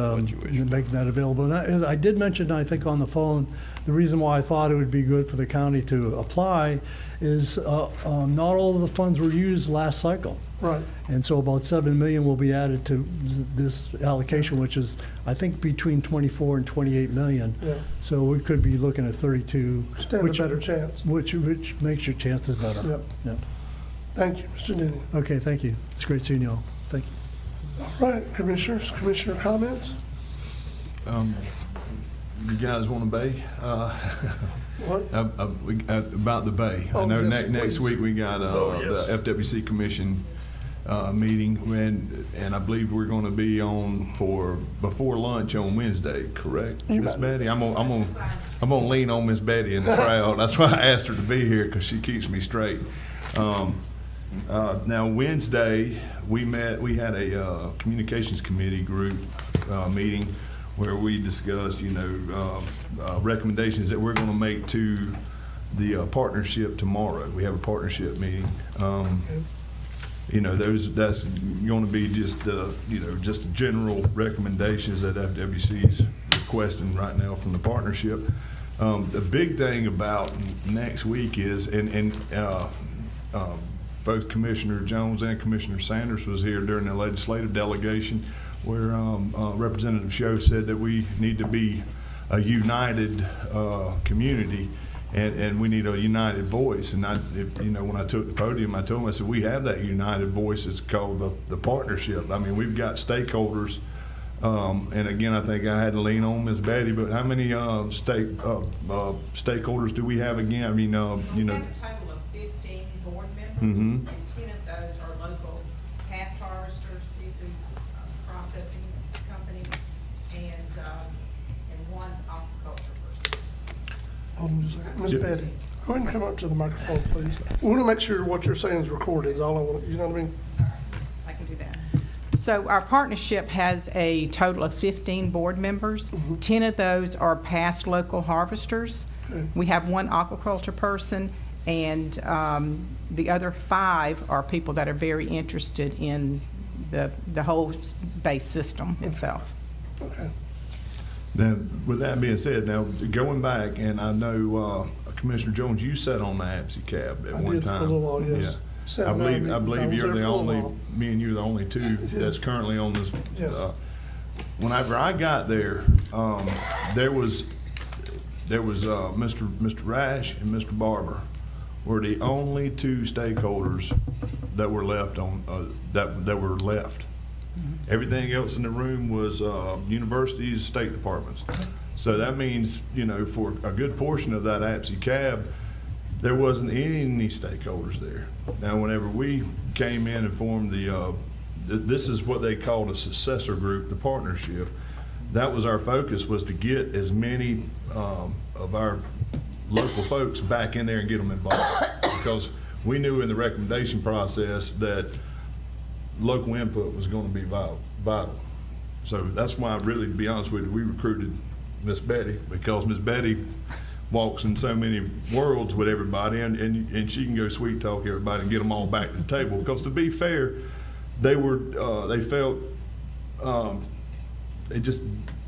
making that available. And I did mention, I think on the phone, the reason why I thought it would be good for the county to apply is not all of the funds were used last cycle. Right. And so about 7 million will be added to this allocation, which is, I think, between 24 and 28 million. Yeah. So we could be looking at 32. Stand a better chance. Which makes your chances better. Yep. Yep. Thank you, Mr. Denny. Okay, thank you. It's great seeing you all. Thank you. All right, commissioners, commissioner comments? You guys want a bay? What? About the bay. I Oh, know yes, next please. week we got yes. the FWC Commission meeting, and I believe we're going to be on for before lunch on Wednesday, correct, Miss Betty? I'm gonna lean on Miss Betty in the crowd. That's why I asked her to be here, because she keeps me straight. Now Wednesday we had a communications committee group meeting where we discussed, recommendations that we're going to make to the partnership tomorrow. We have a partnership meeting. That's going to be just just general recommendations that FWC is requesting right now from the partnership. The big thing about next week is, both Commissioner Jones and Commissioner Sanders was here during the legislative delegation, where Representative Sho said that we need to be a united community, and we need a united voice. And when I took the podium, I told them, I said, we have that united voice. It's called the partnership. I mean, we've got stakeholders. And again, I think I had to lean on Ms. Betty, but how many stakeholders do we have again? I mean, We have a total of 15 board members, and 10 of those are local past harvesters, seafood processing companies, and one aquaculture person. Hold on just a second. Ms. Betty, go ahead and come up to the microphone, please. We want to make sure what you're saying is recorded, is all I want, you know what I mean? I can do that. So our partnership has a total of 15 board members. 10 of those are past local harvesters. Okay. We have one aquaculture person, and the other 5 are people that are very interested in the whole base system itself. Okay. Now, with that being said, now going back, and I know Commissioner Jones, you sat on the APSI cab at I one did for a time. little while, yes. Yeah. 7, I 9, believe I was you're there the for a only, while. me and you are the only two that's currently on this. Yes. Whenever I got there, there was Mr. Rash and Mr. Barber were the only 2 stakeholders that were left that were left. Everything else in the room was universities, state departments. So that means, for a good portion of that APSI cab, there wasn't any stakeholders there. Now, whenever we came in and formed this is what they called a successor group, the partnership. That was our focus, was to get as many of our local folks back in there and get them involved. Because we knew in the recommendation process that local input was gonna be vital. So that's why, really, to be honest with you, we recruited Miss Betty, because Miss Betty walks in so many worlds with everybody, and she can go sweet talk everybody and get them all back to the table. Because to be fair, they felt, they just,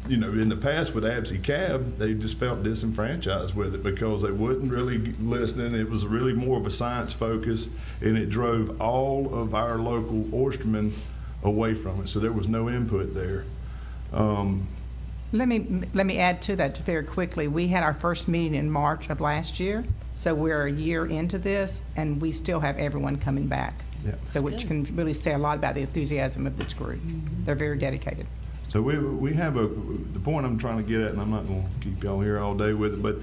you know, in the past with Absy Cab, they just felt disenfranchised with it because they wasn't really listening. It was really more of a science focus, and it drove all of our local oystermen away from it. So there was no input there. Let me add to that very quickly. We had our first meeting in March of last year, so we're a year into this, and we still have everyone coming back. Yeah. So which can really say a lot about the enthusiasm of this group. They're very dedicated. So we have the point I'm trying to get at, and I'm not going to keep y'all here all day with it, but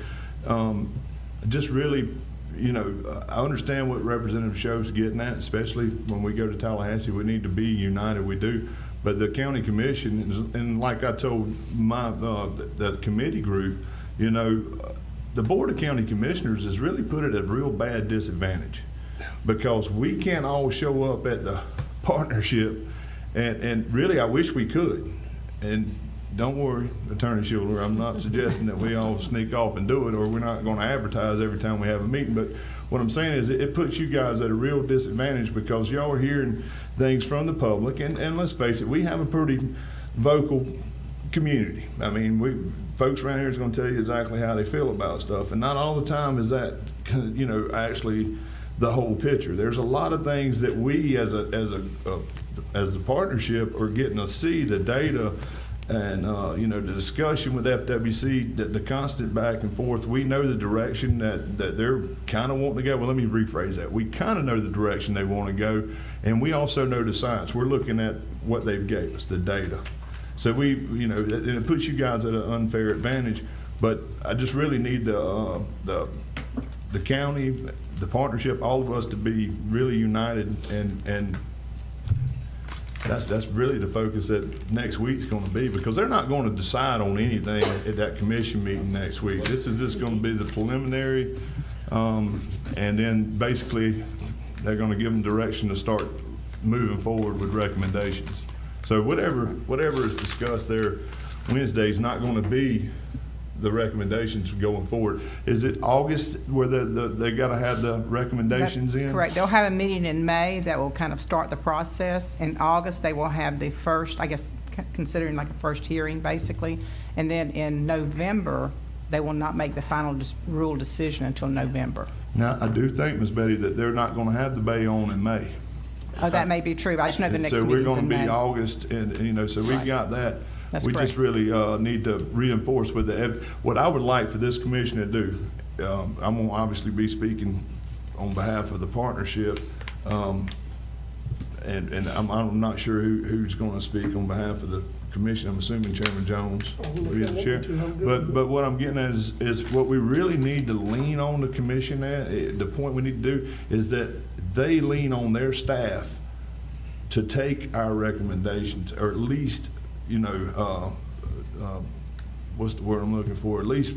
just really, you know, I understand what Representative Shove's getting at, especially when we go to Tallahassee. We need to be united, we do. But the county commission, and like I told the committee group, you know, the Board of County Commissioners has really put it at a real bad disadvantage, because we can't all show up at the partnership, and really I wish we could. And don't worry, Attorney Schuler, I'm not suggesting that we all sneak off and do it, or we're not going to advertise every time we have a meeting. But what I'm saying is it puts you guys at a real disadvantage, because y'all are hearing things from the public. And let's face it, we have a pretty vocal community. I mean, folks around here is going to tell you exactly how they feel about stuff. And not all the time is that, you know, actually the whole picture. There's a lot of things that we as the partnership are getting to see, the data, and you know, the discussion with FWC, the constant back and forth. We know the direction that they're kind of wanting to go. Well, let me rephrase that. We kind of know the direction they want to go, and we also know the science. We're looking at what they've gave us, the data. So we, you know, and it puts you guys at an unfair advantage. But I just really need the county, the partnership, all of us to be really united, and that's really the focus that next week's going to be, because they're not going to decide on anything at that commission meeting next week. This is just going to be the preliminary, and then basically they're going to give them direction to start moving forward with recommendations. So whatever is discussed there Wednesday is not going to be the recommendations going forward. Is it August where they got to have the recommendations in? Correct. They'll have a meeting in May that will kind of start the process. In August, they will have the first, I guess, considering like a first hearing, basically. And then in November, they will not make the final rule decision until November. Now, I do think, Ms. Betty, that they're not going to have the Bayonne in May. Oh, that may be true, but I just know the next so meeting's in May. So we're going to be August, and you know, so we've got that. That's we correct. just really need to reinforce with what I would like for this commission to do. I'm going to obviously be speaking on behalf of the partnership, and I'm not sure who's going to speak on behalf of the commission. I'm assuming Chairman Jones will be the chair. But what I'm getting at is what we really need to lean on the commission at. The point we need to do is that they lean on their staff to take our recommendations, or at least, you know, what's the word I'm looking for? At least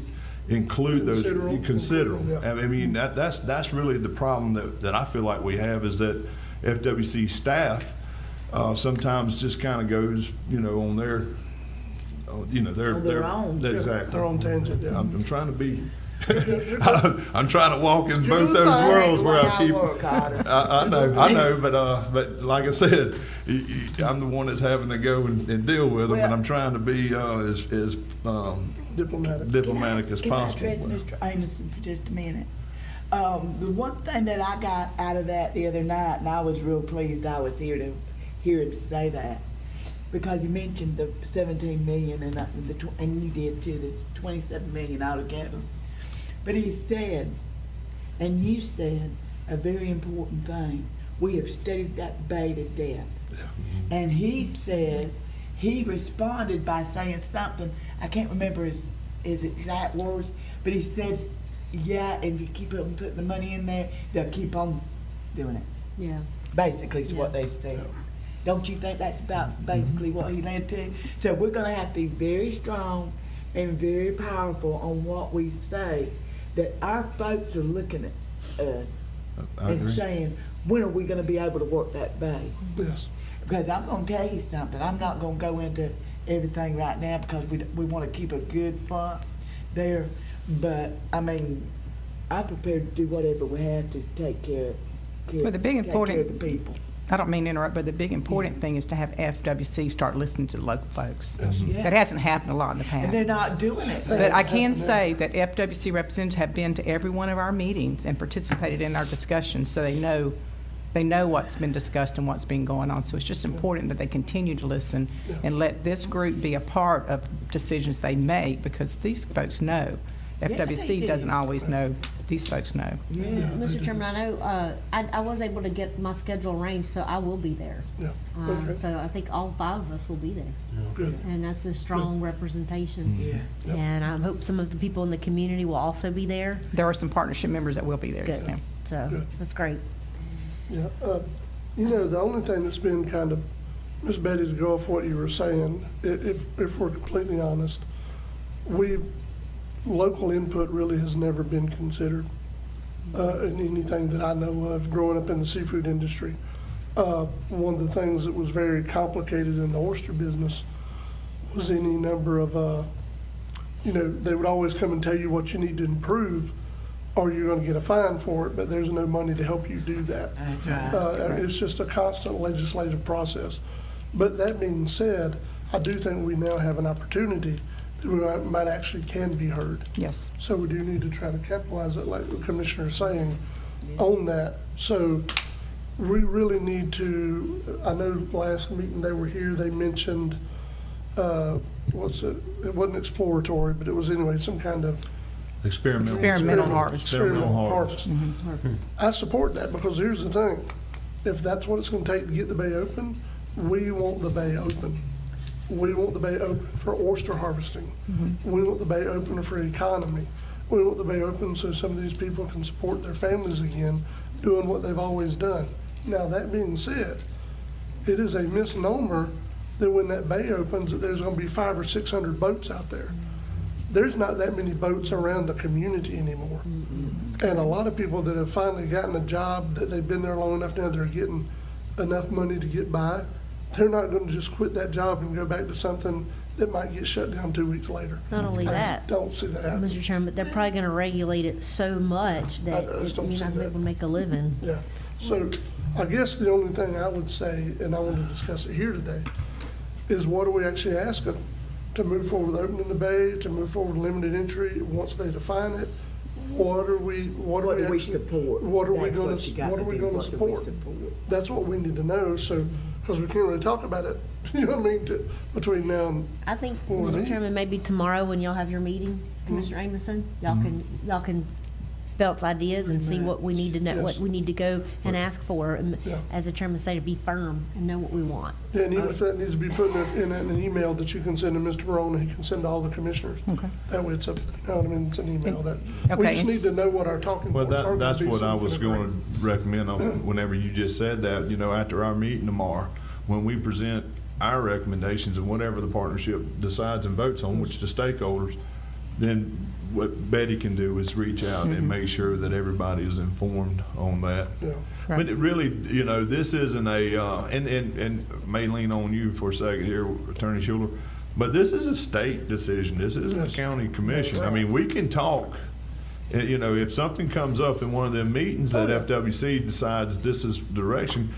include those, consider them. Yeah. I mean, that's really the problem that I feel like we have, is that FWC staff sometimes just kind of goes, you know, on their, you know, their own. Exactly. Their own tangent. Yeah. I'm trying to be. I'm trying to walk in both those worlds where I keep. I know, but like I said, I'm the one that's having to go and deal with them, and I'm trying to be as diplomatic as possible. Can I address Mr. Anderson for just a minute? The one thing that I got out of that the other night, and I was real pleased I was here to hear him say that, because you mentioned the 17 million, and you did too. There's 27 million altogether. But he said, and you said, a very important thing. We have studied that bay to death. Yeah. And he said, he responded by saying something, I can't remember his exact words, but he says, yeah, and you keep on putting the money in there, they'll keep on doing it. Yeah. Basically is what they said. Don't you think that's about basically what he led to? So we're going to have to be very strong and very powerful on what we say, that our folks are looking at us and saying, when are we going to be able to work that bay? Yes. Because I'm gonna tell you something, I'm not gonna go into everything right now because we wanna keep a good fund there. But, I mean, I'm prepared to do whatever we have to take care But the big take care important, of the people. I don't mean to interrupt, but the big important thing is to have FWC start listening to the local folks. Yeah. That hasn't happened a lot in the past. And they're not doing it. But I can say that FWC representatives have been to every one of our meetings and participated in our discussions, so they know what's been discussed and what's been going on. So it's just important that they continue to listen and let this group be a part of decisions they make, because these folks know. Yeah, they FWC do. doesn't always know. These folks know. Mr. Chairman, I know, I was able to get my schedule arranged, so I will be there. Yeah, okay. So I think all 5 of us will be there. Good. And that's a strong representation. Yeah. And I hope some of the people in the community will also be there. There are some partnership members that will be there, yes, Good. ma'am. So, Good. that's great. Yeah, you know, the only thing that's been kind of, Ms. Betty, to go off what you were saying, if we're completely honest, local input really has never been considered in anything that I know of growing up in the seafood industry. One of the things that was very complicated in the oyster business was any number of, they would always come and tell you what you need to improve, or you're going to get a fine for it, but there's no money to help you do that. That's right. It's just a constant legislative process. But that being said, I do think we now have an opportunity that we might actually can be heard. Yes. So we do need to try to capitalize it, like the commissioner's saying, on that. So we really need to, I know last meeting they were here, they mentioned, it wasn't exploratory, but it was anyway, some kind of Experimental harvest. Experimental harvest. I support that, because here's the thing. If that's what it's gonna take to get the bay open, we want the bay open. We want the bay open for oyster harvesting. We want the bay open for economy. We want the bay open so some of these people can support their families again, doing what they've always done. Now, that being said, it is a misnomer that when that bay opens, that there's gonna be 500 or 600 boats out there. There's not that many boats around the community anymore. And a lot of people that have finally gotten a job, that they've been there long enough now, they're getting enough money to get by, they're not gonna just quit that job and go back to something that might get shut down 2 weeks later. Not only I that, just don't see that happening. Mr. Chairman, but they're probably gonna regulate it so much that I just don't you're see not gonna be that. able to make a living. Yeah, so I guess the only thing I would say, and I want to discuss it here today, is what are we actually asking? To move forward with opening the bay, to move forward with limited entry, once they define it? What are we actually support? What are we That's gonna, what you got what to are we do. gonna What do we support? support? That's what we need to know, so, because we can't really talk about it, you know what I mean, between now and, I think, Well, Mr. me- Chairman, maybe tomorrow when y'all have your meeting, Commissioner Amison, y'all can bounce ideas and see what we need to know, what Yes. we need to go and ask for. And Yeah. as the chairman said, to be firm and know what we want. yeah, and even if that needs to be put in an email that you can send to Mr. Morone, he can send to all the commissioners. Okay. That way it's a, you know what I mean, it's an email that, we Okay. just need to know what our talking Well, points are. gonna that's be what so I we can was agree. going to recommend on whenever you just said that, after our meeting tomorrow, when we present our recommendations and whatever the partnership decides and votes on, which the stakeholders, then what Betty can do is reach out and make sure that everybody is informed on that. Yeah. But it really, this isn't a, and may lean on you for a second here, Attorney Schuler, but this is a state decision. This isn't a county commission. I mean, we can talk, if something comes up in one of them meetings that FWC decides this is direction,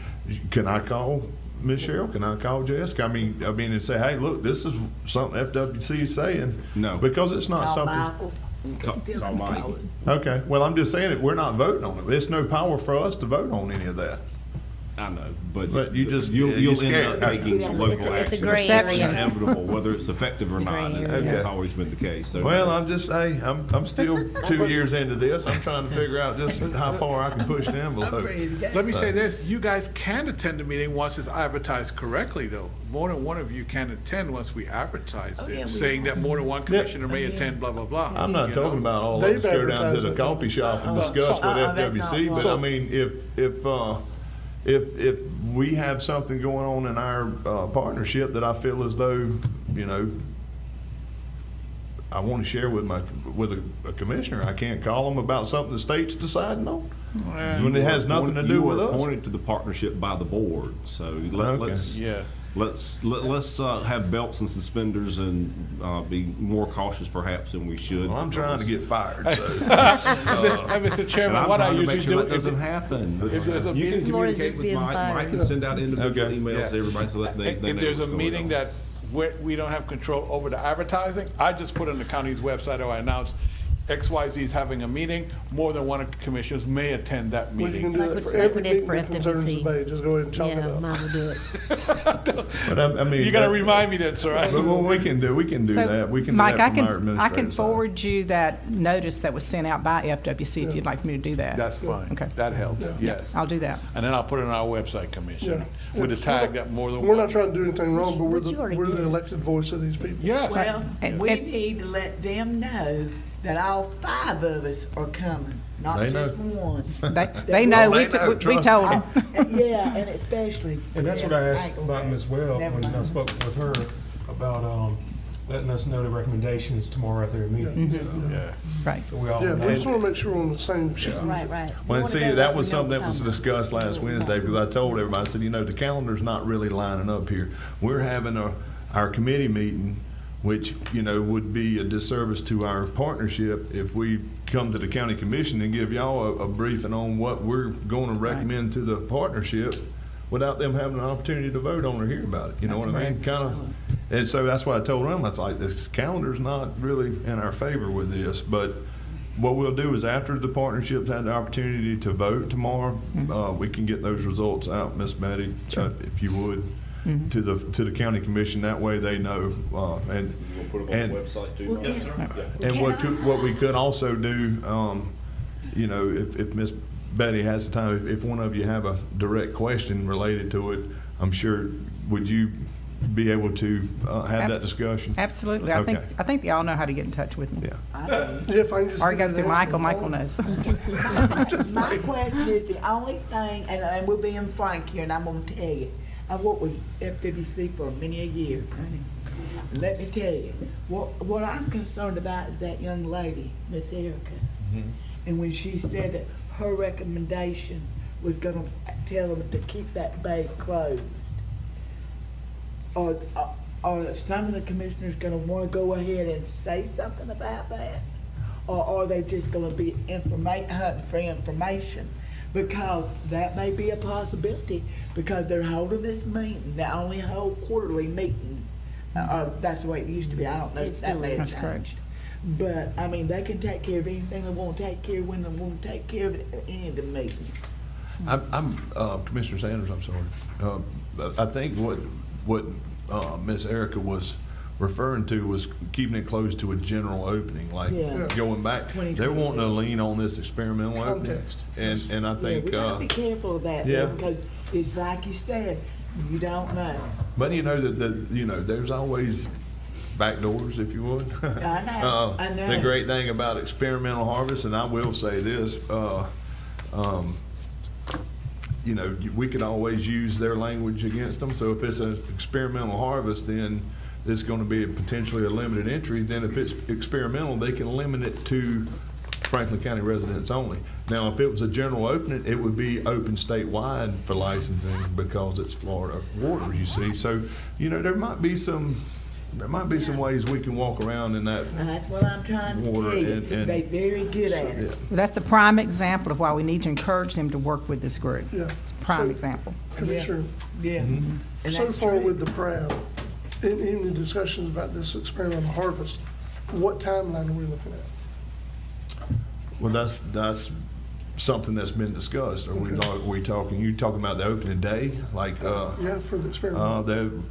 can I call Ms. Cheryl? Can I call Jessica? I mean, and say, hey, look, this is something FWC is saying. No. Because it's not Call something. Michael. Call Mike. Okay, well, I'm just saying it, we're not voting on it. There's no power for us to vote on any of that. I know, but But you just- you'll you're end scared. up taking local It's a action. gray It's area. inevitable, whether it's effective or It's a not. gray and area. That's Okay. always been the case. So Well, I'm still 2 years into this. I'm trying to figure out just how far I can push the envelope. Let me say this, you guys can attend the meeting once it's advertised correctly, though. More than one of you can attend once we advertise yeah, it, we saying that more than one commissioner may yeah. attend, blah, blah, blah. I'm not you talking know? about all of They've us go down to advertised the it. coffee shop and discuss with that's FWC, not but I wrong. mean, if we have something going on in our partnership that I feel as though, I want to share with a commissioner, I can't call them about something the state's deciding on. When it has nothing to do with You were us. appointed to the partnership by the board, so Okay. let's have belts and suspenders and be more cautious perhaps than we should. Well, I'm trying to get fired, so. Mr. Chairman, what I usually do That doesn't happen. if there's a You can meeting- More than communicate just with being Mike. fired. Mike can send out individual Okay. emails to everybody so that they know If there's a what's going meeting on. that we don't have control over the advertising, I just put on the county's website or I announce XYZ is having a meeting, more than one of the commissioners may attend that Well, you can meeting. do that Like for we every did meeting for that concerns the FWC. bay. Just go ahead and chalk it Yeah, up. might as well do it. But I mean. You gotta that- remind me then, sir. But what we can do So, that. We can do Mike, that I from our can administrative side. forward you that notice that was sent out by FWC if you'd like me to do that. That's fine. Okay. That helps, yes. I'll do that. And then I'll put it on our website, Commissioner, Yeah. with the tag that more than We're one. not trying to do anything wrong, but we're But you already we're the did. elected voice of these people. Yes. Well, And- we and- need to let them know that all 5 of us are coming, not They just know. one. They know, Well, we they know, we trust told them. Yeah, and especially. And that's what I asked ain't about gonna- Ms. Well Never when I mind. spoke with her about letting us know the recommendations tomorrow at their meeting. Yeah. Right. So we all Yeah, we know. just want to make sure we're on the same sheet. Right, right. Well, You and see, wanna go that there, was we know something what that was time. discussed last Wednesday, because I told everybody, I said, the calendar's not really lining up here. We're having our committee meeting, which, would be a disservice to our partnership if we come to the county commission and give y'all a briefing on what we're going to recommend to the partnership without them having an opportunity to vote on or hear about it. You know That's what I mean? correct. And so that's what I told them. I thought, this calendar's not really in our favor with this, but what we'll do is after the partnerships had the opportunity to vote tomorrow, we can get those results out, Miss Betty, if you would, to the county commission. That way they know, and We'll put them on and- the website too. Yes, sir. and what we could also do, if Miss Betty has the time, if one of you have a direct question related to it, I'm sure, would you be able to have that Abs- discussion? Absolutely. Okay. I think they all know how to get in touch with me. Yeah. Yeah, if I can just Or get go through an answer Michael. on the Michael phone. knows. My question is the only thing, and we're being frank here, and I'm gonna tell you, I've worked with FWC for many a year. Let me tell you, what I'm concerned about is that young lady, Miss Erica. And when she said that her recommendation was gonna tell them to keep that bay closed, are some of the commissioners gonna wanna go ahead and say something about that? Or are they just gonna be hunting for information? Because that may be a possibility, because they're holding this meeting, they only hold quarterly meetings. That's the way it used to be, I don't know if that may have That's correct. changed. But, I mean, they can take care of anything they wanna take care of when they wanna take care of it at any of the meetings. I'm Commissioner Sanders, I'm sorry. I think what Miss Erica was referring to was keeping it close to a general opening, like Yeah. going back. They're wanting to lean on this experimental opening. Context. And I Yeah, think, we gotta be careful of that, yeah. though, because it's like you said, you don't know. but there's always back doors, if you would. I know, I know. The great thing about experimental harvest, and I will say this, we could always use their language against them. So if it's an experimental harvest, then it's going to be potentially a limited entry. Then if it's experimental, they can limit it to Franklin County residents only. Now, if it was a general opening, it would be open statewide for licensing because it's Florida waters, you see. So, there might be some ways we can walk around in that. That's what I'm trying to Water tell you, and- they very good at it. Yeah. Well, that's a prime example of why we need to encourage them to work with this group. Yeah. It's a prime So- example. Commissioner, Yeah. Mm-hmm. And so that's far true. with the PRAB, in the discussions about this experimental harvest, what timeline are we looking at? Well, that's something that's been discussed. Are we talking, you talking about the opening day? Like, Yeah, for the experiment.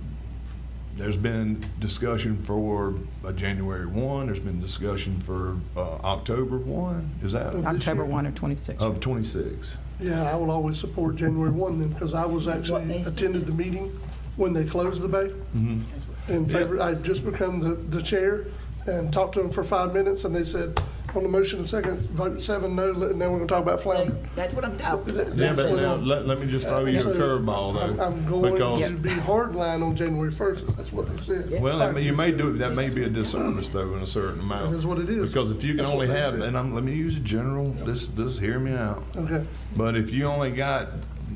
there's been discussion for a January 1, there's been discussion for October 1, is that? Of this October year. 1 of 26. Of 26. Yeah, I will always support January 1 then, because I was actually attended the meeting when they closed the bay. In favor, I've just become the chair and talked to them for 5 minutes, and they said, On the motion and second, vote 7 no, and then we're gonna talk about Flounder. That's what I'm talking about. Yeah, but now, let me just throw you a curveball though. I'm going because- to be hardline on January 1st, that's what they said. Well, you may do it, that may be a disservice though in a certain amount. That is what it is. Because if you can That's what only they have, said. and let me use a general, this hear me out. Okay. But if you only got,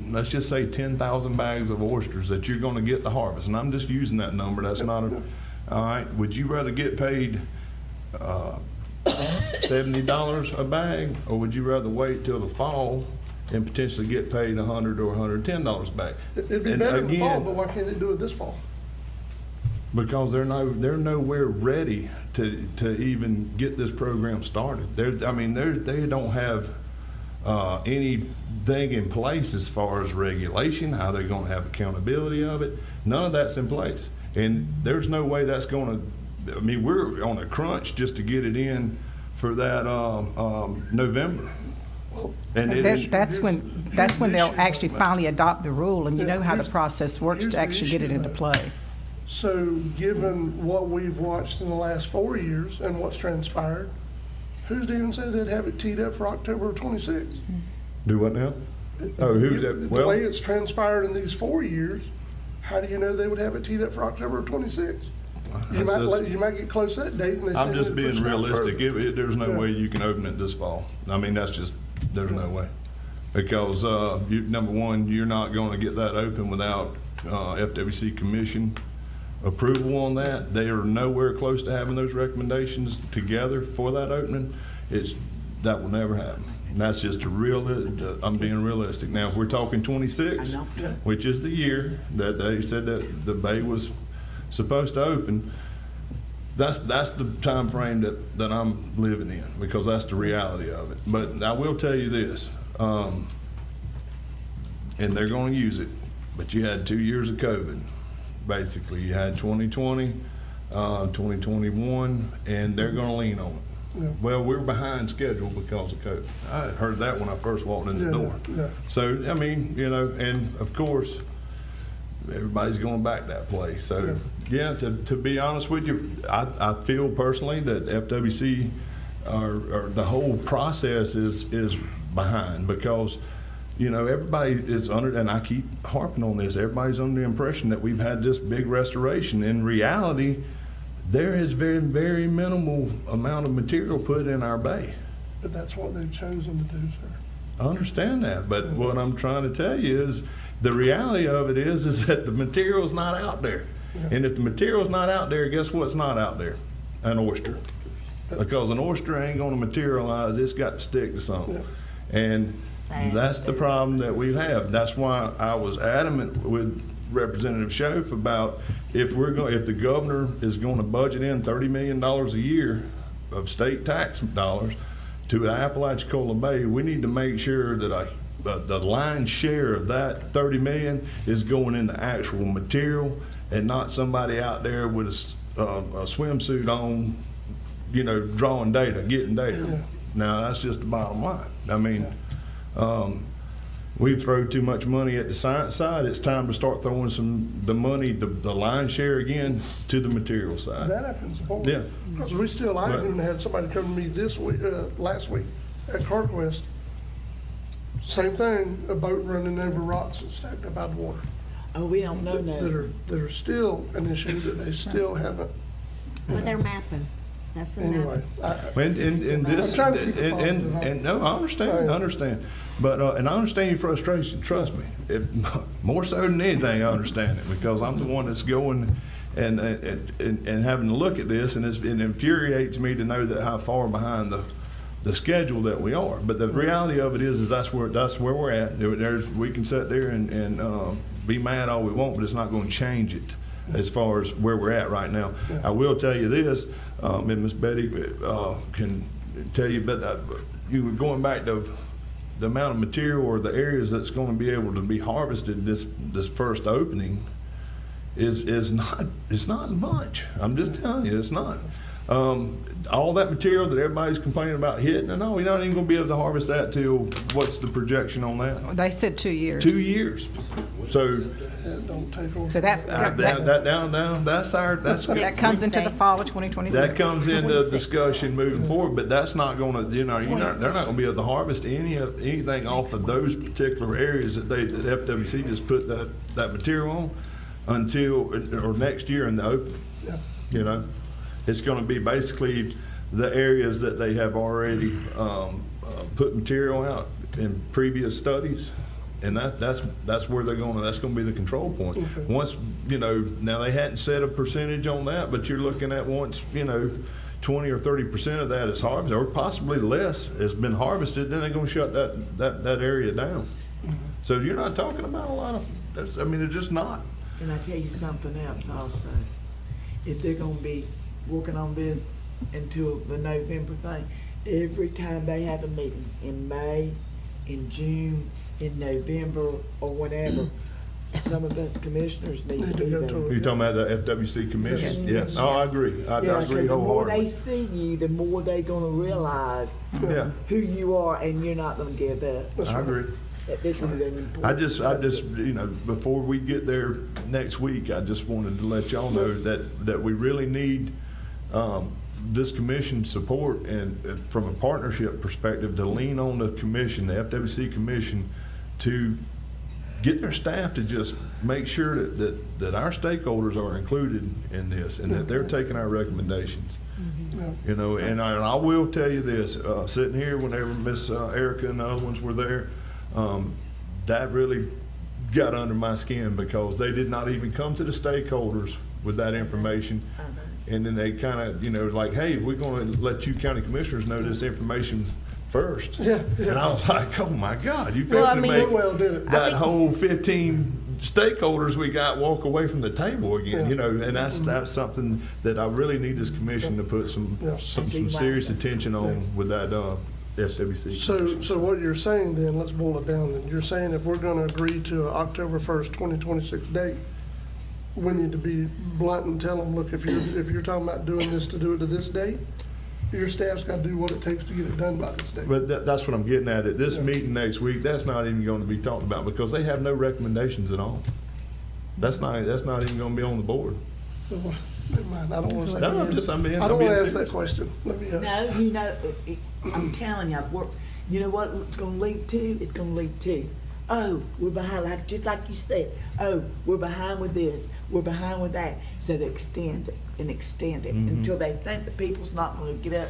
let's just say 10,000 bags of oysters that you're gonna get to harvest, and I'm just using that number, that's not a, all right, would you rather get paid, $70 a bag, or would you rather wait till the fall and potentially get paid $100 or $110 a bag? It'd be And better in the fall, again, but why can't they do it this fall? because they're nowhere ready to even get this program started. They don't have anything in place as far as regulation, how they're going to have accountability of it. None of that's in place, and there's no way that's going to. I mean, we're on a crunch just to get it in for that November. And That's when they'll actually finally adopt the rule, and you know how the process works here's to the actually get it issue, into though. play. So, given what we've watched in the last 4 years and what's transpired, who's to even say they'd have it teed up for October 26th? Do what now? Oh, who's that? The way it's transpired in these 4 years, how do you know they would have it teed up for October 26th? You might get close to that date and they say. I'm just they're pushing being it out realistic. further. There's no Yeah. way you can open it this fall. I mean, there's no way. Because, number one, you're not gonna get that open without, FWC commission approval on that. They are nowhere close to having those recommendations together for that opening. That will never happen. And that's just I'm being realistic. Now, if we're talking 26, which is the year that they said that the bay was supposed to open, that's the time frame that I'm living in, because that's the reality of it. But I will tell you this, and they're going to use it, but you had 2 years of COVID. Basically, you had 2020, 2021, and they're going to lean on it. Yeah. Well, we're behind schedule because of COVID. I heard that when I first walked in the Yeah, door. yeah. So, I mean, and of course, everybody's going back that place. So, yeah, to be honest with you, I feel personally that FWC or the whole process is behind, because everybody is under, and I keep harping on this, everybody's under the impression that we've had this big restoration. In reality, there has very, very minimal amount of material put in our bay. But that's what they've chosen to do, sir. I understand that, but what I'm trying to tell you is the reality of it is that the material's not out there. And if the material's not out there, guess what's not out there? An oyster. Because an oyster ain't gonna materialize, it's got to stick to something. And that's the problem that we have. That's why I was adamant with Representative Schoaf about if the governor is gonna budget in $30 million a year of state tax dollars to Apalachicola Bay, we need to make sure that the lion's share of that 30 million is going into actual material and not somebody out there with a swimsuit on, drawing data, getting data. Yeah. Now, that's just the bottom line. I mean, we throw too much money at the science side. It's time to start throwing the money, the lion's share again, to the material side. That happens. Yeah. Because I even had somebody come to me last week at CarQuest. Same thing, a boat running over rocks and stacked up out of the water. Oh, we don't know that. That are still an issue that they still haven't. But they're mapping. That's the Anyway, And this, I'm trying to keep it positive. and no, I understand. But, and I understand your frustration, trust me. More so than anything, I understand it, because I'm the one that's going and having to look at this, and it infuriates me to know that how far behind the schedule that we are. But the reality of it is that's where we're at. We can sit there and be mad all we want, but it's not going to change it as far as where we're at right now. I will tell you this, and Ms. Betty can tell you, but you were going back to the amount of material or the areas that's going to be able to be harvested this first opening is not much. I'm just telling you, it's not. All that material that everybody's complaining about hitting, and no, we're not even gonna be able to harvest that till, what's the projection on that? They said 2 years. 2 years. So, So that that comes into the fall of 2026. That comes into discussion moving forward, but that's not gonna, they're not gonna be able to harvest anything off of those particular areas that FWC just put that material on until, or next year in the open. You know, it's gonna be basically the areas that they have already, put material out in previous studies. And that's where that's gonna be the control point. Okay. Once, now they hadn't set a percentage on that, but you're looking at once, 20 or 30% of that is harvested, or possibly less has been harvested, then they're gonna shut that area down. So you're not talking about a lot of, it's just not. Can I tell you something else also? If they're gonna be working on this until the November thing, every time they have a meeting in May, in June, in November, or whenever, some of us commissioners need to be there. You're talking about the FWC commission? Yes. Yeah. Oh, I agree. I agree The more wholeheartedly. they see you, the more they gonna realize who you are, and you're not gonna give up. I agree. This is an important. I just, before we get there next week, I just wanted to let y'all know that we really need, this commission support and from a partnership perspective to lean on the commission, the FWC commission, to get their staff to just make sure that our stakeholders are included in this and that they're taking our recommendations. And I will tell you this, sitting here whenever Miss Erica and the other ones were there, that really got under my skin because they did not even come to the stakeholders with that information. And then they kind of, like, hey, we're going to let you county commissioners know this information first. Yeah. And I was like, oh my God, you Well, fixing to make did it. that whole 15 stakeholders we got walk away from the table again, and that's something that I really need this commission to put some serious attention on with that FWC. So what you're saying then, let's boil it down then. You're saying if we're gonna agree to an October 1st, 2026 date, we need to be blunt and tell them, look, if you're talking about doing this to do it to this date, your staff's got to do what it takes to get it done by this date. But that's what I'm getting at. At this meeting next week, that's not even going to be talked about because they have no recommendations at all. That's not even going to be on the board. Never mind, I don't want to say. No, I don't want to ask that question. Let me ask. No, I'm telling you, you know what it's gonna lead to? It's gonna lead to, oh, we're behind, just like you said, oh, we're behind with this, we're behind with that. So they extend it and extend it until they think the people's not gonna get up.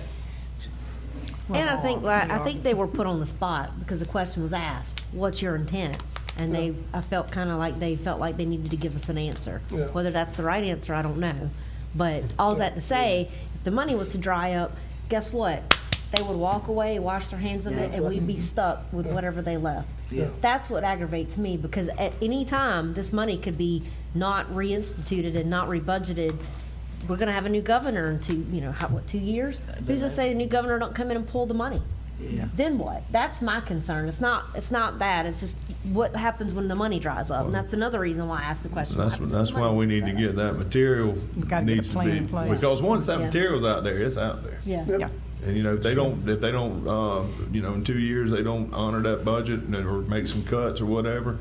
And I think they were put on the spot because the question was asked, what's your intent? And I felt kind of like they felt like they needed to give us an answer. Yeah. Whether that's the right answer, I don't know. But all that to say, if the money was to dry up, guess what? They would walk away, wash their hands of it, and we'd be stuck with whatever they left. Yeah. That's what aggravates me because at any time, this money could be not reinstituted and not rebudgeted. We're gonna have a new governor in 2 years? Who's to say the new governor don't come in and pull the money? Yeah. Then what? That's my concern. It's not that. It's just what happens when the money dries up. And that's another reason why I asked the question. That's why we need to get that material gotta get a needs to plan be, in place. because once that Yeah. material's out there, it's out there. Yeah. Yeah. And if they don't, in 2 years, they don't honor that budget or make some cuts or whatever,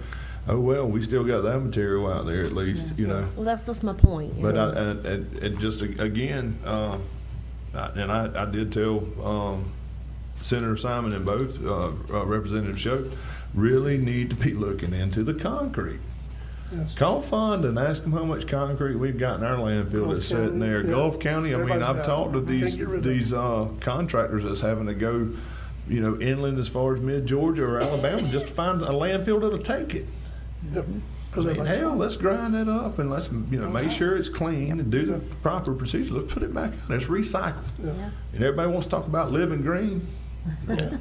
oh, well, we still got that material out there at least, Well, that's just my point. But and just again, and I did tell Senator Simon and both Representative Shope really need to be looking into the concrete. Yes. Call Fonda and ask them how much concrete we've got in our landfill that's sitting there. yeah. Gulf County, Everybody's I've got talked to it. Can't these get rid of it. these contractors that's having to go, inland as far as mid-Georgia or Alabama just to find a landfill that'll take it. Yep. Hell, let's grind that up and let's make sure it's clean and do the proper procedure. Let's put it back out. Let's recycle. Yeah. And everybody wants to talk about living green. Yeah.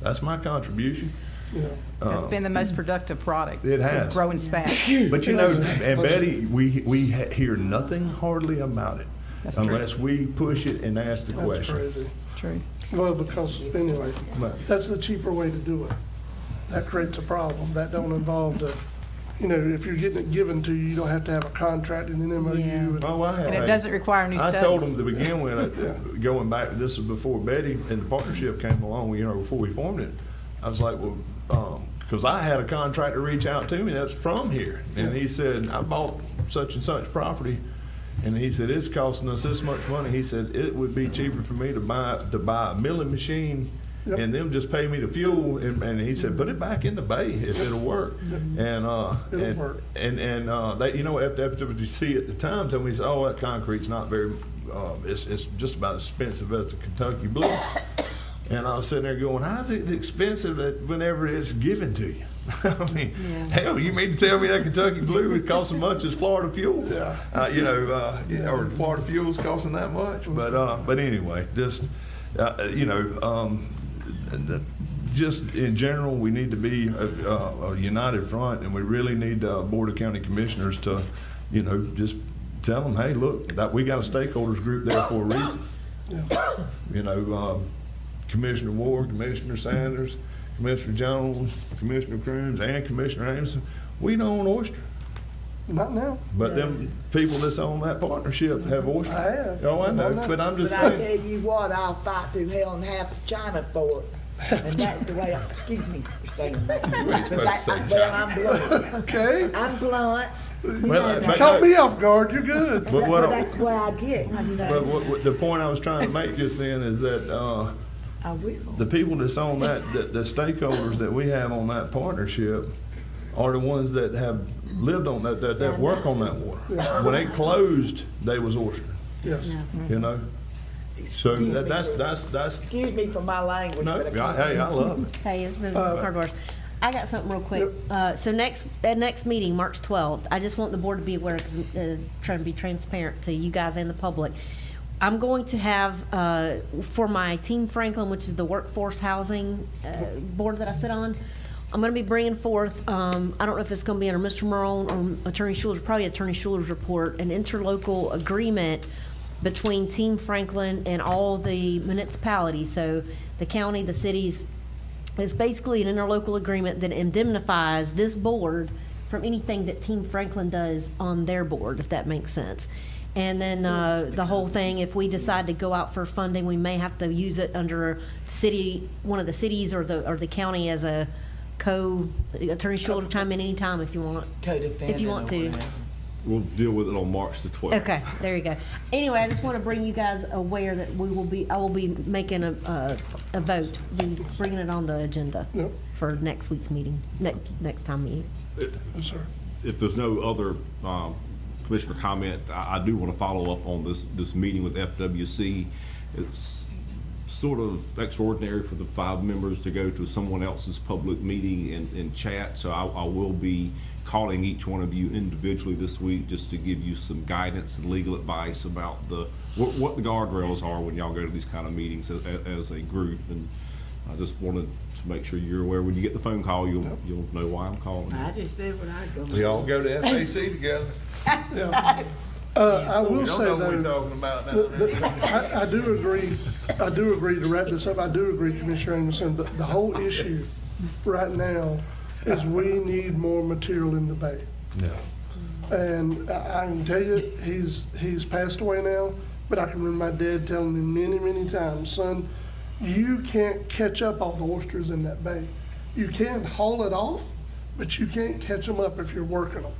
That's my contribution. Yeah. It's been the most productive product. It has. Growing fast. But and Betty, we hear nothing hardly about it That's unless true. we push it and ask the That's question. crazy. True. Well, because anyway, Right. that's the cheaper way to do it. That creates a problem. That don't involve the you know, if you're getting it given to you, you don't have to have a contract and an MOU. Yeah. and- Oh, I have. And it doesn't require new I studies. told them to begin with, going back, this was before Betty and the partnership came along, you know, before we formed it. I was like, well, because I had a contractor reach out to me that's from here. And he said, I bought such and such property. And he said, it's costing us this much money. He said, it would be cheaper for me to buy a milling machine and them just pay me the fuel. And he said, put it back in the bay if it'll work. And work. they, you know, after you see at the time, told me, he said, oh, that concrete's not very, it's just about as expensive as the Kentucky Blue. And I was sitting there going, how's it expensive whenever it's given to you? I mean, hell, you mean to tell me that Kentucky Blue would cost as much as Florida Fuel? Yeah. You know, or Florida Fuel's costing that much? But anyway, just, you know, just in general, we need to be a united front, and we really need the Board of County Commissioners to, you know, just tell them, hey, look, that we got a stakeholders group there for a reason. You know, Commissioner Ward, Commissioner Sanders, Commissioner Jones, Commissioner Crooms, and Commissioner Anderson, we don't own oyster. Not now. But them people that's on that partnership have oyster. I have. Oh, I know, but I'm just But I saying. tell you what, I'll fight through hell and half of China for it. And that's the way, excuse me for saying that. You ain't supposed to say But I'm blunt. Okay. I'm blunt. But Caught me off guard, you're good. But what But that's the way I get. But what the point I was trying to make just then is that I will. the people that's on the stakeholders that we have on that partnership are the ones that have lived on that work on that water. When it closed, they was oyster. Yes. You know? So Excuse me that's. Excuse me for my language. No, but I hey, I love it. Hey, it's been hard work. I got something real quick. So next meeting, March 12th, I just want the board to be aware, because trying to be transparent to you guys and the public. I'm going to have, for my Team Franklin, which is the workforce housing board that I sit on, I'm going to be bringing forth, I don't know if it's going to be under Mr. Morone or Attorney Schuler's, probably Attorney Schuler's report, an interlocal agreement between Team Franklin and all the municipalities. So the county, the cities, it's basically an interlocal agreement that indemnifies this board from anything that Team Franklin does on their board, if that makes sense. And then the whole thing, if we decide to go out for funding, we may have to use it under city, one of the cities or the county as a Attorney Schuler chime in anytime if you want. If you want to. We'll deal with it on March the 12th. Okay, there you go. Anyway, I just want to bring you guys aware that I will be making a vote, be bringing it on the agenda for next week's meeting, next time meeting. Yes, sir. If there's no other commissioner comment, I do want to follow up on this meeting with FWC. It's sort of extraordinary for the 5 members to go to someone else's public meeting and chat, so I will be calling each one of you individually this week just to give you some guidance and legal advice about what the guardrails are when y'all go to these kind of meetings as a group. And I just wanted to make sure you're aware when you get the phone call, you'll know why I'm calling. I just said what I go. We all go to FAC together. I will We say don't know what we're though, talking about now. I do agree to wrap this up. I do agree, Commissioner Anderson, the whole issue right now is we need more material in the bay. Yeah. And I can tell you, he's passed away now, but I can remember my dad telling me many, many times, son, you can't catch up all the oysters in that bay. You can haul it off, but you can't catch them up if you're working them.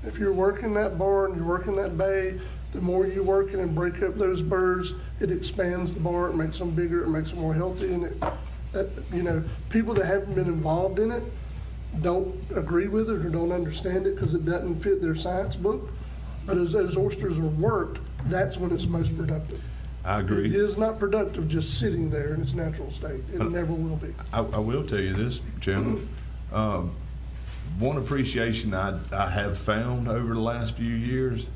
If you're working that barn, you're working that bay, the more you work it and break up those birds, it expands the barn, it makes them bigger, it makes them more healthy, and you know, people that haven't been involved in it don't agree with it or don't understand it because it doesn't fit their science book. But as those oysters are worked, that's when it's most productive. I agree. It is not productive just sitting there in its natural state. It never will be. I will tell you this, Chairman. One appreciation I have found over the last few years,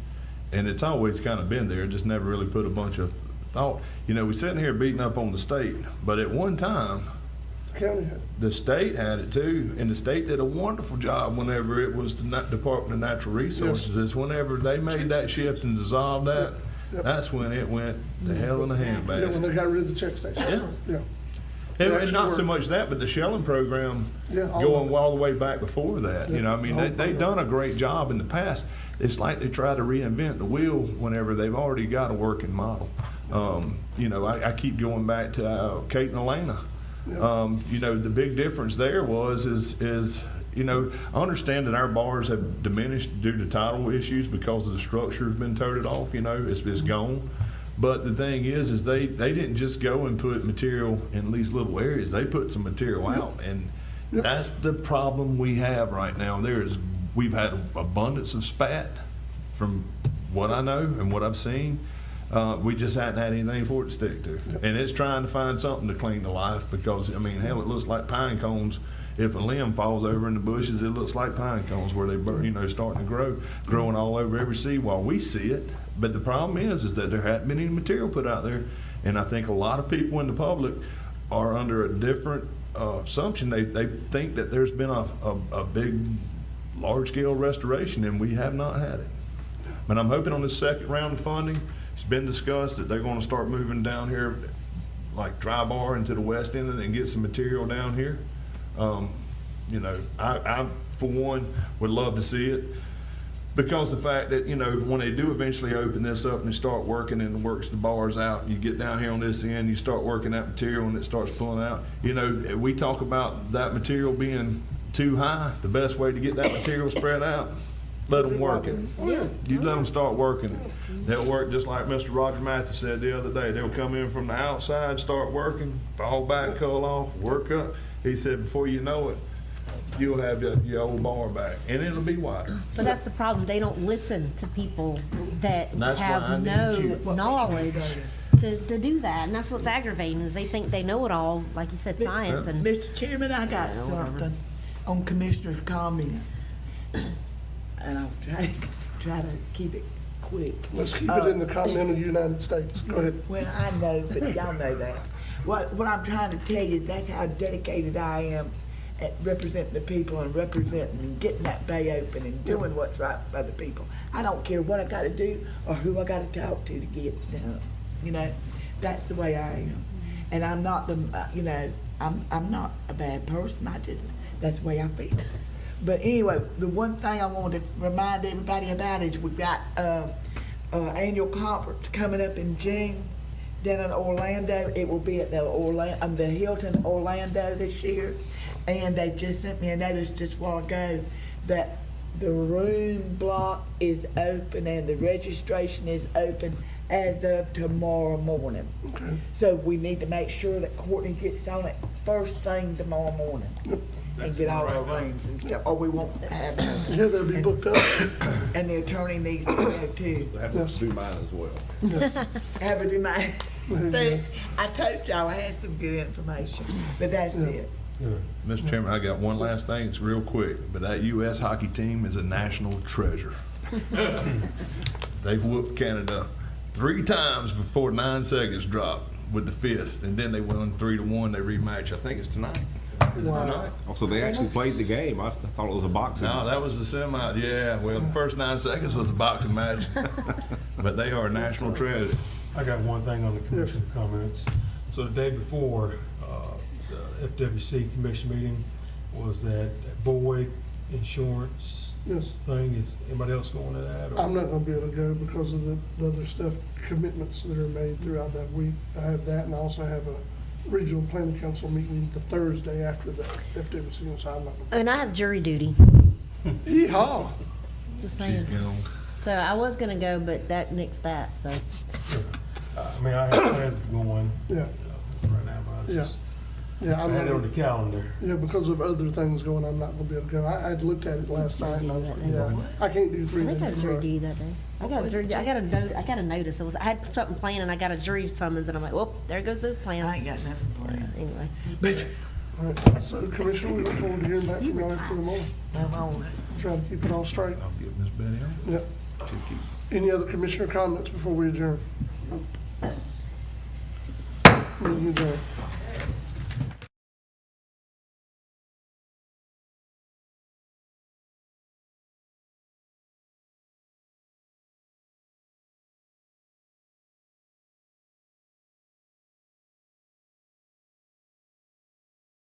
and it's always kind of been there, just never really put a bunch of thought. You know, we're sitting here beating up on the state, but at one time, the state had it too, and the state did a wonderful job whenever it was the Department of Natural Resources. It's whenever they made that shift and dissolved that, that's when it went to hell in a handbasket. When they got rid of the check station. Yeah. And actually not so work. much that, but the shelling program Yeah, all going of it. all the way back before that. You know, I mean, they've done a great job in the past. It's like they try to reinvent the wheel whenever they've already got a working model. You know, I keep going back to Kate and Elena. You know, the big difference there is, you know, I understand that our bars have diminished due to title issues because of the structure has been toted off, you know, it's gone. But the thing is they didn't just go and put material in these little areas. They put some material out, and that's the problem we have right now. We've had abundance of spat from what I know and what I've seen. We just hadn't had anything for it to stick to. And it's trying to find something to clean the life because, I mean, hell, it looks like pine cones. If a limb falls over in the bushes, it looks like pine cones where they, you know, starting to growing all over every seawall. We see it, but the problem is that there hadn't been any material put out there. And I think a lot of people in the public are under a different assumption. They think that there's been a big, large-scale restoration, and we have not had it. But I'm hoping on this second round of funding, it's been discussed that they're going to start moving down here, like Dry Bar into the west end and get some material down here. You know, I for one would love to see it because the fact that, you know, when they do eventually open this up and they start working and works the bars out, you get down here on this end, you start working that material and it starts pulling out. You know, we talk about that material being too high. The best way to get that material spread out, let them work it. You let them start working it. They'll work just like Mr. Roger Mathis said the other day. They'll come in from the outside, start working, fall back, cull off, work up. He said, before you know it, you'll have your old bar back, and it'll be wider. But that's the problem. They don't listen to people that That's why I have need no you. knowledge to do that. And that's what's aggravating is they think they know it all, like you said, science. And Mr. Chairman, I got something on Commissioner's comments, and I'll try to keep it quick. Let's keep it in the continental United States. Go ahead. Well, I know, but y'all know that. What I'm trying to tell you, that's how dedicated I am at representing the people and representing and getting that bay open and doing what's right for the people. I don't care what I gotta do or who I gotta talk to get it done. You know, that's the way I am. And I'm not you know, I'm not a bad person. That's the way I feel. But anyway, the one thing I wanted to remind everybody about is we've got annual conference coming up in June down in Orlando. It will be at the Hilton Orlando this year. And they just sent me a notice just a while ago that the room block is open and the registration is open as of tomorrow morning. Okay. So we need to make sure that Courtney gets on it first thing tomorrow morning and get all our rooms and stuff, or we won't have them. Yeah, they'll be booked up. And the attorney needs to go too. They have to do mine as well. Have a demand. See, I told y'all I had some good information, but that's it. Mr. Chairman, I got one last thing. It's real quick, but that U.S. hockey team is a national treasure. They've whooped Canada 3 times before 9 seconds dropped with the fist, and then they won 3-1. They rematch. I think it's tonight. Is it tonight? Oh, so they actually played the game. I thought it was a boxing. No, that was the semi. Yeah, well, the first 9 seconds was a boxing match, but they are a national treasure. I got one thing on the commission comments. So the day before the FWC commission meeting was that Boyd insurance thing. Is anybody else going to that? Or? I'm not gonna be able to go because of the other stuff, commitments that are made throughout that week. I have that, and I also have a regional planning council meeting the Thursday after the FWC, so I'm not gonna. and I have jury duty. Yeehaw! Just saying. She's gone. So I was gonna go, but that nixed that. So I mean, I have plans of going. Yeah. Right now, but I was just. Yeah, I had it on the calendar. Yeah, because of other things going, I'm not gonna be able to go. I had looked at it last night, and I was like, yeah, I can't do 3 I think I days. had jury duty that day. I got a notice. I had something planned, and I got a jury summons, and I'm like, well, there goes those plans. I ain't got nothing planned. Anyway. All right, so Commissioner, we look forward to hearing back from y'all after the morning. I'm on it. Try to keep it all straight. I'll get Miss Betty on. Yep. Any other commissioner comments before we adjourn? Meeting adjourned.